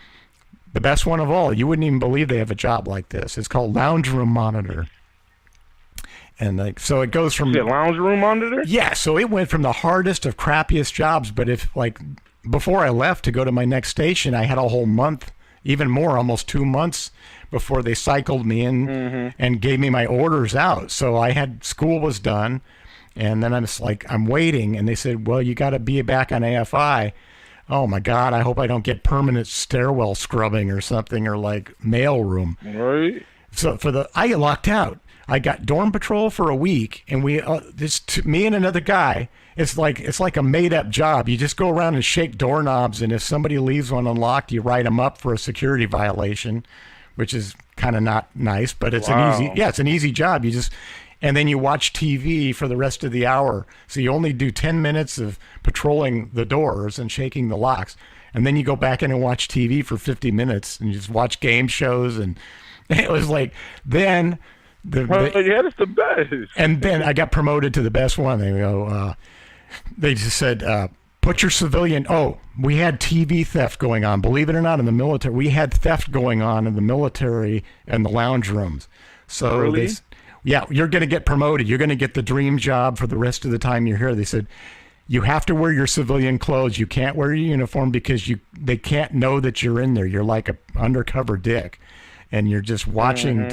the best one of all, you wouldn't even believe they have a job like this. It's called lounge room monitor. And so it goes from lounge room monitor? Yeah, so it went from the hardest of crappiest jobs, but before I left to go to my next station, I had a whole month, even more, almost 2 months before they cycled me in and gave me my orders out. So school was done, and then I'm waiting, and they said, well, you got to be back on AFI. Oh my God, I hope I don't get permanent stairwell scrubbing or something, or mail room. Right. So I get locked out. I got dorm patrol for a week, and me and another guy, it's like a made up job. You just go around and shake doorknobs, and if somebody leaves one unlocked, you write them up for a security violation, which is kind of not nice, but it's it's an easy job. And then you watch TV for the rest of the hour. So you only do 10 minutes of patrolling the doors and shaking the locks. And then you go back in and watch TV for 50 minutes and you just watch game shows. And it was that's the best. And then I got promoted to the best one. They go, they just said, put your civilian. We had TV theft going on. Believe it or not, in the military, we had theft going on in the military and the lounge rooms. So really? Yeah, you're going to get promoted. You're going to get the dream job for the rest of the time you're here. They said, you have to wear your civilian clothes. You can't wear your uniform because they can't know that you're in there. You're like an undercover dick, and you're just watching.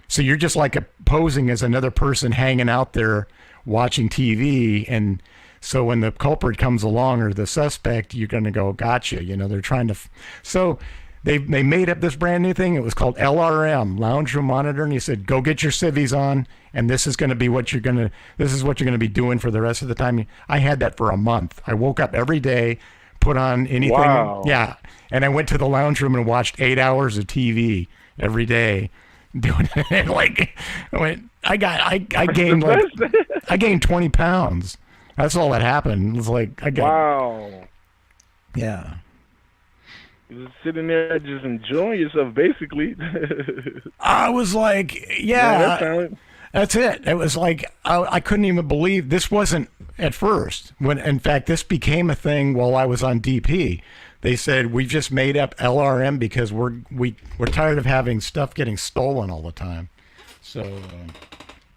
So you're just posing as another person hanging out there watching TV. And so when the culprit comes along or the suspect, you're going to go, gotcha. They're trying to. So They made up this brand new thing. It was called LRM, Lounge Room Monitor, and he said, "Go get your civvies on, and this is going to be what you're going to be doing for the rest of the time." I had that for a month. I woke up every day, put on anything, yeah, and I went to the lounge room and watched 8 hours of TV every day, doing it. I gained 20 pounds. That's all that happened. It was Yeah. You're just sitting there just enjoying yourself, basically. I was like, that's it. It was like, I couldn't even believe this wasn't at first. When, in fact, this became a thing while I was on DP. They said, we've just made up LRM because we're tired of having stuff getting stolen all the time. So,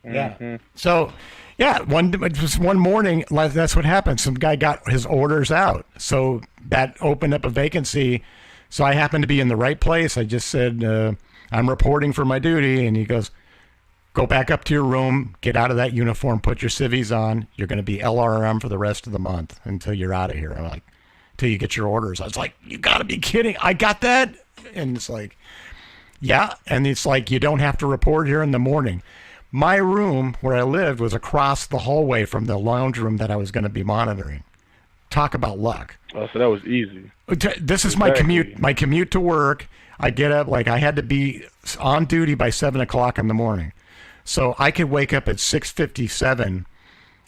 yeah. So, yeah, one morning, that's what happened. Some guy got his orders out. So that opened up a vacancy. So I happened to be in the right place. I just said, I'm reporting for my duty. And he goes, go back up to your room, get out of that uniform, put your civvies on. You're going to be LRM for the rest of the month until you're out of here. I'm like, until you get your orders. I was like, you got to be kidding. I got that? And it's like, yeah. And it's like, you don't have to report here in the morning. My room where I lived was across the hallway from the lounge room that I was going to be monitoring. Talk about luck. Oh, so that was easy. This is my commute. My commute to work. I get up, like I had to be on duty by 7 o'clock in the morning. So I could wake up at 6:57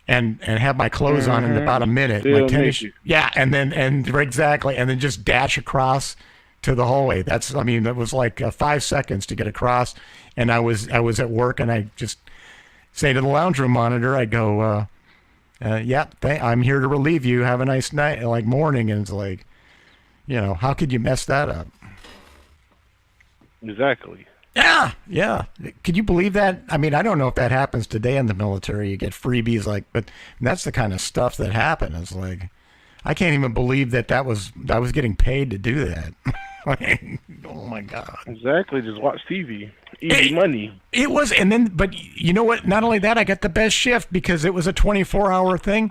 and have my clothes on in about a minute. My tennis, yeah, and exactly, and then just dash across to the hallway. That was like 5 seconds to get across. And I was at work, and I just say to the lounge room monitor, I go, I'm here to relieve you. Have a nice night, like morning. And it's like, how could you mess that up? Exactly. Yeah. Could you believe that? I mean, I don't know if that happens today in the military. You get freebies, but that's the kind of stuff that happened. It's like, I can't even believe that I was getting paid to do that. Oh my God. Exactly. Just watch TV. Easy money. It was, but you know what? Not only that, I got the best shift because it was a 24-hour thing.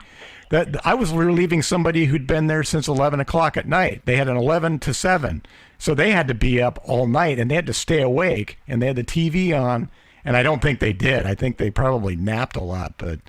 That I was relieving somebody who'd been there since 11 o'clock at night. They had an 11 to 7. So they had to be up all night, and they had to stay awake, and they had the TV on, and I don't think they did. I think they probably napped a lot, but,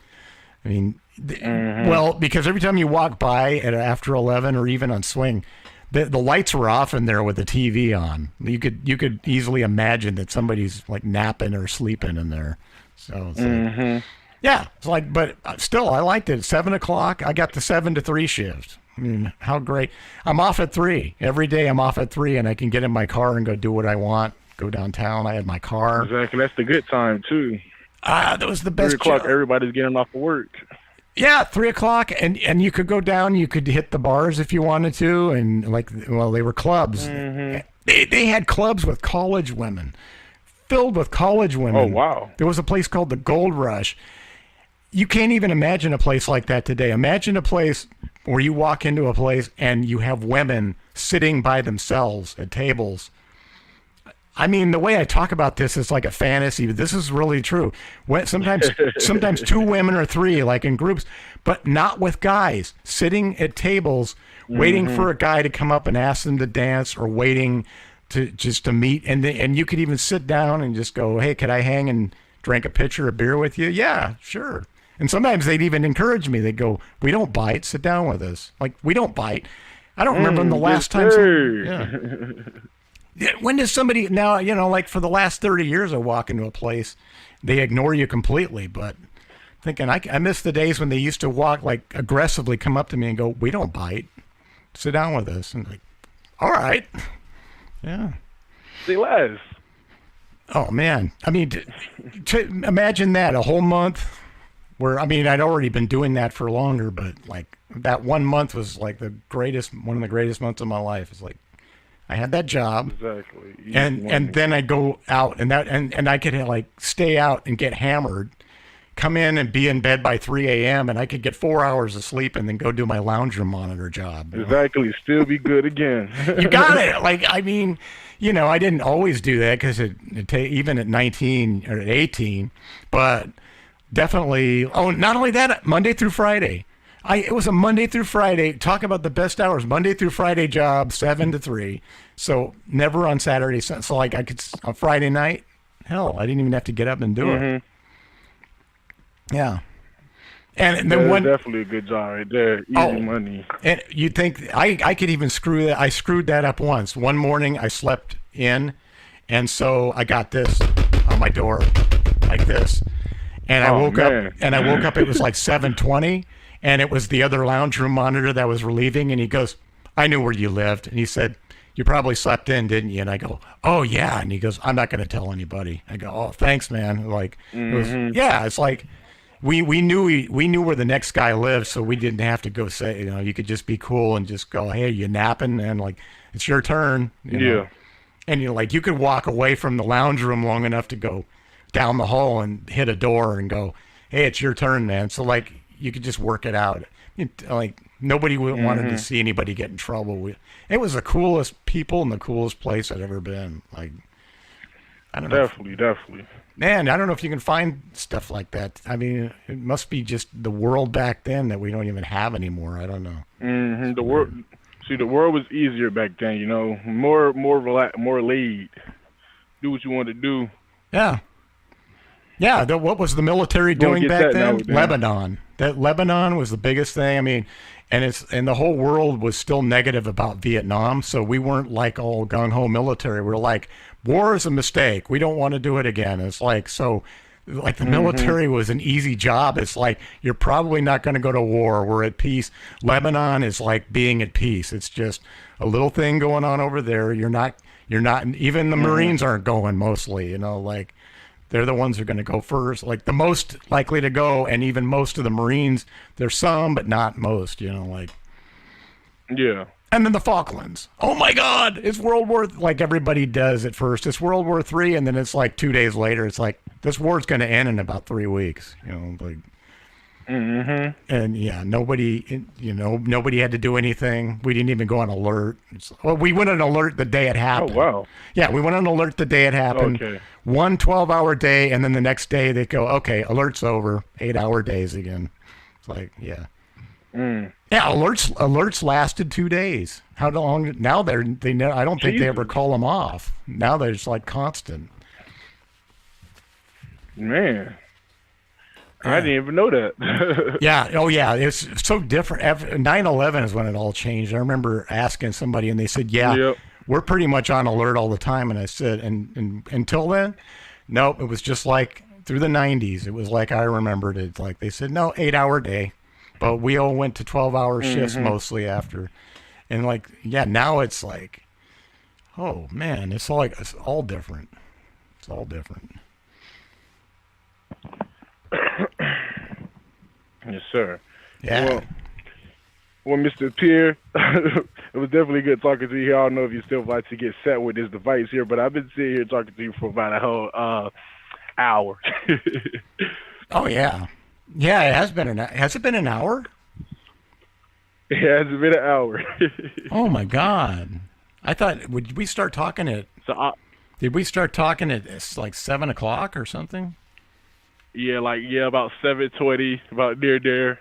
I mean, well, because every time you walk by after 11 or even on swing, the lights were off in there with the TV on. You could easily imagine that somebody's like napping or sleeping in there. So it's like, yeah, it's like, but still, I liked it. 7 o'clock, I got the 7 to 3 shift. I mean, how great! I'm off at 3 every day. I'm off at 3, and I can get in my car and go do what I want. Go downtown. I had my car. Exactly, that's the good time too. That was the best. 3 o'clock, everybody's getting off of work. Yeah, 3 o'clock, and you could go down. You could hit the bars if you wanted to, and they were clubs. They had clubs with college women, filled with college women. Oh wow! There was a place called the Gold Rush. You can't even imagine a place like that today. Imagine a place where you walk into a place and you have women sitting by themselves at tables. I mean, the way I talk about this is like a fantasy, but this is really true. Sometimes 2 women or 3, like in groups, but not with guys, sitting at tables, waiting for a guy to come up and ask them to dance, or waiting to meet. And you could even sit down and just go, hey, could I hang and drink a pitcher of beer with you? Yeah, sure. And sometimes they'd even encourage me. They'd go, we don't bite. Sit down with us. Like, we don't bite. I don't remember the last time. When does somebody now, like for the last 30 years, I walk into a place, they ignore you completely. But thinking, I miss the days when they used to walk, like aggressively come up to me and go, we don't bite. Sit down with us. And like, all right. Yeah. Say less. Oh, man. I mean, to imagine that, a whole month where, I mean, I'd already been doing that for longer, but like that 1 month was like one of the greatest months of my life. It's like, I had that job, exactly, and then I go out and I could like stay out and get hammered, come in and be in bed by 3 a.m. and I could get 4 hours of sleep and then go do my lounge room monitor job. Exactly, still be good again. You got it. Like, I mean, I didn't always do that because even at 19 or at 18, but definitely. Oh, not only that, Monday through Friday. It was a Monday through Friday. Talk about the best hours. Monday through Friday job, 7 to 3. So never on Saturday. So like on Friday night, hell, I didn't even have to get up and do it. Yeah. And then definitely a good job right there. Easy money. And you'd think I could even screw that. I screwed that up once. One morning I slept in, and so I got this on my door like this. And I woke up, it was like 7:20. And it was the other lounge room monitor that was relieving, and he goes, I knew where you lived. And he said, you probably slept in, didn't you? And I go, oh, yeah. And he goes, I'm not going to tell anybody. I go, oh, thanks, man. Like, it was, yeah, it's like we knew where the next guy lived, so we didn't have to go say, you could just be cool and just go, hey, you napping? And like, it's your turn. You know? And you could walk away from the lounge room long enough to go down the hall and hit a door and go, hey, it's your turn, man. So like, you could just work it out. Like, nobody wanted to see anybody get in trouble. It was the coolest people and the coolest place I'd ever been. Like, I don't know. Definitely. Man, I don't know if you can find stuff like that. I mean, it must be just the world back then that we don't even have anymore. I don't know. The world was easier back then. More relaxed, more laid. Do what you want to do. Yeah. Yeah. What was the military doing back then? Lebanon. That Lebanon was the biggest thing. I mean, and the whole world was still negative about Vietnam. So we weren't like all gung ho military. We're like, war is a mistake. We don't want to do it again. It's like, so like the military was an easy job. It's like, you're probably not going to go to war. We're at peace. Lebanon is like being at peace. It's just a little thing going on over there. You're not, even the Marines aren't going mostly, like they're the ones who are going to go first, like the most likely to go. And even most of the Marines, there's some, but not most, like. Yeah. And then the Falklands. Oh my God, it's World War, like everybody does at first. It's World War III, and then it's like 2 days later, it's like, this war's going to end in about 3 weeks, like. And yeah, nobody had to do anything. We didn't even go on alert. We went on alert the day it happened. Oh, wow. Yeah, we went on alert the day it happened. Okay. 1 12-hour day, and then the next day they go, okay, alert's over. 8-hour days again. It's like, yeah. Yeah, alerts lasted 2 days. How long? Now I don't think they ever call them off. Now they're just like constant. Man. I didn't even know that. Yeah. Oh, yeah. It's so different. 9/11 is when it all changed. I remember asking somebody, and they said, "Yeah, we're pretty much on alert all the time." And I said, "And until then, nope. It was just like through the 90s. It was like I remembered it. Like they said, no, 8-hour day, but we all went to 12-hour shifts mostly after. And like, yeah, now it's like, oh man, it's all different. It's all different." Yes, sir. Yeah. Well, Mr. Pierre, it was definitely good talking to you here. I don't know if you still like to get set with this device here, but I've been sitting here talking to you for about a whole hour. Oh, yeah. Yeah, it has been has it been an hour? It hasn't been an hour. Oh, my God. I thought, would we start talking at... Did we start talking at like 7 o'clock or something? Yeah, about 7:20, about near there.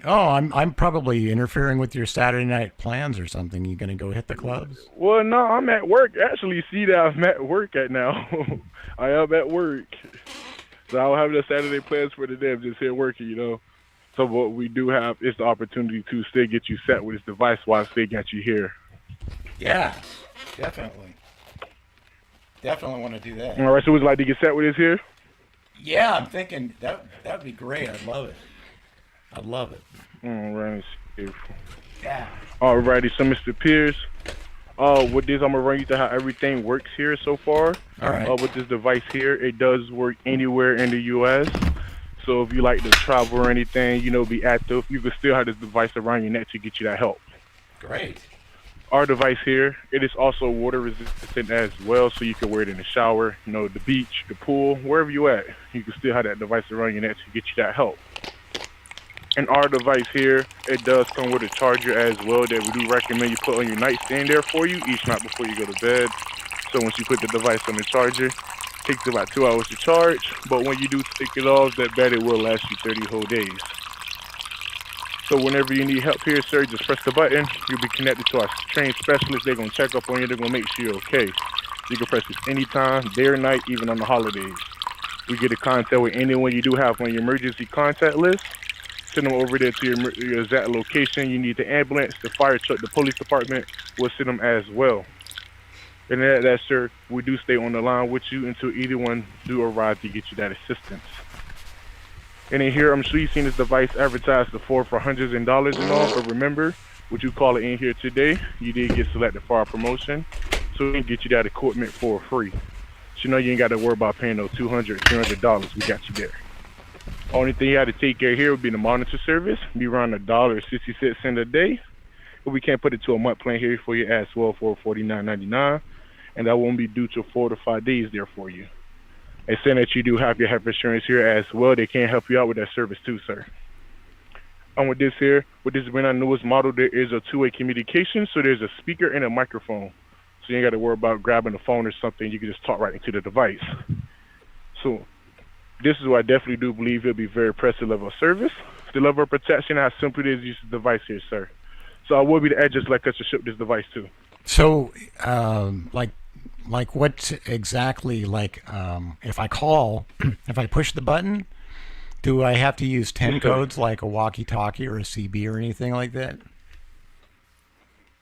Oh, I'm probably interfering with your Saturday night plans or something. You gonna go hit the clubs? Well, no, I'm at work. Actually, see that I'm at work now. I am at work. So I don't have no Saturday plans for today. I'm just here working, So what we do have is the opportunity to still get you set with this device while I still got you here. Yeah, definitely. Definitely want to do that. All right, so would you like to get set with this here? Yeah, I'm thinking that'd be great. I'd love it. All right. Yeah. All righty, so Mr. Pierce, with this, I'm gonna run you through how everything works here so far. All right. With this device here, it does work anywhere in the U.S. So if you like to travel or anything, be active, you can still have this device around your neck to get you that help. Great. Our device here, it is also water resistant as well, so you can wear it in the shower, the beach, the pool, wherever you at. You can still have that device around your neck to get you that help. And our device here, it does come with a charger as well that we do recommend you put on your nightstand there for you each night before you go to bed. So once you put the device on the charger, it takes about 2 hours to charge, but when you do take it off, that battery will last you 30 whole days. So whenever you need help here, sir, just press the button. You'll be connected to our trained specialists. They're going to check up on you. They're going to make sure you're okay. You can press this anytime, day or night, even on the holidays. We get in contact with anyone you do have on your emergency contact list. Send them over there to your exact location. You need the ambulance, the fire truck, the police department. We'll send them as well. And that, sir, we do stay on the line with you until either one do arrive to get you that assistance. And in here, I'm sure you've seen this device advertised before for hundreds of dollars and all, but remember, With you calling in here today, you did get selected for our promotion, so we can get you that equipment for free. So you know you ain't got to worry about paying no $200, $300. We got you there. Only thing you have to take care of here would be the monitor service. Be around $1.66 a day. But we can't put it to a month plan here for you as well for $49.99, and that won't be due to 4 to 5 days there for you. And saying that you do have your health insurance here as well, they can help you out with that service too, sir. And with this being our newest model, there is a two-way communication, so there's a speaker and a microphone. So you ain't got to worry about grabbing the phone or something. You can just talk right into the device. So this is what I definitely do believe it'll be very impressive level of service. The level of protection, how simple it is to use the device here, sir. So I will be the address like us to ship this device to. So, like what exactly, if I call, if I push the button, do I have to use 10 codes like a walkie-talkie or a CB or anything like that?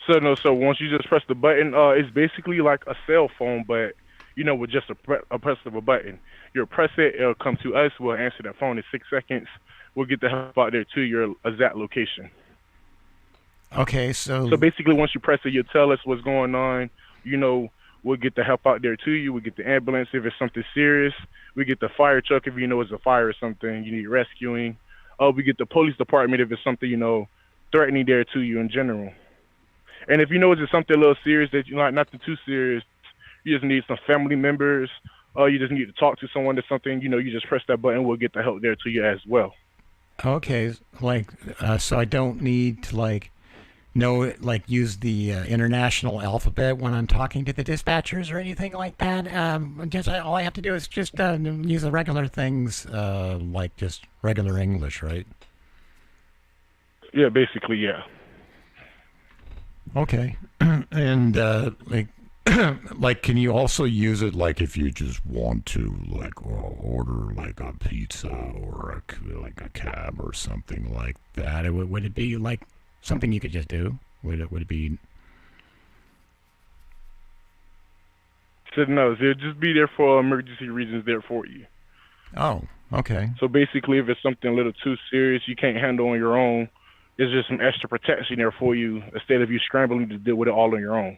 So once you just press the button, it's basically like a cell phone, but with just a press of a button. You'll press it, it'll come to us, we'll answer that phone in 6 seconds. We'll get the help out there to your exact location. Okay, so basically once you press it, you'll tell us what's going on. We'll get the help out there to you. We get the ambulance if it's something serious. We get the fire truck if it's a fire or something you need rescuing. We get the police department if it's something, threatening there to you in general. And if it's just something a little serious that nothing too serious, you just need some family members, you just need to talk to someone or something, you just press that button, we'll get the help there to you as well. Okay, so I don't need to use the international alphabet when I'm talking to the dispatchers or anything like that. All I have to do is just use the regular things, like just regular English, right? Yeah, basically, yeah. Okay, and can you also use it if you just want to order a pizza or a cab or something like that? Would it be something you could just do? Would it be? So no, it'll just be there for emergency reasons there for you. Oh, okay. So basically, if it's something a little too serious you can't handle on your own, there's just some extra protection there for you instead of you scrambling to deal with it all on your own.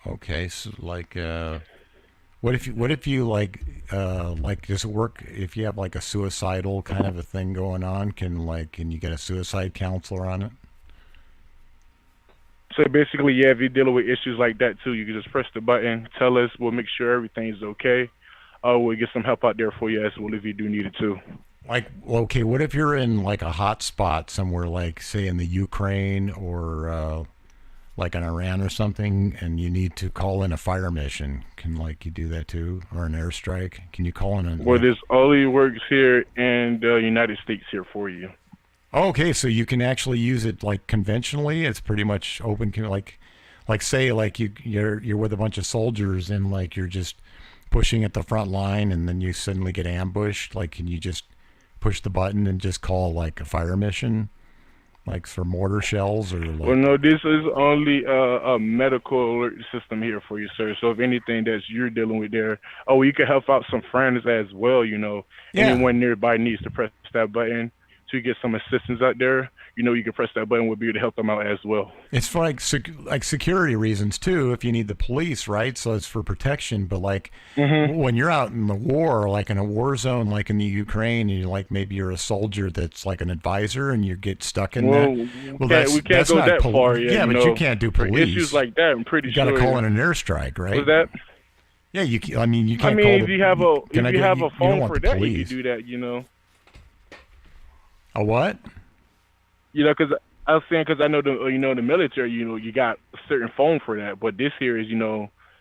Okay, so what if you does it work if you have a suicidal kind of a thing going on? Can you get a suicide counselor on it? So basically, yeah, if you're dealing with issues like that too, you can just press the button, tell us, we'll make sure everything's okay. We'll get some help out there for you as well if you do need it too. Okay, what if you're in a hot spot somewhere, say in the Ukraine or in Iran or something, and you need to call in a fire mission? Can you do that too, or an airstrike? Can you call in Well, this only works here in the United States here for you. Okay, so you can actually use it conventionally. It's pretty much open. Say you're with a bunch of soldiers and you're just pushing at the front line, and then you suddenly get ambushed. Can you just push the button and just call a fire mission? For mortar shells or Well, no, this is only a medical alert system here for you, sir. So if anything that you're dealing with there, you can help out some friends as well, Yeah. Anyone nearby needs to press that button to get some assistance out there. You can press that button, we'll be able to help them out as well. It's for security reasons too, if you need the police, right? So it's for protection. But when you're out in the war, in a war zone, in the Ukraine, and maybe you're a soldier that's an advisor, and you get stuck in that. Well, we can't go not that far yet. Yeah, but you can't do police. Issues like that, I'm pretty sure. You got to call in an airstrike, right? Was that? Yeah, you can't call. If you have a phone for that, you can do that. A what? Because I was saying, because I know the military, you got a certain phone for that, but this here is,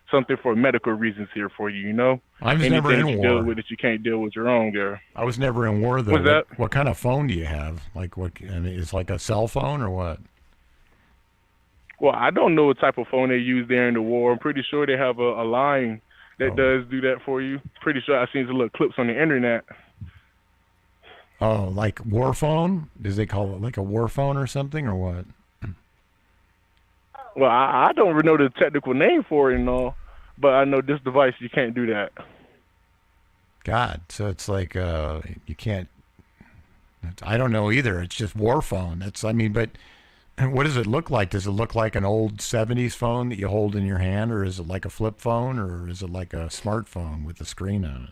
something for medical reasons here for you, I was never in war. Deal with that you can't deal with your own there. I was never in war though. What's that? What kind of phone do you have? Is a cell phone or what? Well, I don't know what type of phone they use there in the war. I'm pretty sure they have a line that does do that for you. Pretty sure I've seen some little clips on the internet. Oh, war phone? Does they call it a war phone or something, or what? Well, I don't really know the technical name for it and all, but I know this device, you can't do that. God, so it's you can't, I don't know either. It's just war phone. But what does it look like? Does it look like an old 70s phone that you hold in your hand, or is it like a flip phone, or is it like a smartphone with a screen on it?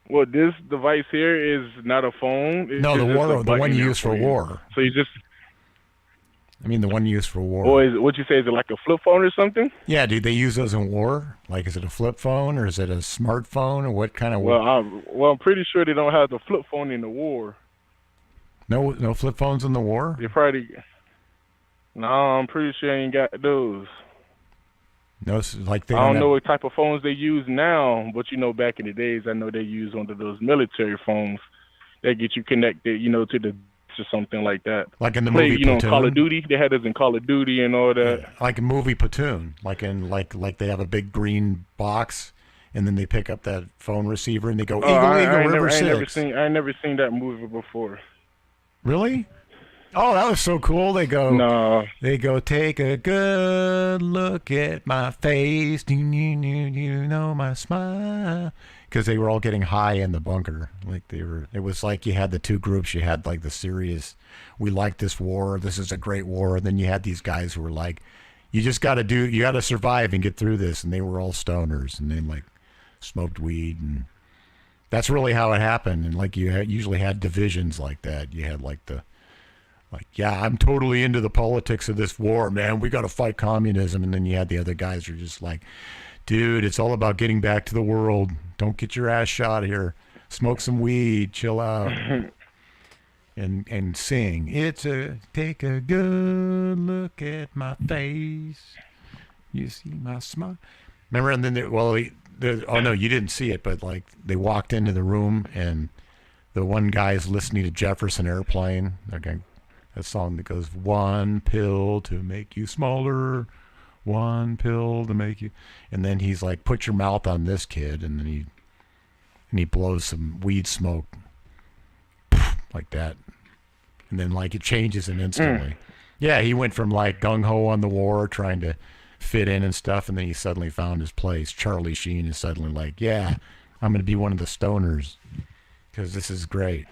Well, this device here is not a phone. No, the one you use for war. So you just. The one used for war. Or is it, what you say, is it like a flip phone or something? Yeah, do they use those in war? Like, is it a flip phone or is it a smartphone or what kind of? Well, I'm pretty sure they don't have the flip phone in the war. No flip phones in the war. They probably. No, I'm pretty sure they ain't got those. No, it's like they. I don't know what type of phones they use now, but back in the days, I know they use one of those military phones that get you connected, to the. Or something like that. Like in the movie Platoon? Call of Duty. They had us in Call of Duty and all that. Yeah, like a movie Platoon. Like they have a big green box, and then they pick up that phone receiver and they go Eagle River 6. I never seen that movie before. Really? Oh, that was so cool. They go. No. They go. Take a good look at my face. Do you know my smile? Because they were all getting high in the bunker. It was like you had the two groups. You had like the serious, we like this war, this is a great war. And then you had these guys who were like, you got to survive and get through this. And they were all stoners and they like smoked weed. And that's really how it happened. And you usually had divisions like that. You had I'm totally into the politics of this war, man. We got to fight communism. And then you had the other guys who are just like, dude, it's all about getting back to the world. Don't get your ass shot here. Smoke some weed, chill out, and sing. Take a good look at my face. You see my smile. Remember, and then oh no, you didn't see it, but they walked into the room and the one guy's listening to Jefferson Airplane. Okay, that song that goes, "One pill to make you smaller." One pill to make you, and then he's like, put your mouth on this kid, and then he blows some weed smoke like that, and then it changes him instantly. Yeah, he went from gung-ho on the war, trying to fit in and stuff, and then he suddenly found his place. Charlie Sheen is suddenly like, yeah, I'm going to be one of the stoners because this is great.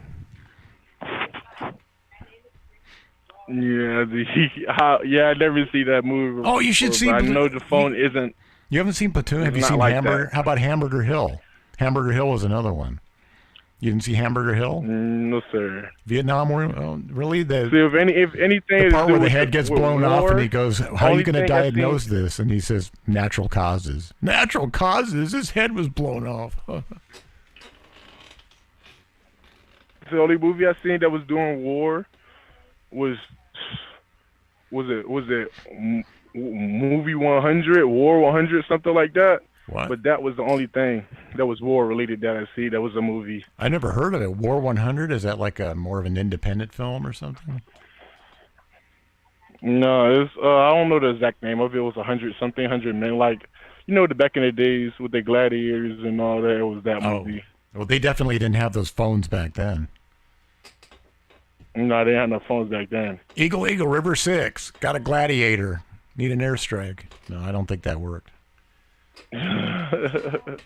Yeah, I never see that movie. Oh, you should see. I know the phone isn't. You haven't seen Platoon? Have you seen Hamburger? That. How about Hamburger Hill? Hamburger Hill is another one. You didn't see Hamburger Hill? No, sir. Vietnam War? really? If anything, the part where the head gets blown off and he goes, "How are you going to diagnose this?" And he says, "Natural causes." Natural causes. His head was blown off. The only movie I seen that was doing war was it movie 100, War 100, something like that. What? But that was the only thing that was war related that I see. That was a movie. I never heard of it. War 100, is that like more of an independent film or something? No, it's I don't know the exact name of it. It was 100 men. The back in the days with the gladiators and all that. It was that movie. Well, they definitely didn't have those phones back then. No, they didn't have no phones back then. Eagle River 6, got a gladiator. Need an airstrike. No, I don't think that worked. Now,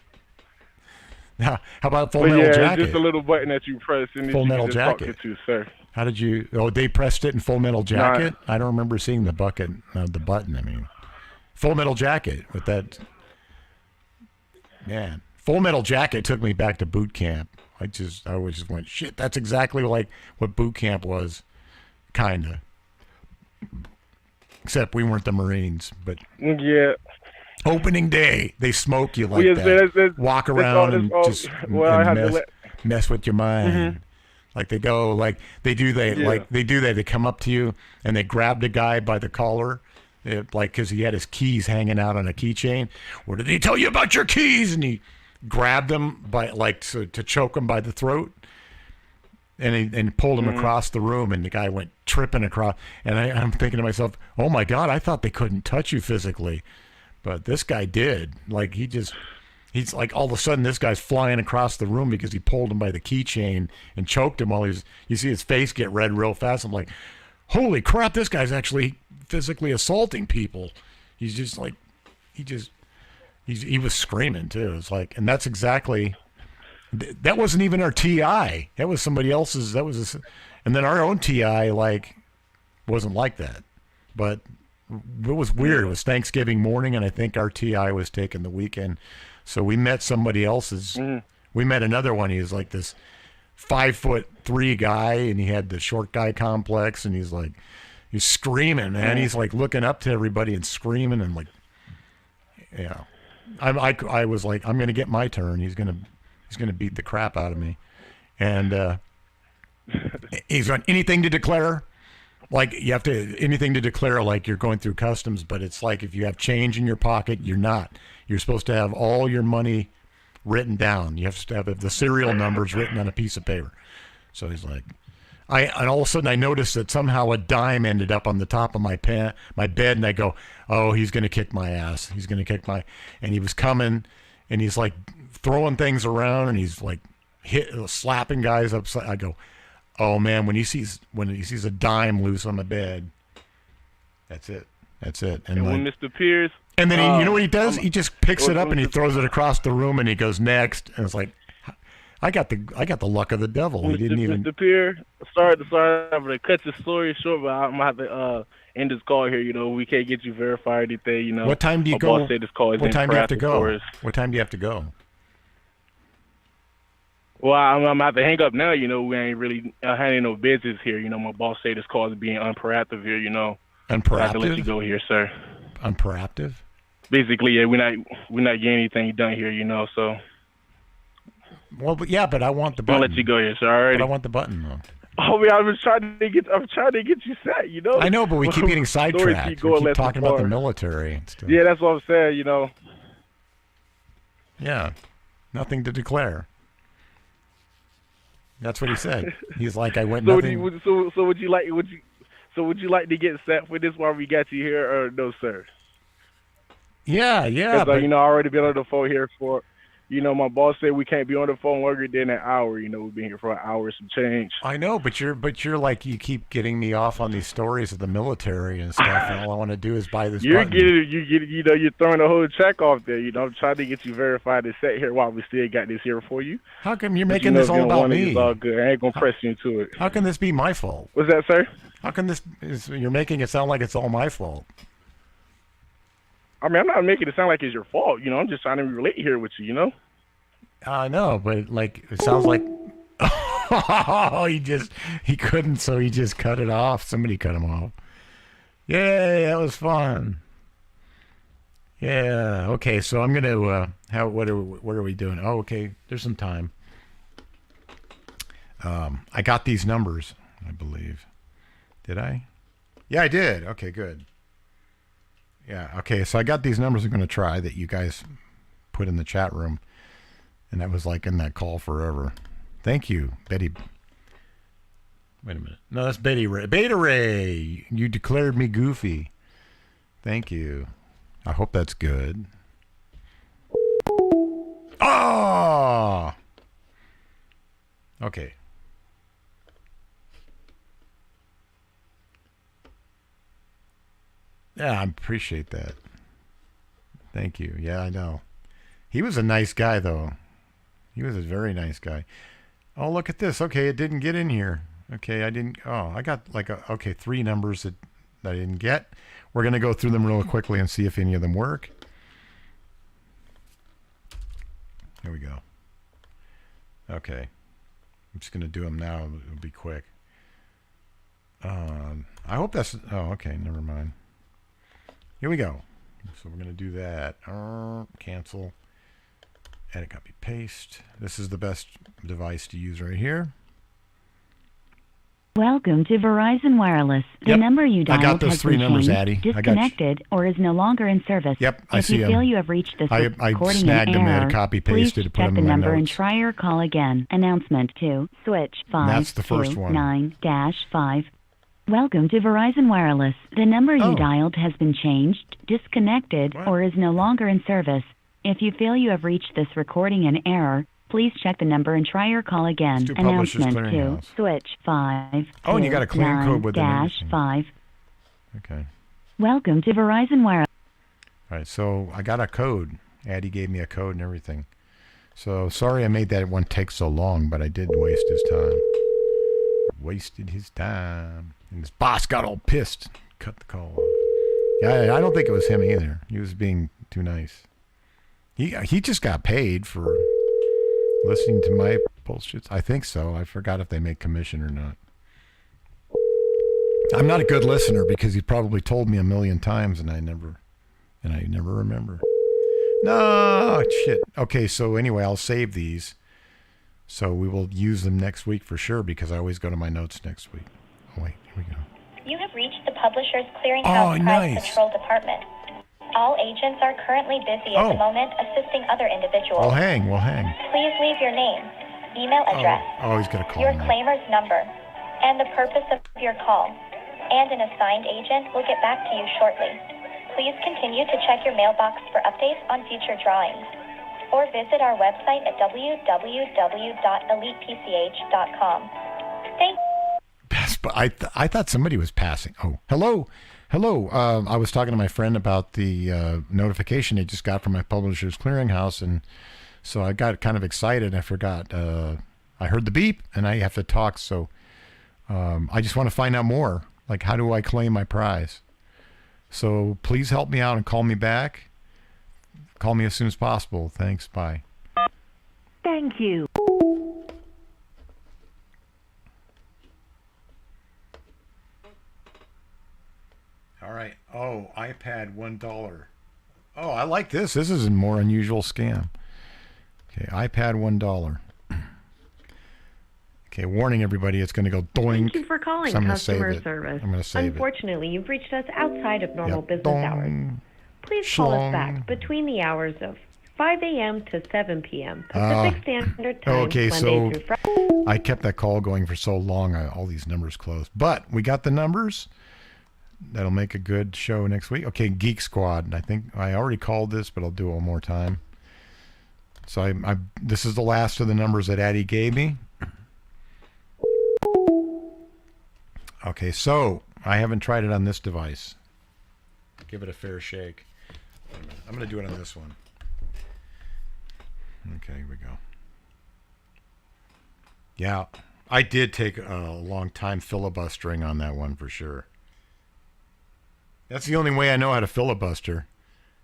how about Full Metal Jacket? Just a little button that you press and Full Metal Jacket. Talk to, sir. How did you? Oh, they pressed it in Full Metal Jacket. I don't remember seeing the button. I mean, Full Metal Jacket with that. Man, Full Metal Jacket took me back to boot camp. I always just went, shit. That's exactly like what boot camp was, kinda. Except we weren't the Marines, but yeah. Opening day, they smoke you like that. Walk around and just mess with your mind. Mm-hmm. Like they go, they do that. They come up to you and they grab the guy by the collar, because he had his keys hanging out on a keychain. What did he tell you about your keys? And he grabbed him by to choke him by the throat. And pulled him across the room, and the guy went tripping across. And I'm thinking to myself, oh my God, I thought they couldn't touch you physically. But this guy did. He's like, all of a sudden, this guy's flying across the room because he pulled him by the keychain and choked him while you see his face get red real fast. I'm like, holy crap, this guy's actually physically assaulting people. He's just he was screaming too. It's and that's exactly That wasn't even our TI. That was somebody else's. And then our own TI wasn't like that. But it was weird. It was Thanksgiving morning, and I think our TI was taking the weekend. So we met somebody else's. We met another one. He was like this 5'3" guy, and he had the short guy complex, and he's screaming, man. He's like looking up to everybody and screaming, and yeah. I was like, I'm gonna get my turn. He's gonna beat the crap out of me, and he's on anything to declare. Like you have to anything to declare, like you're going through customs, but it's like if you have change in your pocket, you're not. You're supposed to have all your money written down. You have to have the serial numbers written on a piece of paper. So he's like, and all of a sudden I noticed that somehow a dime ended up on the top of my bed, and I go, oh, he's gonna kick my ass. He's gonna kick my. And he was coming, and he's like throwing things around, and he's like slapping guys upside. I go, oh man, when he sees a dime loose on the bed, that's it. And when Mr. Pierce, and then you know what he does? He just picks it up and he throws it across the room, and he goes next, and it's like, I got the luck of the devil. He didn't even. Mr. Pierce, sorry, I'm gonna cut your story short, but I'm gonna have to end this call here. We can't get you verified or anything. What time do you go? Boss said this call is what time do you have to go? for us. What time do you have to go? Well, I'm gonna have to hang up now. We ain't really handling no business here. My boss said this call is being unproactive here. Unproactive. I have to let you go here, sir. Unproactive. Basically, yeah, we're not getting anything done here. So. Well, but I want the I'll button. let you go here, sir. Alright. But I want the button though. Oh man, I'm trying to get you set. I know, but we keep getting sidetracked. We keep talking about the military and stuff. Yeah, that's what I'm saying. Yeah, nothing to declare. That's what he said. He's like, I went nothing. Would you like to get set for this while we got you here, or no, sir? Yeah. Because I already been on the phone here for. My boss said we can't be on the phone longer than an hour. We've been here for an hour, some change. I know, but you're like, you keep getting me off on these stories of the military and stuff, and all I want to do is buy this button. You're throwing the whole check off there. I'm trying to get you verified and set here while we still got this here for you. How come you're making this all about me? It's all good. I ain't gonna press you into it. How can this be my fault? What's that, sir? How can you're making it sound like it's all my fault? I mean, I'm not making it sound like it's your fault. I'm just trying to relate here with you. I know, but it sounds like he couldn't, so he just cut it off. Somebody cut him off. Yay, that was fun. Yeah, okay, so I'm gonna what are we doing? Oh, okay, there's some time. I got these numbers, I believe. Did I? Yeah, I did. Okay, good. Yeah, okay, so I got these numbers I'm gonna try that you guys put in the chat room. And that was like in that call forever. Thank you, Betty. Wait a minute. No, that's Betty Ray. Beta Ray, you declared me goofy. Thank you. I hope that's good. Oh! Okay. Yeah, I appreciate that. Thank you. Yeah, I know. He was a nice guy, though. He was a very nice guy. Oh, look at this. Okay, it didn't get in here. Okay, I didn't. Oh, I got okay, 3 numbers that I didn't get. We're going to go through them real quickly and see if any of them work. Here we go. Okay. I'm just going to do them now. It'll be quick. I hope that's... Oh, okay, never mind. Here we go. So we're going to do that. Cancel. Edit, copy, paste. This is the best device to use right here. Welcome to Verizon Wireless. The number you dialed I got those has 3 been numbers, changed, Addie. disconnected, or is no longer in service. Yep, I see If you them. feel you have reached this I recording snagged in them error, and copy please pasted to put check them the in my number and notes. try your call again. Announcement 2. Switch That's the first one. 529-5. Welcome to Verizon Wireless. The number you dialed has been changed, disconnected, or is no longer in service. If you feel you have reached this recording in error, please check the number and try your call again. Let's do Publishers Announcement 2. Clearinghouse. Switch 5. Oh, and you got a clearing code with them and everything. 5. Okay. Welcome to Verizon Wireless. All right, so I got a code. Addie gave me a code and everything. So sorry I made that one take so long, but I did waste his time. Wasted his time. And his boss got all pissed. Cut the call off. Yeah, I don't think it was him either. He was being too nice. He just got paid for listening to my bullshit. I think so. I forgot if they make commission or not. I'm not a good listener because he probably told me a million times and I never remember. No, shit. Okay, so anyway, I'll save these. So we will use them next week for sure because I always go to my notes next week. Oh, wait, here we go. You have reached the Publishers Clearinghouse Prize Control Department. All agents are currently busy at the moment assisting other individuals. We'll hang. Please leave your name, email address, he's going to call your me. claimer's number, and the purpose of your call. And an assigned agent will get back to you shortly. Please continue to check your mailbox for updates on future drawings. Or visit our website at www.elitepch.com. Thank you. But I thought somebody was passing. Oh, hello. I was talking to my friend about the notification they just got from my Publishers Clearinghouse, and so I got kind of excited. I forgot. I heard the beep, and I have to talk. So I just want to find out more. Like, how do I claim my prize? So please help me out and call me back. Call me as soon as possible. Thanks. Bye. Thank you. All right. Oh, iPad $1. Oh, I like this. This is a more unusual scam. Okay, iPad $1. Okay, warning everybody, it's going to go doink. Thank you for calling So I'm gonna customer save it. service. I'm going to save it. Unfortunately, you've reached us outside of normal business dong, hours. Please call schlong. us back between the hours of 5 a.m. to 7 p.m. Pacific Standard Time, Okay, Monday so through Friday. I kept that call going for so long, all these numbers closed. But we got the numbers. That'll make a good show next week. Okay, Geek Squad. I think I already called this, but I'll do it one more time. So this is the last of the numbers that Addie gave me. Okay, so I haven't tried it on this device. Give it a fair shake. I'm going to do it on this one. Okay, here we go. Yeah, I did take a long time filibustering on that one for sure. That's the only way I know how to filibuster.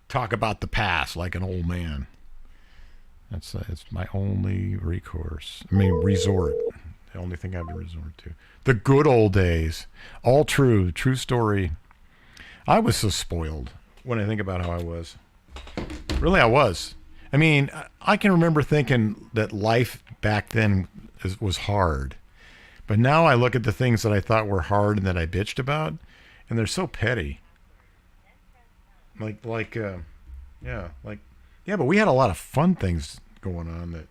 Talk about the past like an old man. It's my only recourse. I mean, resort. The only thing I have to resort to. The good old days. All true. True story. I was so spoiled when I think about how I was. Really, I was. I mean, I can remember thinking that life back then was hard. But now I look at the things that I thought were hard and that I bitched about, and they're so petty. Yeah, but we had a lot of fun things going on that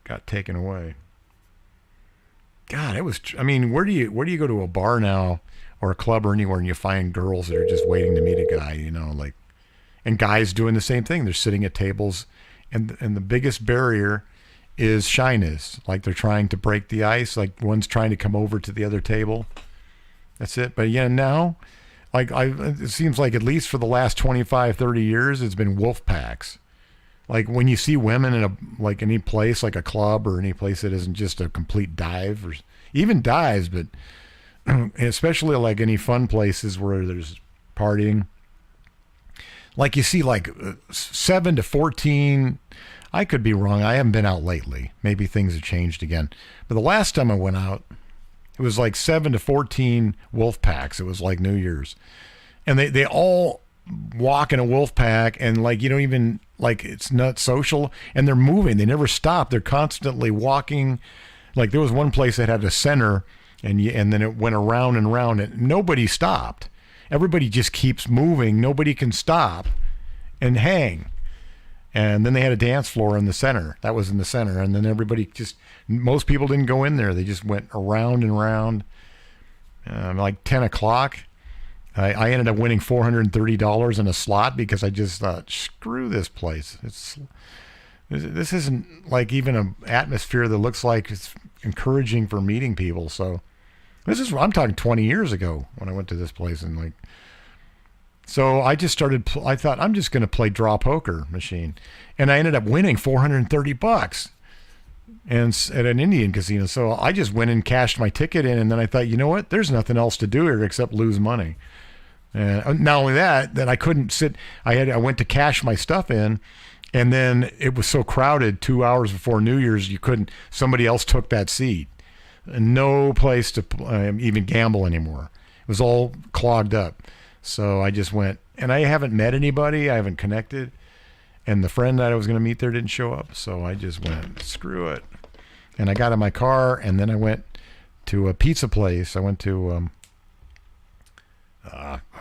got taken away. God, it was. I mean, where do you go to a bar now or a club or anywhere and you find girls that are just waiting to meet a guy? You know, like, and guys doing the same thing. They're sitting at tables, and the biggest barrier is shyness. Like they're trying to break the ice. Like one's trying to come over to the other table. That's it. But yeah, now. It seems like at least for the last 25, 30 years, it's been wolf packs. Like when you see women in any place, like a club or any place that isn't just a complete dive, or even dives, but especially like any fun places where there's partying. Like you see 7 to 14, I could be wrong. I haven't been out lately. Maybe things have changed again. But the last time I went out, it was like 7 to 14 wolf packs. It was like New Year's. And they all walk in a wolf pack, and like you don't even, like, it's not social, and they're moving. They never stop. They're constantly walking. Like there was one place that had a center, and then it went around and around, and nobody stopped. Everybody just keeps moving. Nobody can stop and hang. And then they had a dance floor in the center. That was in the center. And then most people didn't go in there. They just went around and around. Like 10 o'clock, I ended up winning $430 in a slot because I just thought, screw this place. This isn't like even an atmosphere that looks like it's encouraging for meeting people. So I'm talking 20 years ago when I went to this place, and like, So I just started. I thought I'm just going to play draw poker machine, and I ended up winning $430, and at an Indian casino. So I just went and cashed my ticket in, and then I thought, you know what? There's nothing else to do here except lose money. And not only that, I couldn't sit. I went to cash my stuff in, and then it was so crowded. 2 hours before New Year's, you couldn't. Somebody else took that seat. And no place to even gamble anymore. It was all clogged up. So I just went, and I haven't met anybody. I haven't connected, and the friend that I was going to meet there didn't show up. So I just went, screw it. And I got in my car, and then I went to a pizza place. I went to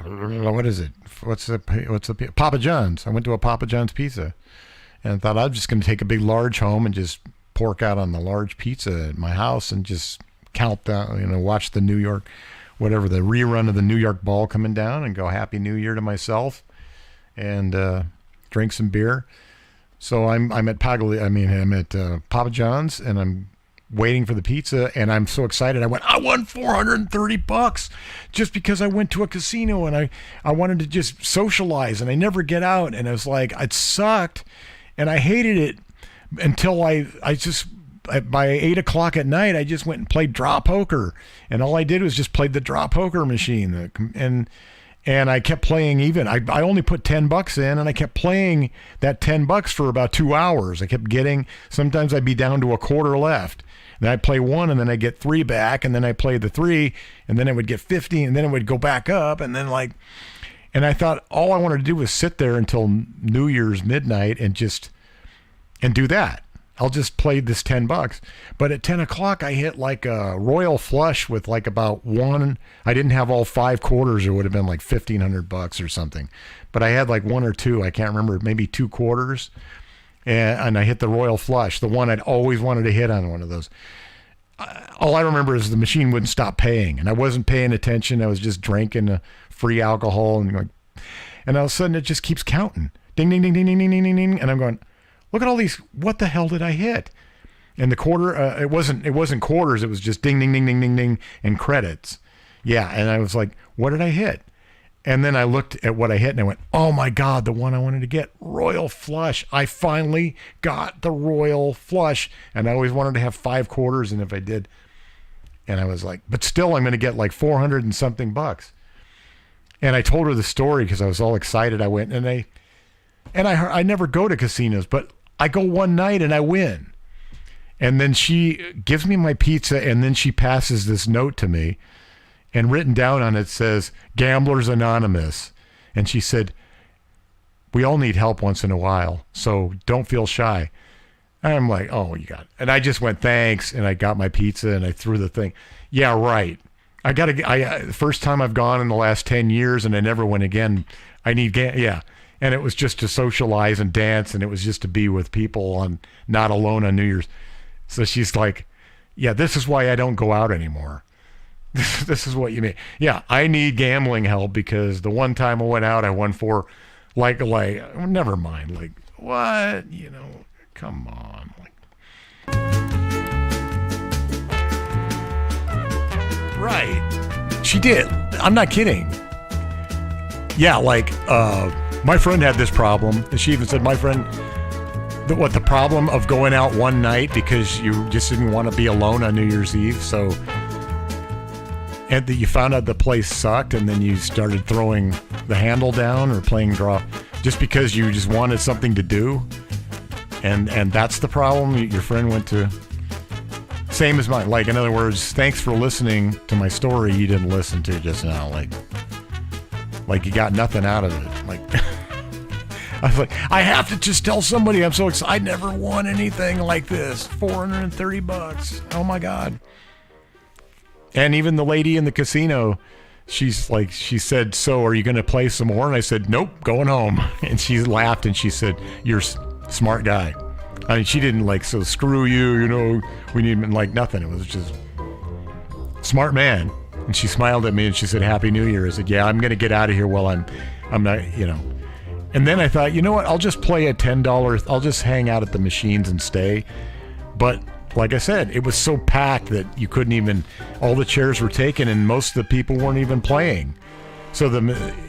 what is it? What's the Papa John's? I went to a Papa John's pizza, and thought I was just going to take a big large home and just pork out on the large pizza at my house and just count down, watch the New York, whatever, the rerun of the New York Ball coming down, and go Happy New Year to myself, and drink some beer. So I'm at Papa John's, and I'm waiting for the pizza, and I'm so excited. I won $430 just because I went to a casino, and I wanted to just socialize, and I never get out, and I was like, it sucked, and I hated it until I just, by 8 o'clock at night, I just went and played draw poker, and all I did was just played the draw poker machine, and I kept playing even. I only put $10 in, and I kept playing that $10 for about 2 hours. I kept getting, sometimes I'd be down to a quarter left. Then I'd play one, and then I'd get 3 back, and then I'd play the 3, and then I would get 50, and then it would go back up, and then and I thought all I wanted to do was sit there until New Year's midnight and do that. I'll just play this $10. But at 10 o'clock, I hit like a royal flush with like about one. I didn't have all 5 quarters. It would have been like $1,500 or something. But I had like 1 or 2. I can't remember, maybe 2 quarters. And I hit the royal flush, the one I'd always wanted to hit on one of those. All I remember is the machine wouldn't stop paying, and I wasn't paying attention. I was just drinking free alcohol, and all of a sudden it just keeps counting. Ding, ding, ding, ding, ding, ding, ding, ding, ding. And I'm going, look at all these. What the hell did I hit? And the quarter, it wasn't quarters. It was just ding, ding, ding, ding, ding, ding, and credits. Yeah. And I was like, what did I hit? And then I looked at what I hit, and I went, oh my God, the one I wanted to get, royal flush. I finally got the royal flush. And I always wanted to have 5 quarters. And if I did, and I was like, but still I'm going to get like 400 and something bucks. And I told her the story because I was all excited. I went, and I never go to casinos, but I go one night and I win. And then she gives me my pizza, and then she passes this note to me, and written down on it says, Gamblers Anonymous. And she said, we all need help once in a while, so don't feel shy. And I'm like, oh, you got it. And I just went, thanks, and I got my pizza, and I threw the thing. Yeah, right. First time I've gone in the last 10 years, and I never went again. I need, yeah. And it was just to socialize and dance, and it was just to be with people, not alone on New Year's. So she's like, yeah, this is why I don't go out anymore. This is what you mean. Yeah, I need gambling help because the one time I went out, I won for like never mind. Like, what? Come on. Right. She did. I'm not kidding. Yeah, my friend had this problem, and she even said, my friend, the problem of going out one night because you just didn't want to be alone on New Year's Eve, so, and you found out the place sucked, and then you started throwing the handle down or playing draw just because you just wanted something to do, and that's the problem. Your friend went to, same as mine. Like, in other words, thanks for listening to my story you didn't listen to just now. Like you got nothing out of it. Like, I was like, I have to just tell somebody I'm so excited. I never won anything like this. $430. Oh my God. And even the lady in the casino, she said, so are you going to play some more? And I said, nope, going home. And she laughed and she said, you're a smart guy. I mean, she didn't so screw you, we need nothing. It was just smart man. And she smiled at me and she said, Happy New Year. I said, yeah, I'm going to get out of here while I'm not, And then I thought, you know what? I'll just play a $10. I'll just hang out at the machines and stay. But like I said, it was so packed that you couldn't even, all the chairs were taken and most of the people weren't even playing. So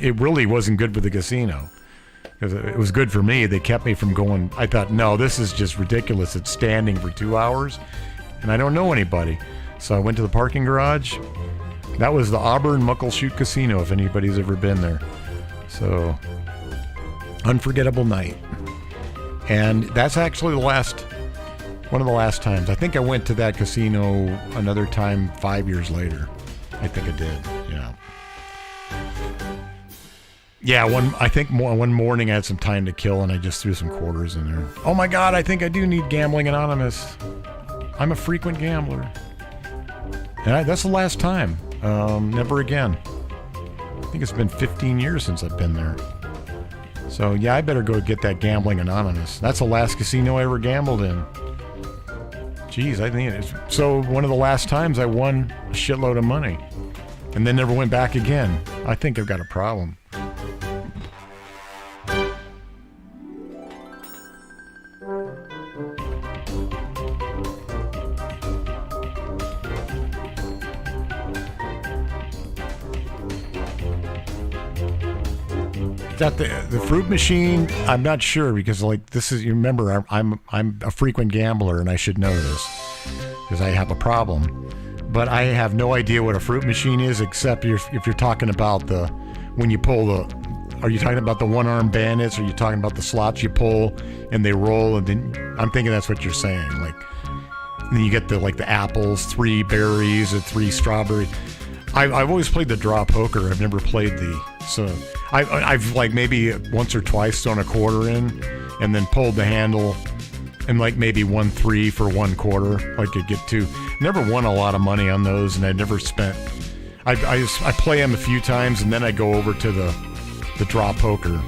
it really wasn't good for the casino. Because it was good for me. They kept me from going. I thought, no, this is just ridiculous. It's standing for 2 hours, and I don't know anybody. So I went to the parking garage. That was the Auburn Muckleshoot Casino, if anybody's ever been there. So, unforgettable night. And that's actually one of the last times. I think I went to that casino another time 5 years later. I think I did, yeah. Yeah, one morning I had some time to kill and I just threw some quarters in there. Oh my God, I think I do need Gambling Anonymous. I'm a frequent gambler. And that's the last time. Never again. I think it's been 15 years since I've been there. So yeah, I better go get that Gambling Anonymous. That's the last casino I ever gambled in. Jeez, I think it's so one of the last times I won a shitload of money and then never went back again. I think I've got a problem. That the fruit machine, I'm not sure because like this is, you remember I'm a frequent gambler and I should know this because I have a problem, but I have no idea what a fruit machine is except if you're talking about when you pull are you talking about the one-armed bandits? Or are you talking about the slots you pull and they roll and then I'm thinking that's what you're saying, like and then you get the apples, 3 berries or 3 strawberries. I've always played the draw poker. I've never played so I've like maybe once or twice thrown a quarter in and then pulled the handle and like maybe won 3 for 1 quarter. I could get 2. Never won a lot of money on those and I never spent. I play them a few times and then I go over to the draw poker.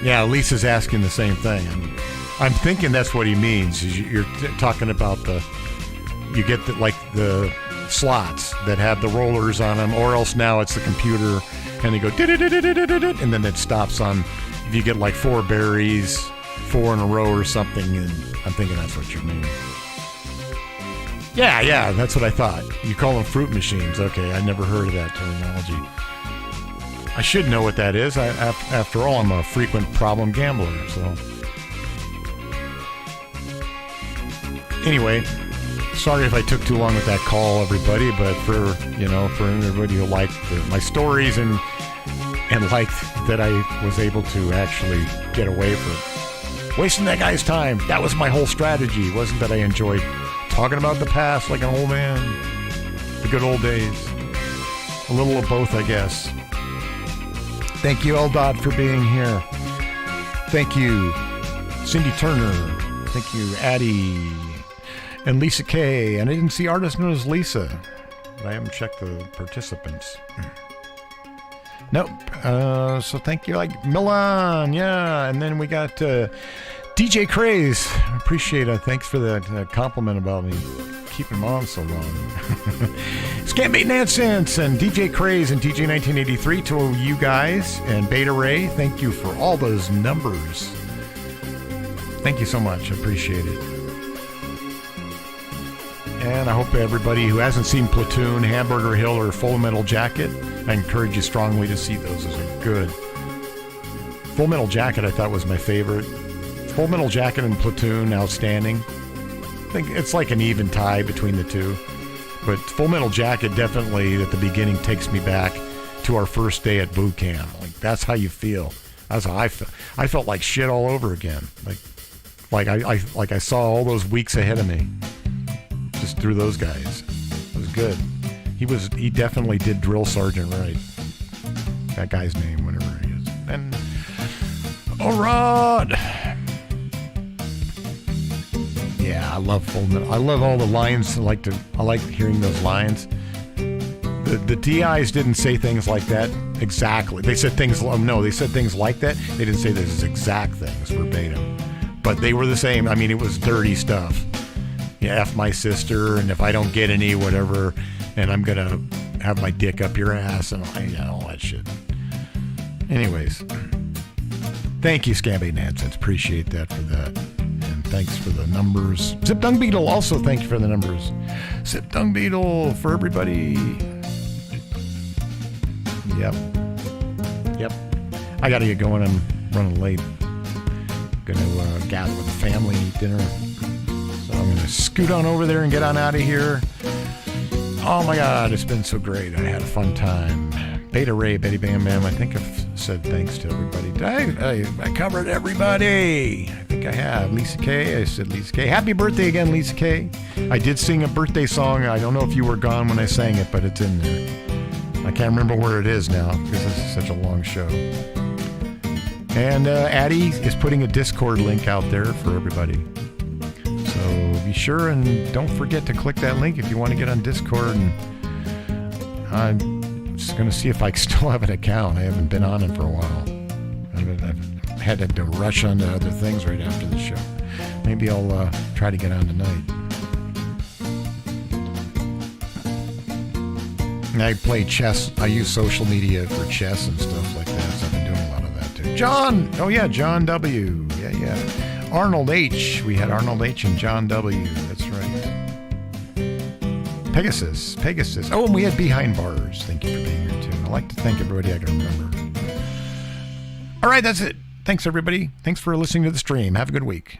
Yeah, Lisa's asking the same thing. I'm thinking that's what he means. You're talking about you get the slots that have the rollers on them, or else now it's the computer and they go and then it stops on if you get like 4 berries 4 in a row or something, and I'm thinking that's what you mean. Yeah, that's what I thought. You call them fruit machines. Okay, I never heard of that terminology. I should know what that is. After all, I'm a frequent problem gambler, so anyway, sorry if I took too long with that call, everybody, but for everybody who liked my stories and liked that I was able to actually get away from wasting that guy's time. That was my whole strategy. It wasn't that I enjoyed talking about the past like an old man, the good old days. A little of both, I guess. Thank you, Eldad, for being here. Thank you, Cindy Turner. Thank you, Addie. And Lisa K. And I didn't see artist known as Lisa, but I haven't checked the participants. Nope. So thank you, like Milan, yeah. And then we got DJ Craze. Appreciate it. Thanks for that compliment about me keeping him on so long. Scambait Nonsense and DJ Craze and DJ 1983 to you guys and Beta Ray. Thank you for all those numbers. Thank you so much. I appreciate it. And I hope everybody who hasn't seen Platoon, Hamburger Hill, or Full Metal Jacket, I encourage you strongly to see those. Those are good. Full Metal Jacket I thought was my favorite. Full Metal Jacket and Platoon, outstanding. I think it's like an even tie between the two. But Full Metal Jacket definitely at the beginning takes me back to our first day at boot camp. Like that's how you feel. That's how I felt. I felt like shit all over again. Like I saw all those weeks ahead of me. Just through those guys. It was good. He definitely did drill sergeant right. That guy's name, whatever he is. And Rod. Yeah, I love Full Metal. I love all the lines. I like hearing those lines. The DIs didn't say things like that exactly. They said things. They said things like that. They didn't say those exact things verbatim, but they were the same. I mean, it was dirty stuff. Yeah, F my sister, and if I don't get any, whatever, and I'm gonna have my dick up your ass, and all that shit. Anyways, thank you, Scambait Nonsense. Appreciate that for that. And thanks for the numbers. Zip Dung Beetle, also thank you for the numbers. Zip Dung Beetle for everybody. Yep. I got to get going. I'm running late. Going to gather with the family, eat dinner. So I'm going to scoot on over there and get on out of here. Oh my God, it's been so great. I had a fun time. Beta Ray, Betty Bam Bam. I think I've said thanks to everybody. I covered everybody. I think I have. Lisa K. I said Lisa K. Happy birthday again, Lisa K. I did sing a birthday song. I don't know if you were gone when I sang it, but it's in there. I can't remember where it is now because this is such a long show. And Addie is putting a Discord link out there for everybody. So be sure and don't forget to click that link if you want to get on Discord. And I'm just going to see if I still have an account. I haven't been on it for a while. I've had to rush onto other things right after the show. Maybe I'll try to get on tonight. I play chess. I use social media for chess and stuff like that, so I've been doing a lot of that too. John! Oh yeah, John W. Yeah. Arnold H. We had Arnold H. and John W. That's right. Pegasus. Oh, and we had Behind Bars. Thank you for being here too. I'd like to thank everybody I can remember. All right, that's it. Thanks everybody. Thanks for listening to the stream. Have a good week.